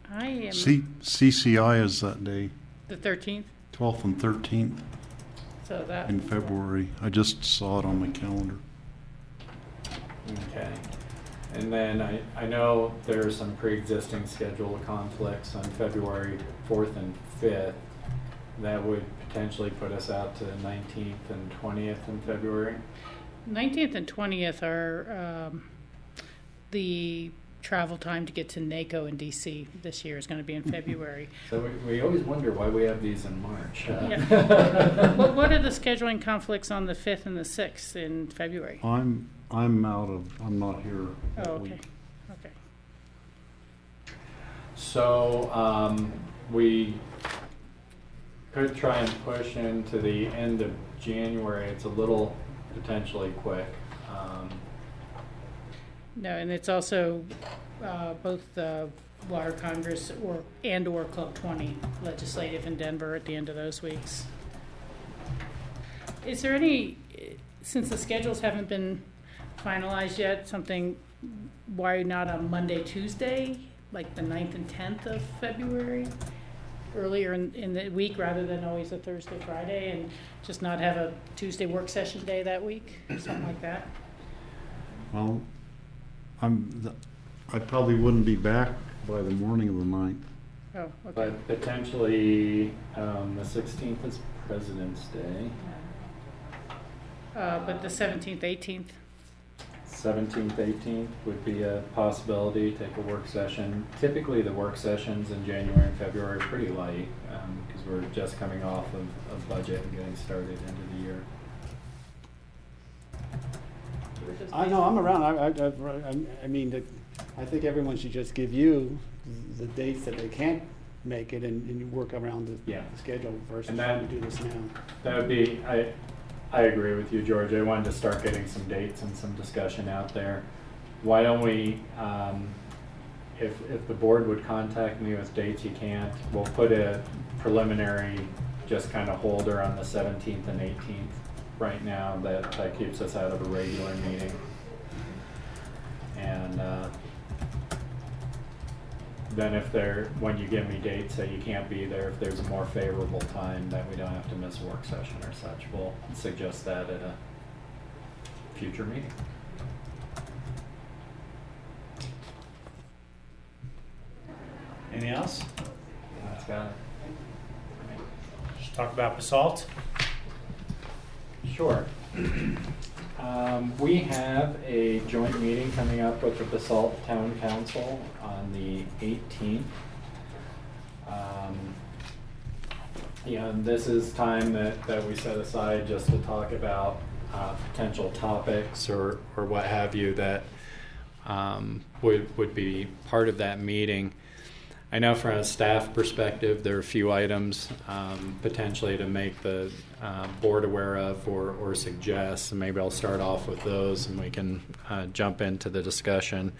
I am CCI is that day. The 13th? 12th and 13th. So that in February. I just saw it on my calendar. Okay. And then I know there are some pre-existing schedule conflicts on February 4th and 5th. That would potentially put us out to the 19th and 20th in February. 19th and 20th are the travel time to get to NACO in DC this year is going to be in February. So we always wonder why we have these in March. Yeah. What are the scheduling conflicts on the 5th and the 6th in February? I'm not here. Oh, okay. Okay. So we could try and push into the end of January. It's a little potentially quick. No, and it's also both the Water Congress or Club 20 legislative in Denver at the end of those weeks. Is there any, since the schedules haven't been finalized yet, why not a Monday, Tuesday, like the 9th and 10th of February? Earlier in the week rather than always a Thursday, Friday, and just not have a Tuesday work session day that week, or something like that? Well, I probably wouldn't be back by the morning of the 9th. Oh, okay. But potentially the 16th is President's Day. But the 17th, 18th? 17th, 18th would be a possibility. Take a work session. Typically the work sessions in January and February are pretty light because we're just coming off of budget and getting started into the year. I know, I'm around. I mean, I think everyone should just give you the dates that they can't make it, and you work around the schedule versus trying to do this now. That would be, I agree with you, George. I wanted to start getting some dates and some discussion out there. Why don't we, if the board would contact me with dates you can't, we'll put a preliminary just kind of holder on the 17th and 18th right now. That keeps us out of a regular meeting. And then when you give me dates that you can't be there, if there's a more favorable time that we don't have to miss a work session or such, we'll suggest that at a future meeting. Anything else? That's got it. Just talk about basalt. Sure. We have a joint meeting coming up with the Basalt Town Council on the 18th. And this is time that we set aside just to talk about potential topics or what have you that would be part of that meeting. I know from a staff perspective, there are a few items potentially to make the board aware of or suggest, and maybe I'll start off with those and we can jump into the discussion.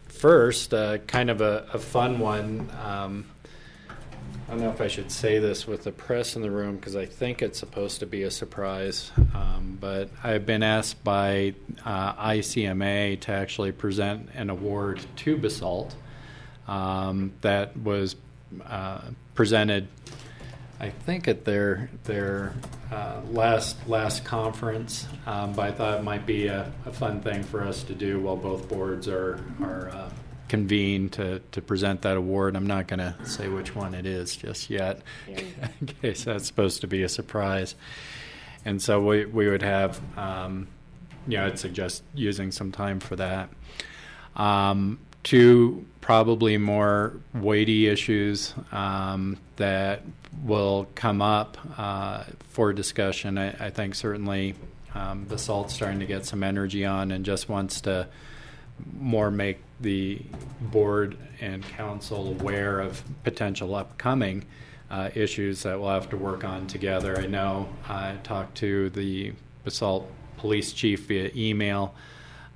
First, kind of a fun one. I don't know if I should say this with the press in the room because I think it's supposed to be a surprise, but I've been asked by ICMA to actually present an award to Basalt. That was presented, I think, at their last conference. But I thought it might be a fun thing for us to do while both boards are convened to present that award. I'm not going to say which one it is just yet, in case that's supposed to be a surprise. And so we would have, I'd suggest using some time for that. Two probably more weighty issues that will come up for discussion. I think certainly Basalt's starting to get some energy on and just wants to more make the board and council aware of potential upcoming issues that we'll have to work on together. I know I talked to the Basalt police chief via email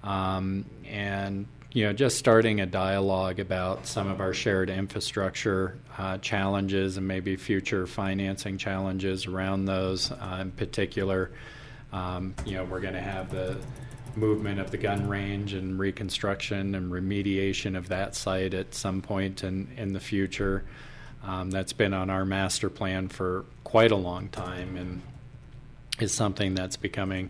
and just starting a dialogue about some of our shared infrastructure challenges and maybe future financing challenges around those. In particular, we're going to have the movement of the gun range and reconstruction and remediation of that site at some point in the future. That's been on our master plan for quite a long time and is something that's becoming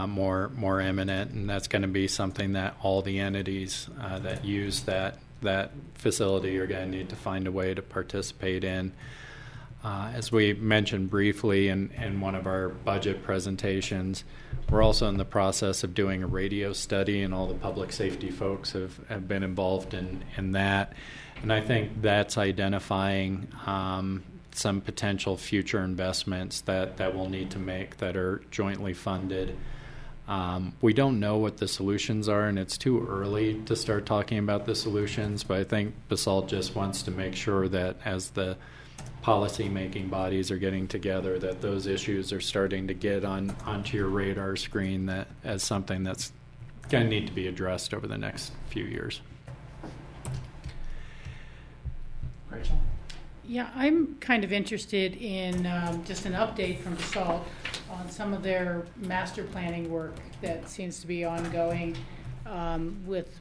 more imminent, and that's going to be something that all the entities that use that facility are going to need to find a way to participate in. As we mentioned briefly in one of our budget presentations, we're also in the process of doing a radio study, and all the public safety folks have been involved in that. And I think that's identifying some potential future investments that we'll need to make that are jointly funded. We don't know what the solutions are, and it's too early to start talking about the solutions, but I think Basalt just wants to make sure that as the policy-making bodies are getting together, that those issues are starting to get onto your radar screen that as something that's going to need to be addressed over the next few years. Rachel? Yeah, I'm kind of interested in just an update from Basalt on some of their master planning work that seems to be ongoing with,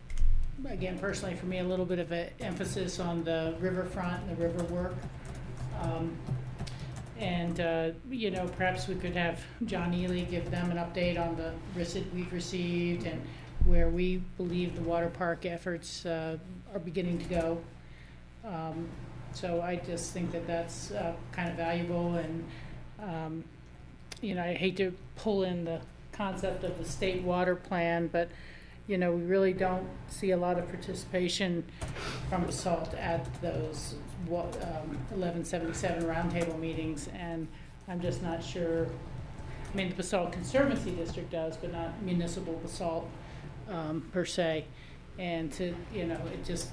again, personally for me, a little bit of an emphasis on the riverfront and the river work. Perhaps we could have John Ely give them an update on the receipt we've received and where we believe the water park efforts are beginning to go. So I just think that that's kind of valuable, and I hate to pull in the concept of the state water plan, but we really don't see a lot of participation from Basalt at those 1177 roundtable meetings, and I'm just not sure I mean, the Basalt Conservancy District does, but not municipal basalt per se. And to, it just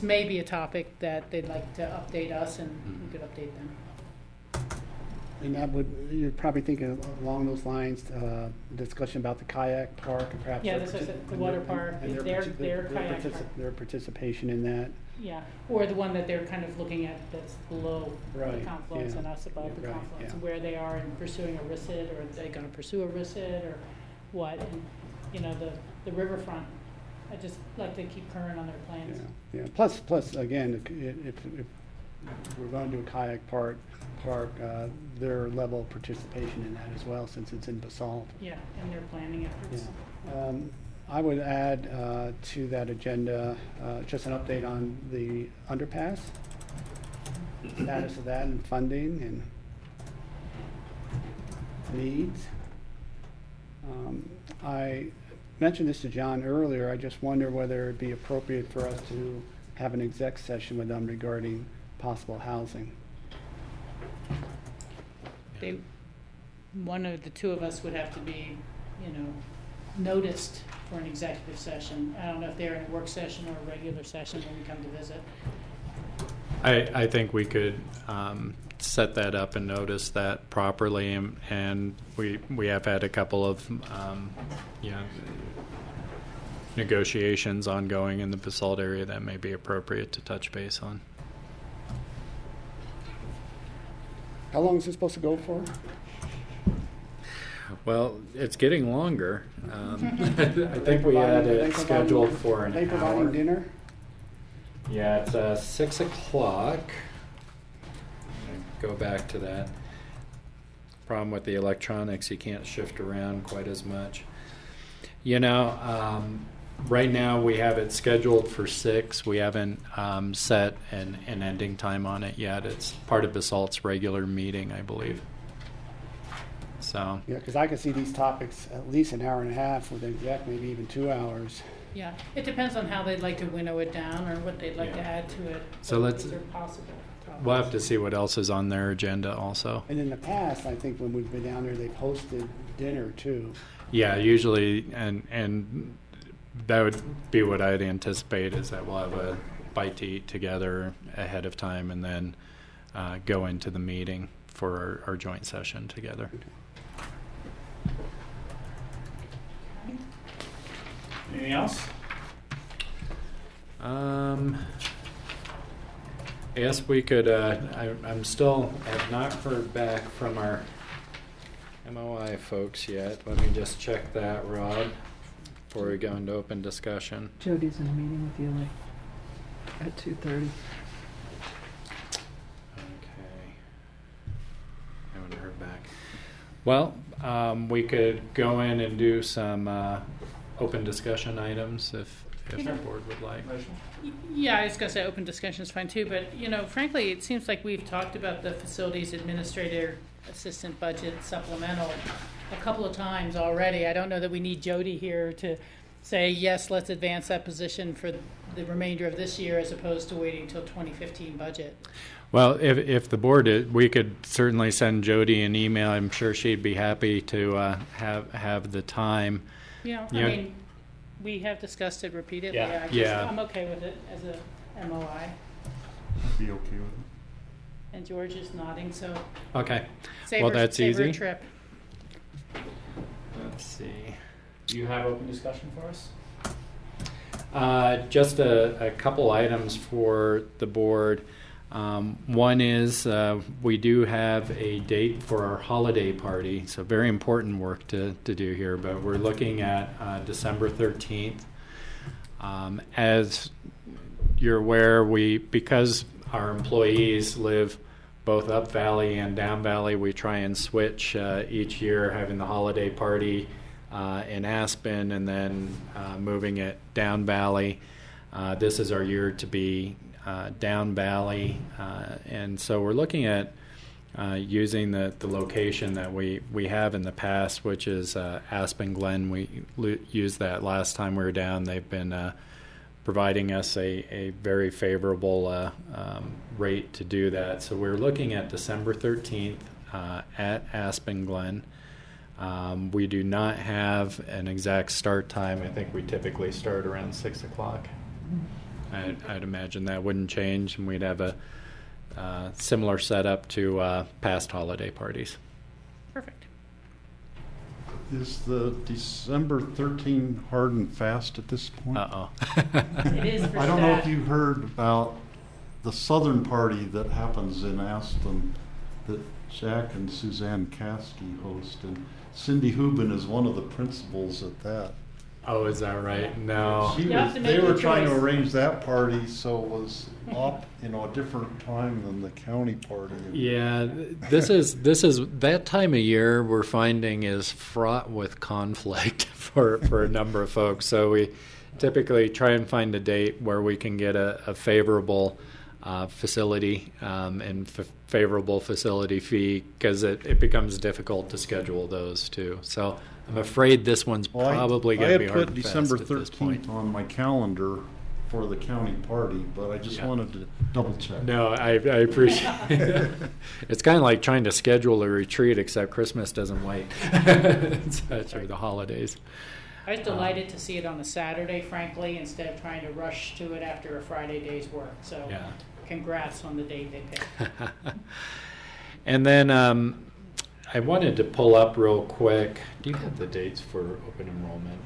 may be a topic that they'd like to update us, and we could update them. And that would, you're probably thinking along those lines, discussion about the kayak park and perhaps. Yeah, that's what I said, the water park, their kayak park. Their participation in that. Yeah, or the one that they're kind of looking at that's below the confluence and us above the confluence, and where they are in pursuing a RISID, or are they going to pursue a RISID, or what? And, the riverfront, I just like to keep current on their plans. Yeah. Plus, again, if we're going to do a kayak park, their level of participation in that as well, since it's in basalt. Yeah, and their planning efforts. Yeah. I would add to that agenda just an update on the underpass, status of that and funding and needs. I mentioned this to John earlier. I just wonder whether it'd be appropriate for us to have an exec session with them regarding possible housing. One of the two of us would have to be, noticed for an executive session. I don't know if they're in a work session or a regular session when we come to visit. I think we could set that up and notice that properly, and we have had a couple of negotiations ongoing in the basalt area that may be appropriate to touch base on. How long is it supposed to go for? Well, it's getting longer. I think we had it scheduled for an hour. Are they providing dinner? Yeah, it's 6 o'clock. Go back to that. Problem with the electronics, you can't shift around quite as much. Right now we have it scheduled for 6. We haven't set an ending time on it yet. It's part of Basalt's regular meeting, I believe. So. Yeah, because I can see these topics at least an hour and a half with exec, maybe even 2 hours. Yeah, it depends on how they'd like to winnow it down or what they'd like to add to it. So let's. These are possible topics. We'll have to see what else is on their agenda also. And in the past, I think when we've been down there, they've hosted dinner too. Yeah, usually, and that would be what I'd anticipate, is that we'll have a bite to eat together ahead of time and then go into the meeting for our joint session together. Anything else? Yes, we could. I'm still have not heard back from our MOI folks yet. Let me just check that, Rob, before we go into open discussion. Jody's in a meeting with you at 2:30. Okay. I haven't heard back. Well, we could go in and do some open discussion items if the board would like. Yeah, I was going to say open discussion is fine too, but frankly, it seems like we've talked about the facilities administrator assistant budget supplemental a couple of times already. I don't know that we need Jody here to say, yes, let's advance that position for the remainder of this year as opposed to waiting until 2015 budget. Well, if the board we could certainly send Jody an email. I'm sure she'd be happy to have the time. Yeah, I mean, we have discussed it repeatedly. Yeah. I'm okay with it as a MOI. I'd be okay with it. And George is nodding, so. Okay. That's easy. Her trip. Let's see. Do you have open discussion for us? Just a couple items for the board. One is we do have a date for our holiday party, so very important work to do here, but we're looking at December 13th. As you're aware, because our employees live both up valley and down valley, we try and switch each year, having the holiday party in Aspen and then moving it down valley. This is our year to be down valley, and so we're looking at using the location that we have in the past, which is Aspen Glen. We used that last time we were down. They've been providing us a very favorable rate to do that. So we're looking at December 13th at Aspen Glen. We do not have an exact start time. I think we typically start around 6 o'clock. I'd imagine that wouldn't change, and we'd have a similar setup to past holiday parties. Perfect. Is the December 13 hard and fast at this point? Uh-oh. It is for I don't know if staff. you heard about the Southern Party that happens in Aspen that Jack and Suzanne Caskey host, and Cindy Hubin is one of the principals at that. Oh, is that right? No. They were trying to arrange that party so it was up, a different time than the county party. Yeah, this is that time of year we're finding is fraught with conflict for a number of folks. So we typically try and find a date where we can get a favorable facility and favorable facility fee, because it becomes difficult to schedule those too. So I'm afraid this one's probably going to be hard. I had put and fast December at this 13th on my calendar for the county party, but I just wanted to double check. No, I appreciate it. It's kind of like trying to schedule a retreat, except Christmas doesn't wait. It's the holidays. I was delighted to see it on a Saturday, frankly, instead of trying to rush to it after a Friday day's work. So congrats on the date they picked. And then I wanted to pull up real quick. Do you have the dates for open enrollment,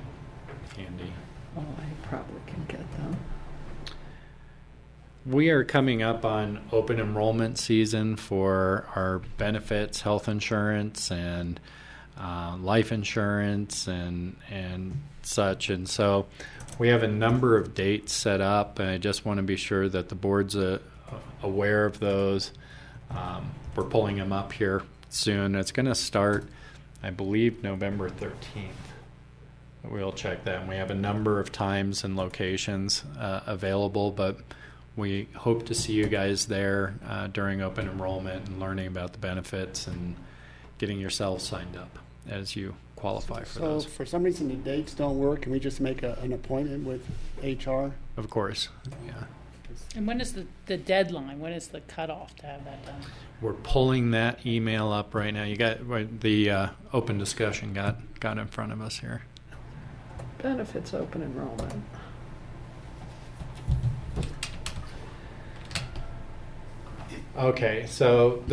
Andy? Oh, I probably can get them. We are coming up on open enrollment season for our benefits, health insurance, and life insurance, and such. And so we have a number of dates set up, and I just want to be sure that the board's aware of those. We're pulling them up here soon. It's going to start, I believe, November 13th. We'll check that. And we have a number of times and locations available, but we hope to see you guys there during open enrollment and learning about the benefits and getting yourselves signed up as you qualify for those. So if for some reason the dates don't work, can we just make an appointment with HR? Of course, yeah. And when is the deadline? When is the cutoff to have that done? We're pulling that email up right now. You got the open discussion got in front of us here. Benefits open enrollment. Okay, so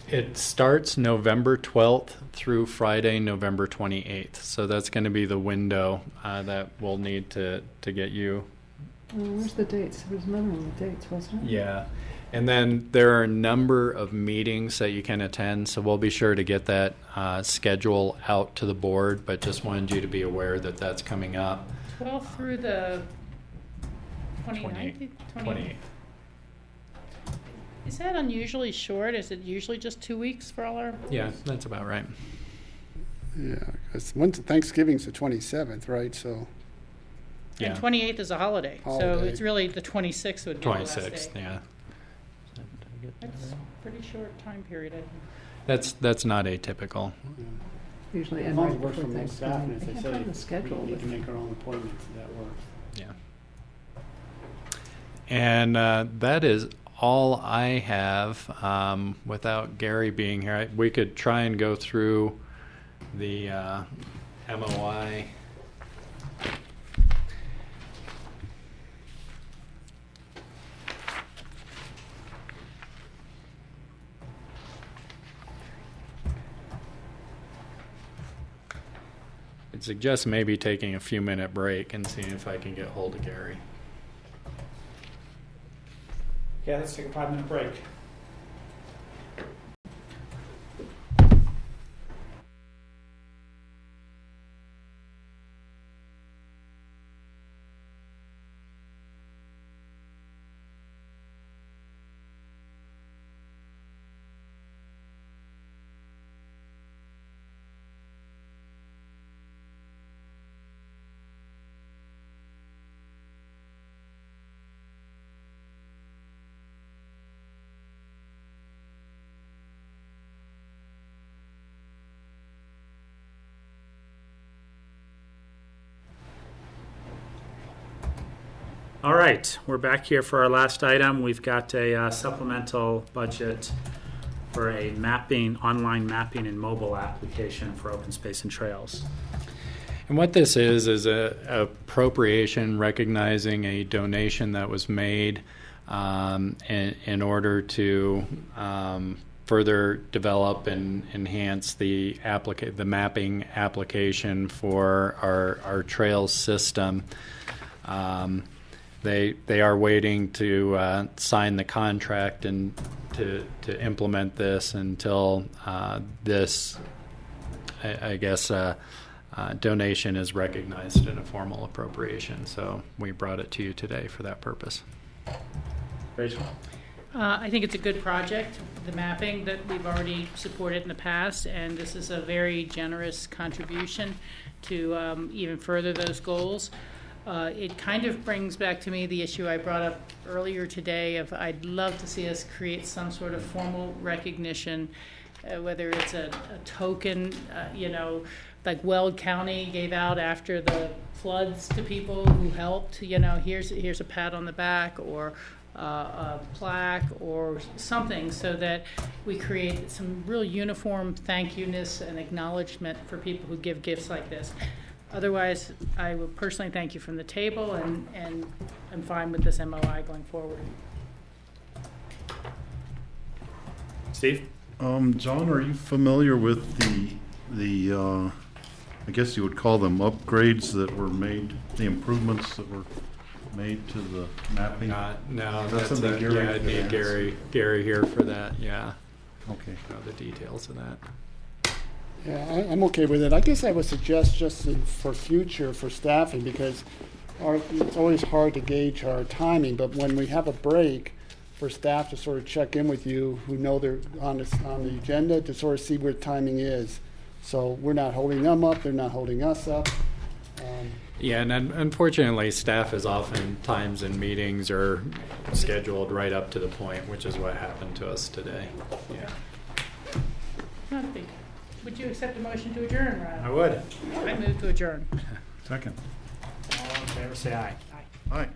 it starts November 12th through Friday, November 28th. So that's going to be the window that we'll need to get you. Where's the dates? There was another one with dates, wasn't it? Yeah. And then there are a number of meetings that you can attend, so we'll be sure to get that schedule out to the board, but just wanted you to be aware that that's coming up. 12th through the 29th? 28th. Is that unusually short? Is it usually just 2 weeks for all our employees? Yeah, that's about right. Yeah, because Thanksgiving's the 27th, right? So. And 28th is a holiday, so it's really the 26th would be the last day. 26th, yeah. That's a pretty short time period, I think. That's not atypical. Usually, As long as it works for most staff, and They if have they it on say the schedule. we need to make our own appointments, that works. Yeah. And that is all I have without Gary being here. We could try and go through the MOI. I'd suggest maybe taking a few-minute break and seeing if I can get hold of Gary. Okay, let's take a 5-minute break. All right, we're back here for our last item. We've got a supplemental budget for a online mapping and mobile application for open space and trails. And what this is a appropriation recognizing a donation that was made in order to further develop and enhance the mapping application for our trails system. They are waiting to sign the contract and to implement this until this, I guess, donation is recognized in a formal appropriation. So we brought it to you today for that purpose. Rachel? I think it's a good project, the mapping that we've already supported in the past, and this is a very generous contribution to even further those goals. It kind of brings back to me the issue I brought up earlier today of I'd love to see us create some sort of formal recognition, whether it's a token, like Weld County gave out after the floods to people who helped, here's a pat on the back or a plaque or something, so that we create some real uniform thank you-ness and acknowledgement for people who give gifts like this. Otherwise, I will personally thank you from the table, and I'm fine with this MOI going forward. Steve? John, are you familiar with the I guess you would call them upgrades that were made, the improvements that were made to the mapping? No, that's I'd need Gary here for that. Yeah. Okay. Know the details of that. Yeah, I'm okay with it. I guess I would suggest just for future, for staffing, because it's always hard to gauge our timing, but when we have a break, for staff to sort of check in with you who know they're on the agenda to sort of see where timing is. So we're not holding them up, they're not holding us up. Yeah, and unfortunately, staff is oftentimes in meetings or scheduled right up to the point, which is what happened to us today. Yeah. Not a big. Would you accept a motion to adjourn, Ryan? I would. I move to adjourn. Second. All in favor, say aye. Aye.